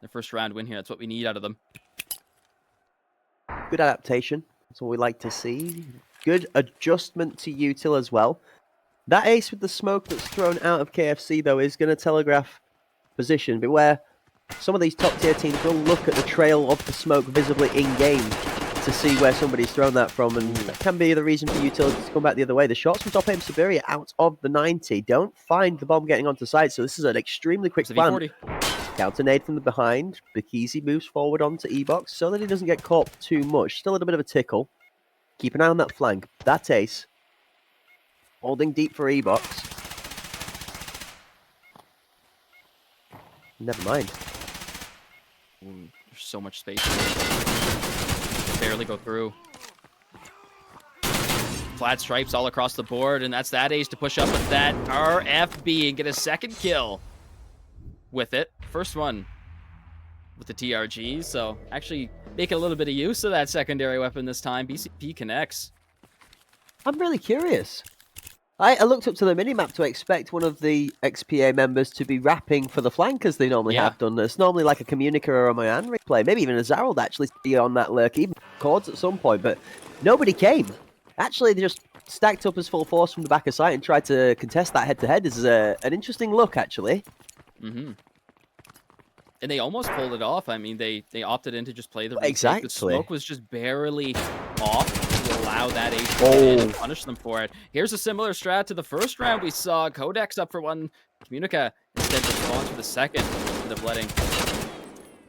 their first round win here. That's what we need out of them. Good adaptation. That's what we like to see. Good adjustment to util as well. That ace with the smoke that's thrown out of KFC, though, is going to telegraph position. Beware, some of these top-tier teams will look at the trail of the smoke visibly in-game to see where somebody's thrown that from, and that can be the reason for utilities to come back the other way. The shots from top aim Sabiri out of the 90 don't find the bomb getting onto site, so this is an extremely quick plan. Counter nade from the behind. Bikizi moves forward onto E-Box so that he doesn't get caught too much. Still a little bit of a tickle. Keep an eye on that flank. That's ace. Holding deep for E-Box. Never mind. Ooh, there's so much space. Barely go through. Flat stripes all across the board, and that's that ace to push up with that RFB and get a second kill with it. First one with the TRG, so actually making a little bit of use of that secondary weapon this time. BCP connects. I'm really curious. I looked up to the minimap to expect one of the XPA members to be rapping for the flank as they normally have done. It's normally like a Communica or a Moyan replay, maybe even a Zarold actually be on that lurk, even Chords at some point, but nobody came. Actually, they just stacked up as full force from the back of site and tried to contest that head-to-head. This is an interesting look, actually. Mm-hmm. And they almost pulled it off. I mean, they opted in to just play the retake. Exactly. The smoke was just barely off to allow that ace to punish them for it. Here's a similar strat to the first round we saw. Codex up for one. Communica instead responds for the second. End up letting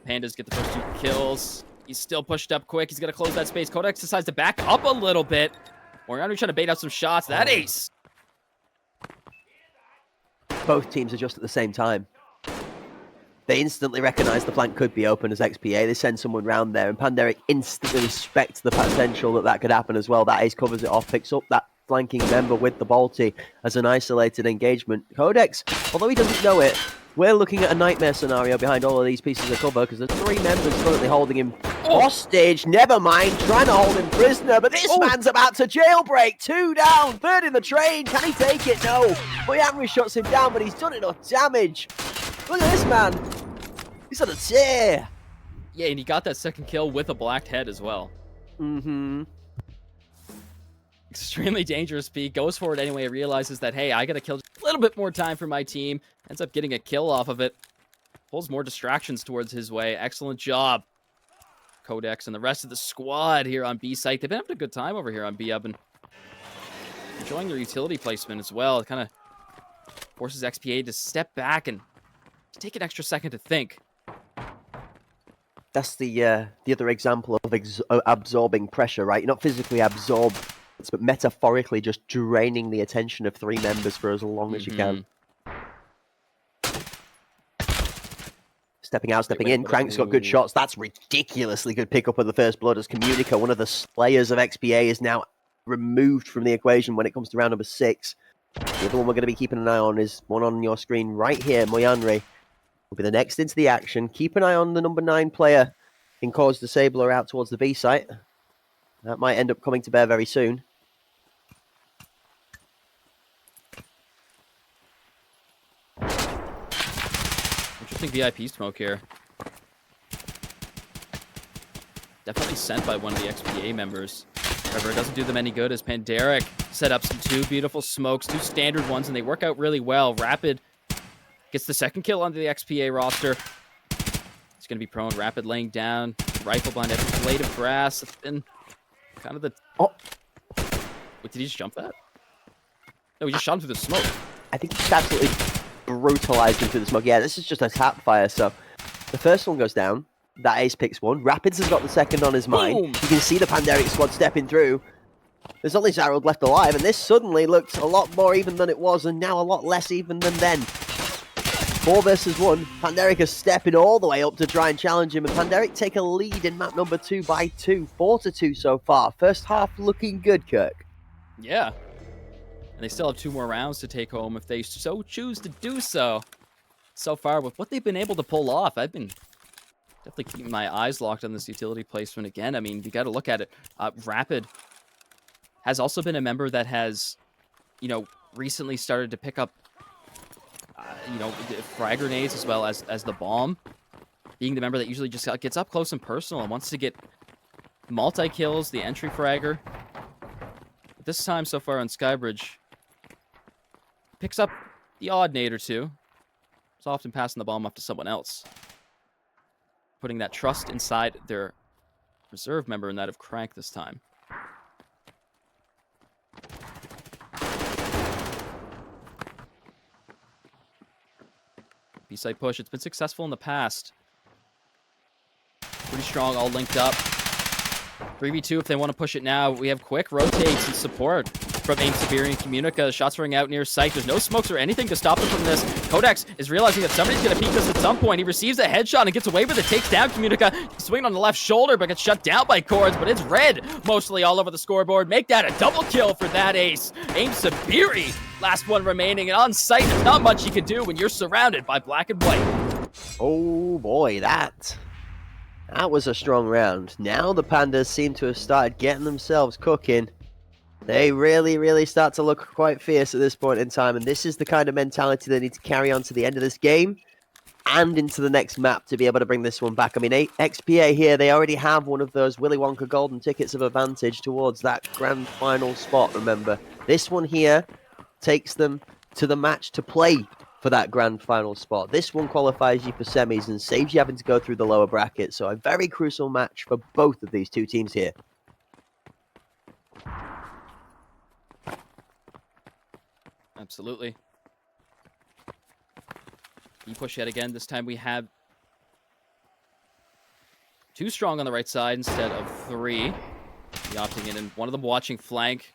Pandas get the first 2 kills. He's still pushed up quick. He's going to close that space. Codex decides to back up a little bit. Moyanri trying to bait out some shots. That ace. Both teams adjust at the same time. They instantly recognize the flank could be open as XPA. They send someone round there, and Panderic instantly respects the potential that could happen as well. That ace covers it off, picks up that flanking member with the Balti as an isolated engagement. Codex, although he doesn't know it, we're looking at a nightmare scenario behind all of these pieces of cover because there's 3 members currently holding him hostage. Never mind, trying to hold him prisoner, but this man's about to jailbreak. 2 down, 3rd in the train. Can he take it? No. Moyanri shuts him down, but he's done enough damage. Look at this man. He's on a tear. Yeah, and he got that second kill with a blacked head as well. Mm-hmm. Extremely dangerous peak. Goes for it anyway. Realizes that, hey, I got to kill just a little bit more time for my team. Ends up getting a kill off of it. Pulls more distractions towards his way. Excellent job. Codex and the rest of the squad here on B site. They've been having a good time over here on B. I've been enjoying their utility placement as well. It kind of forces XPA to step back and take an extra second to think. That's the other example of absorbing pressure, right? You're not physically absorbed, but metaphorically just draining the attention of 3 members for as long as you can. Stepping out, stepping in. Crank's got good shots. That's ridiculously good pickup of the first blood as Communica, one of the slayers of XPA, is now removed from the equation when it comes to round number 6. The other one we're going to be keeping an eye on is one on your screen right here. Moyanri will be the next into the action. Keep an eye on the number 9 player in Cause Disabler out towards the B site. That might end up coming to bear very soon. Interesting VIP smoke here. Definitely sent by one of the XPA members. However, it doesn't do them any good as Panderic set up some 2 beautiful smokes, 2 standard ones, and they work out really well. Rapid gets the second kill onto the XPA roster. He's going to be prone. Rapid laying down. Rifle behind every blade of grass. It's been kind of the... Oh. Wait, did he just jump that? No, he just shot him through the smoke. I think he just absolutely brutalized him through the smoke. Yeah, this is just a tap fire, so the first one goes down. That ace picks one. Rapids has got the second on his mind. Boom. You can see the Panderic squad stepping through. There's only Zarold left alive, and this suddenly looks a lot more even than it was, and now a lot less even than then. 4 versus 1. Panderic is stepping all the way up to try and challenge him, and Panderic take a lead in map number 2 by 2. 4-2 so far. First half looking good, Kirk. Yeah. And they still have 2 more rounds to take home if they so choose to do so. So far, with what they've been able to pull off, I've been definitely keeping my eyes locked on this utility placement again. I mean, you got to look at it. Rapid has also been a member that has, you know, recently started to pick up, you know, frag grenades as well as the bomb. Being the member that usually just gets up close and personal and wants to get multi-kills, the entry fragger. But this time so far on Skybridge, picks up the odd nade or 2. It's often passing the bomb off to someone else. Putting that trust inside their reserve member and that of Crank this time. B-side push, it's been successful in the past. Pretty strong, all linked up. 3v2 if they want to push it now. We have quick rotates and support from Aim Siberian Communica. Shots ring out near sight. There's no smokes or anything to stop them from this. Codex is realizing that somebody's going to peek this at some point. He receives a headshot and gets away with it. Takes down Communica. Swinging on the left shoulder, but gets shut down by Cords. But it's red mostly all over the scoreboard. Make that a double kill for that ace. Aim Siberi, last one remaining. And on sight, there's not much you can do when you're surrounded by black and white. Oh boy, that was a strong round. Now the Pandas seem to have started getting themselves cooking. They really start to look quite fierce at this point in time, and this is the kind of mentality they need to carry on to the end of this game and into the next map to be able to bring this one back. I mean, XPA here, they already have one of those Willy Wonka golden tickets of advantage towards that grand final spot, remember. This one here takes them to the match to play for that grand final spot. This one qualifies you for semis and saves you having to go through the lower bracket, so a very crucial match for both of these 2 teams here. Absolutely. You push yet again. This time we have 2 strong on the right side instead of 3. The opting in, and one of them watching flank.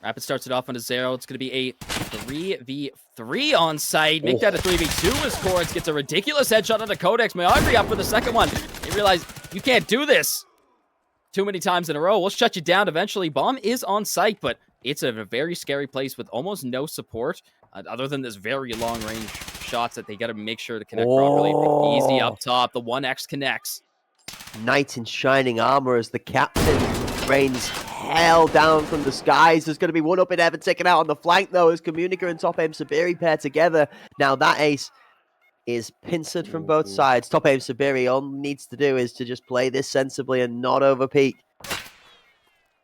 Rapid starts it off on a 0. It's going to be 8. 3v3 on site. Make that a 3v2 as Cords gets a ridiculous headshot onto Codex. Mayagri up for the second one. They realize you can't do this too many times in a row. We'll shut you down eventually. Bomb is on site, but it's a very scary place with almost no support other than this very long range shots that they got to make sure to connect properly. Easy up top. The 1x connects. Knight in shining armor as the captain rains hell down from the skies. There's going to be one up in heaven taken out on the flank, though, as Communica and Top Aim Sabiri pair together. Now that ace is pincered from both sides. Top Aim Sabiri, all needs to do is to just play this sensibly and not overpeak.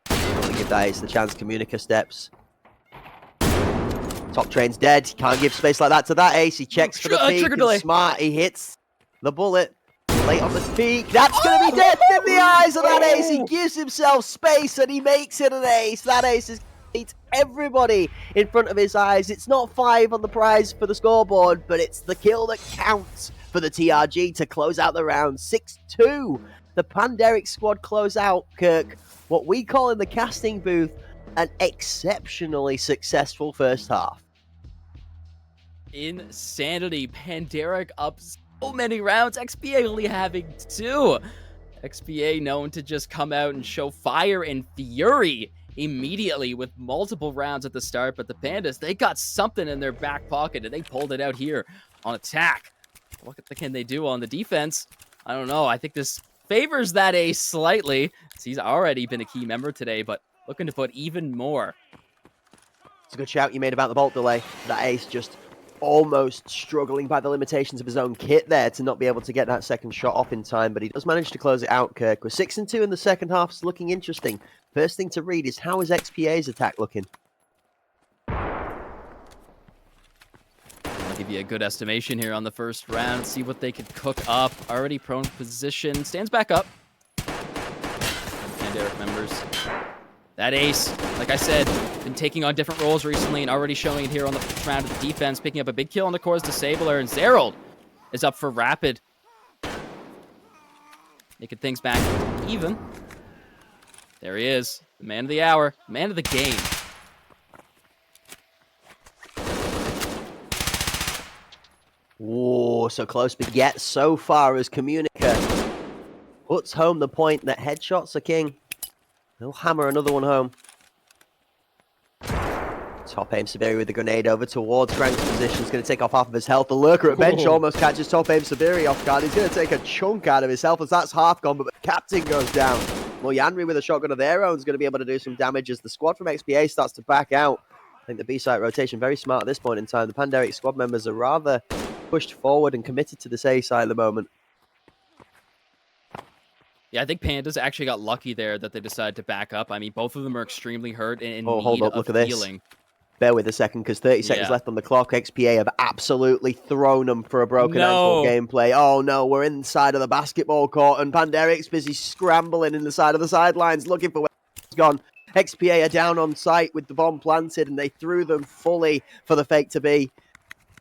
Give that ace the chance. Communica steps. Top Train's dead. He can't give space like that to that ace. He checks for the peak. And smart. He hits the bullet. Late on the peak. That's going to be dead in the eyes of that ace. He gives himself space and he makes it an ace. That ace is beats everybody in front of his eyes. It's not 5 on the prize for the scoreboard, but it's the kill that counts for the TRG to close out the round. 6-2. The Pandemic squad close out, Kirk. What we call in the casting booth an exceptionally successful first half. Insanity. Pandemic up so many rounds. XPA only having 2. XPA known to just come out and show fire and fury immediately with multiple rounds at the start, but the Pandas, they got something in their back pocket and they pulled it out here on attack. What can they do on the defense? I don't know. I think this favors that ace slightly. He's already been a key member today, but looking to put even more. It's a good shout you made about the bolt delay. That ace just almost struggling by the limitations of his own kit there to not be able to get that second shot off in time, but he does manage to close it out, Kirk. We're 6-2 in the second half. It's looking interesting. First thing to read is, how is XPA's attack looking? I'll give you a good estimation here on the first round, see what they could cook up. Already prone position, stands back up. And Eric members. That ace, like I said, been taking on different roles recently and already showing it here on the first round of the defense, picking up a big kill on the Cor's Disabler, and Zerald is up for Rapid. Making things back even. There he is, the man of the hour, man of the game. Whoa, so close, but yet so far as Communica puts home the point that headshots are king. He'll hammer another one home. Top Aim Sabiri with the grenade over towards Grank's position. He's going to take off half of his health. The lurker at bench almost catches Top Aim Sabiri off guard. He's going to take a chunk out of his health as that's half gone, but the captain goes down. Moyanri with a shotgun of their own is going to be able to do some damage as the squad from XPA starts to back out. I think the B-site rotation very smart at this point in time. The Pandemic squad members are rather pushed forward and committed to this A-site at the moment. Yeah, I think Pandas actually got lucky there that they decided to back up. I mean, both of them are extremely hurt and in hold need up, look of at healing. This. Bear with a second, because 30 seconds left on the clock. XPA have absolutely thrown them for a broken ankle gameplay. Oh no, we're inside of the basketball court, and Panderic's busy scrambling in the side of the sidelines, looking for where it's gone. XPA are down on site with the bomb planted, and they threw them fully for the fake to be.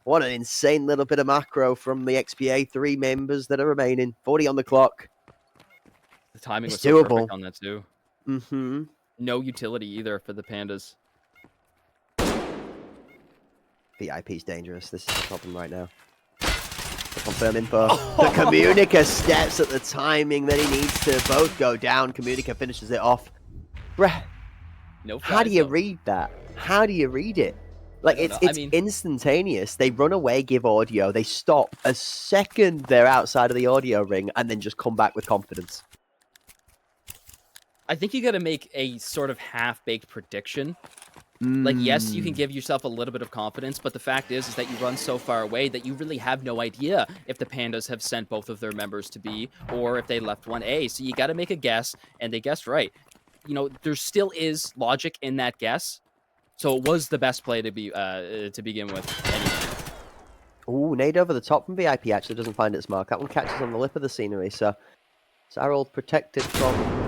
What an insane little bit of macro from the XPA 3 members that are remaining. 40 on the clock. The timing was it's so doable. perfect on that too. Mm-hmm. No utility either for the Pandas. VIP's dangerous. This is the problem right now. The confirm info. The Communica steps at the timing that he needs to both go down. Communica finishes it off. Bruh. No. How do you read that? How do you read it? Like, it's instantaneous. They run away, give audio. They stop a second they're outside of the audio ring and then just come back with confidence. I think you got to make a sort of half-baked prediction. Like, yes, you can give yourself a little bit of confidence, but the fact is that you run so far away that you really have no idea if the Pandas have sent both of their members to B or if they left one A. So you got to make a guess, and they guessed right. You know, there still is logic in that guess. So it was the best play to begin with. Anyway. Ooh, nade over the top from VIP actually doesn't find its mark. That one catches on the lip of the scenery, so Zerald protected from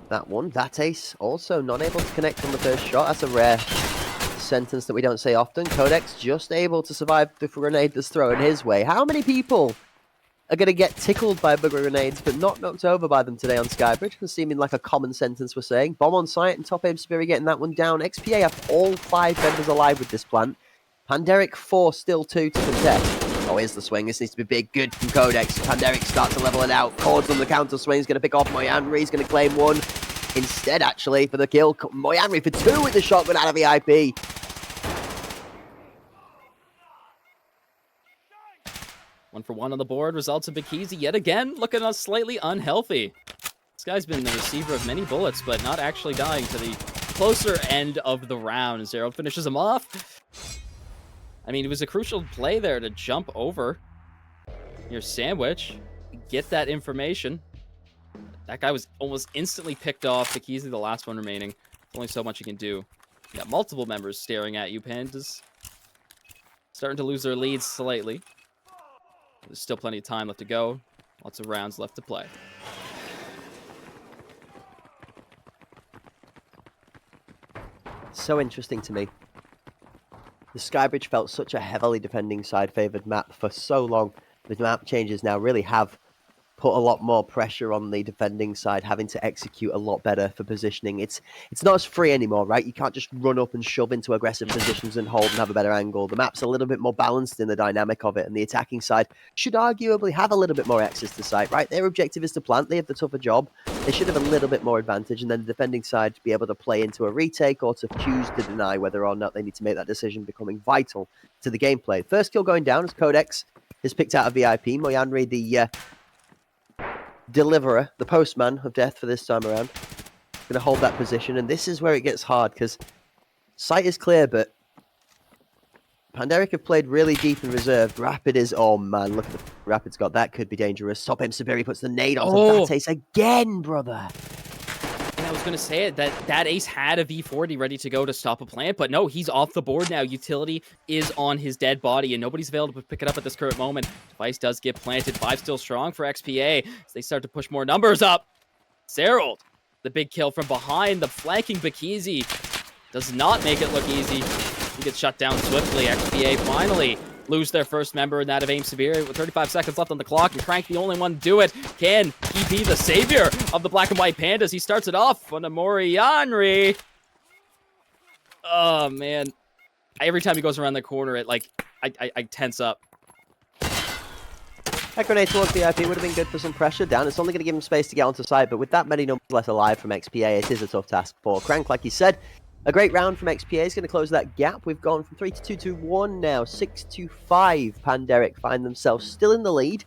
that one. That ace also not able to connect on the first shot. That's a rare sentence that we don't say often. Codex just able to survive the grenade that's thrown his way. How many people are going to get tickled by booger grenades, but not knocked over by them today on Skybridge. It's seeming like a common sentence we're saying. Bomb on site and top aim Siberi getting that one down. XPA have all 5 members alive with this plant. Panderic 4, still 2 to contest. Oh, here's the swing. This needs to be big. Good from Codex. Panderic starts to level it out. Cords on the counter swing. He's going to pick off Moyanri. He's going to claim 1. Instead, actually, for the kill, Moyanri for 2 with the shotgun out of VIP. One for one on the board results in Bikizi yet again looking slightly unhealthy. This guy's been the receiver of many bullets, but not actually dying to the closer end of the round. Zero finishes him off. I mean, it was a crucial play there to jump over your sandwich, get that information. That guy was almost instantly picked off. Bikizi, the last one remaining. There's only so much you can do. You got multiple members staring at you. Pandas starting to lose their leads slightly. There's still plenty of time left to go. Lots of rounds left to play. So interesting to me. The Skybridge felt such a heavily defending side-favoured map for so long. The map changes now really have put a lot more pressure on the defending side, having to execute a lot better for positioning. It's not as free anymore, right? You can't just run up and shove into aggressive positions and hold and have a better angle. The map's a little bit more balanced in the dynamic of it, and the attacking side should arguably have a little bit more access to site, right? Their objective is to plant. They have the tougher job. They should have a little bit more advantage, and then the defending side to be able to play into a retake or to choose to deny whether or not they need to make that decision, becoming vital to the gameplay. First kill going down as Codex is picked out of VIP. Moyanri, the deliverer, the postman of death for this time around, going to hold that position, and this is where it gets hard because sight is clear, but Panderic have played really deep and reserved. Rapid is, oh man, look at the Rapid's got that, could be dangerous. Top M Siberi puts the nade onto that ace again, brother. And I was going to say it, that ace had a V40 ready to go to stop a plant, but no, he's off the board now. Utility is on his dead body, and nobody's available to pick it up at this current moment. Device does get planted. 5 still strong for XPA as they start to push more numbers up. Zerold, the big kill from behind, the flanking Bikizi does not make it look easy. He gets shut down swiftly. XPA finally lose their first member in that of Aim Severe with 35 seconds left on the clock, and Crank the only one to do it. Can he be the savior of the Black and White Pandas? He starts it off on a Moyanri. Oh man, every time he goes around the corner, it I tense up. That grenade towards VIP would have been good for some pressure down. It's only going to give him space to get onto site, but with that many numbers less alive from XPA, it is a tough task for Crank, like you said. A great round from XPA is going to close that gap. We've gone from 3 to 2 to 1 now. 6 to 5. Panderic find themselves still in the lead.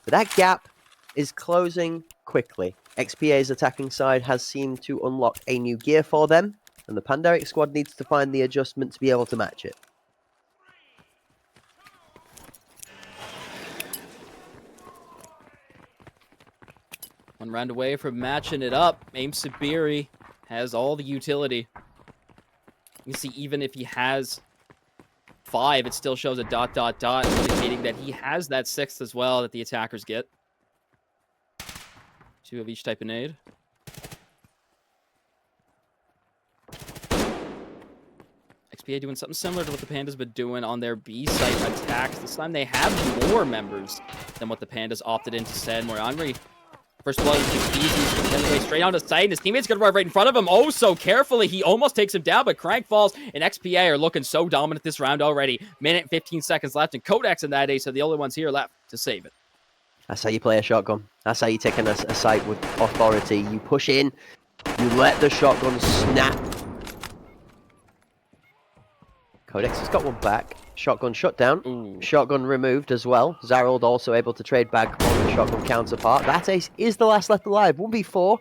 But that gap is closing quickly. XPA's attacking side has seemed to unlock a new gear for them. And the Panderic squad needs to find the adjustment to be able to match it. One round away from matching it up. Aim Siberi has all the utility. You can see even if he has 5, it still shows a ... indicating that he has that 6th as well that the attackers get. 2 of each type of nade. XPA doing something similar to what the Pandas been doing on their B site attacks. This time they have more members than what the Pandas opted in to send. Moyanri, first blood is easy, then way straight onto sight, and his teammate's gonna arrive right in front of him. Oh, so carefully. He almost takes him down, but Crank falls, and XPA are looking so dominant this round already. Minute and 15 seconds left, and Codex and that ace are the only ones here left to save it. That's how you play a shotgun. That's how you take a site with authority. You push in, you let the shotgun snap. Codex has got one back. Shotgun shut down. Ooh. Shotgun removed as well. Zarold also able to trade back on the shotgun counterpart. That ace is the last left alive. 1v4.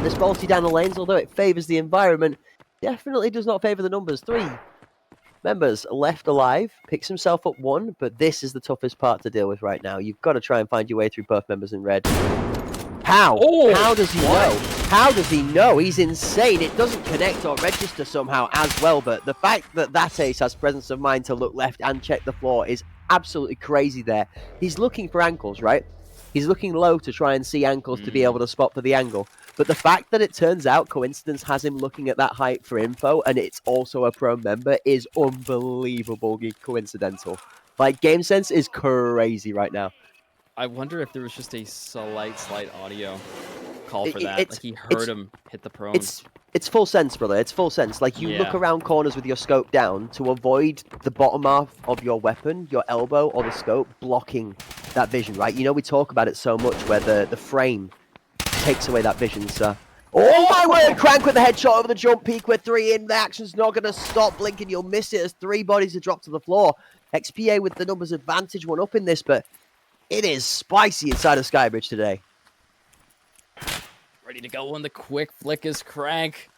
This bolty down the lanes, although it favours the environment, definitely does not favour the numbers. 3 members left alive. Picks himself up 1, but this is the toughest part to deal with right now. You've got to try and find your way through both members in red. How? Oh, how does he know? How does he know? He's insane. It doesn't connect or register somehow as well, but the fact that that ace has presence of mind to look left and check the floor is absolutely crazy there. He's looking for ankles, right? He's looking low to try and see ankles to be able to spot for the angle. But the fact that it turns out Coincidence has him looking at that height for info, and it's also a pro member, is unbelievably coincidental. Like, game sense is crazy right now. I wonder if there was just a slight audio call for It- that. Like he heard him hit the prone. It's full sense, brother. It's full sense. Like you look Yeah. around corners with your scope down to avoid the bottom half of your weapon, your elbow or the scope blocking that vision, right? You know, we talk about it so much where the frame takes away that vision, so. Oh my word, Crank with the headshot over the jump peak with 3 in. The action's not going to stop. Blinking, you'll miss it as 3 bodies are dropped to the floor. XPA with the numbers advantage, one up in this, but it is spicy inside of Skybridge today. Ready to go on the quick flick is Crank.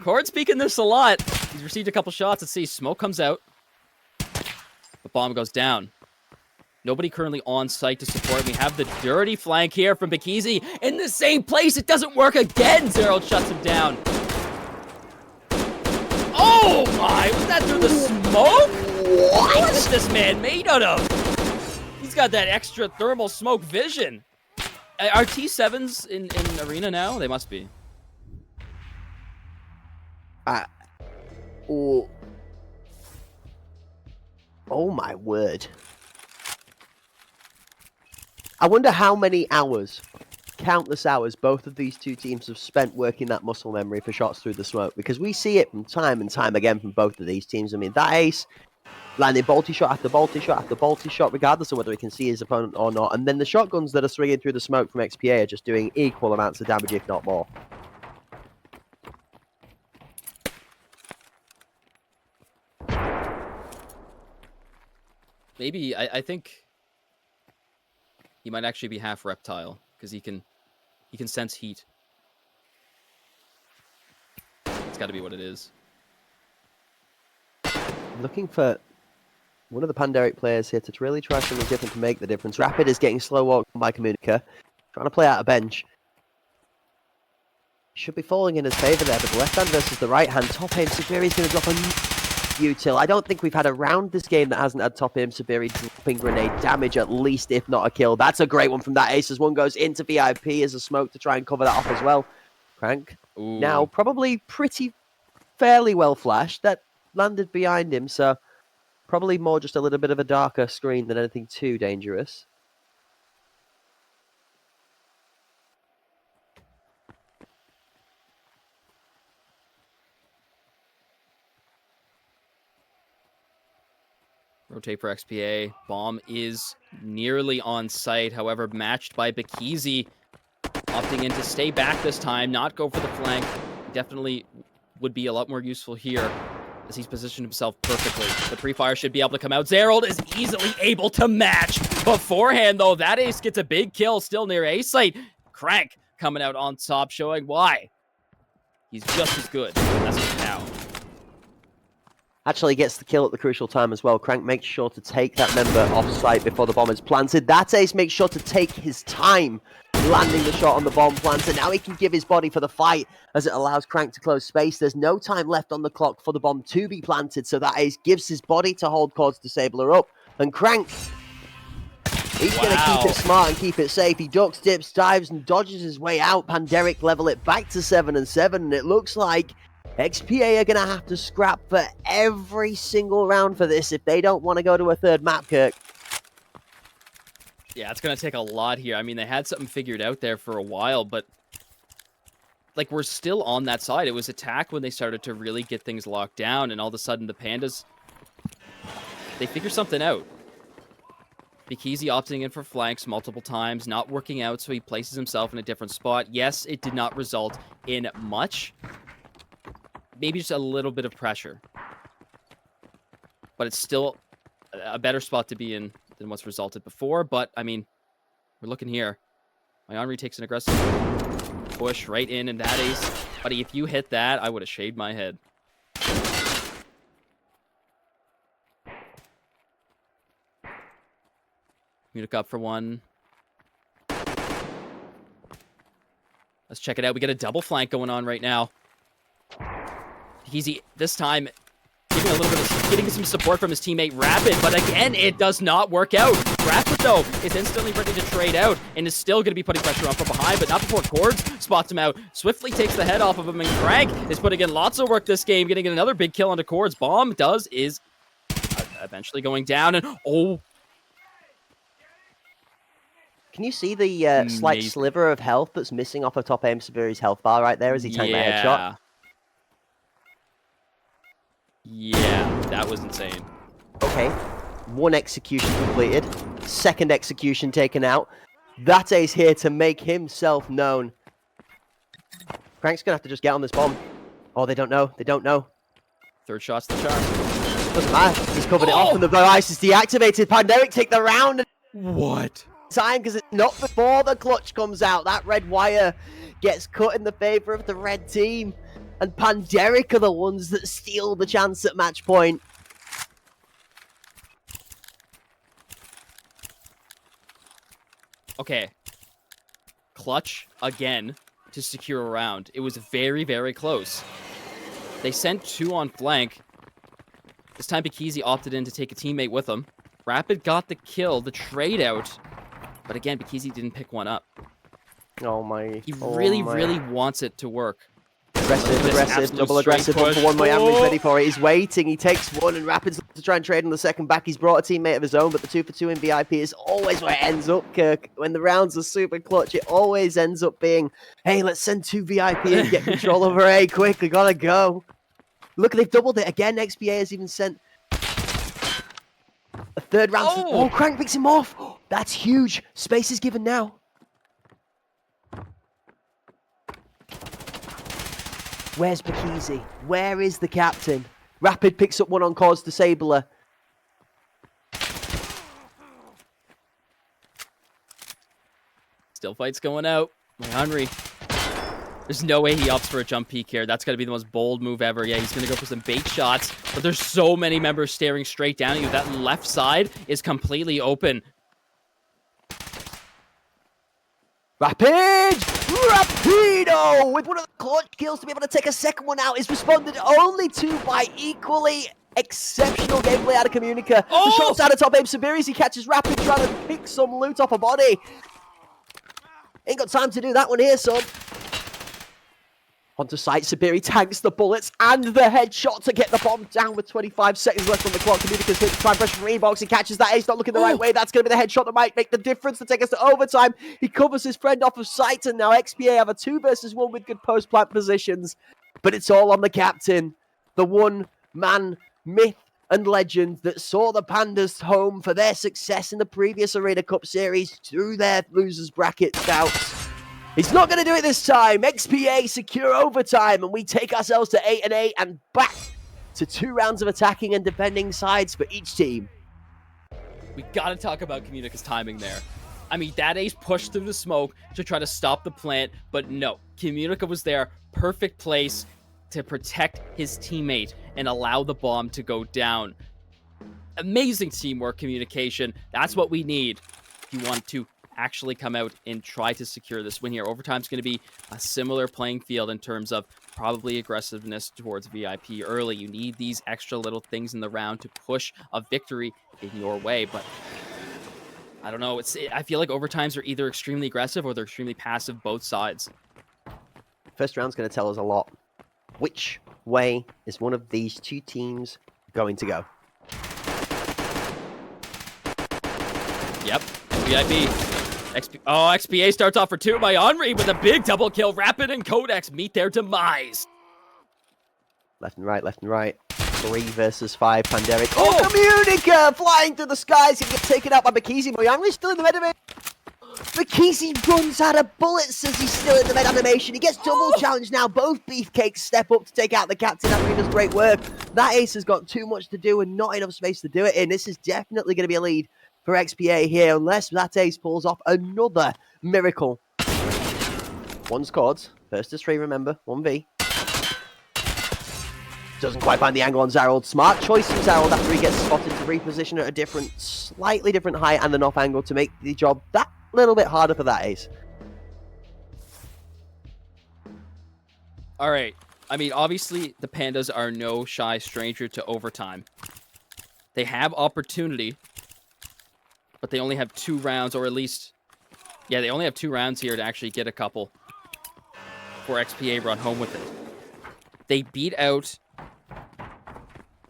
Cord speaking this a lot. He's received a couple shots. Let's see. Smoke comes out. The bomb goes down. Nobody currently on site to support. We have the dirty flank here from Bikizi in the same place. It doesn't work again. Zero shuts him down. Oh my! Was that through the smoke? What is this man made out of? He's got that extra thermal smoke vision. Are T7s in Arena now? They must be. Oh my word. I wonder how many hours, countless hours, both of these two teams have spent working that muscle memory for shots through the smoke, because we see it from time and time again from both of these teams. I mean, that ace landing bolty shot after bolty shot after bolty shot, regardless of whether he can see his opponent or not. And then the shotguns that are swinging through the smoke from XPA are just doing equal amounts of damage, if not more. Maybe, I think he might actually be half reptile, because he can sense heat. It's got to be what it is. Looking for one of the Panderic players here to really try something different to make the difference. Rapid is getting slow walked by Communica, trying to play out a bench. Should be falling in his favour there, but the left hand versus the right hand. Top aim, Sabiri's going to drop a util. I don't think we've had a round this game that hasn't had top aim, Sabiri dropping grenade damage at least, if not a kill. That's a great one from that ace as one goes into VIP as a smoke to try and cover that off as well. Crank. Ooh. Now, probably fairly well flashed. That landed behind him, so probably more just a little bit of a darker screen than anything too dangerous. Rotate for XPA. Bomb is nearly on site, however, matched by Bikizi. Opting in to stay back this time, not go for the flank. Definitely would be a lot more useful here, as he's positioned himself perfectly. The pre-fire should be able to come out. Zerold is easily able to match. Beforehand, though, that ace gets a big kill still near A site. Crank coming out on top, showing why he's just as good as of now. Actually gets the kill at the crucial time as well. Crank makes sure to take that member off site before the bomb is planted. That ace makes sure to take his time landing the shot on the bomb planter. Now he can give his body for the fight as it allows Crank to close space. There's no time left on the clock for the bomb to be planted, so that ace gives his body to hold Cord's Disabler up. And Crank, he's going to keep it smart and keep it safe. He ducks, dips, dives, and dodges his way out. Panderic level it back to 7-7, and it looks like XPA are going to have to scrap for every single round for this if they don't want to go to a third map, Kirk. Yeah, it's going to take a lot here. I mean, they had something figured out there for a while, but like we're still on that side. It was attack when they started to really get things locked down, and all of a sudden the Pandas, they figure something out. Bikizi opting in for flanks multiple times, not working out, so he places himself in a different spot. Yes, it did not result in much. Maybe just a little bit of pressure. But it's still a better spot to be in than what's resulted before. But, I mean, we're looking here. Myonri takes an aggressive push right in, and that ace. Buddy, if you hit that, I would have shaved my head. Munich up for one. Let's check it out. We get a double flank going on right now. Easy this time, giving a little bit of, getting some support from his teammate Rapid, but again, it does not work out. Rapid, though, is instantly ready to trade out and is still going to be putting pressure on from behind, but not before Cords spots him out. Swiftly takes the head off of him, and Crank is putting in lots of work this game, getting another big kill onto Cords. Bomb is eventually going down, and oh, Can you see the slight Amazing. sliver of health that's missing off of top aim Sabiri's health bar right there as he tanked the headshot? Yeah, that was insane. Okay, one execution completed, second execution taken out. That ace here to make himself known. Crank's gonna have to just get on this bomb. Oh, they don't know. They don't know. Third shot's the charm. Doesn't matter. He's covered it off, and the device is deactivated. Pandemic take the round. What? Time because it's not before the clutch comes out. That red wire gets cut in the favor of the red team, and Pandemic are the ones that steal the chance at match point. Okay. Clutch again to secure a round. It was very, very close. They sent 2 on flank. This time Bikizi opted in to take a teammate with him. Rapid got the kill, the trade out. But again, Bikizi didn't pick one up. Oh my. He really wants it to work. Aggressive, double aggressive, one for one. Miami's ready for it. He's waiting. He takes one, and Rapids to try and trade on the second back. He's brought a teammate of his own, but the 2 for 2 in VIP is always where it ends up, Kirk. When the rounds are super clutch, it always ends up being, hey, let's send 2 VIP and get control over A quick. We gotta go. Look, they've doubled it again. XPA has even sent a third round. Oh, Crank picks him off. That's huge. Space is given now. Where's Bikizi? Where is the captain? Rapid picks up one on Cause Disabler. Still fights going out. Henry. There's no way he opts for a jump peek here. That's going to be the most bold move ever. Yeah, he's going to go for some bait shots. But there's so many members staring straight down at you. That left side is completely open. Rapid! Rapido! With one of the clutch kills to be able to take a second one out is responded only to by equally exceptional gameplay out of Communica. The shot's out of top aim. Sabiri, he catches Rapid trying to pick some loot off a body. Ain't got time to do that one here, son. Onto site, Sabiri tanks the bullets and the headshot to get the bomb down with 25 seconds left on the clock. Communica's hit, try and pressure from Reebox. He catches that ace, not looking the right way. That's going to be the headshot that might make the difference to take us to overtime. He covers his friend off of sight, and now XPA have a 2 versus 1 with good post-plant positions. But it's all on the captain, the one-man myth and legend that saw the Pandas home for their success in the previous Arena Cup series through their losers bracket bouts. He's not going to do it this time. XPA secure overtime, and we take ourselves to 8-8 and back to 2 rounds of attacking and defending sides for each team. We got to talk about Communica's timing there. I mean, that ace pushed through the smoke to try to stop the plant, but no. Communica was there, perfect place to protect his teammate and allow the bomb to go down. Amazing teamwork, communication. That's what we need if you want to actually come out and try to secure this win here. Overtime's going to be a similar playing field in terms of probably aggressiveness towards VIP early. You need these extra little things in the round to push a victory in your way, but I don't know. I feel like overtimes are either extremely aggressive or they're extremely passive, both sides. First round's going to tell us a lot. Which way is one of these 2 teams going to go? Yep, VIP. XPA starts off for 2 by Henry with a big double kill. Rapid and Codex meet their demise. Left and right, left and right. 3 versus 5, Pandemic. Oh, Communica flying through the skies. He gets taken out by Bikizi. Henry's still in the mid. Bikizi runs out of bullets as he's still in the mid animation. He gets double challenged now. Both Beefcakes step up to take out the captain. Henry does great work. That ace has got too much to do and not enough space to do it in. This is definitely going to be a lead for XPA here, unless that ace pulls off another miracle. 1 scored. First is 3, remember. 1v. Doesn't quite find the angle on Zarold. Smart choice from Zarold after he gets spotted to reposition at a slightly different height and an off angle to make the job that little bit harder for that ace. All right. I mean, obviously, the Pandas are no shy stranger to overtime. They have opportunity, but they only have 2 rounds, or at least, yeah, they only have 2 rounds here to actually get a couple for XPA run home with it. They beat out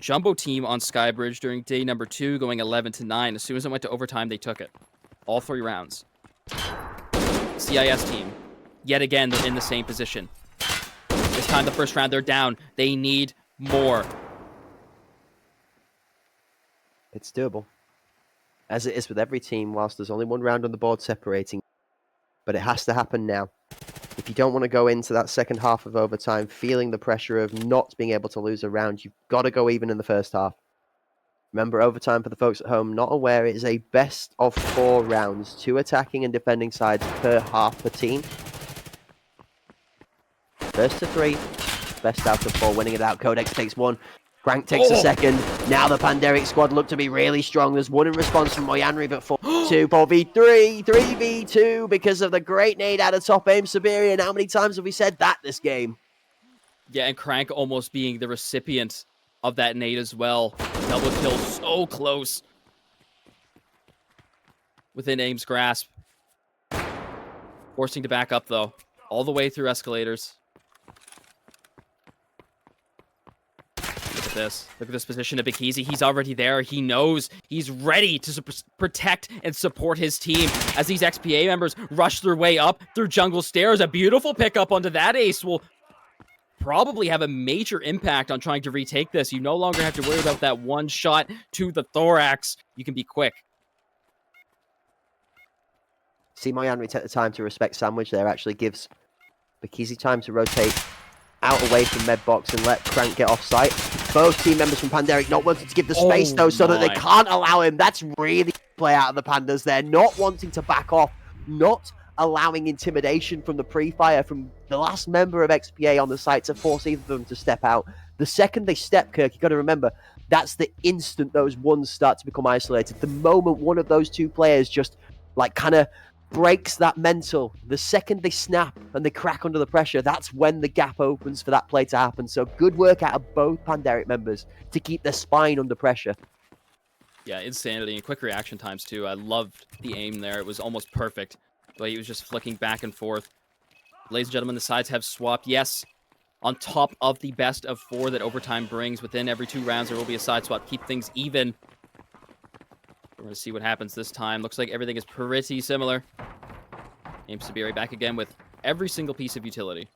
Jumbo Team on Skybridge during day number 2, going 11-9. As soon as it went to overtime, they took it. All 3 rounds. CIS team, yet again, they're in the same position. This time, the first round, they're down. They need more. It's doable. As it is with every team, whilst there's only one round on the board separating. But it has to happen now. If you don't want to go into that second half of overtime feeling the pressure of not being able to lose a round, you've got to go even in the first half. Remember, overtime for the folks at home not aware, it is a best of 4 rounds, 2 attacking and defending sides per half per team. First to 3, best out of 4, winning it out. Codex takes 1. Crank takes a second. Now the Panderic squad look to be really strong. There's 1 in response from Moyanri, but 4v2, 4v3, 3v2 because of the great nade out of top aim. Siberian, how many times have we said that this game? Yeah, and Crank almost being the recipient of that nade as well. Double kill so close. Within aim's grasp. Forcing to back up, though. All the way through escalators. Look at this. Look at this position of Bikizi. He's already there. He knows. He's ready to protect and support his team as these XPA members rush their way up through jungle stairs. A beautiful pickup onto that ace will probably have a major impact on trying to retake this. You no longer have to worry about that one shot to the thorax. You can be quick. See Moyanri take the time to respect Sandwich there. Actually gives Bikizi time to rotate out away from Medbox and let Crank get off site. Both team members from Panderic not wanting to give the space though, so that they can't allow him. That's really play out of the Pandas there. Not wanting to back off. Not allowing intimidation from the pre-fire from the last member of XPA on the site to force either of them to step out. The second they step, Kirk, you got to remember, that's the instant those ones start to become isolated. The moment one of those 2 players just like kind of breaks that mental, the second they snap and they crack under the pressure, that's when the gap opens for that play to happen. So good work out of both Panderic members to keep their spine under pressure. Yeah, insanity and quick reaction times too. I loved the aim there. It was almost perfect. The way he was just flicking back and forth. Ladies and gentlemen, the sides have swapped. Yes, on top of the best of 4 that overtime brings, within every 2 rounds, there will be a side swap. Keep things even. We're going to see what happens this time. Looks like everything is pretty similar. Aim Siberi back again with every single piece of utility.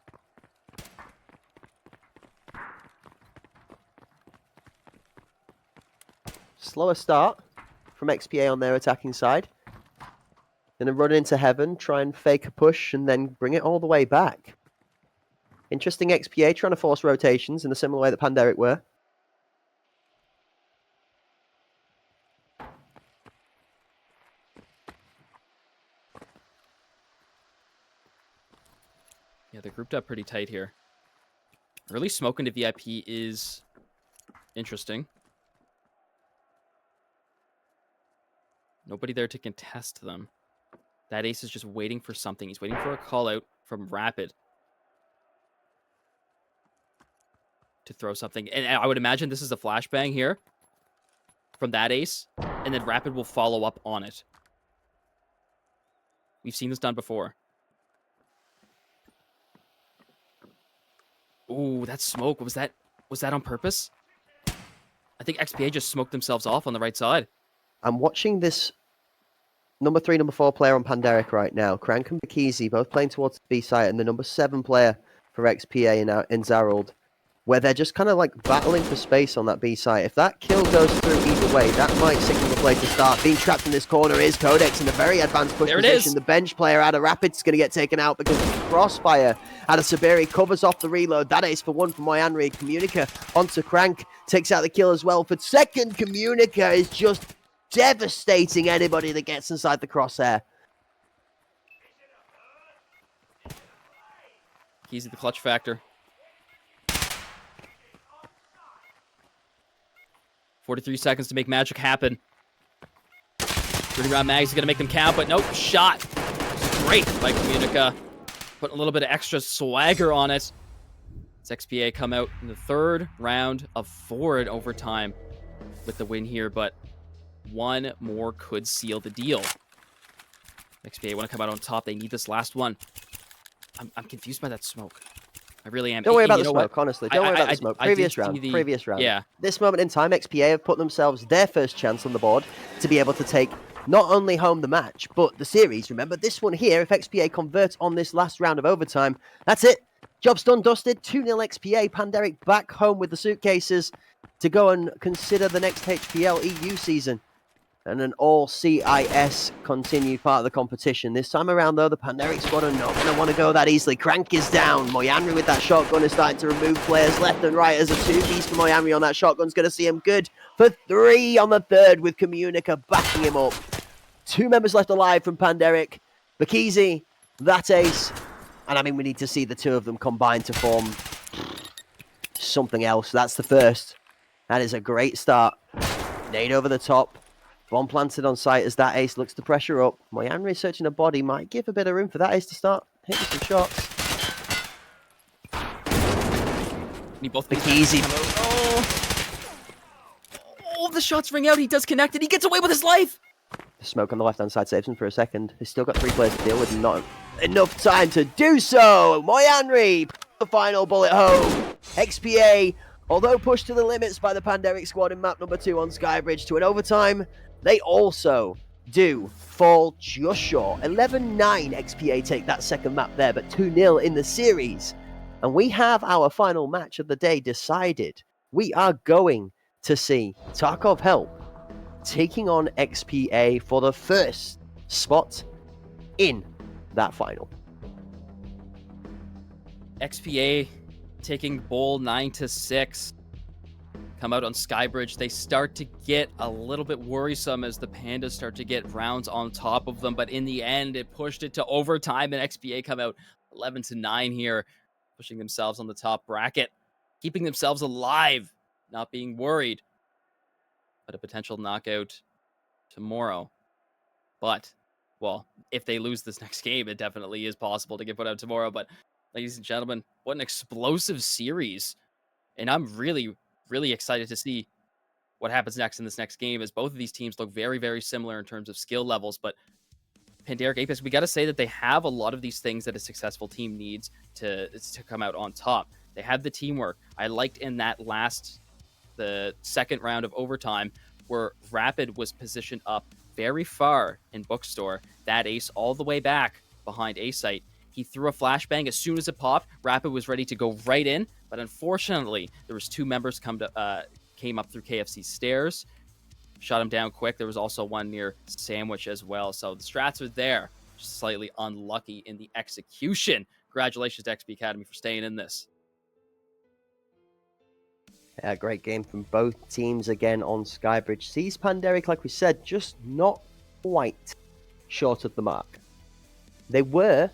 Slower start from XPA on their attacking side. Gonna run into heaven, try and fake a push, and then bring it all the way back. Interesting XPA trying to force rotations in a similar way that Panderic were. Yeah, they're grouped up pretty tight here. Early smoke into VIP is interesting. Nobody there to contest them. That ace is just waiting for something. He's waiting for a call out from Rapid to throw something. And I would imagine this is a flashbang here from that ace, and then Rapid will follow up on it. We've seen this done before. Ooh, that smoke. Was that on purpose? I think XPA just smoked themselves off on the right side. I'm watching this number 3, number 4 player on Panderic right now. Crank and Bikizi both playing towards the B site, and the number 7 player for XPA in Zarold, where they're just kind of like battling for space on that B site. If that kill goes through either way, that might signal the play to start. Being trapped in this corner is Codex in a very advanced push position. The bench player out of Rapid's going to get taken out because of Crossfire out of Siberi covers off the reload. That is for 1 from Moyanri. Communica onto Crank, takes out the kill as well. For second, Communica is just devastating anybody that gets inside the crosshair. He's the clutch factor. 43 seconds to make magic happen. 30-round mags is going to make them count, but nope, shot. Great by Communica. Putting a little bit of extra swagger on it. As XPA come out in the 3rd round of 4 in overtime with the win here, but 1 more could seal the deal. XPA want to come out on top. They need this last one. I'm confused by that smoke. I really am. Don't worry about the smoke, honestly. Don't worry about the smoke. Previous round. Yeah. This moment in time, XPA have put themselves their first chance on the board to be able to take not only home the match, but the series. Remember, this one here, if XPA converts on this last round of overtime, that's it. Job's done, dusted. 2-0 XPA. Panderic back home with the suitcases to go and consider the next HPL EU season. And an all-CIS continued part of the competition. This time around, though, the Panderic squad are not going to want to go that easily. Crank is down. Moyanri with that shotgun is starting to remove players left and right as a 2-piece for Moyanri on that shotgun's going to see him good for 3 on the third with Communica backing him up. 2 members left alive from Panderic. Bakizi, that ace. And I mean, we need to see the 2 of them combine to form something else. That's the first. That is a great start. Nade over the top. Bomb planted on site as that ace looks to pressure up. Moyanri searching a body might give a bit of room for that ace to start hitting some shots. Both Bakizi. Oh, the shots ring out. He does connect and he gets away with his life. The smoke on the left-hand side saves him for a second. He's still got 3 players to deal with and not enough time to do so. Moyanri, the final bullet home. XPA, although pushed to the limits by the Panderic squad in map number 2 on Skybridge to an overtime, they also do fall just short. 11-9 XPA take that second map there, but 2-0 in the series. And we have our final match of the day decided. We are going to see Tarkov Help taking on XPA for the first spot in that final. XPA taking Bowl 9-6. Come out on Skybridge. They start to get a little bit worrisome as the Pandas start to get rounds on top of them. But in the end, it pushed it to overtime, and XPA come out 11-9 here, pushing themselves on the top bracket, keeping themselves alive, not being worried. But a potential knockout tomorrow. But, well, if they lose this next game, it definitely is possible to get put out tomorrow. But, ladies and gentlemen, what an explosive series. And I'm really excited to see what happens next in this next game, as both of these teams look very, very similar in terms of skill levels. But Panderic Apex, we got to say that they have a lot of these things that a successful team needs to come out on top. They have the teamwork. I liked in that the second round of overtime where Rapid was positioned up very far in Bookstore. That ace all the way back behind A-Site. He threw a flashbang as soon as it popped. Rapid was ready to go right in, but unfortunately, there was 2 members came up through KFC stairs, shot him down quick. There was also one near Sandwich as well. So the strats are there, just slightly unlucky in the execution. Congratulations to XP Academy for staying in this. Yeah, great game from both teams again on Skybridge. Sees Panderic, like we said, just not quite short of the mark. They were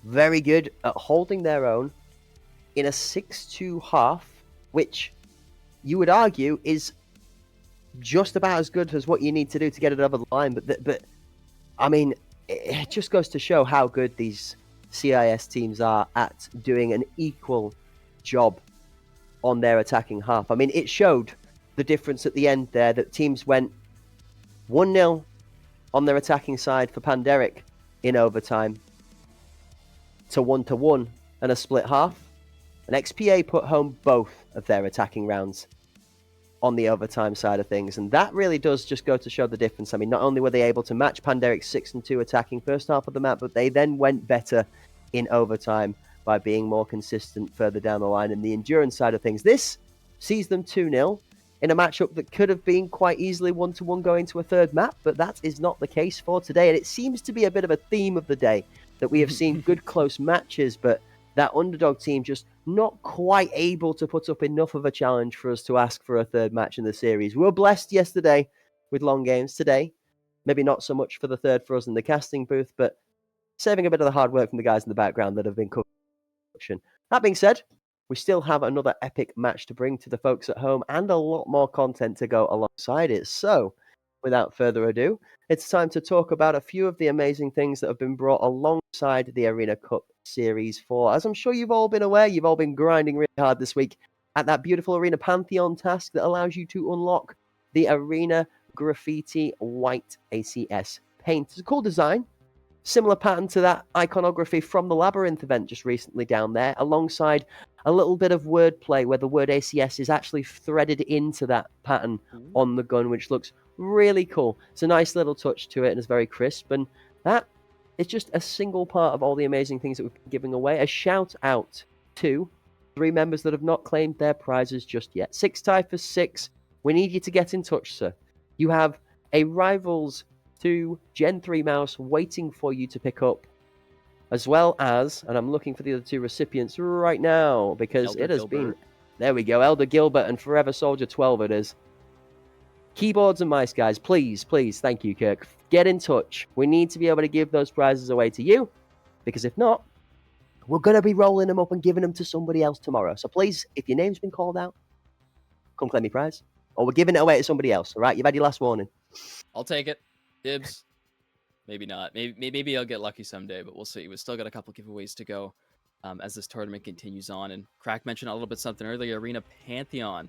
very good at holding their own in a 6-2 half, which you would argue is just about as good as what you need to do to get it over the line. But I mean, it just goes to show how good these CIS teams are at doing an equal job on their attacking half. I mean, it showed the difference at the end there that teams went 1-0 on their attacking side for Panderic in overtime to 1-1 and a split half. And XPA put home both of their attacking rounds on the overtime side of things. And that really does just go to show the difference. I mean, not only were they able to match Panderic's 6-2 attacking first half of the map, but they then went better in overtime by being more consistent further down the line. And the endurance side of things, this sees them 2-0 in a matchup that could have been quite easily 1-1 going to a third map, but that is not the case for today. And it seems to be a bit of a theme of the day that we have seen good close matches, but that underdog team just not quite able to put up enough of a challenge for us to ask for a third match in the series. We were blessed yesterday with long games. Today, maybe not so much for the third for us in the casting booth, but saving a bit of the hard work from the guys in the background that have been covering. That being said, we still have another epic match to bring to the folks at home and a lot more content to go alongside it. So, without further ado, it's time to talk about a few of the amazing things that have been brought alongside the Arena Cup Series 4. As I'm sure you've all been aware, you've all been grinding really hard this week at that beautiful Arena Pantheon task that allows you to unlock the Arena Graffiti White ACS paint. It's a cool design. Similar pattern to that iconography from the Labyrinth event just recently down there, alongside a little bit of wordplay where the word ACS is actually threaded into that pattern on the gun, which looks Really cool. It's a nice little touch to it, and it's very crisp. And that is just a single part of all the amazing things that we've been giving away. A shout out to 3 members that have not claimed their prizes just yet. 6Ty46, we need you to get in touch, sir. You have a Rivals 2 Gen 3 mouse waiting for you to pick up, as well as, and I'm looking for the other 2 recipients right now, because Elder it has Gilbert. been, there we go, Elder Gilbert and Forever Soldier 12 it is. Keyboards and mice, guys, please, thank you, Kirk. Get in touch. We need to be able to give those prizes away to you, because if not, we're going to be rolling them up and giving them to somebody else tomorrow. So please, if your name's been called out, come claim your prize. Or we're giving it away to somebody else, all right? You've had your last warning. I'll take it. Dibs. Maybe not. Maybe I'll get lucky someday, but we'll see. We've still got a couple giveaways to go as this tournament continues on. And Crack mentioned a little bit something earlier. Arena Pantheon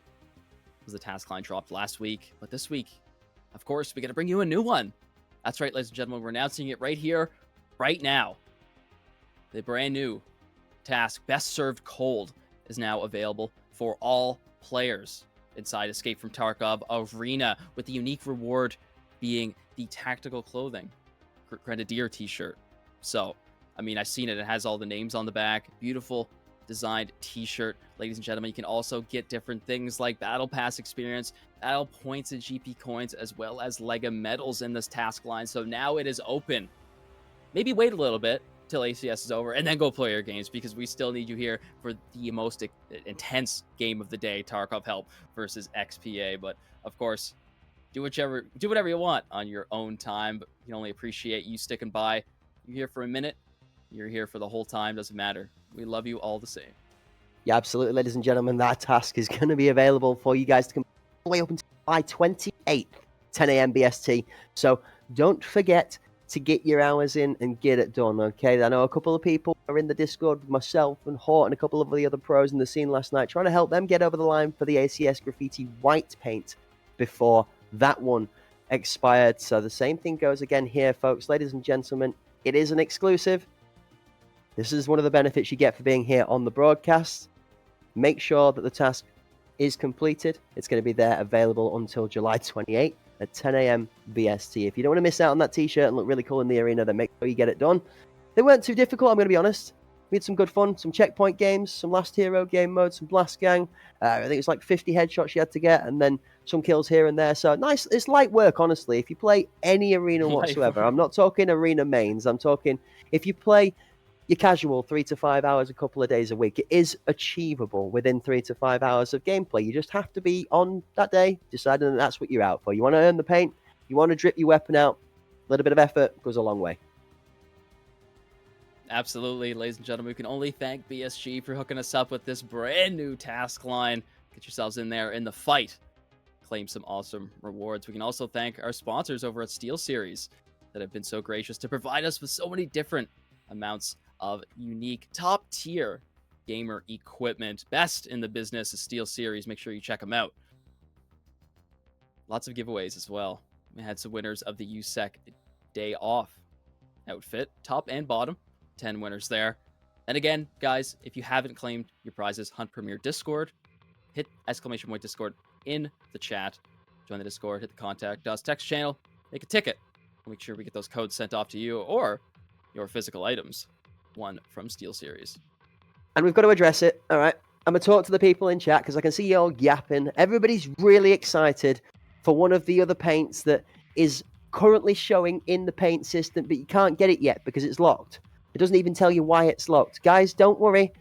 was the task line dropped last week. But this week, of course, we got to bring you a new one. That's right, ladies and gentlemen. We're announcing it right here, right now. The brand new task, Best Served Cold, is now available for all players inside Escape from Tarkov Arena, with the unique reward being the tactical clothing Grenadier t-shirt. So, I mean, I've seen it. It has all the names on the back. Beautiful designed t-shirt. Ladies and gentlemen, you can also get different things like Battle Pass experience, battle points and GP coins, as well as LEGO medals in this task line. So now it is open. Maybe wait a little bit till ACS is over and then go play your games, because we still need you here for the most intense game of the day, Tarkov Help versus XPA. But of course, do whatever you want on your own time, but we can only appreciate you sticking by. You're here for a minute, you're here for the whole time, doesn't matter. We love you all the same. Yeah, absolutely, ladies and gentlemen. That task is going to be available for you guys to complete all the way up until July 28th, 10 a.m. BST. So don't forget to get your hours in and get it done, okay? I know a couple of people are in the Discord with myself and Hort and a couple of the other pros in the scene last night, trying to help them get over the line for the ACS Graffiti white paint before that one expired. So the same thing goes again here, folks. Ladies and gentlemen, it is an exclusive. This is one of the benefits you get for being here on the broadcast. Make sure that the task is completed. It's going to be there available until July 28th at 10 a.m. BST. If you don't want to miss out on that t-shirt and look really cool in the arena, then make sure you get it done. They weren't too difficult, I'm going to be honest. We had some good fun, some checkpoint games, some Last Hero game mode, some Blast Gang. I think it's like 50 headshots you had to get, and then some kills here and there. So nice. It's light work, honestly. If you play any arena whatsoever, I'm not talking arena mains. I'm talking if you play your casual 3 to 5 hours a couple of days a week, it is achievable within 3 to 5 hours of gameplay. You just have to be on that day, deciding that that's what you're out for. You want to earn the paint, you want to drip your weapon out, a little bit of effort goes a long way. Absolutely, ladies and gentlemen, we can only thank BSG for hooking us up with this brand new task line. Get yourselves in there in the fight. Claim some awesome rewards. We can also thank our sponsors over at SteelSeries that have been so gracious to provide us with so many different amounts of unique top-tier gamer equipment. Best in the business is SteelSeries. Make sure you check them out. Lots of giveaways as well. We had some winners of the USEC Day Off outfit, top and bottom. 10 winners there. And again, guys, if you haven't claimed your prizes, Hunt Premier Discord, hit ! Discord in the chat. Join the Discord, hit the contact us text channel, make a ticket. Make sure we get those codes sent off to you or your physical items, one from SteelSeries. And we've got to address it, all right? I'm going to talk to the people in chat because I can see you all yapping. Everybody's really excited for one of the other paints that is currently showing in the paint system, but you can't get it yet because it's locked. It doesn't even tell you why it's locked. Guys, don't worry.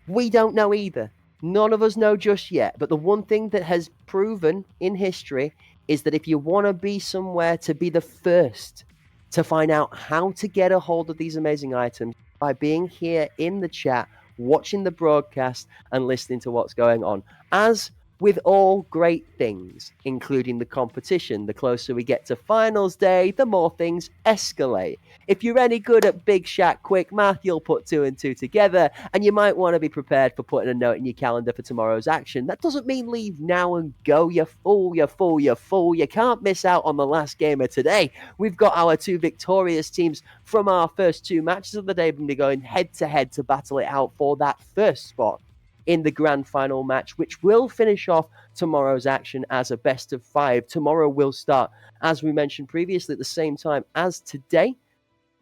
We don't know either. None of us know just yet. But the one thing that has proven in history is that if you want to be somewhere to be the first to find out how to get a hold of these amazing items, by being here in the chat, watching the broadcast, and listening to what's going on. As with all great things, including the competition, the closer we get to finals day, the more things escalate. If you're any good at Big Shaq quick math, you'll put 2 and 2 together, and you might want to be prepared for putting a note in your calendar for tomorrow's action. That doesn't mean leave now and go. You fool, you fool, you fool. You can't miss out on the last game of today. We've got our 2 victorious teams from our first 2 matches of the day. We're going to be going head-to-head to battle it out for that first spot in the grand final match, which will finish off tomorrow's action as a best of 5. Tomorrow will start, as we mentioned previously, at the same time as today,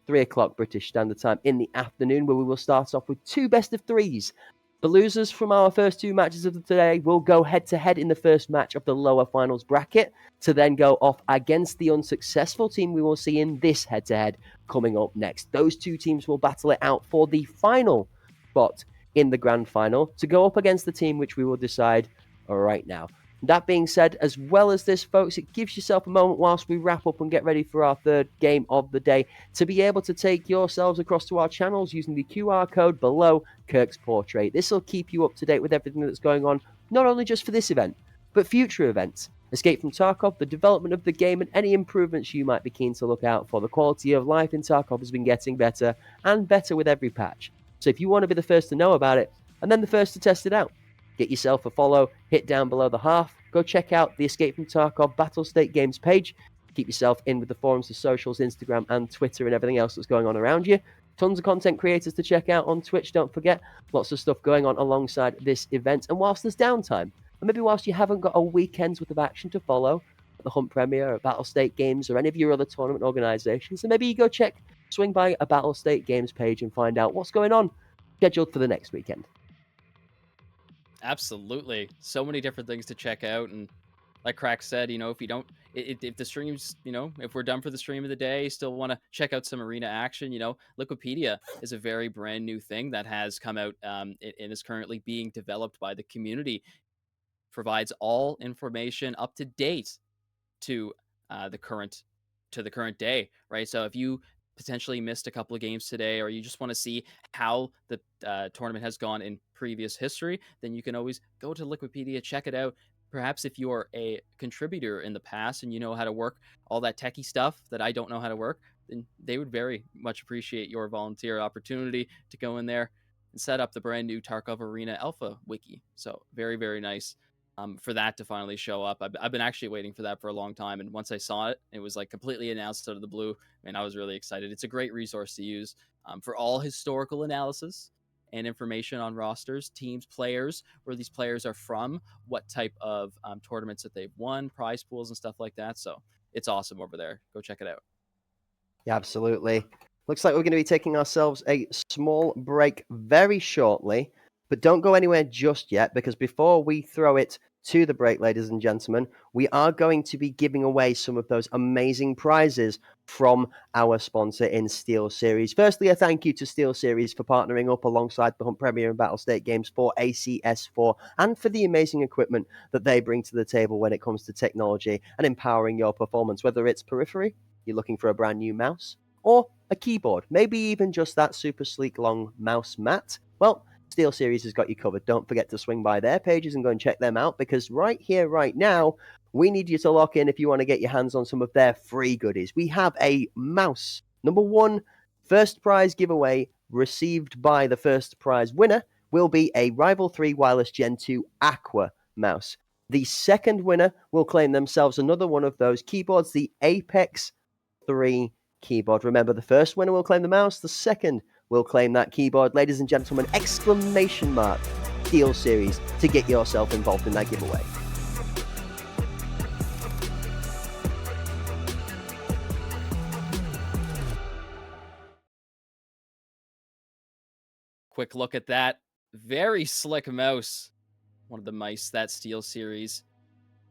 3 o'clock British Standard Time in the afternoon, where we will start off with 2 best of 3s. The losers from our first 2 matches of the day will go head-to-head in the first match of the lower finals bracket to then go off against the unsuccessful team we will see in this head-to-head coming up next. Those 2 teams will battle it out for the final spot in the grand final to go up against the team which we will decide right now. That being said, as well as this, folks, it gives yourself a moment whilst we wrap up and get ready for our third game of the day to be able to take yourselves across to our channels using the QR code below Kirk's portrait. This will keep you up to date with everything that's going on, not only just for this event, but future events. Escape from Tarkov, the development of the game, and any improvements you might be keen to look out for. The quality of life in Tarkov has been getting better and better with every patch. So if you want to be the first to know about it, and then the first to test it out, get yourself a follow, hit down below the half, go check out the Escape from Tarkov Battle State Games page, keep yourself in with the forums, the socials, Instagram and Twitter and everything else that's going on around you. Tons of content creators to check out on Twitch, don't forget. Lots of stuff going on alongside this event. And whilst there's downtime, and maybe whilst you haven't got a weekend's worth of action to follow, at the Hunt Premier or Battle State Games or any of your other tournament organisations, so maybe you go swing by a Battle State Games page and find out what's going on scheduled for the next weekend. Absolutely. So many different things to check out. And like Crack said, if you don't, if the streams, if we're done for the stream of the day, still want to check out some arena action, Liquipedia is a very brand new thing that has come out and is currently being developed by the community. Provides all information up to date to the current day, right? So if you potentially missed a couple of games today, or you just want to see how the tournament has gone in previous history, then you can always go to Liquipedia, check it out. Perhaps if you're a contributor in the past and you know how to work all that techie stuff that I don't know how to work, then they would very much appreciate your volunteer opportunity to go in there and set up the brand new Tarkov Arena Alpha wiki. So very, very nice. For that to finally show up. I've been actually waiting for that for a long time, and once I saw it, it was like completely announced out of the blue, and I was really excited. It's a great resource to use for all historical analysis and information on rosters, teams, players, where these players are from, what type of tournaments that they've won, prize pools, and stuff like that. So it's awesome over there. Go check it out. Yeah, absolutely. Looks like we're going to be taking ourselves a small break very shortly, but don't go anywhere just yet, because before we throw it to the break, ladies and gentlemen, we are going to be giving away some of those amazing prizes from our sponsor in SteelSeries. Firstly, a thank you to SteelSeries for partnering up alongside the Hunt Premier and Battle State Games for ACS4 and for the amazing equipment that they bring to the table when it comes to technology and empowering your performance, whether it's periphery, you're looking for a brand new mouse, or a keyboard, maybe even just that super sleek long mouse mat. Well, SteelSeries has got you covered. Don't forget to swing by their pages and go and check them out, because right here, right now, we need you to lock in if you want to get your hands on some of their free goodies. We have a mouse. Number 1, first prize giveaway received by the first prize winner will be a Rival 3 Wireless Gen 2 Aqua mouse. The second winner will claim themselves another one of those keyboards, the Apex 3 keyboard. Remember, the first winner will claim the mouse, the second will claim that keyboard. Ladies and gentlemen, exclamation mark SteelSeries to get yourself involved in that giveaway. Quick look at that. Very slick mouse. One of the mice that SteelSeries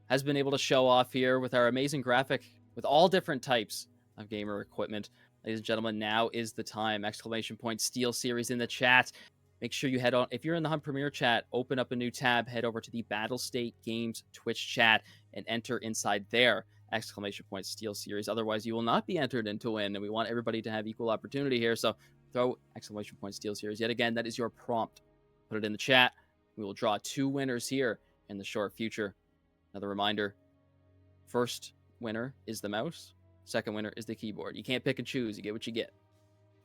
has been able to show off here with our amazing graphic with all different types of gamer equipment. Ladies and gentlemen, now is the time. Exclamation point SteelSeries in the chat. Make sure you head on. If you're in the Hunt Premier chat, open up a new tab, head over to the Battle State Games Twitch chat and enter inside there. Exclamation point SteelSeries. Otherwise, you will not be entered in to win. And we want everybody to have equal opportunity here. So throw exclamation point SteelSeries. Yet again, that is your prompt. Put it in the chat. We will draw 2 winners here in the short future. Another reminder, first winner is the mouse. Second winner is the keyboard. You can't pick and choose. You get what you get.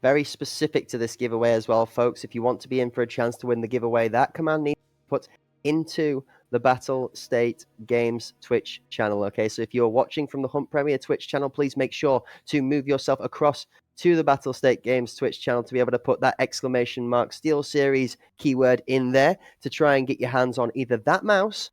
Very specific to this giveaway as well, folks. If you want to be in for a chance to win the giveaway, that command needs to be put into the Battle State Games Twitch channel. Okay, so if you're watching from the Hunt Premier Twitch channel, please make sure to move yourself across to the Battlestate Games Twitch channel to be able to put that exclamation mark Steel Series keyword in there to try and get your hands on either that mouse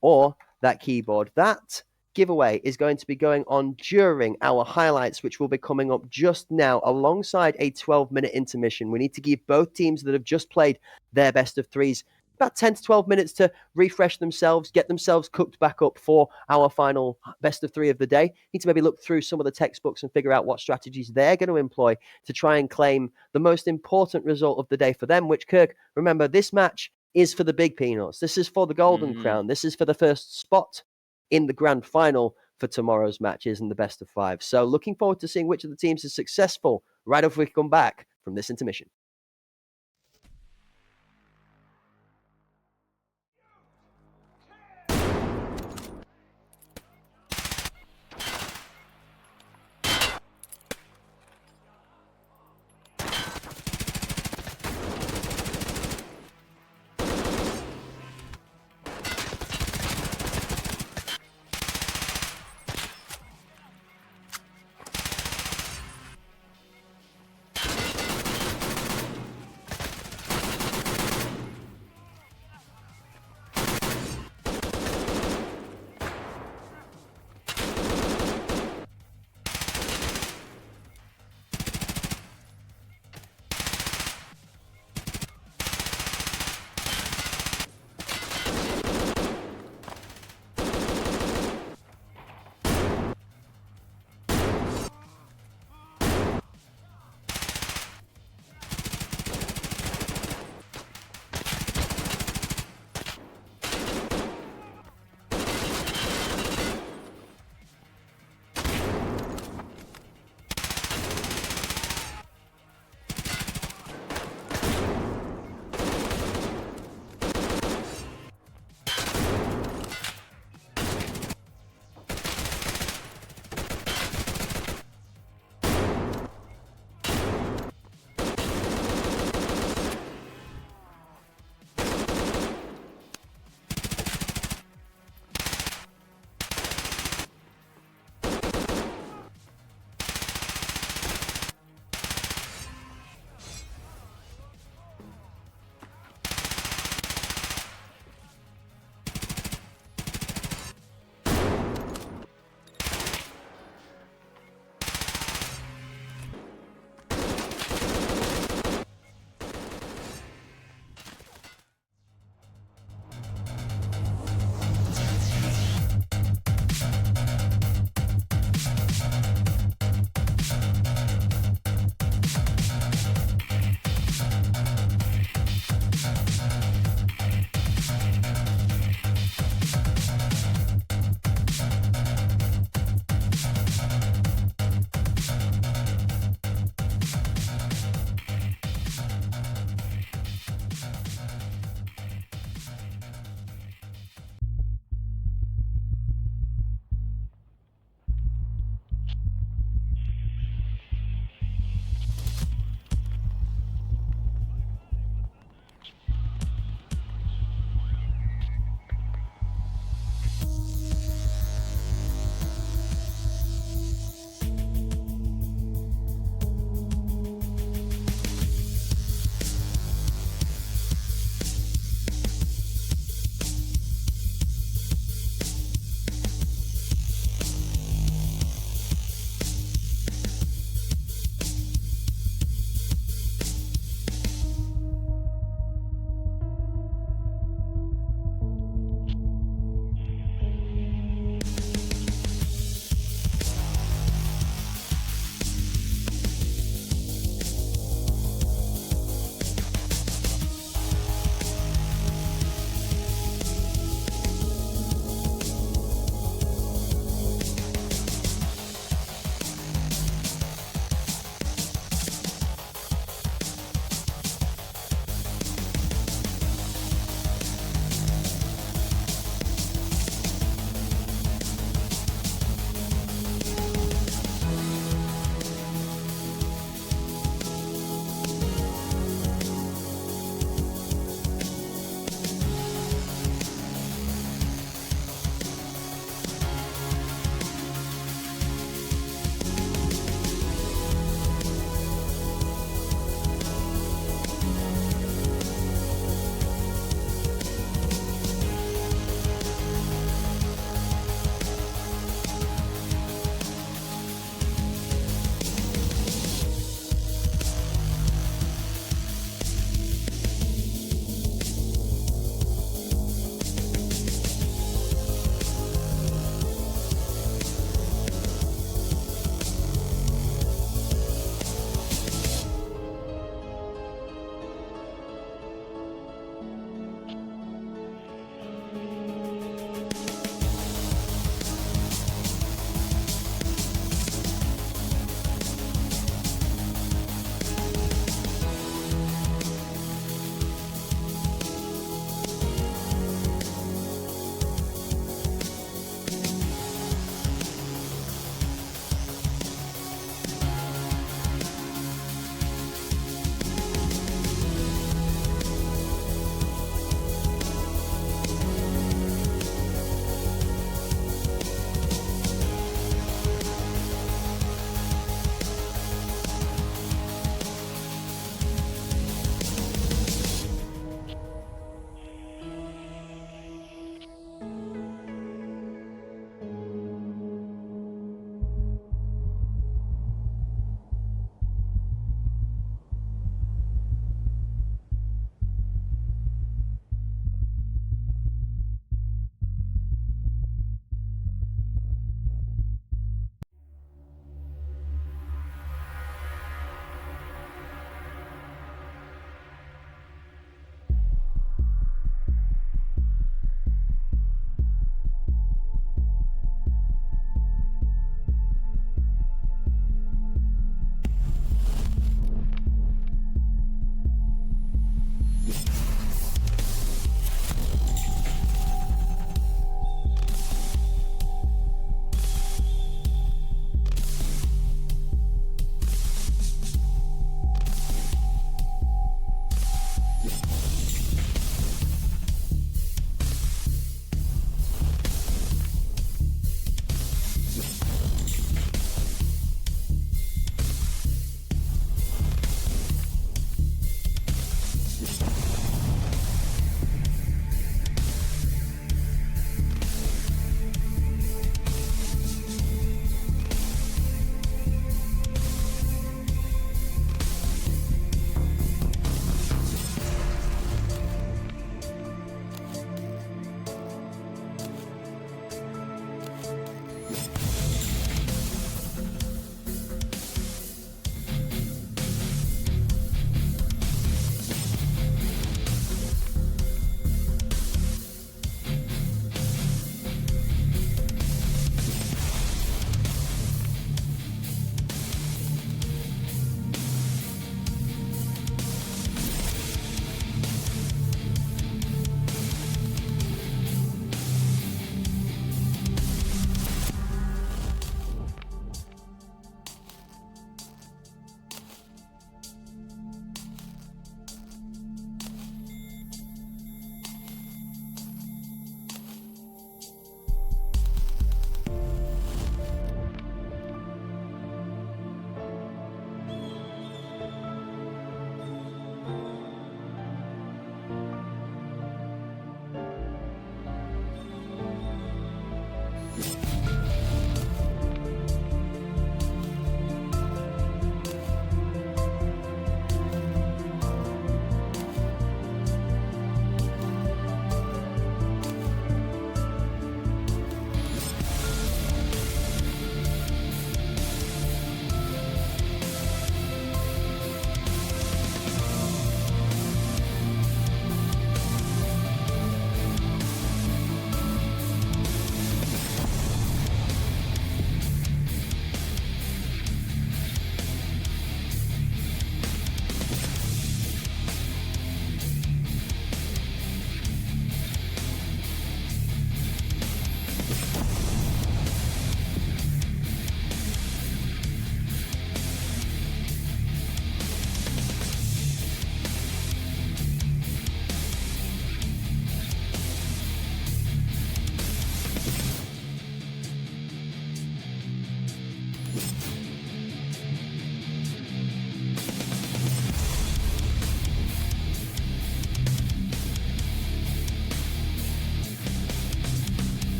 or that keyboard. That giveaway is going to be going on during our highlights, which will be coming up just now alongside a 12-minute intermission. We need to give both teams that have just played their best of threes about 10 to 12 minutes to refresh themselves, get themselves cooked back up for our final best of three of the day. Need to maybe look through some of the textbooks and figure out what strategies they're going to employ to try and claim the most important result of the day for them, which, Kirk, remember, this match is for the big peanuts. This is for the golden crown. This is for the first spot in the grand final for tomorrow's matches and the best of five. So looking forward to seeing which of the teams is successful right after we come back from this intermission.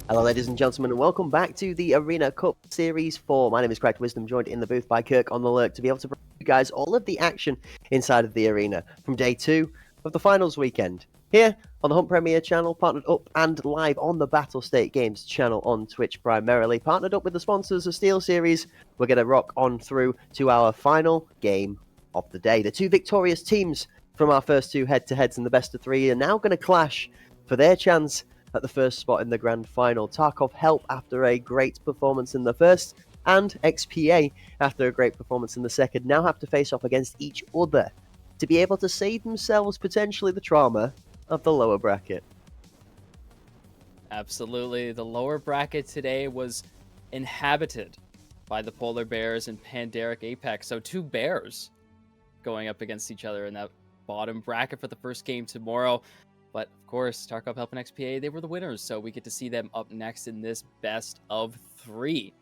Hello, ladies and gentlemen, and welcome back to the Arena Cup Series 4. My name is Cracked Wisdom, joined in the booth by Kirk on the Lurk to be able to bring you guys all of the action inside of the arena from day 2 of the finals weekend. Here on the Hunt Premier channel, partnered up and live on the Battlestate Games channel on Twitch primarily, partnered up with the sponsors of SteelSeries, we're going to rock on through to our final game of the day. The two victorious teams from our first two head-to-heads in the best of 3 are now going to clash for their chance at the first spot in the grand final. Tarkov help after a great performance in the first, and XPA after a great performance in the second, now have to face off against each other to be able to save themselves potentially the trauma of the lower bracket. Absolutely. The lower bracket today was inhabited by the Polar Bears and Pandaric Apex. So 2 bears going up against each other in that bottom bracket for the first game tomorrow. But of course, Tarkov Help and XPA, they were the winners, so we get to see them up next in this best of 3.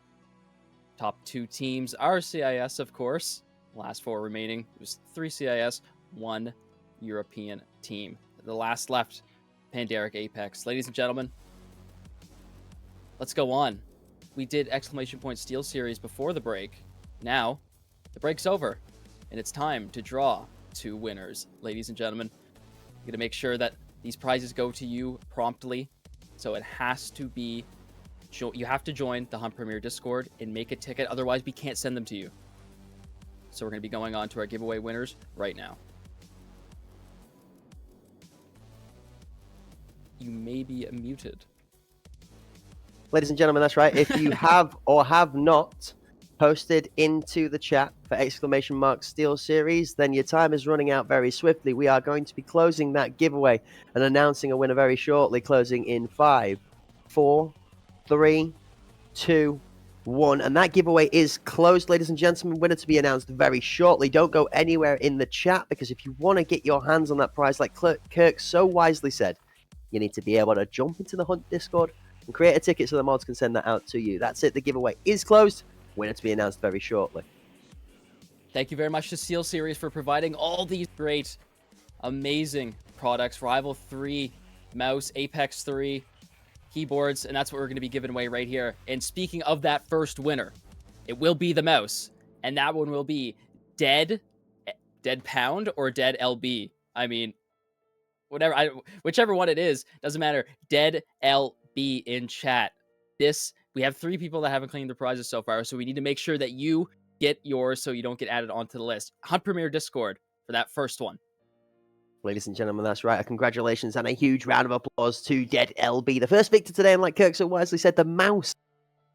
Top 2 teams are CIS, of course. Last 4 remaining. It was 3 CIS, 1 European team. The last left, Pandaric Apex. Ladies and gentlemen, let's go on. We did exclamation point Steel Series before the break. Now, the break's over, and it's time to draw 2 winners. Ladies and gentlemen, I'm going to make sure that these prizes go to you promptly, so it has to be, you have to join the Hunt Premier Discord and make a ticket, otherwise we can't send them to you. So we're going to be going on to our giveaway winners right now. You may be muted. Ladies and gentlemen, that's right. If you have or have not posted into the chat for exclamation mark Steel Series, then your time is running out very swiftly. We are going to be closing that giveaway and announcing a winner very shortly, closing in 5, 4, 3, 2, 1. And that giveaway is closed, ladies and gentlemen. Winner to be announced very shortly. Don't go anywhere in the chat, because if you want to get your hands on that prize, like Kirk so wisely said, you need to be able to jump into the Hunt Discord and create a ticket so the mods can send that out to you. That's it. The giveaway is closed. Winner to be announced very shortly. Thank you very much to Steel Series for providing all these great, amazing products. Rival 3, mouse, Apex 3, keyboards, and that's what we're going to be giving away right here. And speaking of that first winner, it will be the mouse, and that one will be Dead Pound or Dead LB. I mean, whichever one it is, doesn't matter. Dead LB in chat. We have 3 people that haven't claimed their prizes so far, so we need to make sure that you get yours so you don't get added onto the list. Hunt Premier Discord for that first one. Ladies and gentlemen, that's right. Congratulations and a huge round of applause to Dead LB, the first victor today, and like Kirk so wisely said, the mouse,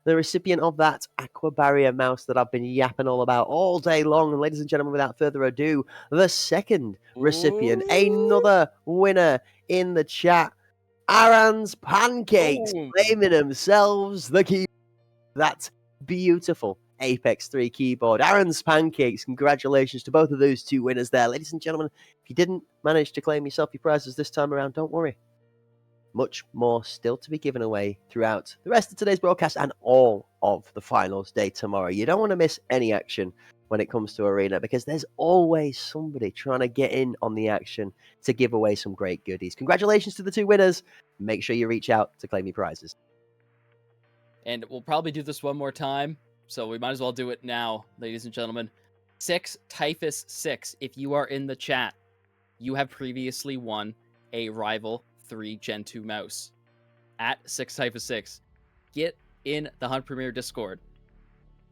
the recipient of that Aqua Barrier mouse that I've been yapping all about all day long. And ladies and gentlemen, without further ado, the second recipient, another winner in the chat, Aaron's Pancakes, claiming themselves the key. That beautiful Apex 3 keyboard. Aaron's Pancakes, congratulations to both of those 2 winners there. Ladies and gentlemen, if you didn't manage to claim yourself your prizes this time around, don't worry. Much more still to be given away throughout the rest of today's broadcast and all of the finals day tomorrow. You don't want to miss any action when it comes to Arena, because there's always somebody trying to get in on the action to give away some great goodies. Congratulations to the 2 winners. Make sure you reach out to claim your prizes. And we'll probably do this one more time, so we might as well do it now, ladies and gentlemen. 6 Typhus 6, if you are in the chat, you have previously won a Rival 3 Gen 2 mouse. At 6 Typhus 6, get in the Hunt Premier Discord.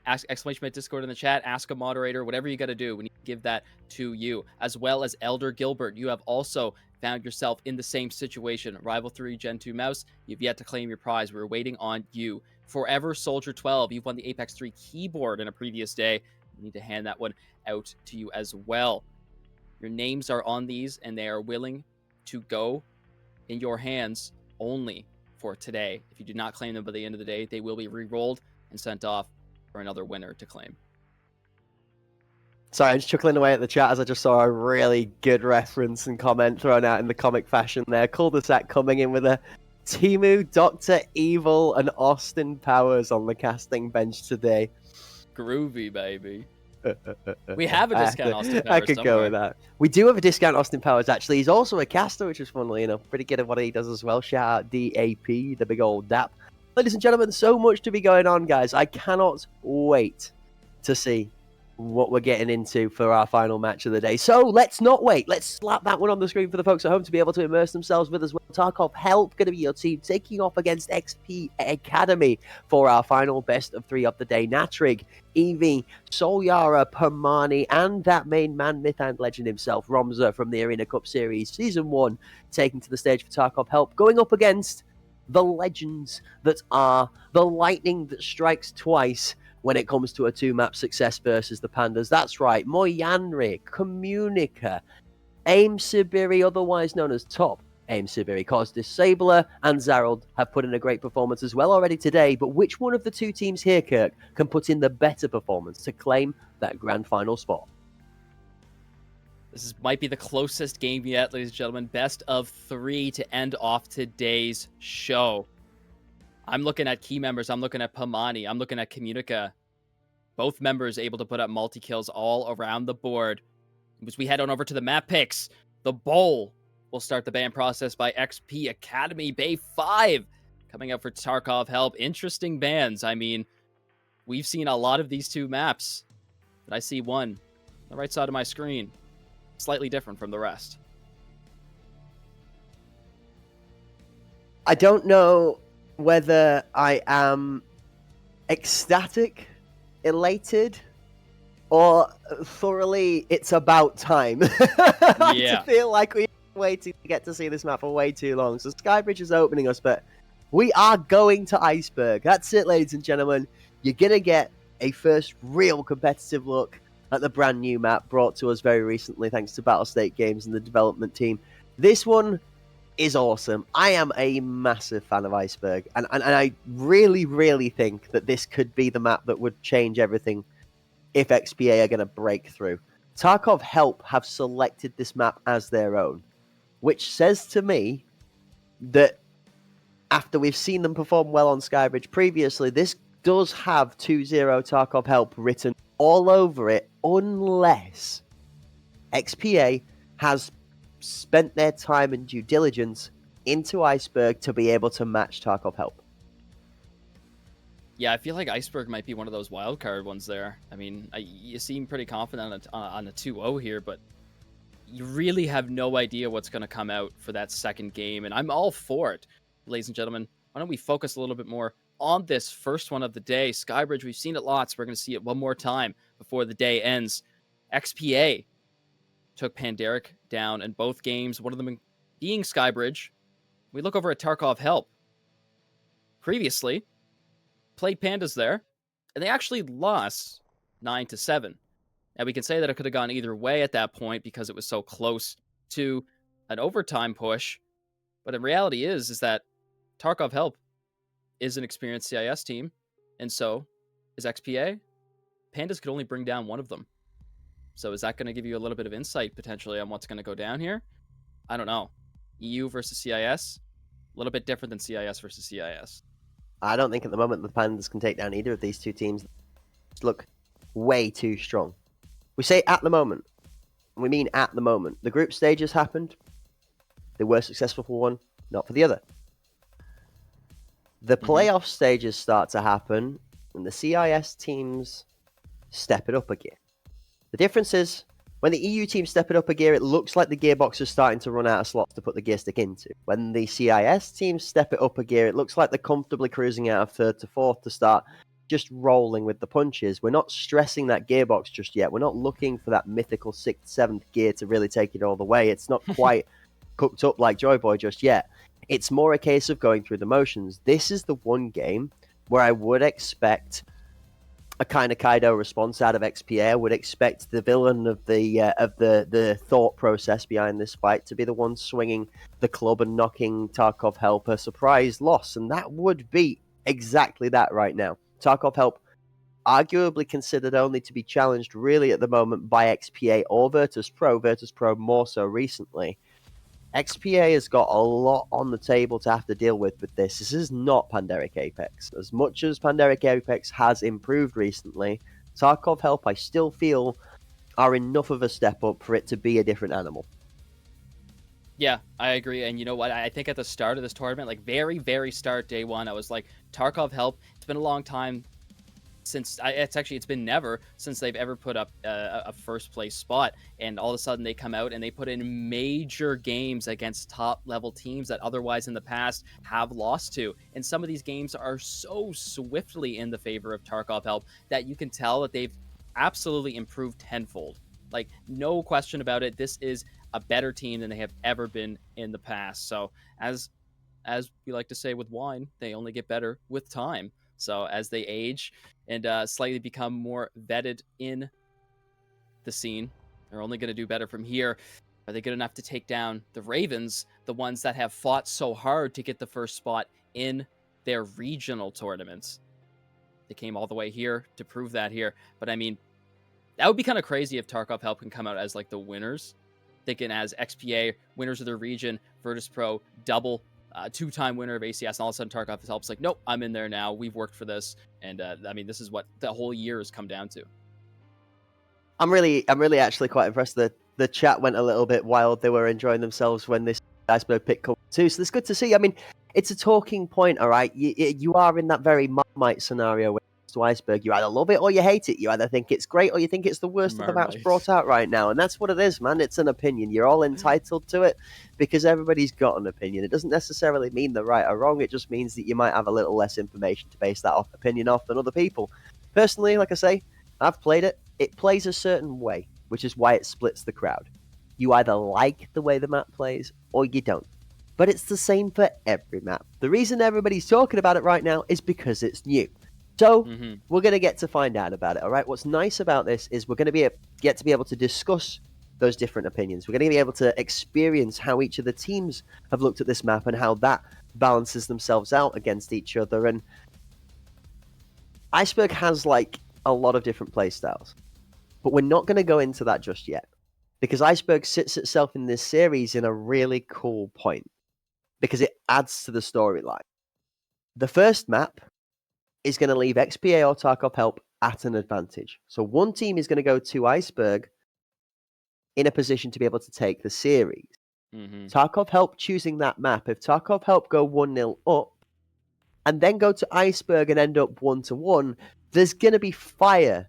Ask exclamation point Discord in the chat, ask a moderator, whatever you got to do. We need to give that to you. As well as Elder Gilbert, you have also found yourself in the same situation. Rival 3 Gen 2 mouse, you've yet to claim your prize. We're waiting on you. Forever Soldier 12, you've won the Apex 3 keyboard in a previous day. We need to hand that one out to you as well. Your names are on these, and they are willing to go in your hands only for today. If you do not claim them by the end of the day, they will be re-rolled and sent off for another winner to claim. Sorry, I'm just chuckling away at the chat as I just saw a really good reference and comment thrown out in the comic fashion there. Cul-de-sac coming in with a Timu, Dr. Evil, and Austin Powers on the casting bench today. Groovy, baby. We have a discount Austin Powers I could somewhere. go with that. We do have a discount Austin Powers, actually. He's also a caster, which is funnily enough pretty good at what he does as well. Shout out DAP, the big old DAP. Ladies and gentlemen, so much to be going on, guys. I cannot wait to see what we're getting into for our final match of the day. So let's not wait. Let's slap that one on the screen for the folks at home to be able to immerse themselves with us. Tarkov Help going to be your team taking off against XP Academy for our final best of 3 of the day. Natrig, Eevee, Solyara, Permani, and that main man, myth and legend himself, Romza from the Arena Cup Series Season 1, taking to the stage for Tarkov Help, going up against the legends that are the lightning that strikes twice when it comes to a 2-map success versus the Pandas. That's right, Moyanri, Communica, Aim Sibiri, otherwise known as Top Aim Sibiri, Cause Disabler, and Zarald have put in a great performance as well already today, but which one of the two teams here, Kirk, can put in the better performance to claim that grand final spot? Might be the closest game yet, ladies and gentlemen. Best of 3 to end off today's show. I'm looking at key members. I'm looking at Pamani. I'm looking at Communica. Both members able to put up multi-kills all around the board. As we head on over to the map picks, the Bowl will start the ban process by XP Academy. Bay 5 coming up for Tarkov Help. Interesting bans. I mean, we've seen a lot of these 2 maps, but I see one on the right side of my screen. Slightly different from the rest. I don't know whether I am ecstatic, elated, or thoroughly it's about time. Yeah. To feel like we've been waiting to get to see this map for way too long. So Skybridge is opening us, but we are going to Iceberg. That's it, ladies and gentlemen. You're going to get a first real competitive look at the brand new map brought to us very recently thanks to Battlestate Games and the development team. This one is awesome. I am a massive fan of Iceberg, and I really, really think that this could be the map that would change everything if XPA are going to break through. Tarkov Help have selected this map as their own, which says to me that after we've seen them perform well on Skybridge previously, this does have 2-0 Tarkov Help written all over it, unless XPA has spent their time and due diligence into Iceberg to be able to match Tarkov Help. Yeah, I feel like Iceberg might be one of those wildcard ones there. I mean, you seem pretty confident on a 2-0 here, but you really have no idea what's going to come out for that second game, and I'm all for it. Ladies and gentlemen, why don't we focus a little bit more on this first one of the day. Skybridge, we've seen it lots. We're going to see it one more time before the day ends. XPA took Pandaric down in both games, one of them being Skybridge. We look over at Tarkov Help. Previously, played Pandas there, and they actually lost 9-7. Now, we can say that it could have gone either way at that point because it was so close to an overtime push, but in reality is that Tarkov Help is an experienced CIS team, and so is XPA. Pandas could only bring down one of them. So is that going to give you a little bit of insight potentially on what's going to go down here? I don't know. EU versus CIS, a little bit different than CIS versus CIS. I don't think at the moment the Pandas can take down either of these two teams. Look way too strong. We say at the moment. We mean at the moment. The group stages happened. They were successful for one, not for the other. The playoff stages start to happen, and the CIS teams step it up a gear. The difference is, when the EU teams step it up a gear, it looks like the gearbox is starting to run out of slots to put the gear stick into. When the CIS teams step it up a gear, it looks like they're comfortably cruising out of third to fourth to start just rolling with the punches. We're not stressing that gearbox just yet. We're not looking for that mythical 6th, 7th gear to really take it all the way. It's not quite cooked up like Joy Boy just yet. It's more a case of going through the motions. This is the one game where I would expect a kind of Kaido response out of XPA. I would expect the villain of the thought process behind this fight to be the one swinging the club and knocking Tarkov Help a surprise loss, and that would be exactly that right now. Tarkov Help arguably considered only to be challenged really at the moment by XPA or Virtus.pro, Virtus.pro more so recently. XPA has got a lot on the table to have to deal with this. This is not Pandaric Apex. As much as Pandaric Apex has improved recently, Tarkov Help I still feel are enough of a step up for it to be a different animal. Yeah, I agree. And you know what? I think at the start of this tournament, like very, very start day one, I was like, Tarkov help. It's been a long time since it's been never since they've ever put up a first place spot, and all of a sudden they come out and they put in major games against top level teams that otherwise in the past have lost to, and some of these games are so swiftly in the favor of Tarkov help that you can tell that they've absolutely improved tenfold. Like, no question about it, this is a better team than they have ever been in the past. So as we like to say with wine, they only get better with time. So as they age and slightly become more vetted in the scene, they're only going to do better from here. Are they good enough to take down the Ravens, the ones that have fought so hard to get the first spot in their regional tournaments? They came all the way here to prove that here. But I mean, that would be kind of crazy if Tarkov Help can come out as like the winners. Thinking as XPA, winners of their region, Virtus Pro, double two-time winner of ACS, and all of a sudden Tarkov helps like, nope, I'm in there now. We've worked for this, and I mean, this is what the whole year has come down to. I'm really actually quite impressed that the chat went a little bit wild. They were enjoying themselves when this Iceberg pick comes too. So it's good to see. I mean, it's a talking point, all right. You are in that very Marmite scenario when it comes to Iceberg. You either love it or you hate it. You either think it's great or you think it's the worst of the maps brought out right now. And that's what it is, man. It's an opinion. You're all entitled to it because everybody's got an opinion. It doesn't necessarily mean they're right or wrong. It just means that you might have a little less information to base that opinion off than other people. Personally, like I say, I've played it. It plays a certain way, which is why it splits the crowd. You either like the way the map plays or you don't. But it's the same for every map. The reason everybody's talking about it right now is because it's new. So we're going to get to find out about it, all right? What's nice about this is we're going to get to be able to discuss those different opinions. We're going to be able to experience how each of the teams have looked at this map and how that balances themselves out against each other. And Iceberg has like a lot of different play styles. But we're not going to go into that just yet, because Iceberg sits itself in this series in a really cool point, because it adds to the storyline. The first map is going to leave XPA or Tarkov Help at an advantage. So one team is going to go to Iceberg in a position to be able to take the series. Tarkov Help choosing that map, if Tarkov Help go 1-0 up and then go to Iceberg and end up 1-1, there's going to be fire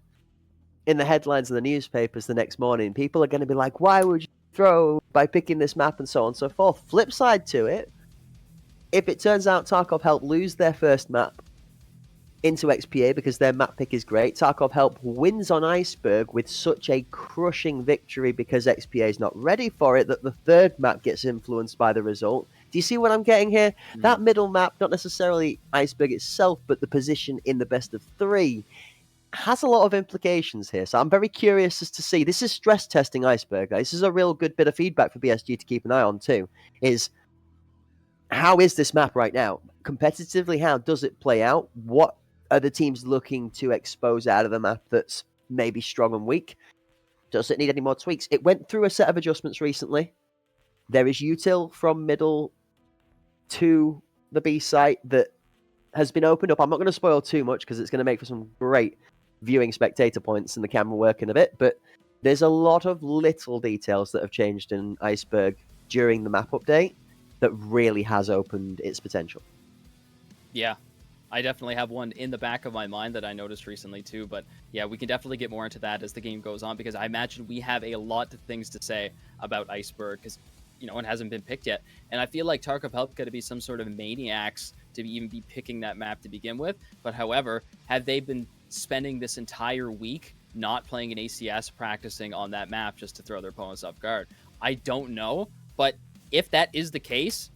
in the headlines of the newspapers the next morning. People are going to be like, why would you throw by picking this map and so on and so forth. Flip side to it, if it turns out Tarkov Help lose their first map into XPA because their map pick is great, Tarkov Help wins on Iceberg with such a crushing victory because XPA is not ready for it that the third map gets influenced by the result. Do you see what I'm getting here? That middle map, not necessarily Iceberg itself, but the position in the best of three, has a lot of implications here. So I'm very curious as to see. This is stress testing Iceberg. This is a real good bit of feedback for BSG to keep an eye on too. Is how is this map right now? Competitively, how does it play out? What are the teams looking to expose out of the map that's maybe strong and weak? Does it need any more tweaks? It went through a set of adjustments recently. There is util from middle to the B site that has been opened up. I'm not going to spoil too much because it's going to make for some great viewing spectator points and the camera working a bit, but there's a lot of little details that have changed in Iceberg during the map update that really has opened its potential. Yeah, I definitely have one in the back of my mind that I noticed recently too, but yeah, we can definitely get more into that as the game goes on, because I imagine we have a lot of things to say about Iceberg, because it hasn't been picked yet, and I feel like Tarkov Help got to be some sort of maniacs to even be picking that map to begin with. But however, have they been spending this entire week not playing an ACS, practicing on that map just to throw their opponents off guard? I don't know, but if that is the case,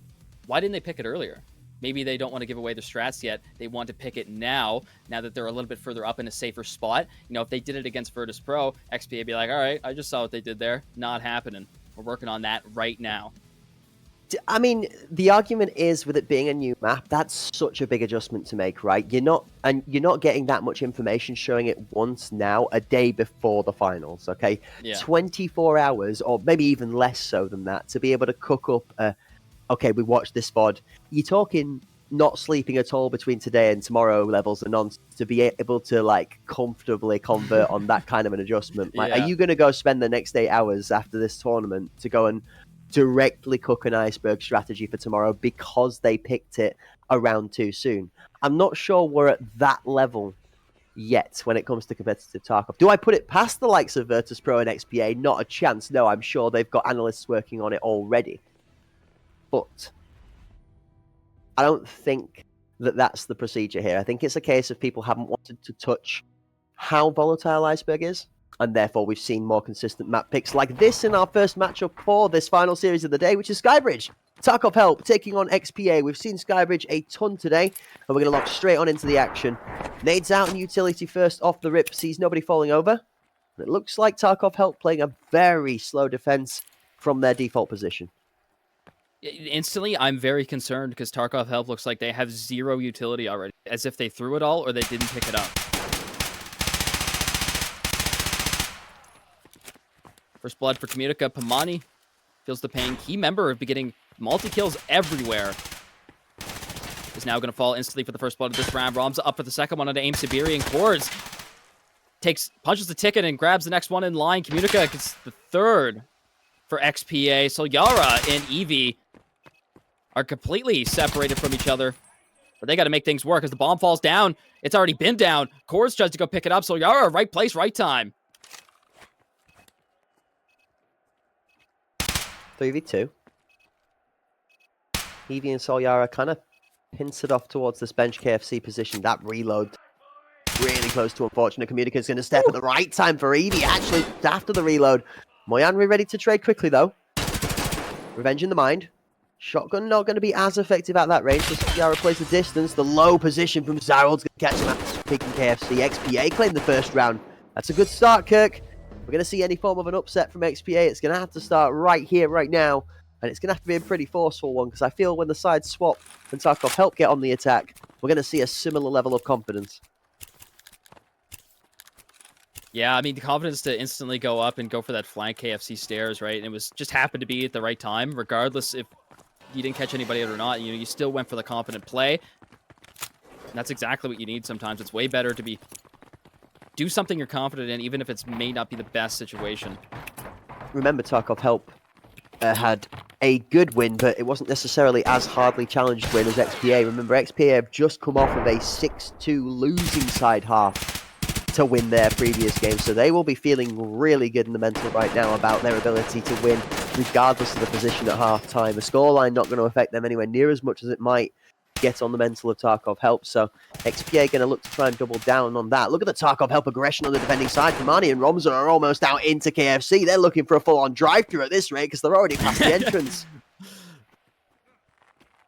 why didn't they pick it earlier? Maybe they don't want to give away their strats yet. They want to pick it now that they're a little bit further up in a safer spot. If they did it against Virtus Pro, XP would be like, all right, I just saw what they did there. Not happening. We're working on that right now. I mean, the argument is, with it being a new map, that's such a big adjustment to make, right? You're not getting that much information showing it once now, a day before the finals, okay? Yeah. 24 hours, or maybe even less so than that, to be able to cook up okay, we watched this VOD. You're talking not sleeping at all between today and tomorrow levels and on to be able to comfortably convert on that kind of an adjustment. Are you going to go spend the next 8 hours after this tournament to go and directly cook an iceberg strategy for tomorrow because they picked it around too soon. I'm not sure we're at that level yet when it comes to competitive Tarkov. Do I put it past the likes of Virtus.pro and XPA? Not a chance. No, I'm sure they've got analysts working on it already. But I don't think that that's the procedure here. I think it's a case of people haven't wanted to touch how volatile Iceberg is, and therefore we've seen more consistent map picks like this in our first matchup for this final series of the day, which is Skybridge. Tarkov Help taking on XPA. We've seen Skybridge a ton today, and we're going to lock straight on into the action. Nades out and utility first off the rip, sees nobody falling over. It looks like Tarkov Help playing a very slow defense from their default position. Instantly, I'm very concerned because Tarkov Help looks like they have zero utility already, as if they threw it all or they didn't pick it up. First blood for Communica. Pamani feels the pain. Key member of getting multi-kills everywhere is now going to fall instantly for the first blood of this round. Ramza up for the second one onto Aim Siberian. Cords punches the ticket and grabs the next one in line. Communica gets the third for XPA. So Yara and Eevee are completely separated from each other. But they got to make things work as the bomb falls down. It's already been down. Cords tries to go pick it up. So Yara, right place, right time. 3v2. Eevee and Solyara kind of pincered off towards this bench KFC position. That reload really close to unfortunate. Communica is going to step at the right time for Eevee. Actually, after the reload. Moyanri ready to trade quickly, though. Revenge in the mind. Shotgun not going to be as effective at that range. So Solyara plays the distance. The low position from Zarold's going to catch him out picking KFC. XPA claimed the first round. That's a good start, Kirk. We're going to see any form of an upset from XPA. It's going to have to start right here, right now. And it's going to have to be a pretty forceful one, because I feel when the sides swap and Tarkov Help get on the attack, we're going to see a similar level of confidence. Yeah, I mean, the confidence to instantly go up and go for that flank KFC stairs, right? And it was just happened to be at the right time, regardless if you didn't catch anybody out or not. You know, you still went for the confident play. And that's exactly what you need sometimes. It's way better to do something you're confident in, even if it may not be the best situation. Remember, Tarkov Help had a good win, but it wasn't necessarily as hardly challenged win as XPA. Remember, XPA have just come off of a 6-2 losing side half to win their previous game, so they will be feeling really good in the mental right now about their ability to win, regardless of the position at half-time. The scoreline not going to affect them anywhere near as much as it might get on the mental of Tarkov Help, so XPA going to look to try and double down on that. Look at the Tarkov Help aggression on the defending side. Pamani and Ramza are almost out into KFC. They're looking for a full-on drive-through at this rate because they're already past the entrance.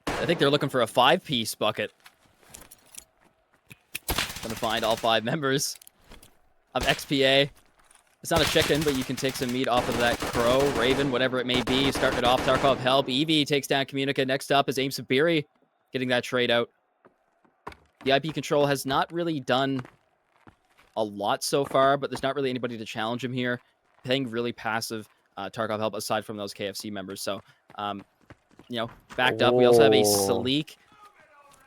I think they're looking for a 5-piece bucket. Gonna find all 5 members of XPA. It's not a chicken, but you can take some meat off of that crow, raven, whatever it may be. Starting it off, Tarkov Help. Eevee takes down Communica. Next up is Aim Sabiri, getting that trade out. The IP control has not really done a lot so far, but there's not really anybody to challenge him here. Playing really passive Tarkov Help aside from those KFC members. So, you know, backed up. We also have a sleek,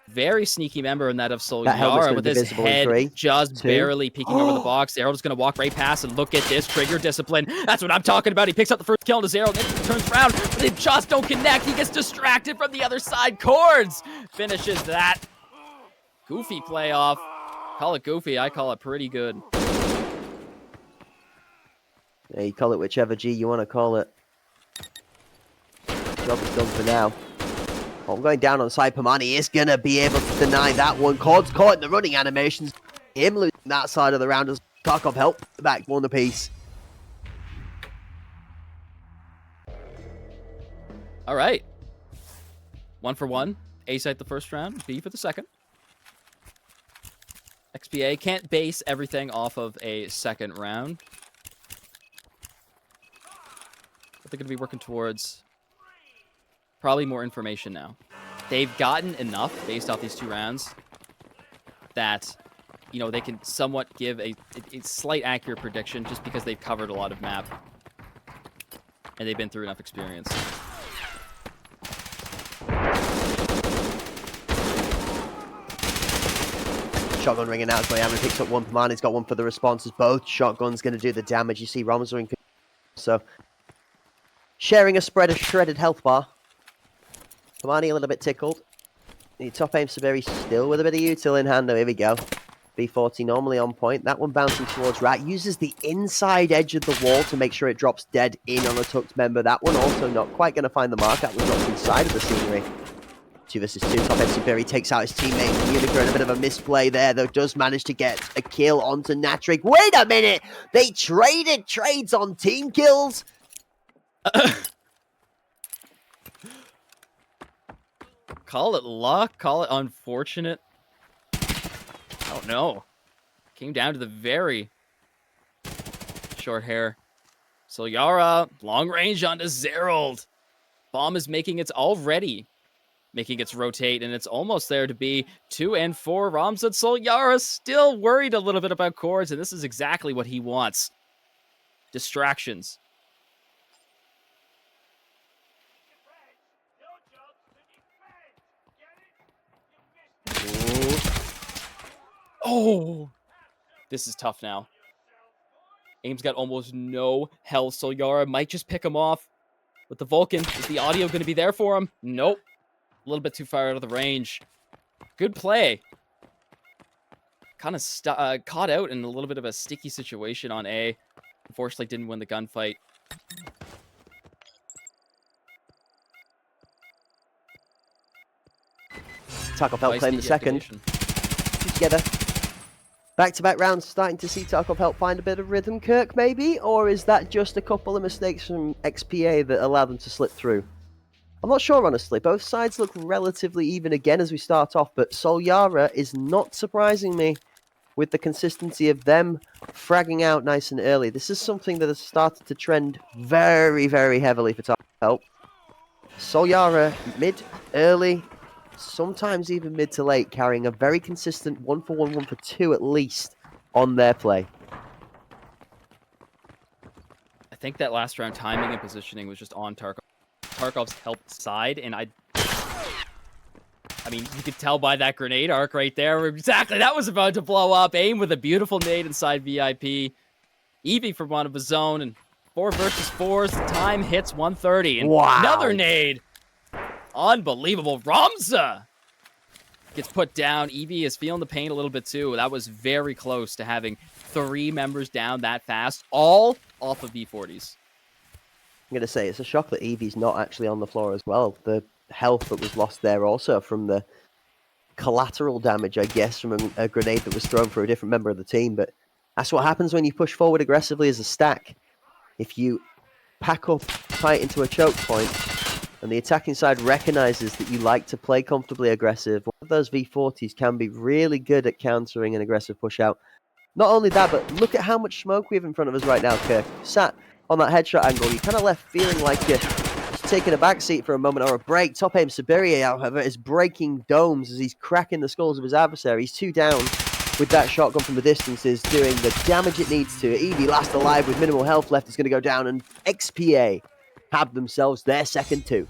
very sneaky member in that of Solyara with his head just barely peeking over the box. Zero is going to walk right past and look at this trigger discipline. That's what I'm talking about. He picks up the first kill into Zero, then he turns around, but they just don't connect. He gets distracted from the other side. Cords finishes that. Goofy playoff. Call it goofy. I call it pretty good. Yeah, you call it whichever G you want to call it. Job is done for now. I'm going down on side. Pamani is going to be able to deny that one. Cord's caught in the running animations. Him losing that side of the round as Tarkov Help back one apiece. All right. 1 for 1. A site the first round, B for the second. XPA can't base everything off of a second round. But they're going to be working towards probably more information now. They've gotten enough based off these 2 rounds that, you know, they can somewhat give a slight accurate prediction just because they've covered a lot of map and they've been through enough experience. Shotgun ringing out as Miami picks up one. Pamani's got one for the responses. Both shotguns going to do the damage. You see Ramza in, so Sharing a spread of shredded health bar. Kamani a little bit tickled. The top aim Saberi still with a bit of util in hand. Oh, here we go. B40 normally on point. That one bouncing towards right. Uses the inside edge of the wall to make sure it drops dead in on a tucked member. That one also not quite going to find the mark. That one drops inside of the scenery. 2 versus 2. Top end Saberi takes out his teammate. Unicorn, a bit of a misplay there, though, does manage to get a kill onto Natrick. Wait a minute! They traded trades on team kills? Call it luck, call it unfortunate. I don't know. Came down to the very short hair. So Yara, long range onto Zerald. Bomb is making its rotate, and it's almost there to be 2 and 4. Ramzan Solyara still worried a little bit about chords, and this is exactly what he wants. Distractions. Oh, this is tough now. Aim's got almost no health, so Yara might just pick him off. With the Vulcan, is the audio going to be there for him? Nope. A little bit too far out of the range. Good play. Kind of caught out in a little bit of a sticky situation on A. Unfortunately, didn't win the gunfight. Tarkov help claim the second. 2 together. Back-to-back rounds, starting to see Tarkov help find a bit of rhythm, Kirk, maybe? Or is that just a couple of mistakes from XPA that allowed them to slip through? I'm not sure, honestly. Both sides look relatively even again as we start off, but Solyara is not surprising me with the consistency of them fragging out nice and early. This is something that has started to trend very, very heavily for Tarkov help. Solyara, mid, early, sometimes even mid to late, carrying a very consistent 1 for 1, 1 for 2 at least on their play. I think that last round timing and positioning was just on Tarkov's help side, and I mean, you could tell by that grenade arc right there. Exactly, that was about to blow up. Aim with a beautiful nade inside VIP. Eevee from one of his zone, and 4 versus 4s. The time hits 130, and wow. Another nade. Unbelievable. Ramza gets put down. Eevee is feeling the pain a little bit too. That was very close to having 3 members down that fast, all off of V40s. I'm going to say it's a shock that Eevee's not actually on the floor as well. The health that was lost there also from the collateral damage, I guess, from a grenade that was thrown for a different member of the team. But that's what happens when you push forward aggressively as a stack. If you pack up tight into a choke point, and the attacking side recognizes that you like to play comfortably aggressive, one of those V40s can be really good at countering an aggressive push out. Not only that, but look at how much smoke we have in front of us right now, Kirk. Sat on that headshot angle, you kind of left feeling like you're just taking a backseat for a moment or a break. Top aim Saberi, however, is breaking domes as he's cracking the skulls of his adversary. He's 2 down with that shotgun from the distance, is doing the damage it needs to. Eevee last alive with minimal health left is going to go down, and XPA have themselves their second 2.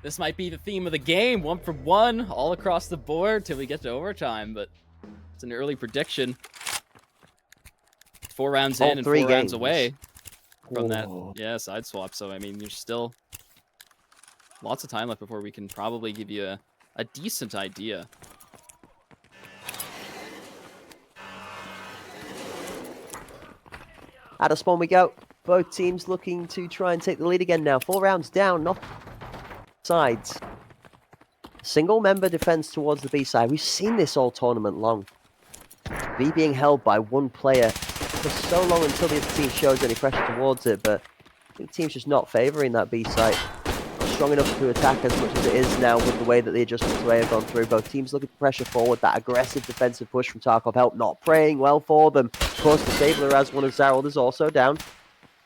This might be the theme of the game. 1 for 1 all across the board till we get to overtime, but it's an early prediction. 4 rounds in and 4 rounds away from that side swap. So, I mean, there's still lots of time left before we can probably give you a decent idea. Out of spawn we go. Both teams looking to try and take the lead again now. 4 rounds down, not sides. Single member defense towards the B side. We've seen this all tournament long. B being held by 1 player for so long until the other team shows any pressure towards it, but I think the team's just not favouring that B site. Not strong enough to attack as much as it is now with the way that the adjustments may have gone through. Both teams looking to pressure forward. That aggressive defensive push from Tarkov help not praying well for them. Of course, the Sabler as one of Zerald is also down.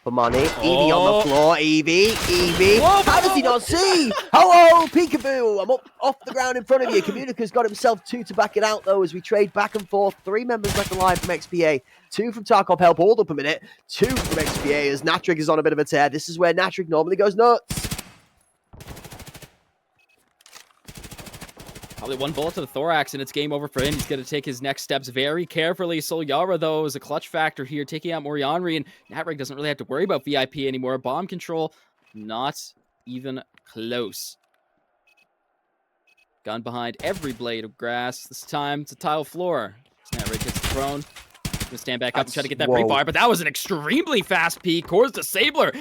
For money. Eevee on the floor. Eevee. Whoa, How does he not see? Hello, peekaboo. I'm up off the ground in front of you. Communica's got himself 2 to back it out, though, as we trade back and forth. 3 members left alive from XPA. 2 from Tarkov help. Hold up a minute. 2 from XPA as Natrick is on a bit of a tear. This is where Natrick normally goes nuts. How Only one bullet to the thorax, and it's game over for him. He's going to take his next steps very carefully. Solyara, though, is a clutch factor here, taking out Morianri, and Natrig doesn't really have to worry about VIP anymore. Bomb control, not even close. Gun behind every blade of grass. This time, it's a tile floor. Natrig gets thrown. Gonna stand back up and try to get that pre-fire, but that was an extremely fast peek. Cores Disabler,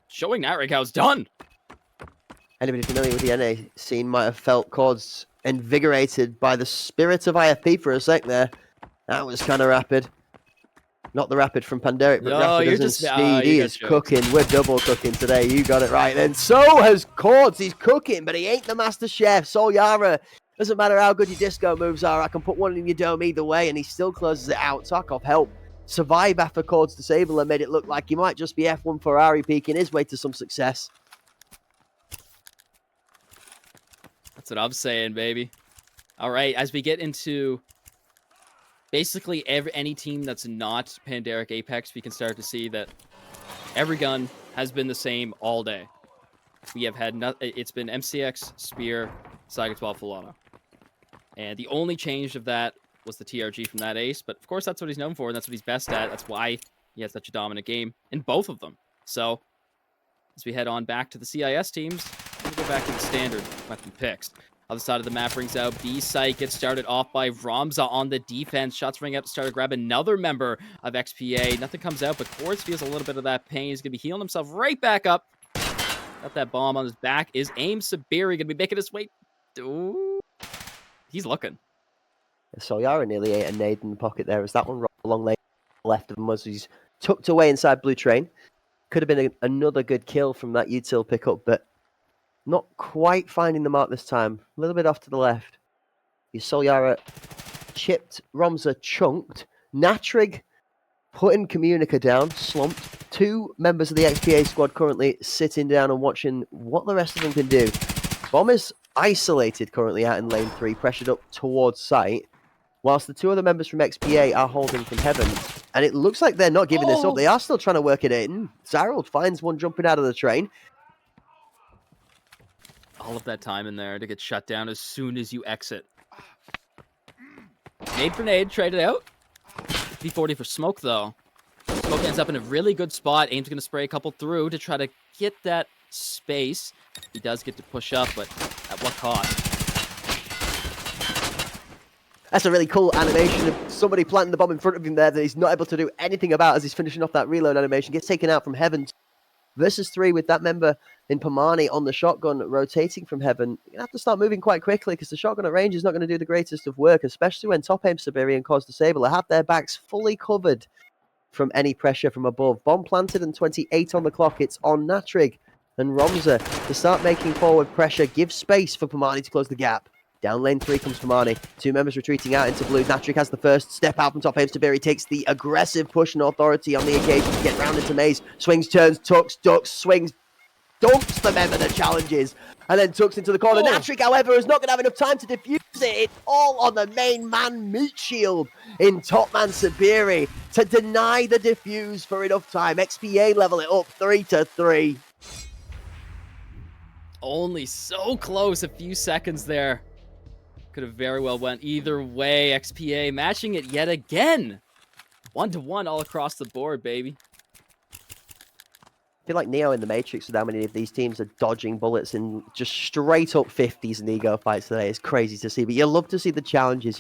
showing Natrig how it's done. Anybody familiar with the NA scene might have felt Cords invigorated by the spirit of IFP for a sec there. That was kind of rapid. Not the rapid from Panderic, but rapid as in speed. He is cooking. We're double cooking today. You got it right. And so has Cords. He's cooking, but he ain't the master chef. Solyara, doesn't matter how good your disco moves are. I can put one in your dome either way, and he still closes it out. Tarkov help survive after Cords Disabler made it look like he might just be F1 Ferrari peaking his way to some success. That's what I'm saying, baby. All right, as we get into basically any team that's not Panderic Apex, we can start to see that every gun has been the same all day. We have had it's been MCX, Spear, Saiga 12, Fulano. And the only change of that was the TRG from that ace, but of course that's what he's known for, and that's what he's best at. That's why he has such a dominant game in both of them. So, as we head on back to the CIS teams, we'll go back to the standard weapon picks. Other side of the map brings out B-Site, gets started off by Ramza on the defense. Shots ring out to start to grab another member of XPA. Nothing comes out, but Cords feels a little bit of that pain. He's going to be healing himself right back up. Got that bomb on his back. Is Aim Sabiri going to be making his way? Ooh. He's looking. Solyara nearly ate a nade in the pocket there as that one along lane left of him was he's tucked away inside Blue Train. Could have been another good kill from that util pickup, but not quite finding the mark this time. A little bit off to the left. Solyara chipped, Ramza chunked, Natrig putting Communica down, slumped. Two members of the XPA squad currently sitting down and watching what the rest of them can do. Bomb is isolated currently out in lane 3, pressured up towards site, whilst the two other members from XPA are holding from heaven. And it looks like they're not giving this up. They are still trying to work it in. Zarold finds one jumping out of the train. All of that time in there to get shut down as soon as you exit. Nade for nade, traded out. P40 for Smoke, though. Smoke ends up in a really good spot. Aim's going to spray a couple through to try to get that space. He does get to push up, but at what cost? That's a really cool animation of somebody planting the bomb in front of him there that he's not able to do anything about as he's finishing off that reload animation. Gets taken out from heaven. Versus 3 with that member in Pomani on the shotgun rotating from heaven. You're going to have to start moving quite quickly because the shotgun at range is not going to do the greatest of work, especially when top aim Sabiri and Cords Disabler have their backs fully covered from any pressure from above. Bomb planted and 28 on the clock. It's on Natrig and Ramza to start making forward pressure. Give space for Pomani to close the gap. Down lane 3 comes Pomani. Two members retreating out into blue. Natrig has the first step out from top aim. Sabiri takes the aggressive push and authority on the occasion to get round into Maze. Swings, turns, tucks, ducks, swings, dumps the member that challenges, and then tucks into the corner. Natrig, however, is not going to have enough time to defuse it. It's all on the main man meat shield in top man Sabiri to deny the defuse for enough time. XPA level it up 3-3. Only so close, a few seconds there. Could have very well went either way. XPA matching it yet again. 1-1 all across the board, baby. I feel like Neo in the Matrix with how many of these teams are dodging bullets in just straight up 50s in ego fights today. It's crazy to see, but you love to see the challenges.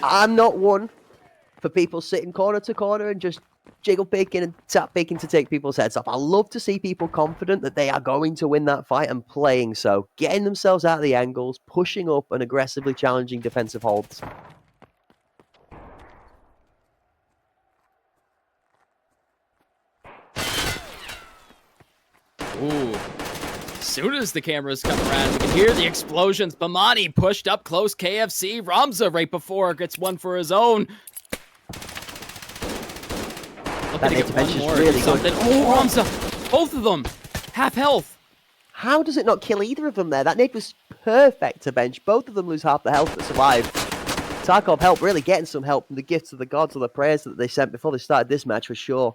I'm not one for people sitting corner to corner and just jiggle picking and tap picking to take people's heads off. I love to see people confident that they are going to win that fight and playing so, getting themselves out of the angles, pushing up and aggressively challenging defensive holds. Ooh. As soon as the cameras come around, we can hear the explosions. Bomani pushed up close. KFC. Ramza right before gets one for his own. Looking to get one more really something. Oh, Ramza. Both of them. Half health. How does it not kill either of them there? That nade was perfect to bench. Both of them lose half the health that survived. Tarkov help, really getting some help from the gifts of the gods or the prayers that they sent before they started this match for sure.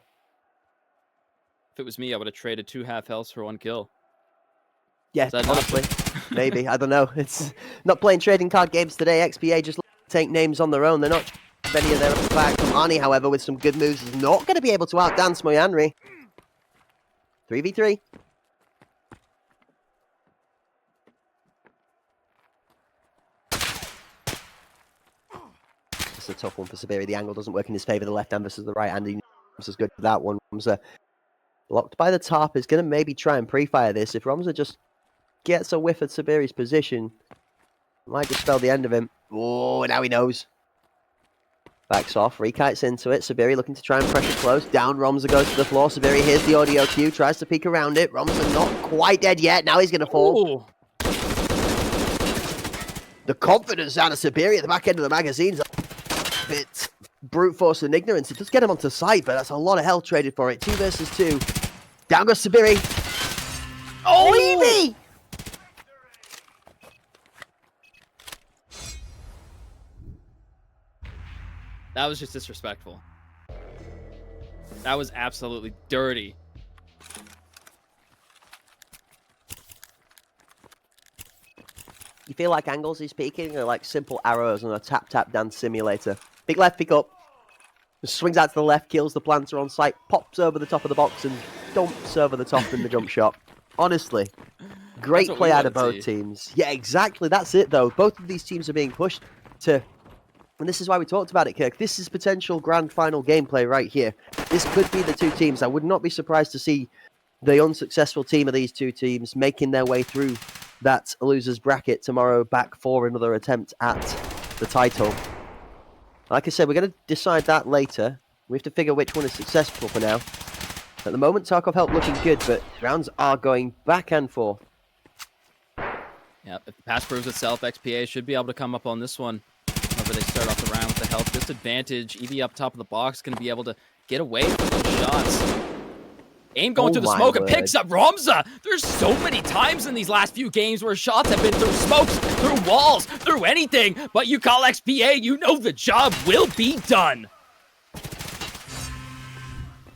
If it was me, I would have traded 2 half healths for 1 kill. Yeah, Is that an honestly, maybe. I don't know. It's not playing trading card games today. XPA just take names on their own. They're not any of their own back. Arnie, however, with some good moves, is not going to be able to outdance Moyanri. 3v3. It's a tough one for Sabiri. The angle doesn't work in his favour. The left hand versus the right hand. He's as good for that one. Romza blocked by the top is going to maybe try and pre-fire this. If Romza just gets a whiff at Sabiri's position, might just spell the end of him. Oh, now he knows. Backs off, rekites into it. Sabiri looking to try and pressure close. Down, Romza goes to the floor. Sabiri hears the audio cue, tries to peek around it. Romza not quite dead yet. Now he's going to fall. Ooh. The confidence out of Sabiri at the back end of the magazine's a bit brute force and ignorance. It does get him onto sight, but that's a lot of health traded for it. 2 versus 2. Down goes Sabiri. Oh, Evie! That was just disrespectful. That was absolutely dirty. You feel like angles he's peeking are like simple arrows on a tap-tap dance simulator. Pick left, pick up. Just swings out to the left, kills the planter on sight, pops over the top of the box and dumps over the top in the jump shot. Honestly, great play out of both teams. Yeah, exactly. That's it, though. Both of these teams are being pushed to... And this is why we talked about it, Kirk. This is potential grand final gameplay right here. This could be the two teams. I would not be surprised to see the unsuccessful team of these two teams making their way through that loser's bracket tomorrow, back for another attempt at the title. Like I said, we're going to decide that later. We have to figure which one is successful for now. At the moment, Tarkov Help looking good, but rounds are going back and forth. Yeah, if the pass proves itself, XPA should be able to come up on this one. However, they start off the round with the health disadvantage. Evie up top of the box going to be able to get away from those shots. Aim going through the smoke and picks up Romza. There's so many times in these last few games where shots have been through smokes, through walls, through anything. But you call XPA, you know the job will be done.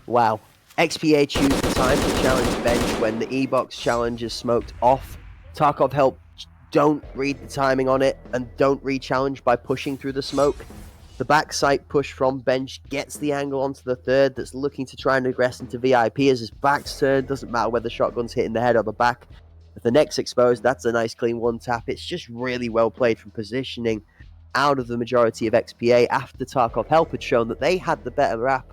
Wow. XPA choose the time to challenge Bench when the E-Box challenge is smoked off. Tarkov Help don't read the timing on it and don't re-challenge by pushing through the smoke. The backside push from Bench gets the angle onto the third that's looking to try and regress into VIP as his back's turned. Doesn't matter whether the shotgun's hitting the head or the back. If the neck's exposed, that's a nice clean one tap. It's just really well played from positioning out of the majority of XPA after Tarkov Help had shown that they had the better rap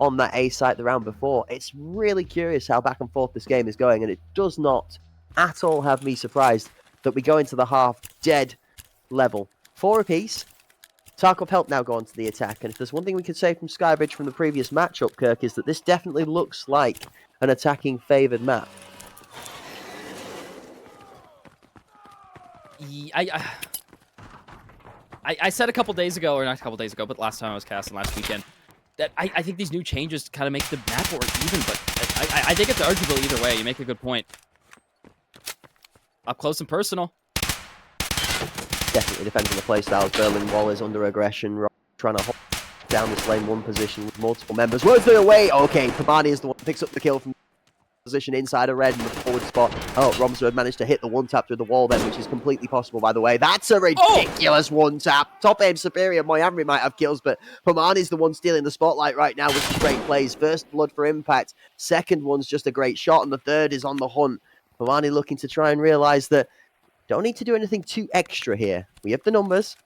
on that A site the round before. It's really curious how back and forth this game is going, and it does not at all have me surprised that we go into the half dead level. 4 apiece. Tarkov Help now go on to the attack, and if there's one thing we could say from Skybridge from the previous matchup, Kirk, is that this definitely looks like an attacking favoured map. I said a couple days ago, or not a couple days ago, but last time I was casting last weekend, that I think these new changes kind of make the map more even, but I think it's arguable either way. You make a good point. Up close and personal. Definitely depends on the playstyles. Berlin Wall is under aggression, trying to hold down this lane 1 position with multiple members. Words the way. Okay, Pamani is the one who picks up the kill from position inside a red in the forward spot. Oh, Romza had managed to hit the 1-tap through the wall then, which is completely possible, by the way. That's a ridiculous 1-tap. Top aim superior. Moyanri might have kills, but Pamani's the one stealing the spotlight right now with some great plays. First blood for impact. Second one's just a great shot, and the third is on the hunt. Pamani looking to try and realize that don't need to do anything too extra here. We have the numbers.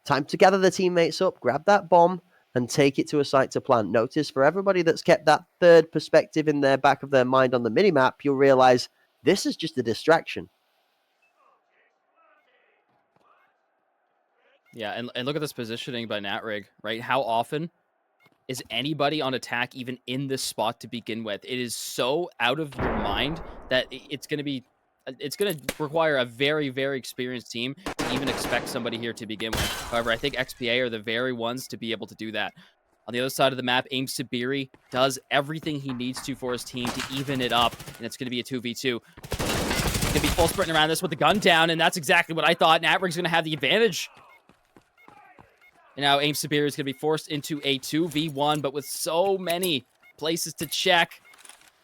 Time to gather the teammates up, grab that bomb, and take it to a site to plant. Notice for everybody that's kept that third perspective in their back of their mind on the minimap, you'll realize this is just a distraction. Yeah, and look at this positioning by Natrig, right? How often is anybody on attack even in this spot to begin with? It is so out of your mind that it's going to require a very, very experienced team to even expect somebody here to begin with. However, I think XPA are the very ones to be able to do that. On the other side of the map, Aim Sabiri does everything he needs to for his team to even it up, and it's going to be a 2v2. He's going to be full sprinting around this with the gun down, and that's exactly what I thought. Natrig's going to have the advantage. And now Aim Sabiri is going to be forced into a 2v1, but with so many places to check,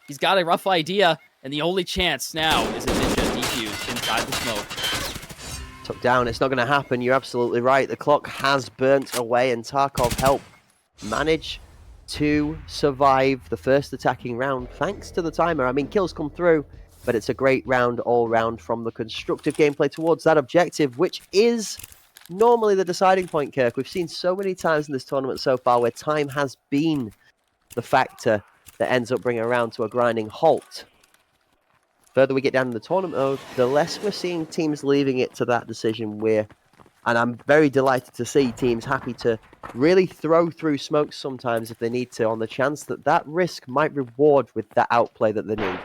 he's got a rough idea, and the only chance now is a Ninja defuse inside the smoke. Took down. It's not going to happen. You're absolutely right. The clock has burnt away, and Tarkov Help manage to survive the first attacking round thanks to the timer. I mean, kills come through, but it's a great round all round from the constructive gameplay towards that objective, which is normally the deciding point, Kirk. We've seen so many times in this tournament so far where time has been the factor that ends up bringing a round to a grinding halt. Further we get down in the tournament mode, the less we're seeing teams leaving it to that decision and I'm very delighted to see teams happy to really throw through smokes sometimes if they need to, on the chance that that risk might reward with that outplay that they need.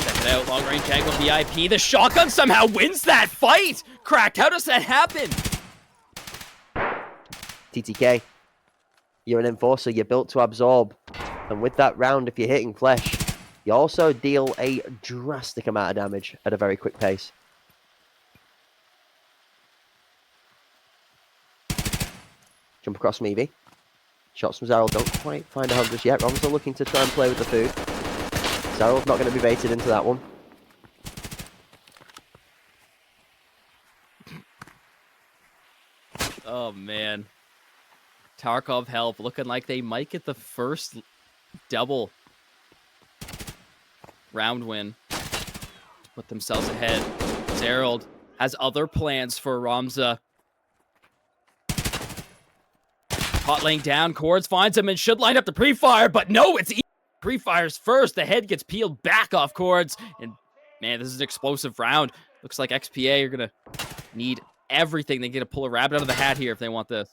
Check it out, long range angle VIP. The shotgun somehow wins that fight! Cracked, how does that happen? TTK, you're an enforcer, you're built to absorb. And with that round, if you're hitting flesh, you also deal a drastic amount of damage at a very quick pace. Jump across Meavy. Shots from Zarel don't quite find a home just yet. Rom's looking to try and play with the food. Zarel's not going to be baited into that one. Oh, man. Tarkov Help looking like they might get the first double round win to put themselves ahead. Zerald has other plans for Ramza. Hot laying down, Cords finds him and should line up the pre-fire, but no, it's pre-fires first. The head gets peeled back off Cords, and man, this is an explosive round. Looks like XPA are gonna need everything. They get to pull a rabbit out of the hat here if they want this.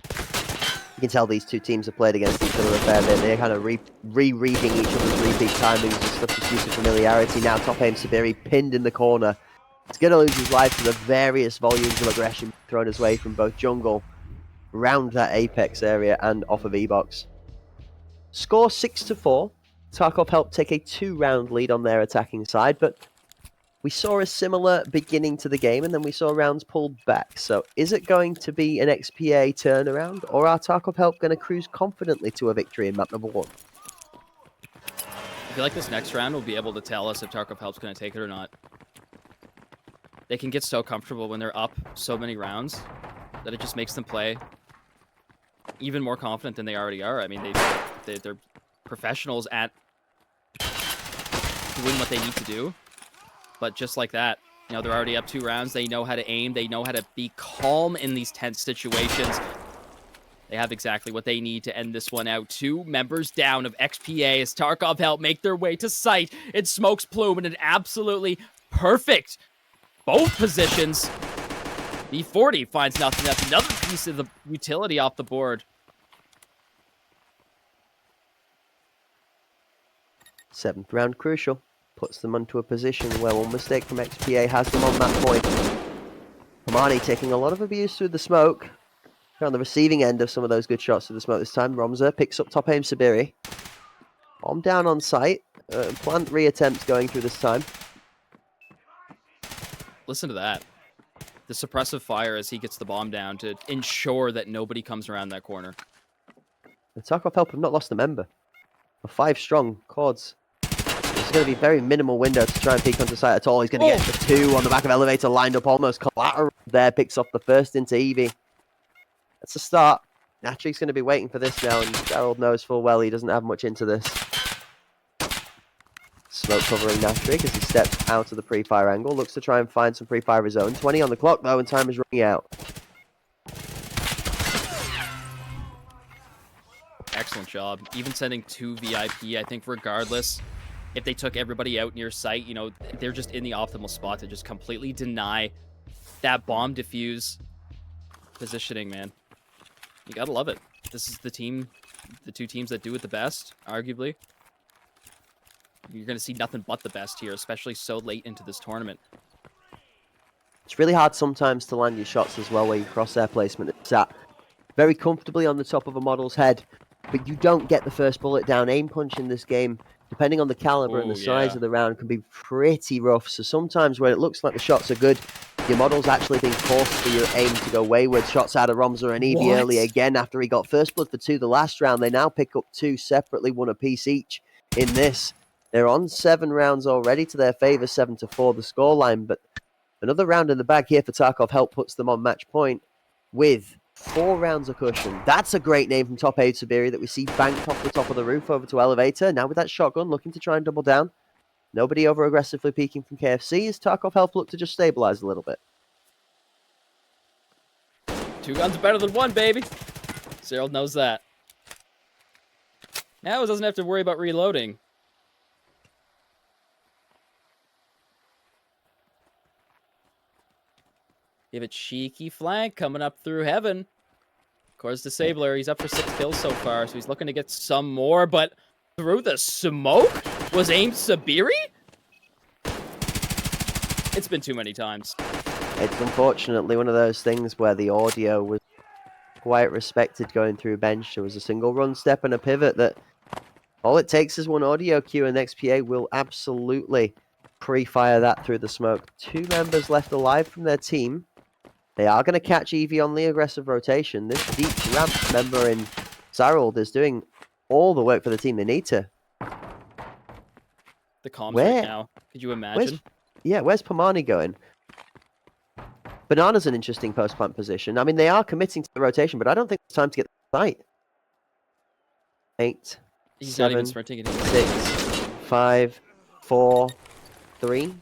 You can tell these two teams have played against each other a fair bit. They're kind of rereading each other's repeat timings and stuff, just due to familiarity. Now top aim Sabiri pinned in the corner. It's going to lose his life to the various volumes of aggression thrown his way from both jungle, round that apex area, and off of E-Box. Score 6-4. Tarkov helped take a 2-round lead on their attacking side, but we saw a similar beginning to the game, and then we saw rounds pulled back. So is it going to be an XPA turnaround, or are Tarkov Help going to cruise confidently to a victory in map number 1? I feel like this next round will be able to tell us if Tarkov Help's going to take it or not. They can get so comfortable when they're up so many rounds that it just makes them play even more confident than they already are. I mean, they're professionals at doing what they need to do. But just like that, you know, they're already up 2 rounds. They know how to aim. They know how to be calm in these tense situations. They have exactly what they need to end this one out. 2 members down of XPA as Tarkov Help make their way to site. It smokes Plume in an absolutely perfect both positions. B40 finds nothing. That's another piece of the utility off the board. 7th round crucial. Puts them into a position where one mistake from XPA has them on that point. Pomani taking a lot of abuse through the smoke. They're on the receiving end of some of those good shots through the smoke this time. Romza picks up top aim Sabiri. Bomb down on site. Plant reattempts going through this time. Listen to that. The suppressive fire as he gets the bomb down to ensure that nobody comes around that corner. The Tarkov Help have not lost a member. A 5 strong Cords. It's going to be very minimal window to try and peek onto site at all. He's going to get the 2 on the back of Elevator, lined up almost collateral there, picks off the first into Eevee. That's a start. Natrik's going to be waiting for this now, and Gerald knows full well he doesn't have much into this. Smoke covering Natrik as he steps out of the pre-fire angle, looks to try and find some pre-fire of his own. 20 on the clock though, and time is running out. Excellent job. Even sending 2 VIP, I think regardless, if they took everybody out near site, you know, they're just in the optimal spot to just completely deny that bomb defuse positioning, man. You gotta love it. This is the 2 teams that do it the best, arguably. You're gonna see nothing but the best here, especially so late into this tournament. It's really hard sometimes to land your shots as well where your crosshair placement is sat very comfortably on the top of a model's head, but you don't get the first bullet down. Aim punch in this game, depending on the caliber and the size of the round, can be pretty rough. So sometimes when it looks like the shots are good, your model's actually being forced for your aim to go wayward. Shots out of Romza and Eevee early again after he got first blood for 2 the last round. They now pick up 2 separately, 1 apiece each in this. They're on 7 rounds already to their favor, 7-4 the scoreline, but another round in the bag here for Tarkov Help puts them on match point with 4 rounds of cushion. That's a great name from Top 8 Siberia that we see banked off the top of the roof over to Elevator. Now with that shotgun, looking to try and double down. Nobody over aggressively peeking from KFC as Tarkov Help look to just stabilize a little bit. 2 guns are better than 1, baby. Cyril knows that. Now he doesn't have to worry about reloading. You have a cheeky flank coming up through heaven. Of course, Disabler, he's up for 6 kills so far, so he's looking to get some more, but through the smoke was aimed Sabiri? It's been too many times. It's unfortunately one of those things where the audio was quite respected going through bench. There was a single run step and a pivot that all it takes is one audio cue, and XPA will absolutely pre-fire that through the smoke. 2 members left alive from their team. They are going to catch Evie on the aggressive rotation. This deep ramp member in Zarold is doing all the work for the team. They need to. The comms right now. Could you imagine? Where's Pomani going? Banana's an interesting post-plant position. I mean, they are committing to the rotation, but I don't think it's time to get the site. 8, He's 7, not even sprinting anymore. 6, 5, 4, 3,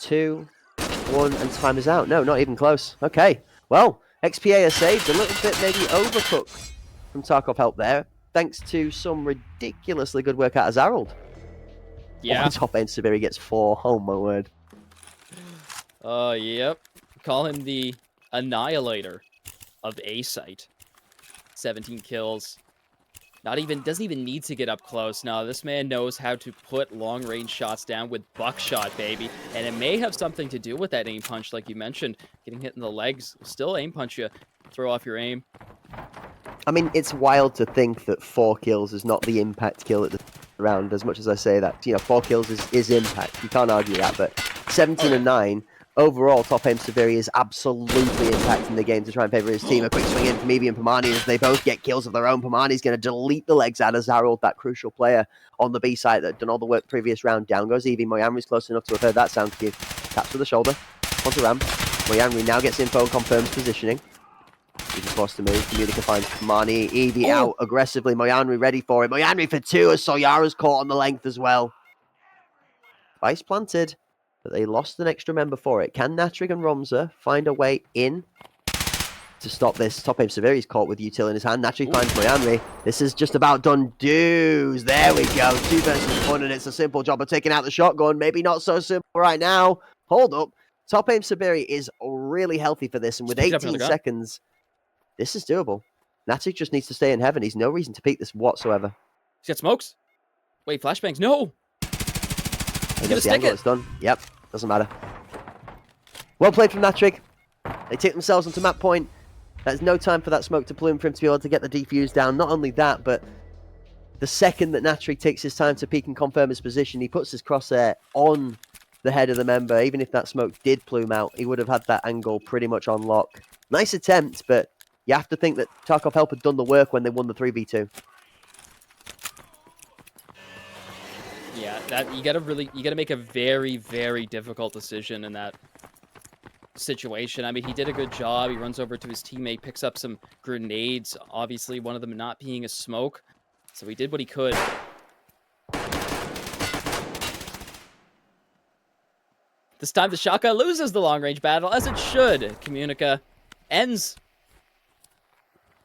2, 1, and time is out. No, not even close. Okay, well, XPA has saved a little bit, maybe overcooked from Tarkov Help there, thanks to some ridiculously good work out of Zarold. Yeah. Top end Siberi gets 4. Oh my word. Yep. Call him the Annihilator of A site. 17 kills. Doesn't even need to get up close. No, this man knows how to put long-range shots down with buckshot, baby. And it may have something to do with that aim punch, like you mentioned. Getting hit in the legs will still aim punch you. Throw off your aim. I mean, it's wild to think that 4 kills is not the impact kill at the round. As much as I say that, 4 kills is impact. You can't argue that. But 17 and 9, overall, Top Aim Severi is absolutely impacting the game to try and favour his team. A quick swing in from Evie and Pomani as they both get kills of their own. Pomani's going to delete the legs out of Zarold, that crucial player on the B side that had done all the work previous round. Down goes Evie. Moyanri's close enough to have heard that sound cue. Taps with the shoulder. Onto Ram. Moyanri now gets info and confirms positioning. He's forced to move. Communica finds Pomani. Evie out aggressively. Moyanri ready for it. Moyanri for 2 as Soyara's caught on the length as well. Vice planted, but they lost an extra member for it. Can Natrig and Romza find a way in to stop this? Top Aim Severi's caught with Util in his hand. Natrig finds Moyanri. This is just about done dues. There we go. 2 versus 1, and it's a simple job of taking out the shotgun. Maybe not so simple right now. Hold up. Top Aim Severi is really healthy for this, and with 18 seconds, this is doable. Natrig just needs to stay in heaven. He's no reason to peek this whatsoever. He's got smokes. Wait, flashbangs. No! He gets the angle. It's done. Yep. Doesn't matter. Well played from Natrig. They take themselves onto map point. There's no time for that smoke to plume for him to be able to get the defuse down. Not only that, but the second that Natrig takes his time to peek and confirm his position, he puts his crosshair on the head of the member. Even if that smoke did plume out, he would have had that angle pretty much on lock. Nice attempt, but you have to think that Tarkov Help had done the work when they won the 3v2. Yeah, you gotta make a very, very difficult decision in that situation. I mean, he did a good job. He runs over to his teammate, picks up some grenades, obviously one of them not being a smoke. So he did what he could. This time the Shaka loses the long-range battle, as it should. Communica ends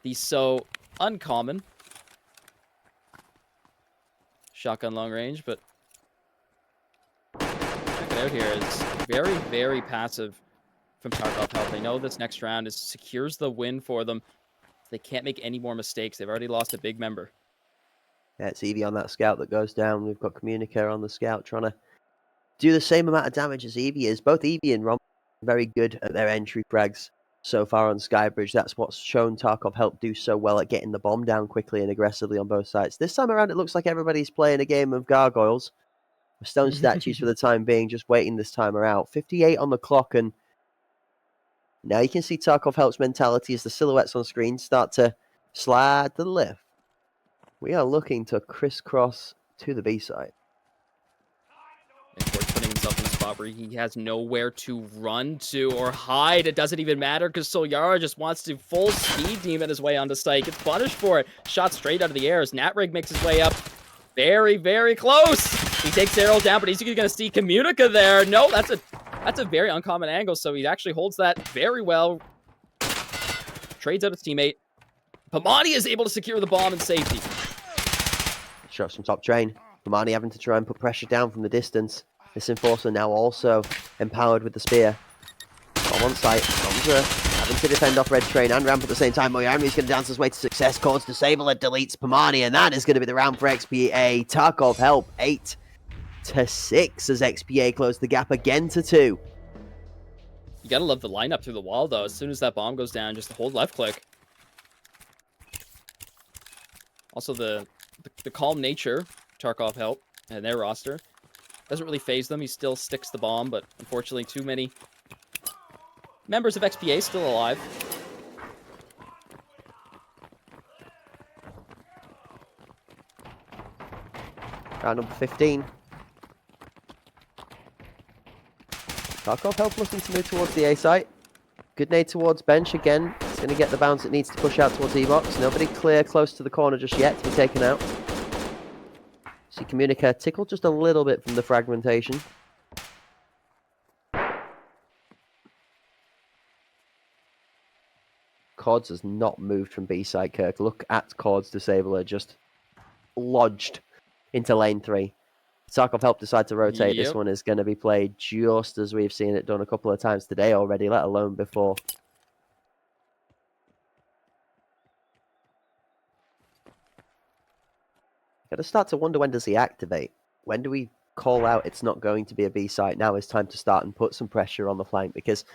the so uncommon shotgun long range, but check it out here. It's very, very passive from Tarkov Help. They know this next round secures the win for them. They can't make any more mistakes. They've already lost a big member. Yeah, it's Evie on that scout that goes down. We've got Communica on the scout trying to do the same amount of damage as Evie is. Both Evie and Rom are very good at their entry frags so far on Skybridge. That's what's shown Tarkov Help do so well at getting the bomb down quickly and aggressively on both sides. This time around, it looks like everybody's playing a game of gargoyles. Stone statues for the time being, just waiting this time around. 58 on the clock, and now you can see Tarkov Help's mentality as the silhouettes on screen start to slide to the left. We are looking to crisscross to the B side. spot where he has nowhere to run to or hide. It doesn't even matter because Solyara just wants to full speed demon his way onto site. Gets punished for it. Shot straight out of the air as Natrig makes his way up. Very, very close. He takes Arrow down, but he's going to see Communica there. No, that's a very uncommon angle, so he actually holds that very well. Trades out his teammate. Pamani is able to secure the bomb in safety. Shots from top train. Pamani having to try and put pressure down from the distance. This Enforcer now also empowered with the spear. On one side, Hamza having to defend off Red Train and Ramp at the same time. Moyarmi's going to dance his way to success. Cords Disabler deletes Pamani, and that is going to be the round for XPA. Tarkov help 8-6 as XPA close the gap again to 2. You gotta love the lineup through the wall, though. As soon as that bomb goes down, just hold left click. Also, the calm nature, Tarkov help, and their roster doesn't really phase them. He still sticks the bomb, but unfortunately, too many members of XPA still alive. Round number 15. Tarkov help looking to move towards the A site. Good nade towards bench again. It's going to get the bounce it needs to push out towards E-box. Nobody clear close to the corner just yet to be taken out. See Communica tickled just a little bit from the fragmentation. Cords has not moved from B side, Kirk. Look at Cords Disabler just lodged into lane 3. Tarkov help decide to rotate. Yep. This one is going to be played just as we've seen it done a couple of times today already, let alone before. Got to start to wonder, when does he activate? When do we call out it's not going to be a B site? Now is time to start and put some pressure on the flank, because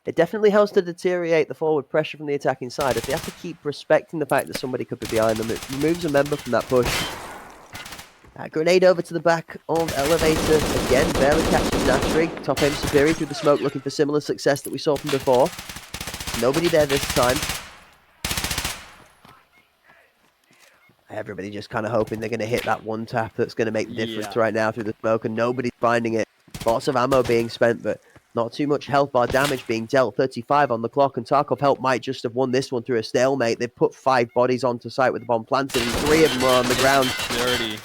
it definitely helps to deteriorate the forward pressure from the attacking side. If they have to keep respecting the fact that somebody could be behind them, it removes a member from that push. Grenade over to the back of Elevator. Again, barely catches Natrig. Top aim Superior through the smoke, looking for similar success that we saw from before. Nobody there this time. Everybody just kind of hoping they're going to hit that one tap that's going to make the difference right now through the smoke, and nobody's finding it. Lots of ammo being spent, but not too much health bar damage being dealt. 35 on the clock, and Tarkov help might just have won this one through a stalemate. They've put 5 bodies onto site with the bomb planted, and 3 of them are on the ground. Dirty.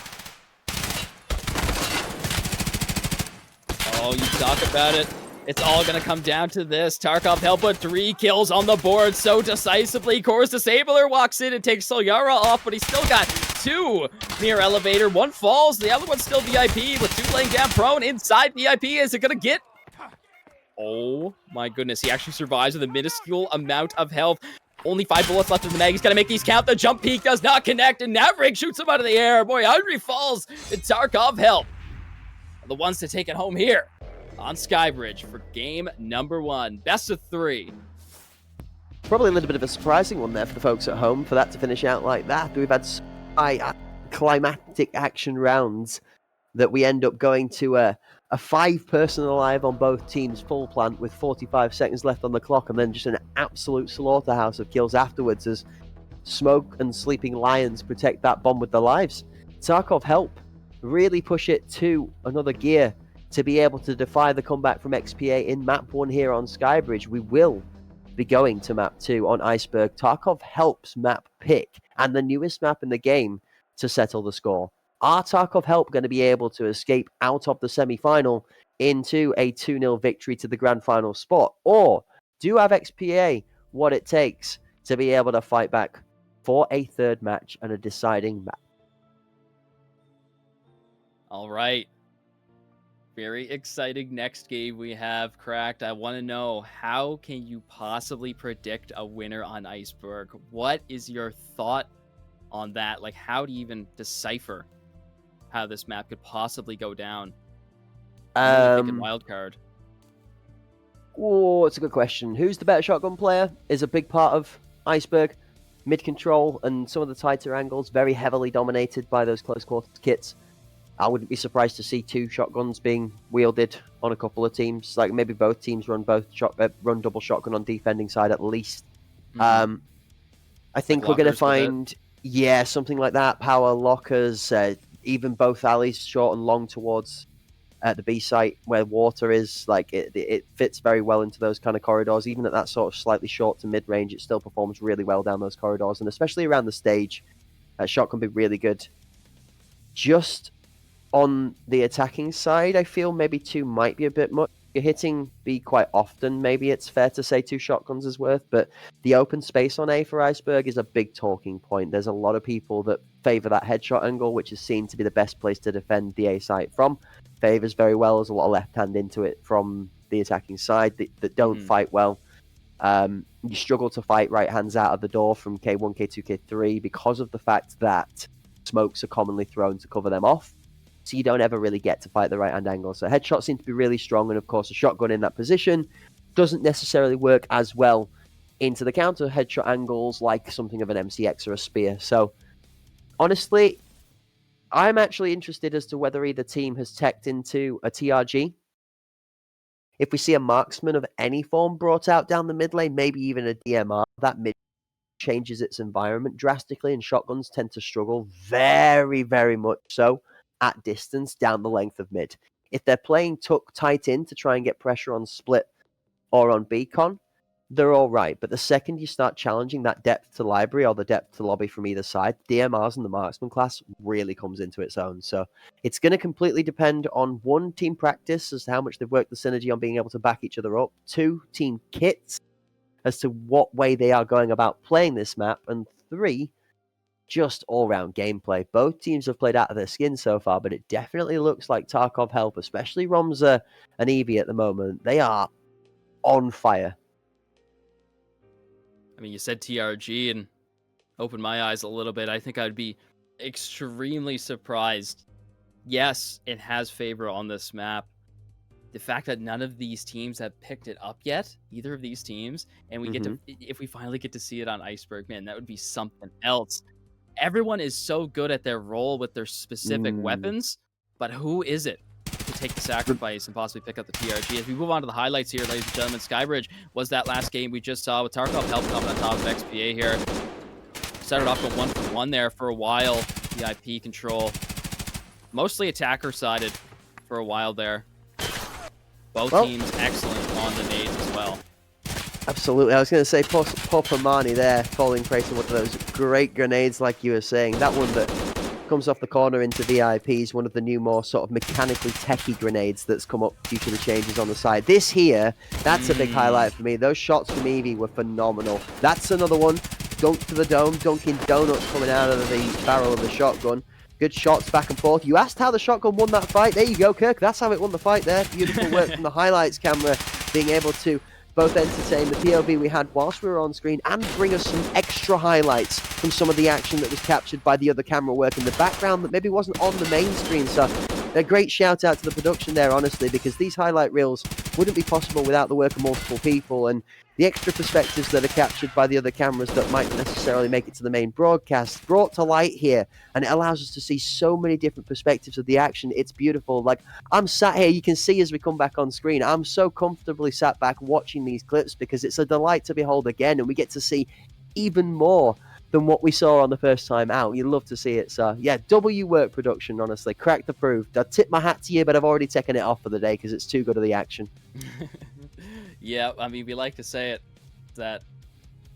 Oh, you talk about it. It's all going to come down to this. Tarkov help put 3 kills on the board so decisively. Cords Disabler walks in and takes Solyara off, but he's still got 2 near Elevator. 1 falls, the other one's still VIP with 2 laying down prone inside VIP. Is it going to get... Oh my goodness, he actually survives with a minuscule amount of health. Only 5 bullets left in the mag. He's got to make these count. The jump peak does not connect, and Natrig shoots him out of the air. Boy, Andri falls, and Tarkov help the ones to take it home here on Skybridge for game number 1. Best of 3. Probably a little bit of a surprising one there for the folks at home, for that to finish out like that. We've had climactic action rounds that we end up going to a 5-person alive on both teams full plant with 45 seconds left on the clock, and then just an absolute slaughterhouse of kills afterwards as Smoke and Sleeping Lions protect that bomb with their lives. Tarkov help really push it to another gear to be able to defy the comeback from XPA in map 1 here on Skybridge. We will be going to map 2 on Iceberg. Tarkov helps map pick, and the newest map in the game, to settle the score. Are Tarkov help going to be able to escape out of the semi-final into a 2-0 victory to the grand final spot? Or do have XPA what it takes to be able to fight back for a 3rd match and a deciding map? All right. Very exciting next game we have, Cracked. I want to know, how can you possibly predict a winner on Iceberg? What is your thought on that? Like, how do you even decipher how this map could possibly go down? I'm thinking wildcard. Oh, it's a good question. Who's the better shotgun player is a big part of Iceberg. Mid control and some of the tighter angles, very heavily dominated by those close quarters kits. I wouldn't be surprised to see 2 shotguns being wielded on a couple of teams. Like maybe both teams run run double shotgun on defending side at least. I think we're going to find something like that. Power lockers, even both alleys short and long towards at the B site where water is. Like it fits very well into those kind of corridors. Even at that sort of slightly short to mid range, it still performs really well down those corridors, and especially around the stage, that shot can be really good. Just on the attacking side, I feel maybe 2 might be a bit much. You're hitting B quite often. Maybe it's fair to say 2 shotguns is worth, but the open space on A for Iceberg is a big talking point. There's a lot of people that favor that headshot angle, which is seen to be the best place to defend the A site from. Favors very well. There's a lot of left hand into it from the attacking side that don't fight well. You struggle to fight right hands out of the door from K1, K2, K3 because of the fact that smokes are commonly thrown to cover them off. So you don't ever really get to fight the right hand angle. So headshots seem to be really strong, and of course a shotgun in that position doesn't necessarily work as well into the counter headshot angles like something of an MCX or a spear. So honestly, I'm actually interested as to whether either team has teched into a TRG. If we see a marksman of any form brought out down the mid lane, maybe even a DMR, that mid changes its environment drastically, and shotguns tend to struggle very, very much so at distance down the length of mid. If they're playing tuck tight in to try and get pressure on split or on beacon, they're all right. But the second you start challenging that depth to library or the depth to lobby from either side, DMRs and the marksman class really comes into its own. So it's going to completely depend on 1, team practice as to how much they've worked the synergy on being able to back each other up, 2, team kits as to what way they are going about playing this map, and 3, just all-round gameplay. Both teams have played out of their skin so far, but it definitely looks like Tarkov help, especially Romza and Eevee at the moment. They are on fire. I mean, you said TRG and opened my eyes a little bit. I think I'd be extremely surprised. Yes, it has favor on this map. The fact that none of these teams have picked it up yet, either of these teams, and we get to, if we finally get to see it on Iceberg, man, that would be something else. Everyone is so good at their role with their specific weapons, but who is it to take the sacrifice and possibly pick up the TRG? As we move on to the highlights here, ladies and gentlemen, Skybridge was that last game we just saw with Tarkov help coming on top of XPA here. Started off with 1-for-1 there for a while. The IP control, mostly attacker-sided for a while there. Both teams excellent on the nades as well. Absolutely. I was going to say, poor Pamani there, falling prey to one of those great grenades like you were saying. That one that comes off the corner into VIP is one of the new, more sort of mechanically techy grenades that's come up due to the changes on the side. This here, that's a big highlight for me. Those shots from Eevee were phenomenal. That's another one. Dunk to the dome, dunking donuts coming out of the barrel of the shotgun. Good shots back and forth. You asked how the shotgun won that fight. There you go, Kirk. That's how it won the fight there. Beautiful work from the highlights camera, being able to both entertain the POV we had whilst we were on screen and bring us some extra highlights from some of the action that was captured by the other camera work in the background that maybe wasn't on the main screen. So a great shout out to the production there, honestly, because these highlight reels wouldn't be possible without the work of multiple people, and the extra perspectives that are captured by the other cameras that might necessarily make it to the main broadcast brought to light here, and it allows us to see so many different perspectives of the action. It's beautiful. Like, I'm sat here, you can see as we come back on screen, I'm so comfortably sat back watching these clips because it's a delight to behold again, and we get to see even more than what we saw on the first time out. You love to see it. So yeah, W work production, honestly. Cracked the proof. I tip my hat to you, but I've already taken it off for the day because it's too good of the action. Yeah, I mean, we like to say it, that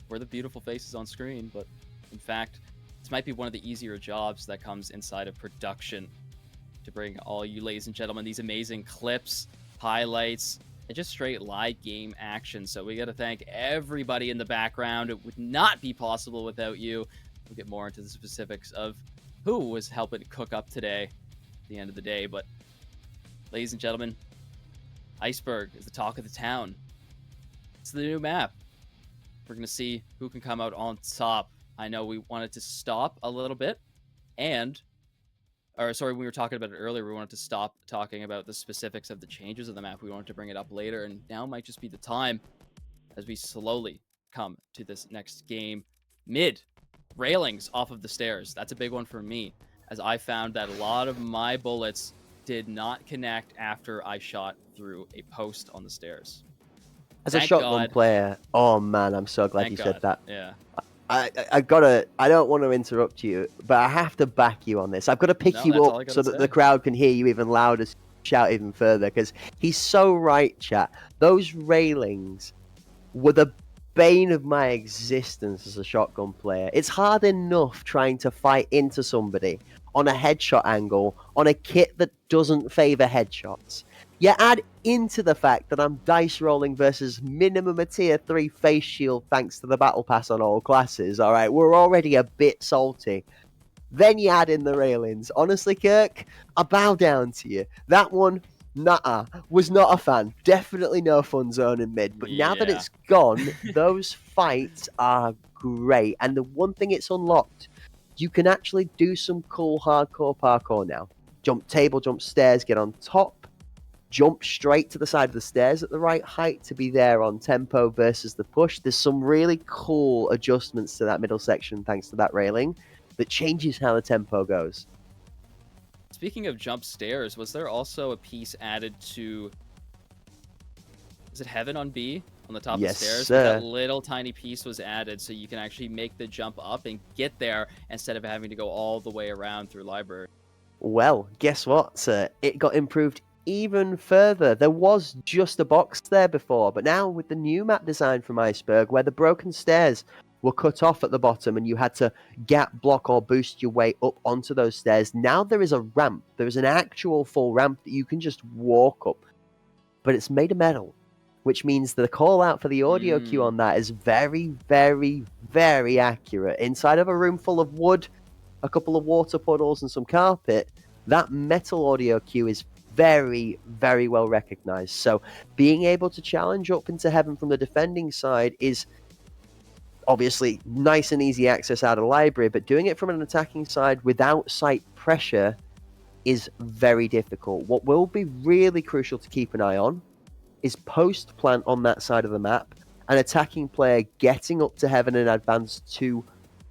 we're the beautiful faces on screen, but in fact, this might be one of the easier jobs that comes inside of production, to bring all you ladies and gentlemen these amazing clips, highlights, and just straight live game action. So we got to thank everybody in the background. It would not be possible without you. We'll get more into the specifics of who was helping cook up today at the end of the day. But ladies and gentlemen, Iceberg is the talk of the town. It's the new map. We're going to see who can come out on top. I know we wanted to stop a little bit we were talking about it earlier. We wanted to stop talking about the specifics of the changes of the map. We wanted to bring it up later, and now might just be the time as we slowly come to this next game. Mid, railings off of the stairs. That's a big one for me, as I found that a lot of my bullets did not connect after I shot through a post on the stairs. As a shotgun player, oh man, I'm so glad you said that. Yeah. I don't want to interrupt you, but I have to back you on this. I've got to pick you up so that the crowd can hear you even louder. out even further because he's so right, chat. Those railings were the bane of my existence as a shotgun player. It's hard enough trying to fight into somebody on a headshot angle on a kit that doesn't favor headshots. You add into the fact that I'm dice rolling versus minimum a tier 3 face shield thanks to the battle pass on all classes. All right, we're already a bit salty. Then you add in the railings. Honestly, Kirk, I bow down to you. That one, nah, was not a fan. Definitely no fun zone in mid. But now that Yeah. it's gone, those fights are great. And the one thing it's unlocked, you can actually do some cool hardcore parkour now. Jump table, jump stairs, get on top, jump straight to the side of the stairs at the right height to be there on tempo versus the push. There's some really cool adjustments to that middle section thanks to that railing that changes how the tempo goes. Speaking of jump stairs, was there also a piece added to... Is it Heaven on B? On the top of the Yes, stairs? sir. That little tiny piece was added so you can actually make the jump up and get there instead of having to go all the way around through library. Well, guess what, sir? It got improved even further. There was just a box there before, but now with the new map design from Iceberg, where the broken stairs were cut off at the bottom and you had to gap block or boost your way up onto those stairs, now there is a ramp. There is an actual full ramp that you can just walk up, but it's made of metal, which means the call out for the audio cue on that is very, very, very accurate. Inside of a room full of wood, a couple of water puddles and some carpet, that metal audio cue is very, very well recognized. So being able to challenge up into heaven from the defending side is obviously nice and easy access out of library, but doing it from an attacking side without site pressure is very difficult. What will be really crucial to keep an eye on is post plant on that side of the map, an attacking player getting up to heaven in advance to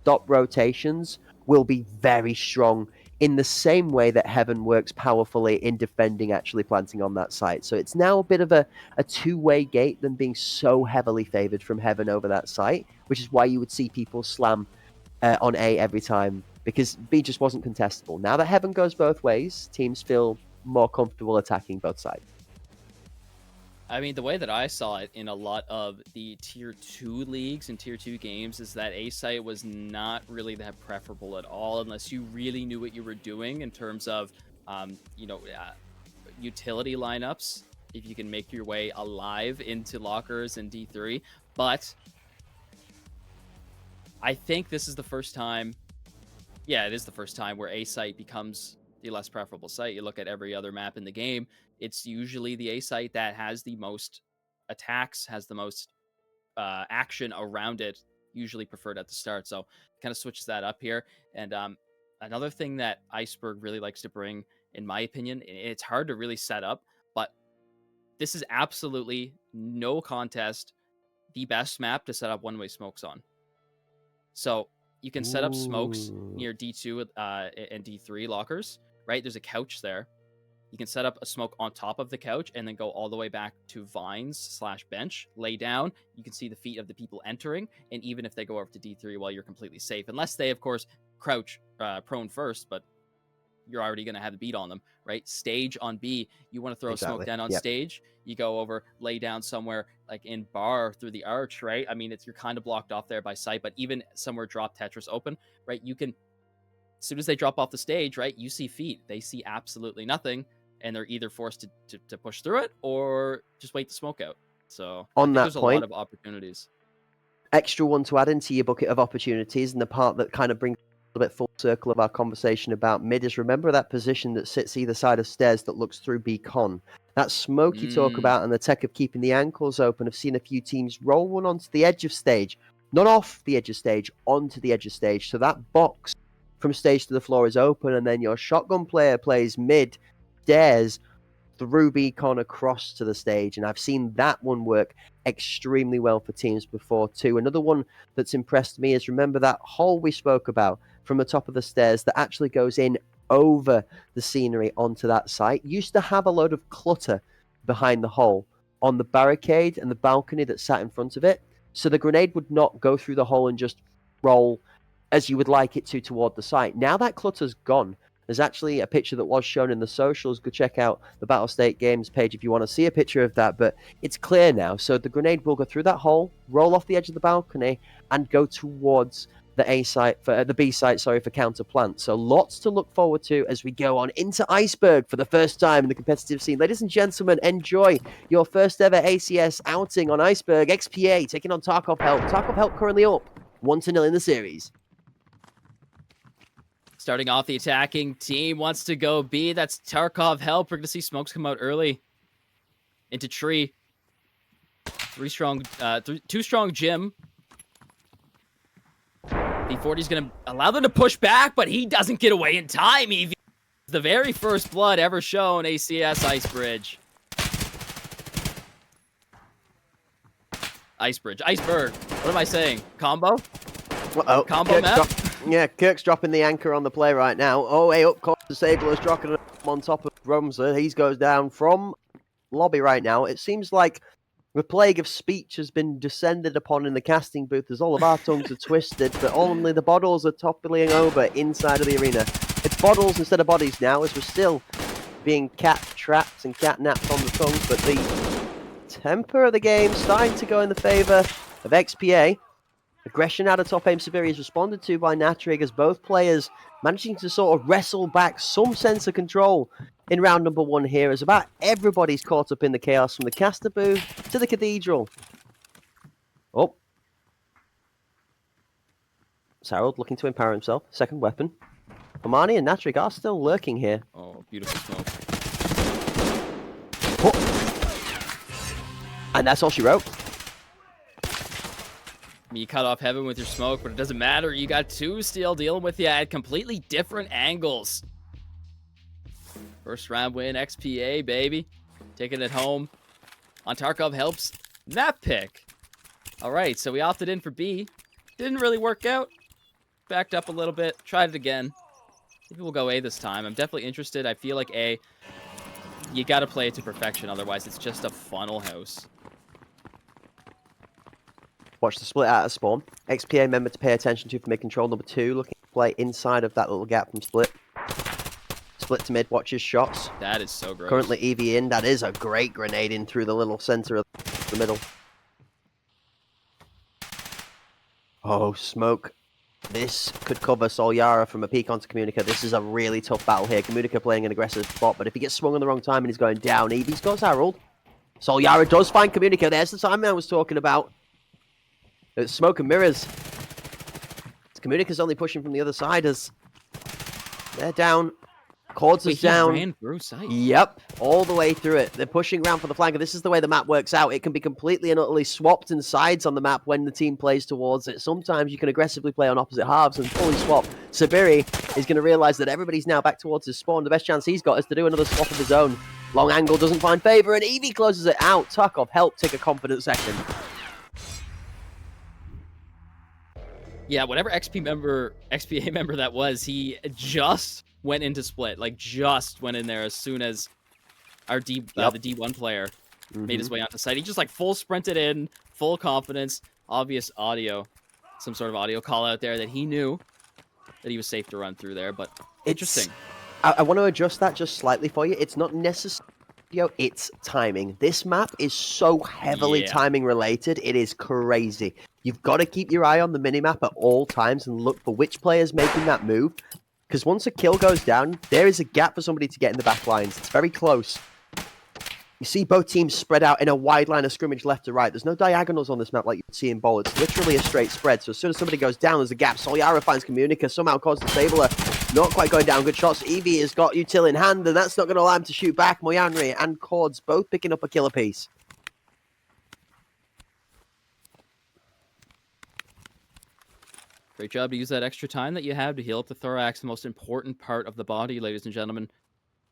stop rotations will be very strong in the same way that heaven works powerfully in defending actually planting on that site. So it's now a bit of a two-way gate than being so heavily favored from heaven over that site, which is why you would see people slam on A every time, because B just wasn't contestable. Now that heaven goes both ways, teams feel more comfortable attacking both sides. I mean, the way that I saw it in a lot of the tier 2 leagues and tier 2 games is that A site was not really that preferable at all unless you really knew what you were doing in terms of, utility lineups, if you can make your way alive into lockers and D3. But I think this is the first time, it is the first time where A site becomes the less preferable site. You look at every other map in the game, it's usually the A site that has the most attacks, has the most action around it, usually preferred at the start. So kind of switches that up here. And another thing that Iceberg really likes to bring, in my opinion, it's hard to really set up, but this is absolutely no contest the best map to set up one-way smokes on. So you can set up smokes near D2 and D3 lockers, right? There's a couch there. You can set up a smoke on top of the couch and then go all the way back to vines/bench, lay down. You can see the feet of the people entering. And even if they go over to D3, well, you're completely safe. Unless they, of course, crouch prone first, but you're already going to have a beat on them, right? Stage on B, you want to throw a smoke down on stage. You go over, lay down somewhere like in bar through the arch, right? I mean, you're kind of blocked off there by sight, but even somewhere drop Tetris open, right? You can, as soon as they drop off the stage, right? You see feet. They see absolutely nothing. And they're either forced to push through it or just wait the smoke out. So on that there's point, a lot of opportunities. Extra one to add into your bucket of opportunities, and the part that kind of brings a little bit full circle of our conversation about mid is remember that position that sits either side of stairs that looks through B-Con. That smoke you talk about and the tech of keeping the ankles open. I've seen a few teams roll one onto the edge of stage, not off the edge of stage, onto the edge of stage. So that box from stage to the floor is open, and then your shotgun player plays mid stairs through B-Con across to the stage, and I've seen that one work extremely well for teams before too. Another one that's impressed me is remember that hole we spoke about from the top of the stairs that actually goes in over the scenery onto that site used to have a load of clutter behind the hole on the barricade and the balcony that sat in front of it, so the grenade would not go through the hole and just roll as you would like it to toward the site. Now that clutter's gone. There's actually a picture that was shown in the socials. Go check out the Battle State Games page if you want to see a picture of that. But it's clear now. So the grenade will go through that hole, roll off the edge of the balcony, and go towards the A site for the B site, sorry, for counter plant. So lots to look forward to as we go on into Iceberg for the first time in the competitive scene. Ladies and gentlemen, enjoy your first ever ACS outing on Iceberg. XPA taking on Tarkov Help. Tarkov Help currently up 1-0 in the series. Starting off, the attacking team wants to go B. That's Tarkov Help. We're going to see smokes come out early into tree. Two strong Jim. B40 is going to allow them to push back, but he doesn't get away in time. Evie, the very first blood ever shown, ACS Icebridge. Iceberg. What am I saying? Combo? Uh-oh. Combo map? Kirk's dropping the anchor on the play right now. Oh, hey, up comes Disabler, dropping on top of Rumser. He goes down from lobby right now. It seems like the plague of speech has been descended upon in the casting booth as all of our tongues are twisted, but only the bottles are toppling over inside of the arena. It's bottles instead of bodies now, as we're still being cat-trapped and cat-napped on the tongues, but the temper of the game starting to go in the favour of XPA. Aggression out of top aim Siberia is responded to by Natrig as both players managing to sort of wrestle back some sense of control in round number 1 here, as about everybody's caught up in the chaos from the caster booth to the cathedral. Oh. Sarald looking to empower himself. Second weapon. Omani and Natrig are still lurking here. Oh, beautiful smoke. Oh. And that's all she wrote. You cut off Heaven with your smoke, but it doesn't matter. You got 2 still dealing with you at completely different angles. First round win, XPA, baby. Taking it home on Tarkov Help's map pick. All right, so we opted in for B. Didn't really work out. Backed up a little bit. Tried it again. Maybe we'll go A this time. I'm definitely interested. I feel like A, you got to play it to perfection. Otherwise, it's just a funnel house. Watch the split out of spawn. XPA member to pay attention to for mid control number 2. Looking to play inside of that little gap from split. Split to mid, watches shots. That is so gross. Currently EV in. That is a great grenade in through the little center of the middle. Oh, smoke. This could cover Solyara from a peek onto Communica. This is a really tough battle here. Communica playing an aggressive spot, but if he gets swung on the wrong time and he's going down, Evie's got Harold. Solyara does find Communica. There's the time I was talking about. It's smoke and mirrors. Communica's only pushing from the other side as they're down. Cords is down. Ran through sight. Yep, all the way through it. They're pushing around for the flank, and this is the way the map works out. It can be completely and utterly swapped in sides on the map when the team plays towards it. Sometimes you can aggressively play on opposite halves and fully swap. Sabiri is going to realize that everybody's now back towards his spawn. The best chance he's got is to do another swap of his own. Long angle doesn't find favor, and Evie closes it out. Tarkov Help take a confident second. Yeah, whatever XPA member that was, he just went into split. Like, just went in there as soon as our the D1 player made his way onto site. He just, like, full sprinted in, full confidence, obvious audio, some sort of audio call out there that he knew that he was safe to run through there, but interesting. I want to adjust that just slightly for you. It's not necessarily, it's timing. This map is so heavily timing related, it is crazy. You've got to keep your eye on the minimap at all times and look for which player's making that move. Because once a kill goes down, there is a gap for somebody to get in the back lines. It's very close. You see both teams spread out in a wide line of scrimmage left to right. There's no diagonals on this map like you'd see in Bowl. It's literally a straight spread. So as soon as somebody goes down, there's a gap. Solyara finds Communica, somehow causes Disabler. Not quite going down. Good shots. Evie has got Util in hand, and that's not going to allow him to shoot back. Moyanri and Cords both picking up a killer piece. Great job to use that extra time that you have to heal up the thorax, the most important part of the body, ladies and gentlemen.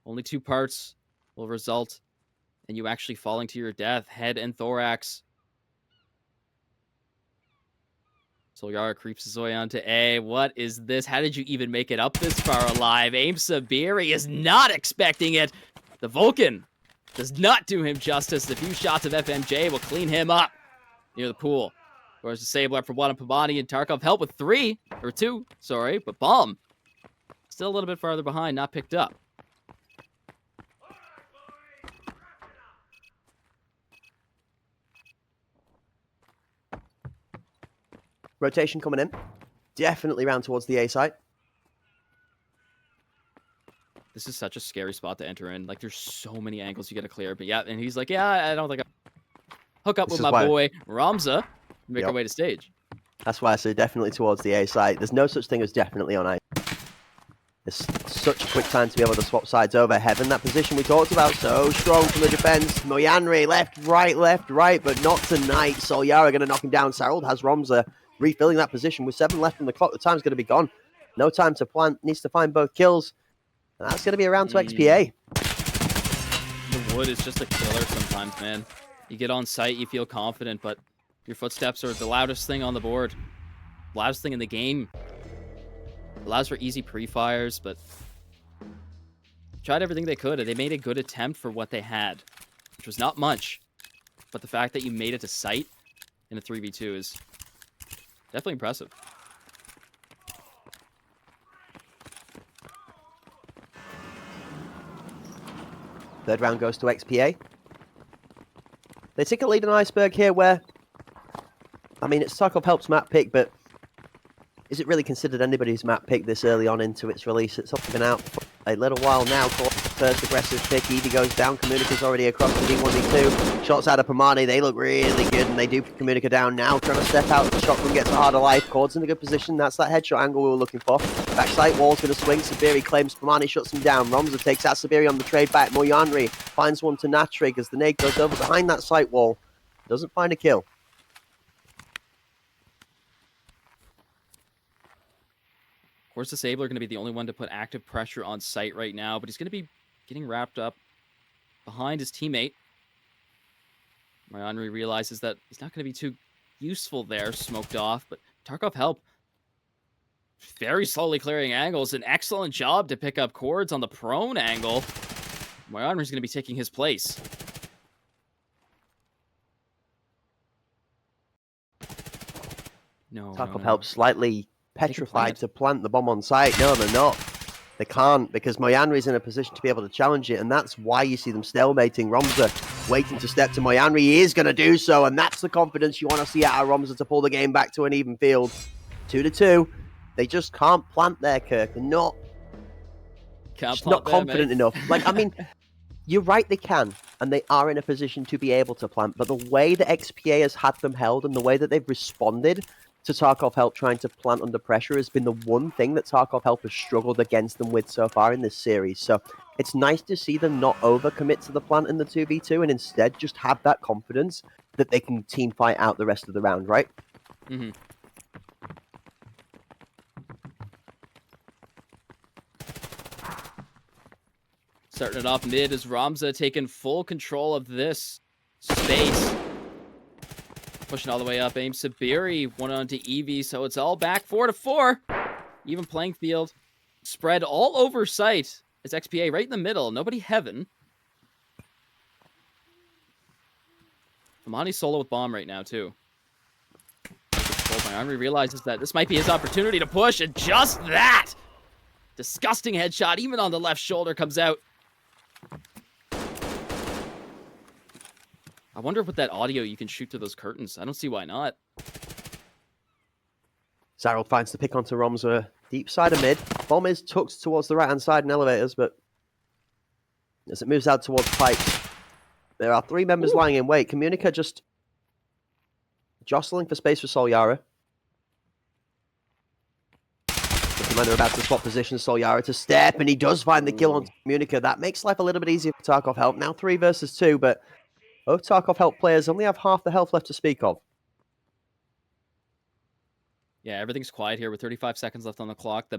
Only 2 parts will result in you actually falling to your death, head and thorax. Solyara creeps his way onto A. What is this? How did you even make it up this far alive? Aim Sabiri is not expecting it. The Vulcan does not do him justice. The few shots of FMJ will clean him up near the pool. Whereas Disabler for 1 on Pabani and Tarkov Help with 2, sorry, but Bomb still a little bit farther behind, not picked up. Rotation coming in. Definitely round towards the A site. This is such a scary spot to enter in. Like, there's so many angles you got to clear. But yeah, and he's like, yeah, I don't think I hook up with my boy Ramza, make our way to stage. That's why I say definitely towards the A site. There's no such thing as definitely on A. There's such a quick time to be able to swap sides over. Heaven, that position we talked about, so strong from the defense. Moyanri, left, right, but not tonight. Solyara going to knock him down. Sarald has Ramza refilling that position with 7 left on the clock. The time's going to be gone. No time to plant. Needs to find both kills. And that's going to be around to XPA. The wood is just a killer sometimes, man. You get on site, you feel confident, but your footsteps are the loudest thing on the board. Loudest thing in the game. Allows for easy pre-fires, but tried everything they could, and they made a good attempt for what they had, which was not much. But the fact that you made it to site in a 3v2 is definitely impressive. Third round goes to XPA. They take a lead on Iceberg here where, I mean, it's Tarkov Help's map pick, but is it really considered anybody's map pick this early on into its release? It's been out for a little while now. First aggressive pick. Eevee goes down. Communica's already across the D1D2. Shots out of Pomani. They look really good, and they do put Communica down now. Trying to step out. The shotgun gets a harder life. Cord's in a good position. That's that headshot angle we were looking for. Backside wall's going to swing. Sabiri claims Pomani, shuts him down. Ramza takes out Sabiri on the trade back. Moyanri finds one to Natrig as the nade goes over behind that site wall. Doesn't find a kill. Of course, Disabler going to be the only one to put active pressure on site right now, but he's going to be getting wrapped up behind his teammate. Moyanri realizes that he's not going to be too useful there, smoked off, but Tarkov Help very slowly clearing angles. An excellent job to pick up cords on the prone angle. Moyanri's going to be taking his place. No, Tarkov Help slightly petrified to plant the bomb on site. No, they're not. They can't, because Moyanri's in a position to be able to challenge it, and that's why you see them stalemating. Ramza waiting to step to Moyanri. He is going to do so, and that's the confidence you want to see out of Ramza to pull the game back to an even field. 2-2. They just can't plant there, Kirk. They're not, not confident enough. Like, I mean, you're right, they can, and they are in a position to be able to plant, but the way that XPA has had them held and the way that they've responded to Tarkov Help trying to plant under pressure has been the one thing that Tarkov Help has struggled against them with so far in this series. So it's nice to see them not overcommit to the plant in the 2v2 and instead just have that confidence that they can team fight out the rest of the round, right? Mm-hmm. Starting it off mid as Ramza taking full control of this space. Pushing all the way up, aim Sabiri, one onto Eevee, so it's all back 4-4. Even playing field. Spread all over site. It's XPA right in the middle. Nobody heaven. Pomani solo with bomb right now, too. Moyanri realizes that this might be his opportunity to push, and just that! Disgusting headshot, even on the left shoulder, comes out. I wonder if with that audio you can shoot to those curtains. I don't see why not. Sarald finds the pick onto Ramza, deep side of mid. Bomb is tucked towards the right-hand side in elevators, but as it moves out towards pipes, there are 3 members lying in wait. Communica just jostling for space for Solyara. The commander about to swap position, Solyara to step, and he does find the kill on Communica. That makes life a little bit easier for Tarkov Help. Now 3 versus 2, but both Tarkov Help players only have half the health left to speak of. Yeah, everything's quiet here with 35 seconds left on the clock.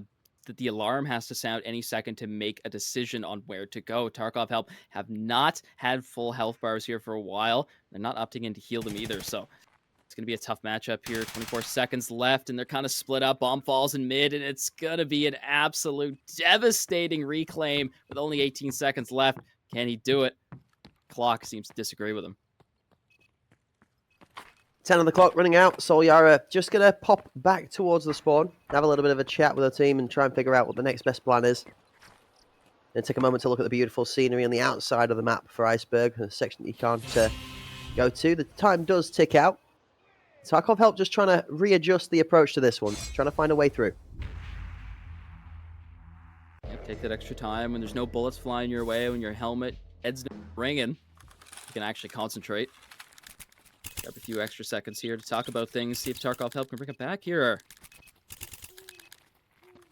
The alarm has to sound any second to make a decision on where to go. Tarkov Help have not had full health bars here for a while. They're not opting in to heal them either, so it's going to be a tough matchup here. 24 seconds left, and they're kind of split up. Bomb falls in mid, and it's going to be an absolute devastating reclaim with only 18 seconds left. Can he do it? Clock seems to disagree with him. 10 on the clock, running out. Solyara just going to pop back towards the spawn, have a little bit of a chat with her team and try and figure out what the next best plan is. And take a moment to look at the beautiful scenery on the outside of the map for Iceberg, a section that you can't go to. The time does tick out. Tarkov Help just trying to readjust the approach to this one, trying to find a way through. Yeah, take that extra time when there's no bullets flying your way, when your helmet head's ringing. You can actually concentrate. Grab a few extra seconds here to talk about things, see if Tarkov Help can bring it back here.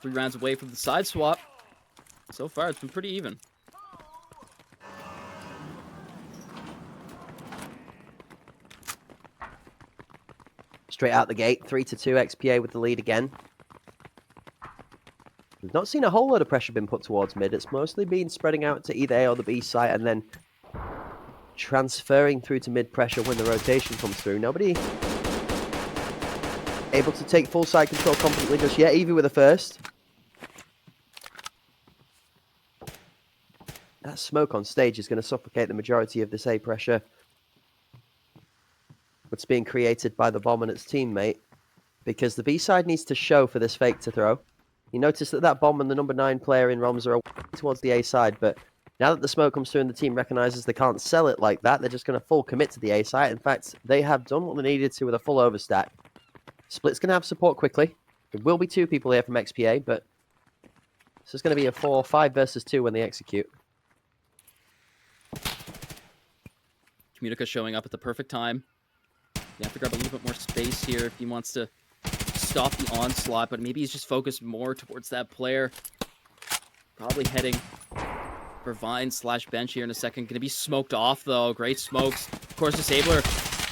3 rounds away from the side swap. So far, it's been pretty even. Straight out the gate, 3-2 XPA with the lead again. We've not seen a whole lot of pressure being put towards mid. It's mostly been spreading out to either A or the B site and then transferring through to mid pressure when the rotation comes through. Nobody able to take full side control confidently just yet. Evie with the first. That smoke on stage is going to suffocate the majority of this A pressure. What's being created by the bomb and its teammate, because the B side needs to show for this fake to throw. You notice that bomb and the number 9 player in Roms are away towards the A side, but now that the smoke comes through and the team recognizes they can't sell it like that, they're just going to full commit to the A side. In fact, they have done what they needed to with a full overstack. Split's going to have support quickly. There will be 2 people here from XPA, but this is going to be a 4-5 versus 2 when they execute. Communica showing up at the perfect time. You have to grab a little bit more space here if he wants to stop the onslaught, but maybe he's just focused more towards that player. Probably heading for Vine/bench here in a second. Gonna be smoked off though. Great smokes. Of course, Disabler.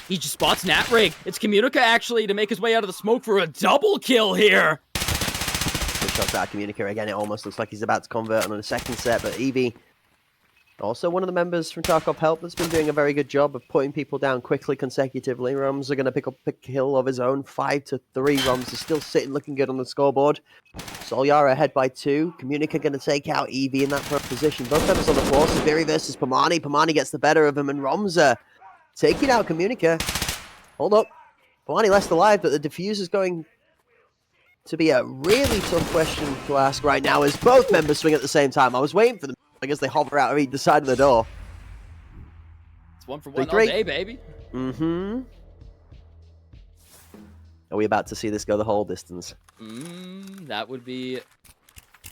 He just spots Natrig. It's Communica actually to make his way out of the smoke for a double kill here. Good shots out Communica again. It almost looks like he's about to convert on a second set, but Evie, also one of the members from Tarkov Help, that's been doing a very good job of putting people down quickly consecutively. Roms are going to pick up a kill of his own. 5-3. Roms is still sitting looking good on the scoreboard. Solyara ahead by 2. Communica going to take out Evie in that front position. Both members on the floor. Sabiri versus Pomani. Pomani gets the better of him, and Romza taking out Communica. Hold up. Pomani left alive, but the defuse is going to be a really tough question to ask right now as both members swing at the same time. I was waiting for them. I guess they hover out of either side of the door. It's 1 for 1 all day, baby. Mm-hmm. Are we about to see this go the whole distance? That would be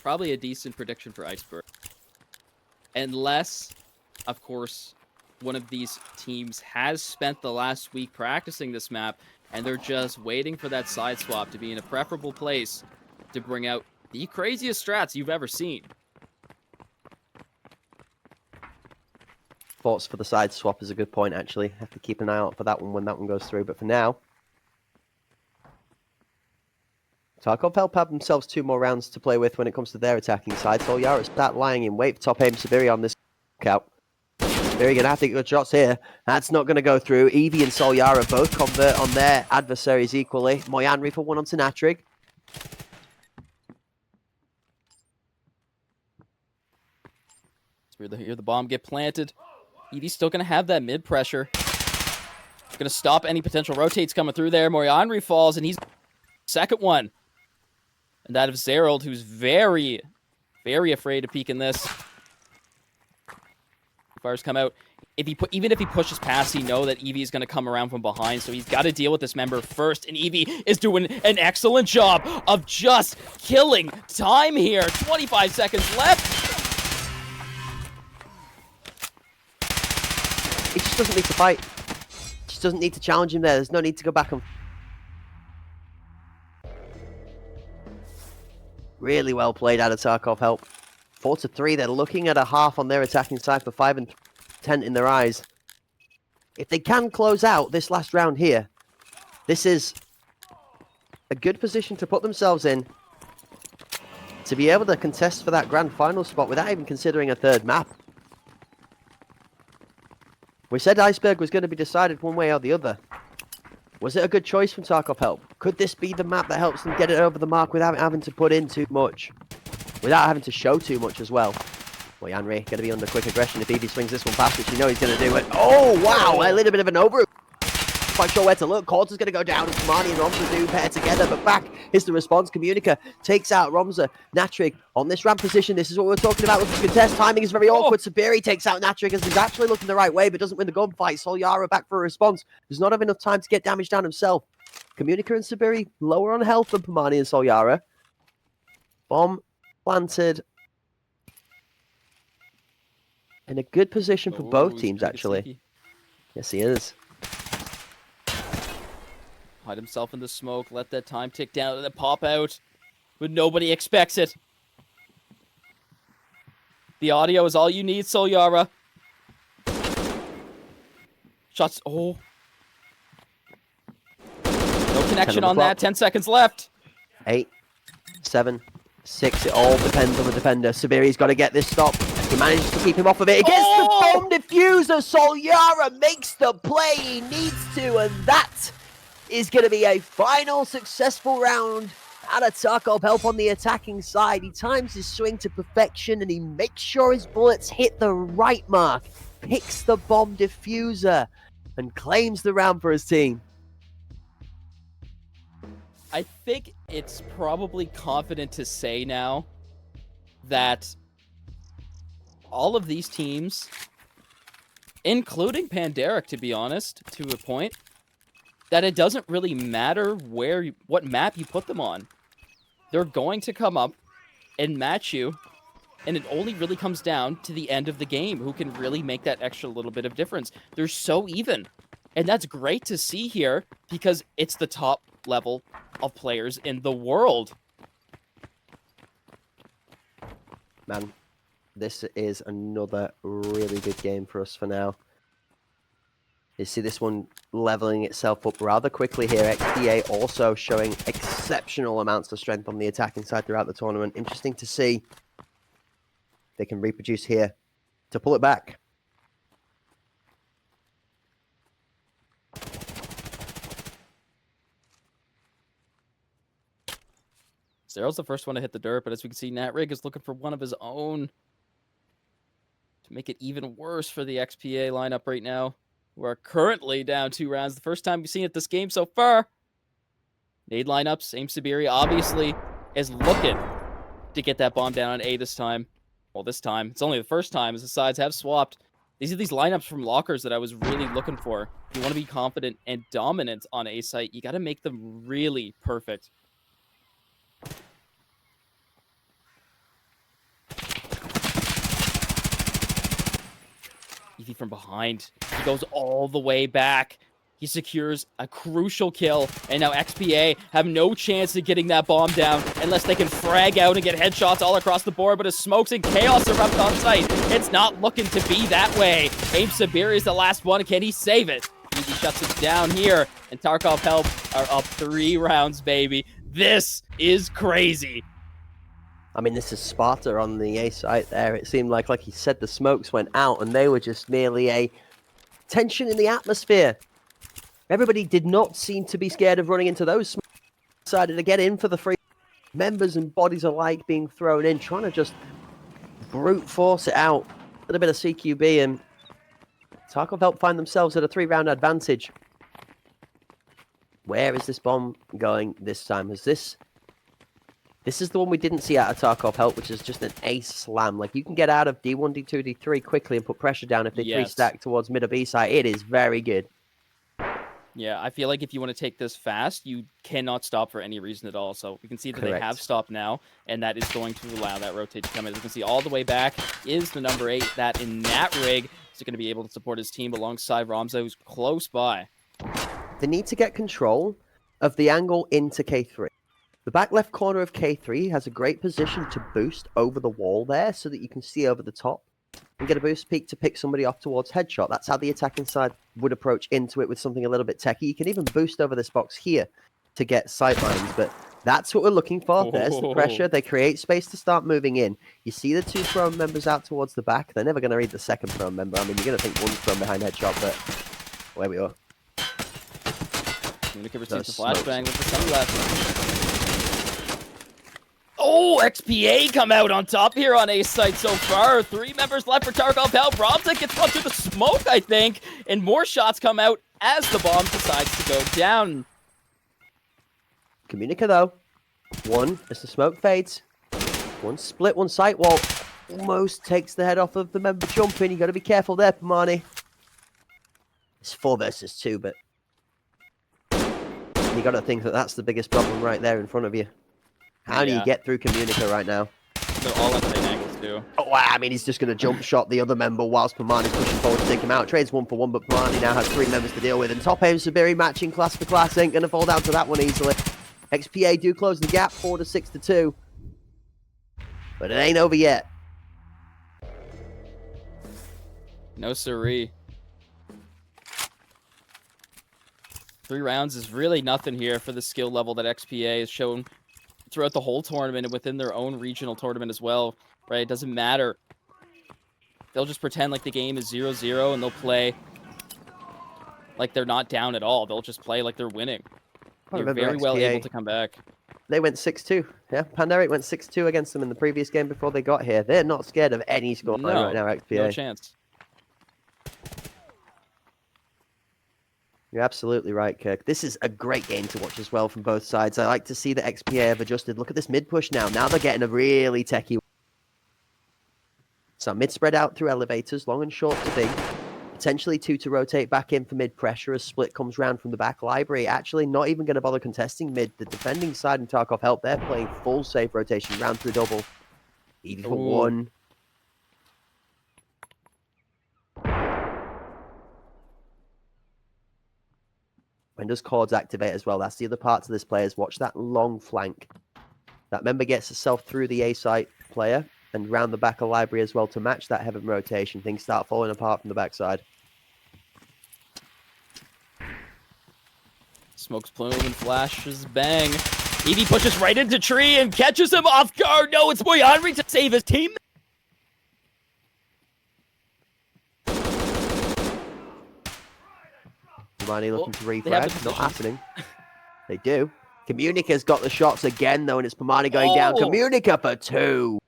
probably a decent prediction for Iceberg. Unless, of course, one of these teams has spent the last week practicing this map, and they're just waiting for that side swap to be in a preferable place to bring out the craziest strats you've ever seen. Thoughts for the side swap is a good point, actually. Have to keep an eye out for that one when that one goes through. But for now, Tarkov Help have themselves 2 more rounds to play with when it comes to their attacking side. Solyara start lying in wait for top aim Sabiri on this out. Sabiri going to have to get good shots here. That's not going to go through. Evie and Solyara both convert on their adversaries equally. Moyanri for 1 onto Natrig. Hear the bomb get planted. Evie's still going to have that mid pressure. Going to stop any potential rotates coming through there. Moyanri falls, and he's second one. And that of Zerald, who's very, very afraid to peek in this. Fires come out. Even if he pushes past, he know that Evie is going to come around from behind, so he's got to deal with this member first. And Evie is doing an excellent job of just killing time here. 25 seconds left. He just doesn't need to fight. Just doesn't need to challenge him there. There's no need to go back and... Really well played out of Tarkov Help. 4-3. They're looking at a half on their attacking side for 5 and 10 in their eyes. If they can close out this last round here, this is a good position to put themselves in to be able to contest for that grand final spot without even considering a third map. We said Iceberg was going to be decided one way or the other. Was it a good choice from Tarkov Help? Could this be the map that helps them get it over the mark without having to put in too much? Without having to show too much as well? Well, Yanri going to be under quick aggression if Evie swings this one past, which you know he's going to do it. Oh, wow! A little bit of an over. quite sure where to look. Quarter's going to go down, and Kamani and Romza do pair together, but back is the response. Communica takes out Romza. Natrig on this ramp position. This is what we're talking about with the contest. Timing is very awkward. Sabiri takes out Natrig as he's actually looking the right way, but doesn't win the gunfight. Solyara back for a response. Does not have enough time to get damage down himself. Communica and Sabiri lower on health than Pamani and Solyara. Bomb planted. In a good position for both teams, actually. Yes, he is. Hide himself in the smoke, let that time tick down, and then pop out. But nobody expects it. The audio is all you need, Solyara. Shots. Oh. No connection on that. 10 seconds left. 8, 7, 6. It all depends on the defender. Sabiri's got to get this stop. He manages to keep him off of it. He gets the bomb diffuser. Solyara makes the play he needs to, and that is going to be a final successful round out of Tarkov Help on the attacking side. He times his swing to perfection, and he makes sure his bullets hit the right mark, picks the bomb diffuser, and claims the round for his team. I think it's probably confident to say now that all of these teams, including Pandaric, to be honest, to a point, that it doesn't really matter what map you put them on. They're going to come up and match you, and it only really comes down to the end of the game, who can really make that extra little bit of difference. They're so even, and that's great to see here, because it's the top level of players in the world. Man, this is another really good game for us for now. You see this one leveling itself up rather quickly here. XDA also showing exceptional amounts of strength on the attacking side throughout the tournament. Interesting to see they can reproduce here to pull it back. Zero's the first one to hit the dirt, but as we can see, Natrig is looking for one of his own to make it even worse for the XPA lineup right now. We're currently down 2 rounds. The first time we've seen it this game so far. Nade lineups. Aim Sabiri obviously is looking to get that bomb down on A this time. Well, this time. It's only the first time as the sides have swapped. These are these lineups from lockers that I was really looking for. If you want to be confident and dominant on A site, you got to make them really perfect. Easy from behind. He goes all the way back. He secures a crucial kill, and now XPA have no chance of getting that bomb down unless they can frag out and get headshots all across the board, but as smokes and chaos erupt on site, it's not looking to be that way. Aim Sabiri is the last one. Can he save it? He shuts it down here, and Tarkov Help are up 3 rounds, baby. This is crazy. I mean, this is Sparta on the A site there. It seemed like he said, the smokes went out, and they were just merely a tension in the atmosphere. Everybody did not seem to be scared of running into those smokes. Decided to get in for the free members and bodies alike being thrown in, trying to just brute force it out. A little bit of CQB, and Tarkov Help find themselves at a 3-round advantage. Where is this bomb going this time? This is the one we didn't see out of Tarkov Help, which is just an ace slam. Like, you can get out of D1, D2, D3 quickly and put pressure down if they 3-stack towards mid or B side. It is very good. Yeah, I feel like if you want to take this fast, you cannot stop for any reason at all. So we can see that they have stopped now, and that is going to allow that rotate to come in. As you can see, all the way back is the number 8. That in Natrig is going to be able to support his team alongside Romza, who's close by. They need to get control of the angle into K3. The back left corner of K3 has a great position to boost over the wall there so that you can see over the top and get a boost peak to pick somebody off towards headshot. That's how the attacking side would approach into it with something a little bit techy. You can even boost over this box here to get sightlines, but that's what we're looking for. There's the pressure. They create space to start moving in. You see the 2 prone members out towards the back. They're never going to read the second prone member. I mean, you're going to think one's prone behind headshot, but there we are. Communica receives the flashbang with the sunglasses. Oh, XPA come out on top here on A site so far. 3 members left for Tarkov Help. Romza gets one through the smoke, I think. And more shots come out as the bomb decides to go down. Communica though. One, as the smoke fades. One split, one sight wall. Almost takes the head off of the member jumping. You got to be careful there, Pamani. It's 4 versus 2, but you got to think that that's the biggest problem right there in front of you. How do you get through Communica right now? They're all on tight angles too. Oh, wow. I mean, he's just going to jump shot the other member whilst Pamani's pushing forward to take him out. Trades 1 for 1, but Pamani now has 3 members to deal with. And top aim Sabiri matching class for class ain't going to fall down to that one easily. XPA do close the gap, 4 to 6 to 2. But it ain't over yet. No siree. 3 rounds is really nothing here for the skill level that XPA has shown throughout the whole tournament and within their own regional tournament as well, right? It doesn't matter. They'll just pretend like the game is 0-0 and they'll play like they're not down at all. They'll just play like they're winning. They're very well able to come back. They went 6-2. Yeah, Pandaric went 6-2 against them in the previous game before they got here. They're not scared of any scoreline right now, XPA. No chance. You're absolutely right, Kirk. This is a great game to watch as well from both sides. I like to see the XPA have adjusted. Look at this mid push now. Now they're getting a really techie. So mid spread out through elevators, long and short to big. Potentially 2 to rotate back in for mid pressure as Split comes round from the back library. Actually not even going to bother contesting mid. The defending side and Tarkov help. They're playing full safe rotation round through double. Even for 1. When does Chords activate as well? That's the other part to this player. Is watch that long flank. That member gets itself through the A site player and round the back of library as well to match that heaven rotation. Things start falling apart from the backside. Smokes plume and flashes bang. Evie pushes right into tree and catches him off guard. No, it's Moyanri to save his team. Pamani looking to refrag. Not happening. They do. Communica's got the shots again, though, and it's Pamani going down. Communica for 2.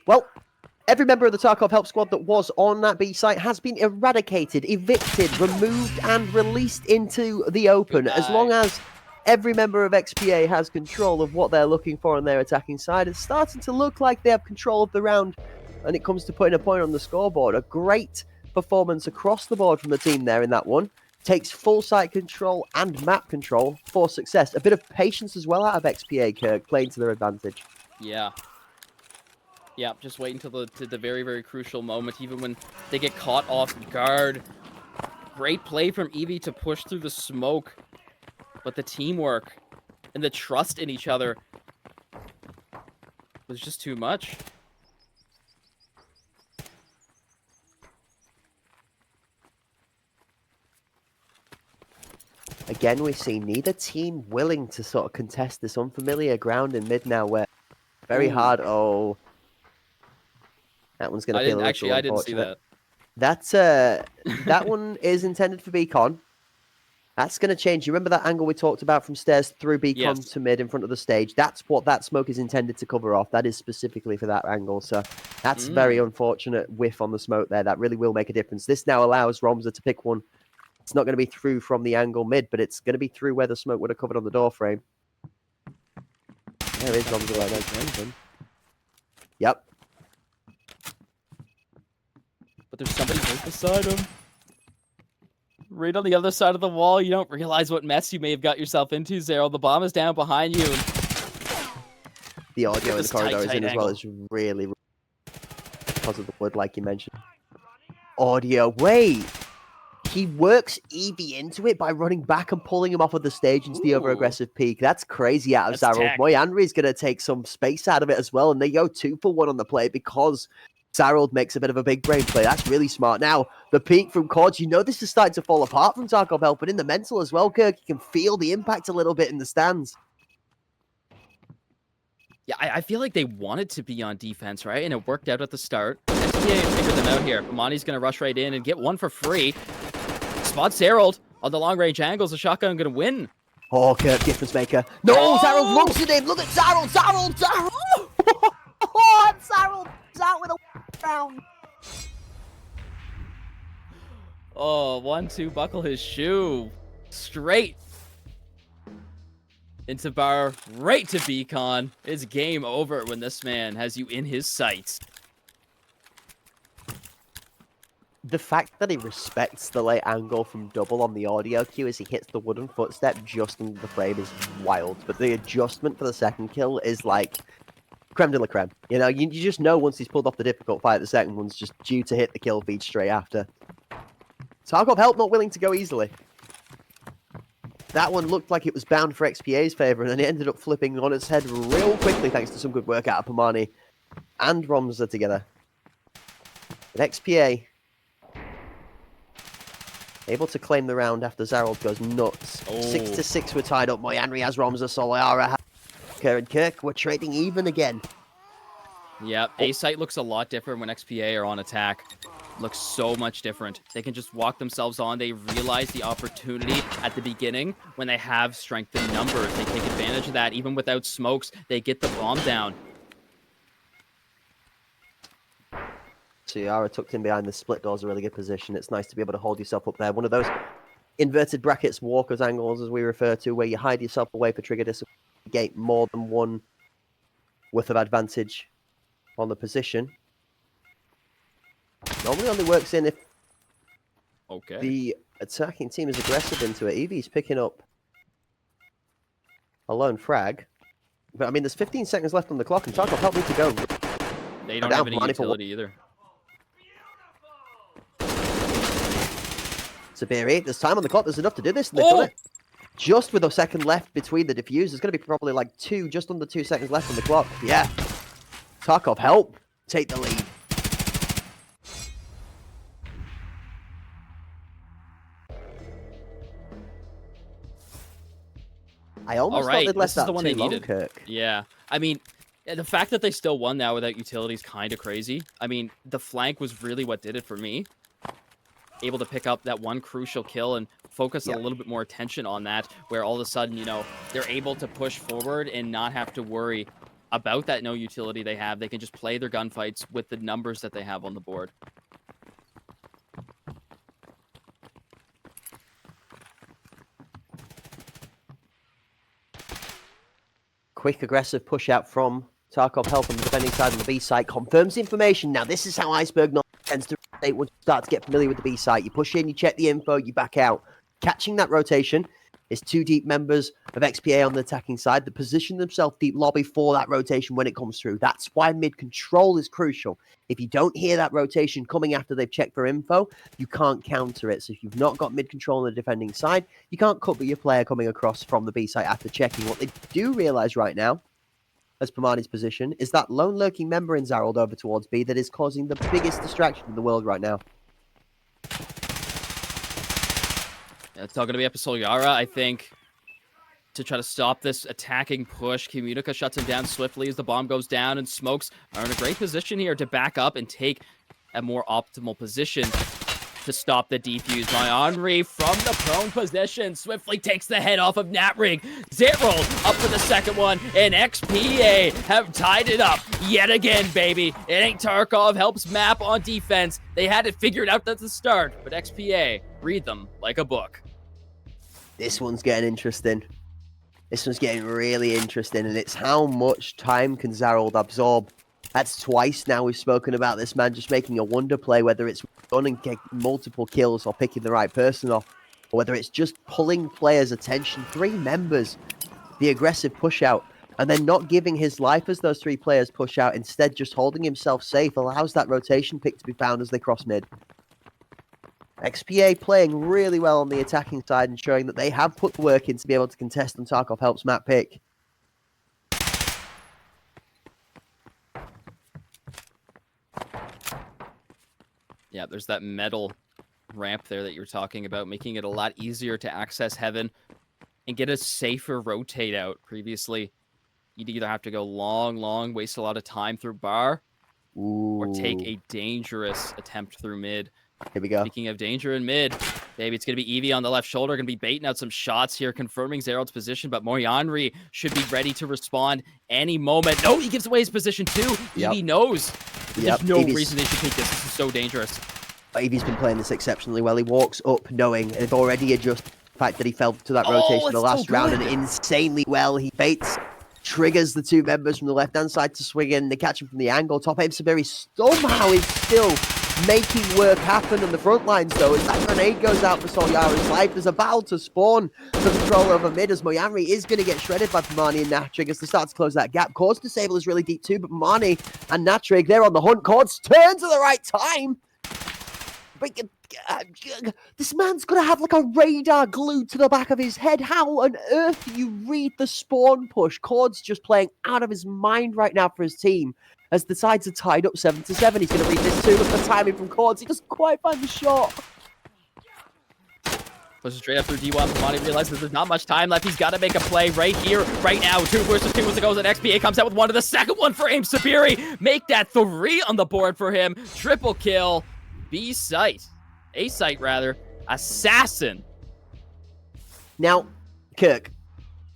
Well, every member of the Tarkov Help Squad that was on that B site has been eradicated, evicted, removed, and released into the open. As long as every member of XPA has control of what they're looking for on their attacking side, it's starting to look like they have control of the round when it comes to putting a point on the scoreboard. A great performance across the board from the team there in that one. Takes full site control and map control for success. A bit of patience as well out of XPA, Kirk, playing to their advantage. Yeah. Yeah, just wait until the very, very crucial moment, even when they get caught off guard. Great play from Evie to push through the smoke. But the teamwork and the trust in each other was just too much. Again, we see neither team willing to sort of contest this unfamiliar ground in mid now, where very hard. Oh, that one's going to feel a little Actually, I didn't see that. That's that one is intended for Beacon. That's going to change. You remember that angle we talked about from stairs through Beacon to mid in front of the stage? That's what that smoke is intended to cover off. That is specifically for that angle. So that's very unfortunate whiff on the smoke there. That really will make a difference. This now allows Romza to pick one. It's not going to be through from the angle mid, but it's going to be through where the smoke would have covered on the door frame. There is Romza right now. Yep. But there's somebody right beside him. Right on the other side of the wall. You don't realize what mess you may have got yourself into, Zero. The bomb is down behind you. The audio in the corridor is in as well. It's really because of the wood, like you mentioned. Audio. Wait. He works Evie into it by running back and pulling him off of the stage into the over-aggressive peak. That's crazy out of Zarald. Moyanri's going to take some space out of it as well, and they go 2 for 1 on the play because Zarald makes a bit of a big brain play. That's really smart. Now, the peak from Chords, you know this is starting to fall apart from Tarkov Help, but in the mental as well, Kirk, you can feel the impact a little bit in the stands. Yeah, I feel like they wanted to be on defense, right? And it worked out at the start. XPA figured them out here. Pamani's going to rush right in and get one for free. Spot Zarald on the long-range angles. The shotgun going to win. Oh, Kirk, difference maker. No, Zarald looks at him. Look at Zarald. Zarald. Oh, Zarald out with a round. Oh, 1-2, buckle his shoe. Straight into bar, right to Beacon. It's game over when this man has you in his sights. The fact that he respects the late angle from double on the audio cue as he hits the wooden footstep just under the frame is wild. But the adjustment for the second kill is like creme de la creme. You know, you just know once he's pulled off the difficult fight, the second one's just due to hit the kill feed straight after. Tarkov help not willing to go easily. That one looked like it was bound for XPA's favour, and then it ended up flipping on its head real quickly thanks to some good work out of Pomani and Romza together. But XPA able to claim the round after Zarold goes nuts. Oh. 6-6 we're tied up. Moyanri has Romza, Solayara has Kerr and Kirk. We're trading even again. Yeah, A-Site looks a lot different when XPA are on attack. Looks so much different. They can just walk themselves on. They realize the opportunity at the beginning when they have strength in numbers. They take advantage of that. Even without smokes, they get the bomb down. Yara tucked in behind the split door is a really good position. It's nice to be able to hold yourself up there. One of those inverted brackets walkers angles, as we refer to, where you hide yourself away for trigger distance, gate more than one worth of advantage on the position. Normally only works in if the attacking team is aggressive into it. Eevee's picking up a lone frag. But I mean, there's 15 seconds left on the clock, and Tarkov help me to go. They don't have any utility either. Sabiri, there's time on the clock. There's enough to do this. And they've done it. Just with a second left between the defuse. There's going to be probably like just under 2 seconds left on the clock. Yeah. Tarkov help take the lead. I almost thought they'd left that too long, Kirk. Yeah. I mean, the fact that they still won now without utility is kind of crazy. I mean, the flank was really what did it for me. Able to pick up that one crucial kill and focus a little bit more attention on that, where all of a sudden, you know, they're able to push forward and not have to worry about that no utility they have. They can just play their gunfights with the numbers that they have on the board. Quick aggressive push out from Tarkov help on the defending side of the B site. Confirms the information. Now, this is how Iceberg tends to rotate once you start to get familiar with the B site. You push in, you check the info, you back out. Catching that rotation is 2 deep members of XPA on the attacking side that position themselves deep lobby for that rotation when it comes through. That's why mid control is crucial. If you don't hear that rotation coming after they've checked for info, you can't counter it. So if you've not got mid control on the defending side, you can't cover your player coming across from the B site after checking. What they do realize right now, as Pomani's position, is that lone lurking member in Zarold over towards B that is causing the biggest distraction in the world right now. It's all going to be up to Solyara, I think, to try to stop this attacking push. Kimunica shuts him down swiftly as the bomb goes down, and Smokes are in a great position here to back up and take a more optimal position to stop the defuse. Moyanri from the prone position swiftly takes the head off of Natrig. Zarold up for the second one, and XPA have tied it up yet again, baby. It ain't Tarkov helps map on defense. They had it figured out at the start, but XPA read them like a book. This one's getting interesting. This one's getting really interesting, and it's how much time can Zarold absorb. That's twice now we've spoken about this man just making a wonder play, whether it's running multiple kills or picking the right person off, or whether it's just pulling players' attention. 3 members, the aggressive push out, and then not giving his life as those 3 players push out, instead just holding himself safe, allows that rotation pick to be found as they cross mid. XPA playing really well on the attacking side and showing that they have put the work in to be able to contest on Tarkov helps map pick. Yeah, there's that metal ramp there that you were talking about, making it a lot easier to access Heaven and get a safer rotate out. Previously, you'd either have to go long, waste a lot of time through bar, or take a dangerous attempt through mid. Here we go. Speaking of danger in mid, baby, it's going to be Eevee on the left shoulder, going to be baiting out some shots here, confirming Zarold's position, but Moyanri should be ready to respond any moment. No, he gives away his position too. Eevee knows. There's no reason they should take this. This is so dangerous. Evie's been playing this exceptionally well. He walks up knowing they've already adjusted the fact that he fell to that rotation in the it's last so round, good. and insanely well. He baits, triggers the two members from the left-hand side to swing in. They catch him from the angle. Top aim Sabiri somehow is still making work happen on the front lines, though, as that grenade goes out for Solyara's life. There's a battle to spawn for control over mid, as Moyanri is going to get shredded by Pamani and Natrig as they start to close that gap. Cord's disable is really deep too, but Pamani and Natrig, they're on the hunt. Cord's turns at the right time. But this man's gonna have like a radar glued to the back of his head. How on earth do you read the spawn push? Cord's just playing out of his mind right now for his team as the sides are tied up 7-7. He's gonna read this too. Look at the timing from Cords. He doesn't quite find the shot. Pushes straight up through D1. Pamani realizes there's not much time left. He's got to make a play right here, right now. 2 versus 2 as it goes, and XPA comes out with one of the second one for Aim Sabiri. Make that 3 on the board for him. Triple kill. B site. A site, rather. Assassin. Now, Kirk.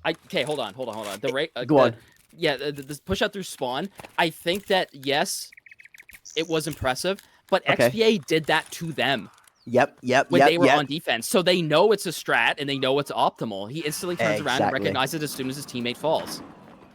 Okay, hold on. Go on. Yeah, this push out through spawn. I think that, yes, it was impressive, but Okay. XPA did that to them. Yep. When they were on defense. So they know it's a strat and they know it's optimal. He instantly turns around and recognizes it as soon as his teammate falls.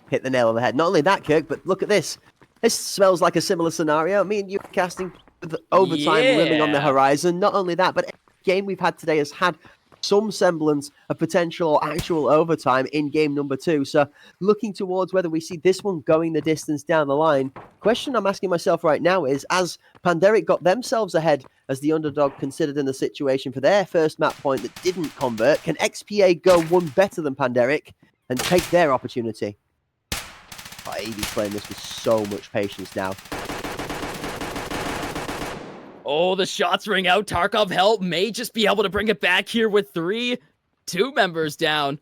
Hit the nail on the head. Not only that, Kirk, but look at this. This smells like a similar scenario. Me and you casting with overtime looming on the horizon. Not only that, but every game we've had today has had some semblance of potential or actual overtime in game number 2. So looking towards whether we see this one going the distance down the line, question I'm asking myself right now is, as Panderic got themselves ahead as the underdog considered in the situation for their first map point that didn't convert, can XPA go one better than Panderic and take their opportunity? Oh, Evie's playing this with so much patience now. Oh, the shots ring out. Tarkov Help may just be able to bring it back here with 2 members down.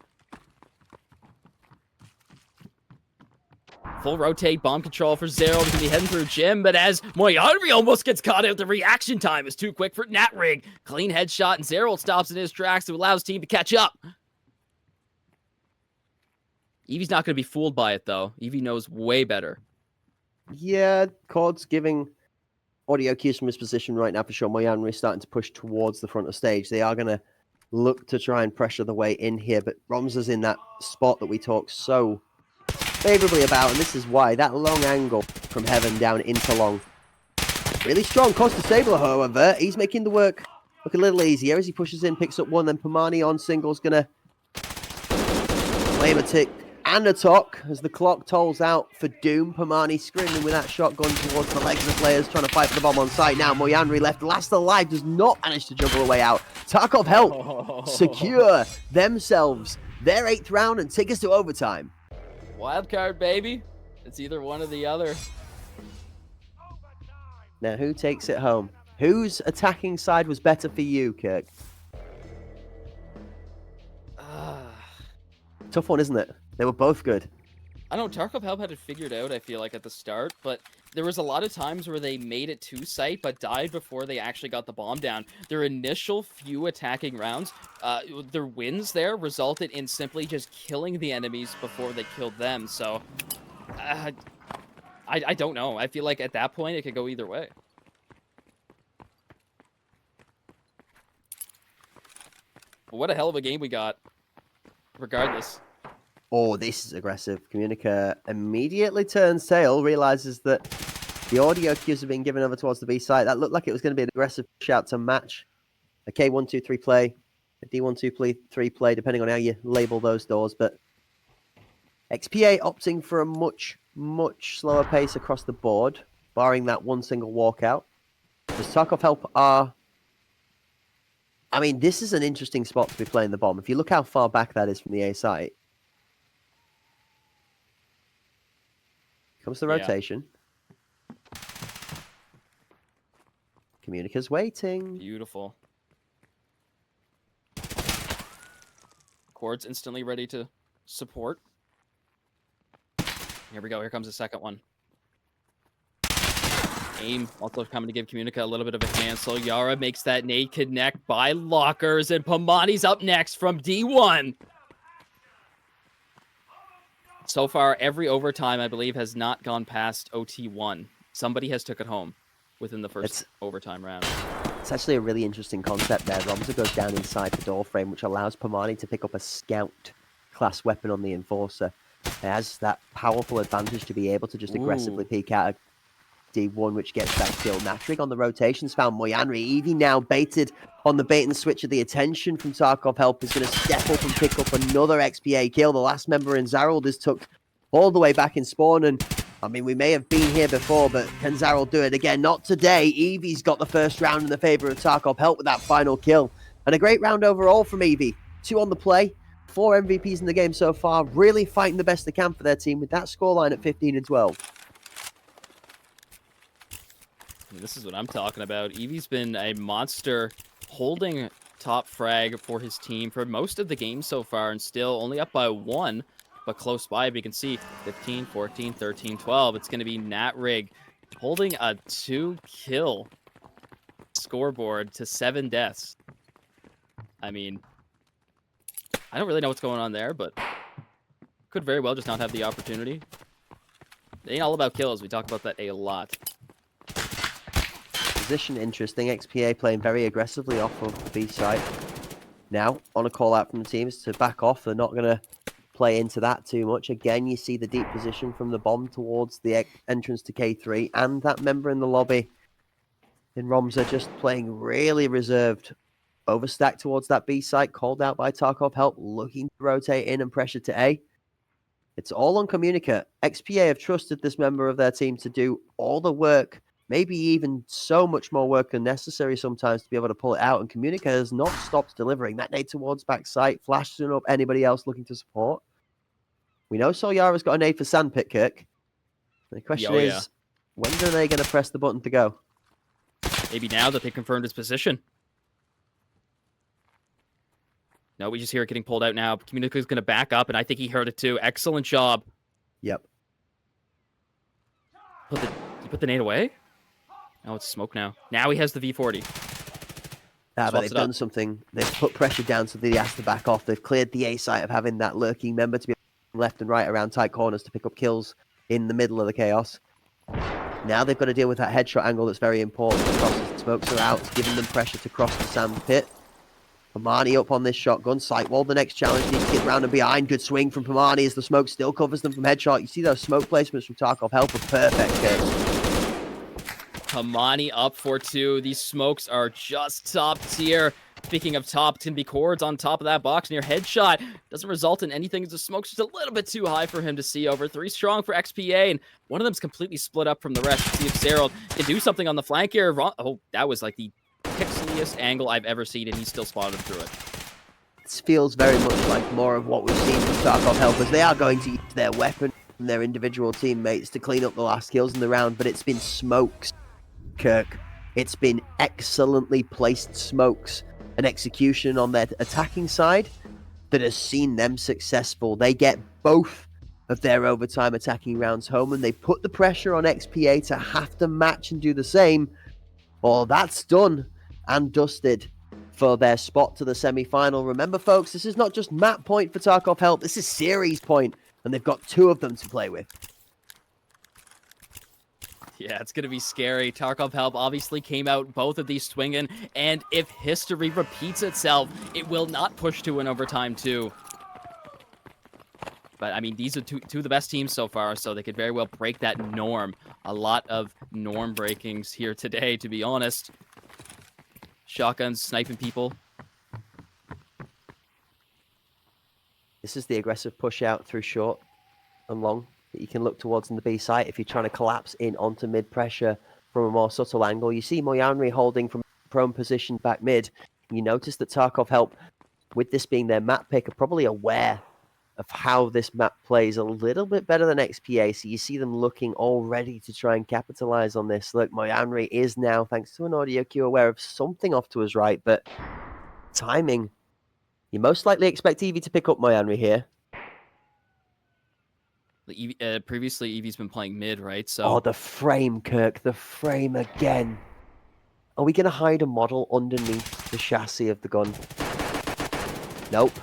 Full rotate, bomb control for Zero. He's going to be heading through Jim, but as Moyanri almost gets caught out, the reaction time is too quick for Natrig. Clean headshot, and Zero stops in his tracks to allow his team to catch up. Evie's not going to be fooled by it, though. Evie knows way better. Yeah, Cord's giving audio cues from his position right now for sure. Moyanri is starting to push towards the front of stage. They are going to look to try and pressure the way in here, but Romza's in that spot that we talk so favorably about, and this is why. That long angle from Heaven down into long. Really strong. Cord's disable, however. He's making the work look a little easier as he pushes in, picks up one, then Pamani on single's going to claim a tick and a talk as the clock tolls out for Doom. Pamani screaming with that shotgun towards the legs of players trying to fight for the bomb on site. Now Moyanri left last alive, does not manage to juggle a way out. Tarkov Help secure themselves their 8th round and take us to overtime. Wild card, baby. It's either one or the other. Now who takes it home? Whose attacking side was better for you, Kirk? Tough one, isn't it? They were both good. I know Tarkov Help had it figured out, I feel like, at the start, but there was a lot of times where they made it to site, but died before they actually got the bomb down. Their initial few attacking rounds, their wins there resulted in simply just killing the enemies before they killed them, so I don't know. I feel like at that point it could go either way. But what a hell of a game we got, regardless. Oh, this is aggressive. Communica immediately turns tail, realizes that the audio cues have been given over towards the B site. That looked like it was going to be an aggressive shout to match a K1-2-3 play, a D1-2-3 play, depending on how you label those doors. But XPA opting for a much, much slower pace across the board, barring that one single walkout. As Tarkov Help are... I mean, this is an interesting spot to be playing the bomb. If you look how far back that is from the A site, comes the rotation. Yeah. Communica's waiting. Beautiful. Cord's instantly ready to support. Here we go. Here comes the second one. Aim also coming to give Communica a little bit of a hand. So Yara makes that nade connect by Lockers, and Pamani's up next from D1. So far, every overtime, I believe, has not gone past OT1. Somebody has took it home within the first overtime round. It's actually a really interesting concept there. Romza goes down inside the door frame, which allows Pomani to pick up a scout class weapon on the Enforcer. It has that powerful advantage to be able to just aggressively peek out a D1, which gets that kill. Natrig on the rotations found Moyanri. Eevee now baited on the bait and switch of the attention from Tarkov Help is going to step up and pick up another XPA kill. The last member in Zharald is tucked all the way back in spawn, and I mean, we may have been here before, but can Zharald do it again? Not today. Eevee's got the first round in the favor of Tarkov Help with that final kill. And a great round overall from Eevee. 2 on the play, 4 MVPs in the game so far, really fighting the best they can for their team with that scoreline at 15 and 12. This is what I'm talking about. Eevee's been a monster holding top frag for his team for most of the game so far, and still only up by 1. But close by, but you can see 15, 14, 13, 12. It's going to be Natrig holding a 2-kill scoreboard to 7 deaths. I mean, I don't really know what's going on there, but could very well just not have the opportunity. It ain't all about kills. We talk about that a lot. Position interesting. XPA playing very aggressively off of the B site. Now, on a call out from the teams to back off. They're not going to play into that too much. Again, you see the deep position from the bomb towards the entrance to K3, and that member in the lobby in Romza just playing really reserved. Overstack towards that B site, called out by Tarkov Help, looking to rotate in and pressure to A. It's all on Communica. XPA have trusted this member of their team to do all the work, maybe even so much more work than necessary sometimes to be able to pull it out, and Communica has not stopped delivering. That nade towards backside, flashing up anybody else looking to support. We know Solyara's got a nade for Sandpit, Kirk. The question is, when are they going to press the button to go? Maybe now that they confirmed his position. No, we just hear it getting pulled out now. Communica's going to back up, and I think he heard it too. Excellent job. Yep. Put the nade away? Oh, it's smoke now. Now he has the V40. But they've done something. They've put pressure down so that he has to back off. They've cleared the A site of having that lurking member to be left and right around tight corners to pick up kills in the middle of the chaos. Now they've got to deal with that headshot angle that's very important because the smokes are out, giving them pressure to cross the sand pit. Pomani up on this shotgun. Sight wall, the next challenge, needs to get round and behind. Good swing from Pomani as the smoke still covers them from headshot. You see those smoke placements from Tarkov Help are perfect, Pomani up for 2. These smokes are just top tier. Speaking of top, it's going to be Cords on top of that box, and your headshot doesn't result in anything. The smoke's just a little bit too high for him to see over. 3 strong for XPA, and one of them's completely split up from the rest. See if Zharald can do something on the flank here. Oh, that was like the pixeliest angle I've ever seen, and he still spotted him through it. This feels very much like more of what we've seen from Tarkov Help, as they are going to use their weapon and their individual teammates to clean up the last kills in the round, but it's been smokes, Kirk. It's been excellently placed smokes and execution on their attacking side that has seen them successful. They get both of their overtime attacking rounds home, and they put the pressure on XPA to have to match and do the same. Well, that's done and dusted for their spot to the semi-final. Remember, folks, this is not just map point for Tarkov Help, this is series point, and they've got 2 of them to play with. Yeah, it's going to be scary. Tarkov Help obviously came out both of these swinging, and if history repeats itself, it will not push to an overtime too. But, I mean, these are two of the best teams so far, so they could very well break that norm. A lot of norm breakings here today, to be honest. Shotguns sniping people. This is the aggressive push out through short and long that you can look towards in the B site if you're trying to collapse in onto mid pressure from a more subtle angle. You see Moyanri holding from prone position back mid. You notice that Tarkov Help, with this being their map pick, are probably aware of how this map plays a little bit better than XPA. So you see them looking all ready to try and capitalize on this. Look, Moyanri is now, thanks to an audio cue, aware of something off to his right, but timing. You most likely expect Eevee to pick up Moyanri here. Previously, Eevee's been playing mid, right? So. Oh, the frame, Kirk. The frame again. Are we going to hide a model underneath the chassis of the gun? Nope.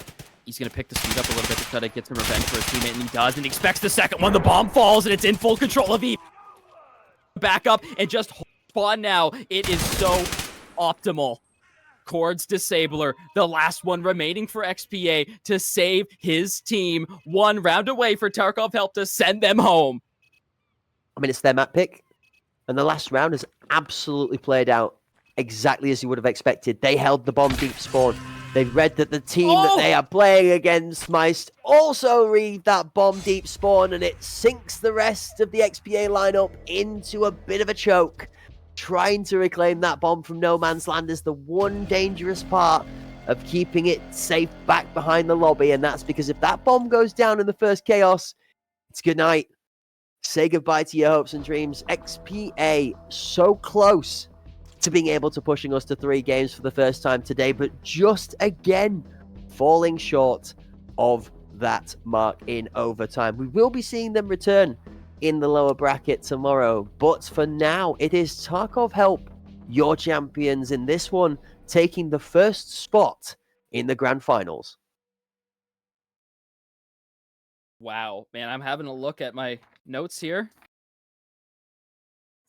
He's going to pick the speed up a little bit to try to get some revenge for his teammate, and he does, and he expects the second one. The bomb falls, and it's in full control of Eevee. Back up, and just hold on now. It is so optimal. Chords Disabler, the last one remaining for XPA to save his team. One round away for Tarkov Help to send them home. I mean, it's their map pick, and the last round has absolutely played out exactly as you would have expected. They held the bomb deep spawn. They've read that the team that they are playing against might also read that bomb deep spawn, and it sinks the rest of the XPA lineup into a bit of a choke. Trying to reclaim that bomb from no man's land is the one dangerous part of keeping it safe back behind the lobby, and that's because if that bomb goes down in the first chaos, it's good night. Say goodbye to your hopes and dreams. XPA so close to being able to pushing us to 3 games for the first time today, but just again falling short of that mark in overtime. We will be seeing them return in the lower bracket tomorrow, but for now it is Tarkov Help, your champions in this one, taking the first spot in the grand finals. Wow, man, I'm having a look at my notes here.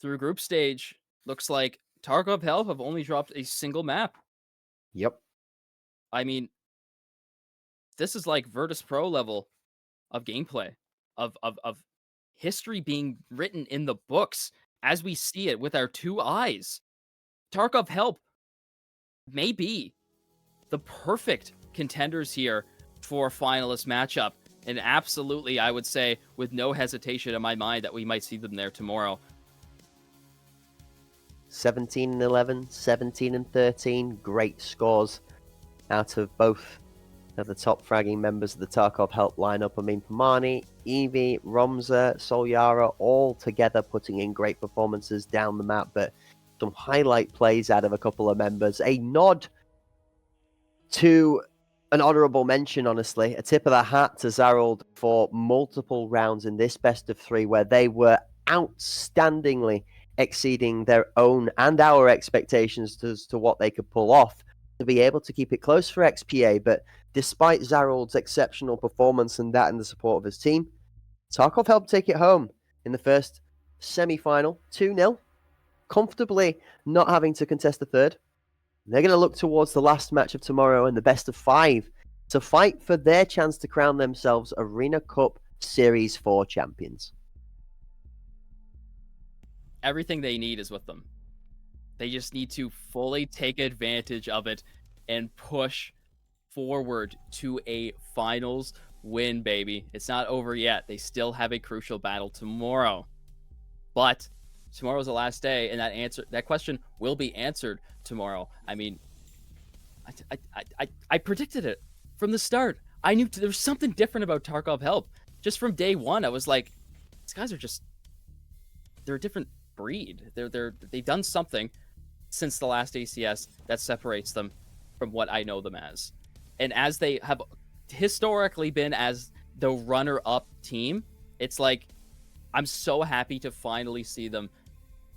Through group stage, looks like Tarkov Help have only dropped a single map. Yep. I mean, this is like Virtus Pro level of gameplay, of history being written in the books as we see it with our 2 eyes. Tarkov Help may be the perfect contenders here for a finalist matchup. And absolutely, I would say, with no hesitation in my mind, that we might see them there tomorrow. 17-11, 17-13, great scores out of both of the top fragging members of the Tarkov Help lineup. I mean, Pamani, Evie, Romza, Solyara, all together putting in great performances down the map, but some highlight plays out of a couple of members. A nod to an honourable mention, honestly, a tip of the hat to Zarold for multiple rounds in this best of 3 where they were outstandingly exceeding their own and our expectations as to what they could pull off to be able to keep it close for XPA. But despite Zarold's exceptional performance and that and the support of his team, Tarkov helped take it home in the first semi-final, 2-0, comfortably not having to contest the third. They're going to look towards the last match of tomorrow and the best of 5 to fight for their chance to crown themselves Arena Cup Series 4 champions. Everything they need is with them. They just need to fully take advantage of it and push forward to a finals win, baby. It's not over yet. They still have a crucial battle tomorrow. But tomorrow's the last day, and that question will be answered tomorrow. I mean, I predicted it from the start. I knew there was something different about Tarkov Help. Just from day one, I was like, these guys are they're a different breed. They've done something since the last ACS that separates them from what I know them as. And as they have historically been as the runner-up team, it's like, I'm so happy to finally see them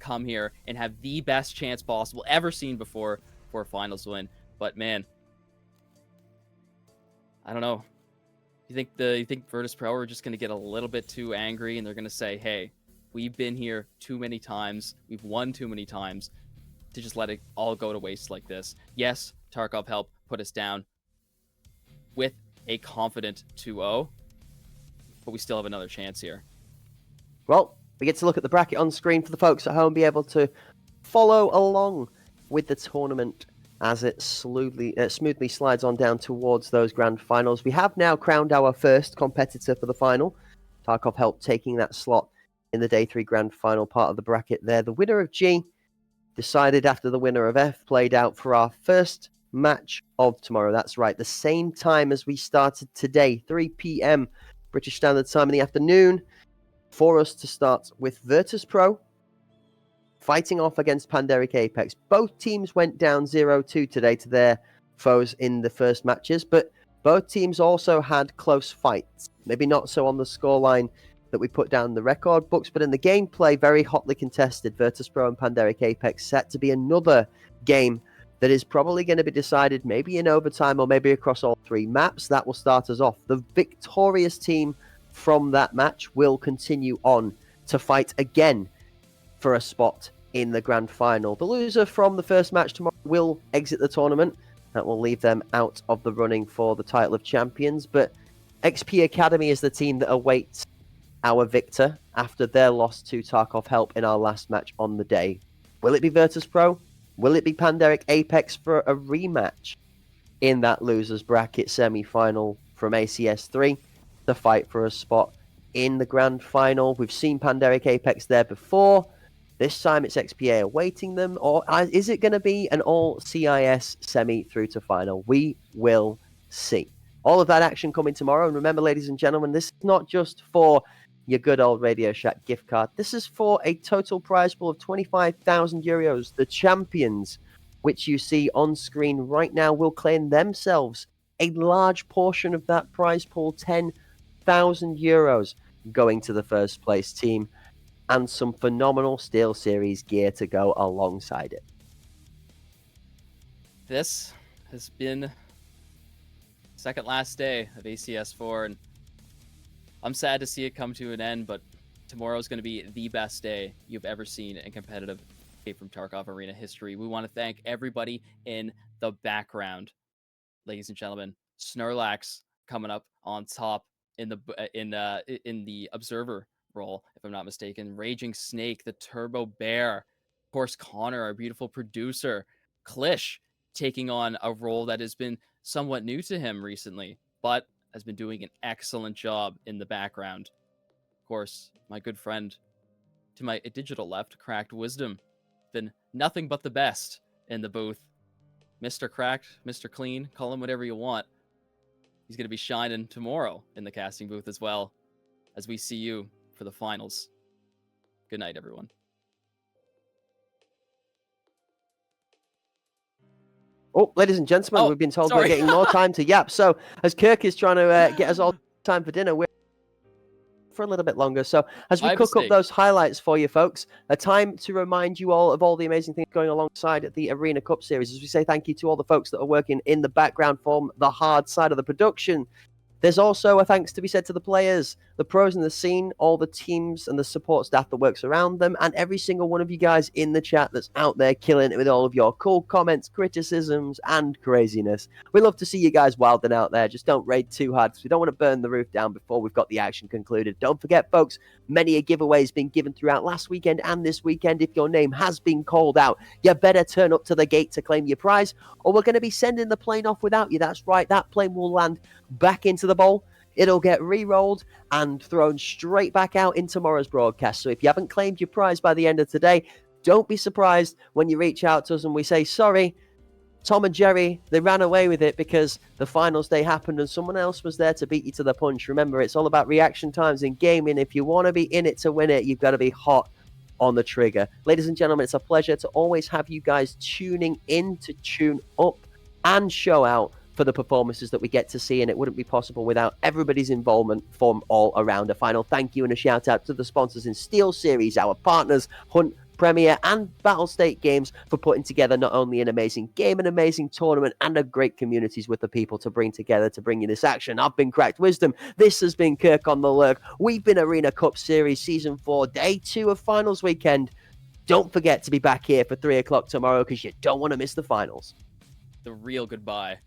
come here and have the best chance possible ever seen before for a finals win. But man, I don't know. You think Virtus Pro are just going to get a little bit too angry and they're going to say, hey, we've been here too many times, we've won too many times to just let it all go to waste like this? Yes, Tarkov Help put us down with a confident 2-0, but we still have another chance here. Well, we get to look at the bracket on screen for the folks at home, be able to follow along with the tournament as it smoothly slides on down towards those grand finals. We have now crowned our first competitor for the final. Tarkov Help taking that slot in the Day 3 grand final part of the bracket there. The winner of G decided after the winner of F played out for our first match of tomorrow. That's right, the same time as we started today, 3 p.m. British Standard Time in the afternoon, for us to start with Virtus Pro fighting off against Pandemic Apex. Both teams went down 0-2 today to their foes in the first matches, but both teams also had close fights. Maybe not so on the scoreline that we put down in the record books, but in the gameplay, very hotly contested. Virtus Pro and Pandemic Apex set to be another game that is probably going to be decided maybe in overtime or maybe across all 3 maps. That will start us off. The victorious team from that match will continue on to fight again for a spot in the grand final. The loser from the first match tomorrow will exit the tournament. That will leave them out of the running for the title of champions. But XP Academy is the team that awaits our victor after their loss to Tarkov Help in our last match on the day. Will it be Virtus Pro? Will it be Pandemic Apex for a rematch in that losers bracket semi-final from ACS3 to fight for a spot in the grand final? We've seen Pandemic Apex there before. This time it's XPA awaiting them, or is it going to be an all CIS semi through to final? We will see. All of that action coming tomorrow. And remember, ladies and gentlemen, this is not just for your good old Radio Shack gift card. This is for a total prize pool of 25,000 euros. The champions, which you see on screen right now, will claim themselves a large portion of that prize pool, 10,000 euros, going to the first place team, and some phenomenal Steel Series gear to go alongside it. This has been second last day of ACS4, and I'm sad to see it come to an end, but tomorrow's going to be the best day you've ever seen in competitive Escape from Tarkov Arena history. We want to thank everybody in the background. Ladies and gentlemen, Snurlax coming up on top in the observer role, if I'm not mistaken. Raging Snake, the Turbo Bear, of course, Connor, our beautiful producer. Klish taking on a role that has been somewhat new to him recently, but has been doing an excellent job in the background. Of course, my good friend to my digital left, Cracked Wisdom, been nothing but the best in the booth. Mr. Cracked, Mr. Clean, call him whatever you want. He's going to be shining tomorrow in the casting booth as well, as we see you for the finals. Good night, everyone. Oh, ladies and gentlemen, we've been told we're getting more time to yap. So as Kirk is trying to get us all time for dinner, we're for a little bit longer. So as we cook up those highlights for you folks, a time to remind you all of all the amazing things going alongside the Arena Cup series. As we say thank you to all the folks that are working in the background from the hard side of the production. There's also a thanks to be said to the players, the pros in the scene, all the teams and the support staff that works around them, and every single one of you guys in the chat that's out there killing it with all of your cool comments, criticisms, and craziness. We love to see you guys wilding out there. Just don't raid too hard, because we don't want to burn the roof down before we've got the action concluded. Don't forget, folks, many a giveaway has been given throughout last weekend and this weekend. If your name has been called out, you better turn up to the gate to claim your prize, or we're going to be sending the plane off without you. That's right, that plane will land back into the bowl. It'll get re-rolled and thrown straight back out in tomorrow's broadcast. So if you haven't claimed your prize by the end of today, don't be surprised when you reach out to us and we say, sorry, Tom and Jerry, they ran away with it because the finals day happened and someone else was there to beat you to the punch. Remember, it's all about reaction times in gaming. If you want to be in it to win it, you've got to be hot on the trigger. Ladies and gentlemen, it's a pleasure to always have you guys tuning in to tune up and show out for the performances that we get to see, and it wouldn't be possible without everybody's involvement from all around. A final thank you and a shout out to the sponsors in Steel Series, our partners, Hunt, Premier, and Battlestate Games, for putting together not only an amazing game, an amazing tournament, and a great communities with the people to bring together to bring you this action. I've been Cracked Wisdom. This has been Kirk on the Lurk. We've been Arena Cup Series Season 4, Day 2 of Finals Weekend. Don't forget to be back here for 3 o'clock tomorrow, because you don't want to miss the finals. The real goodbye.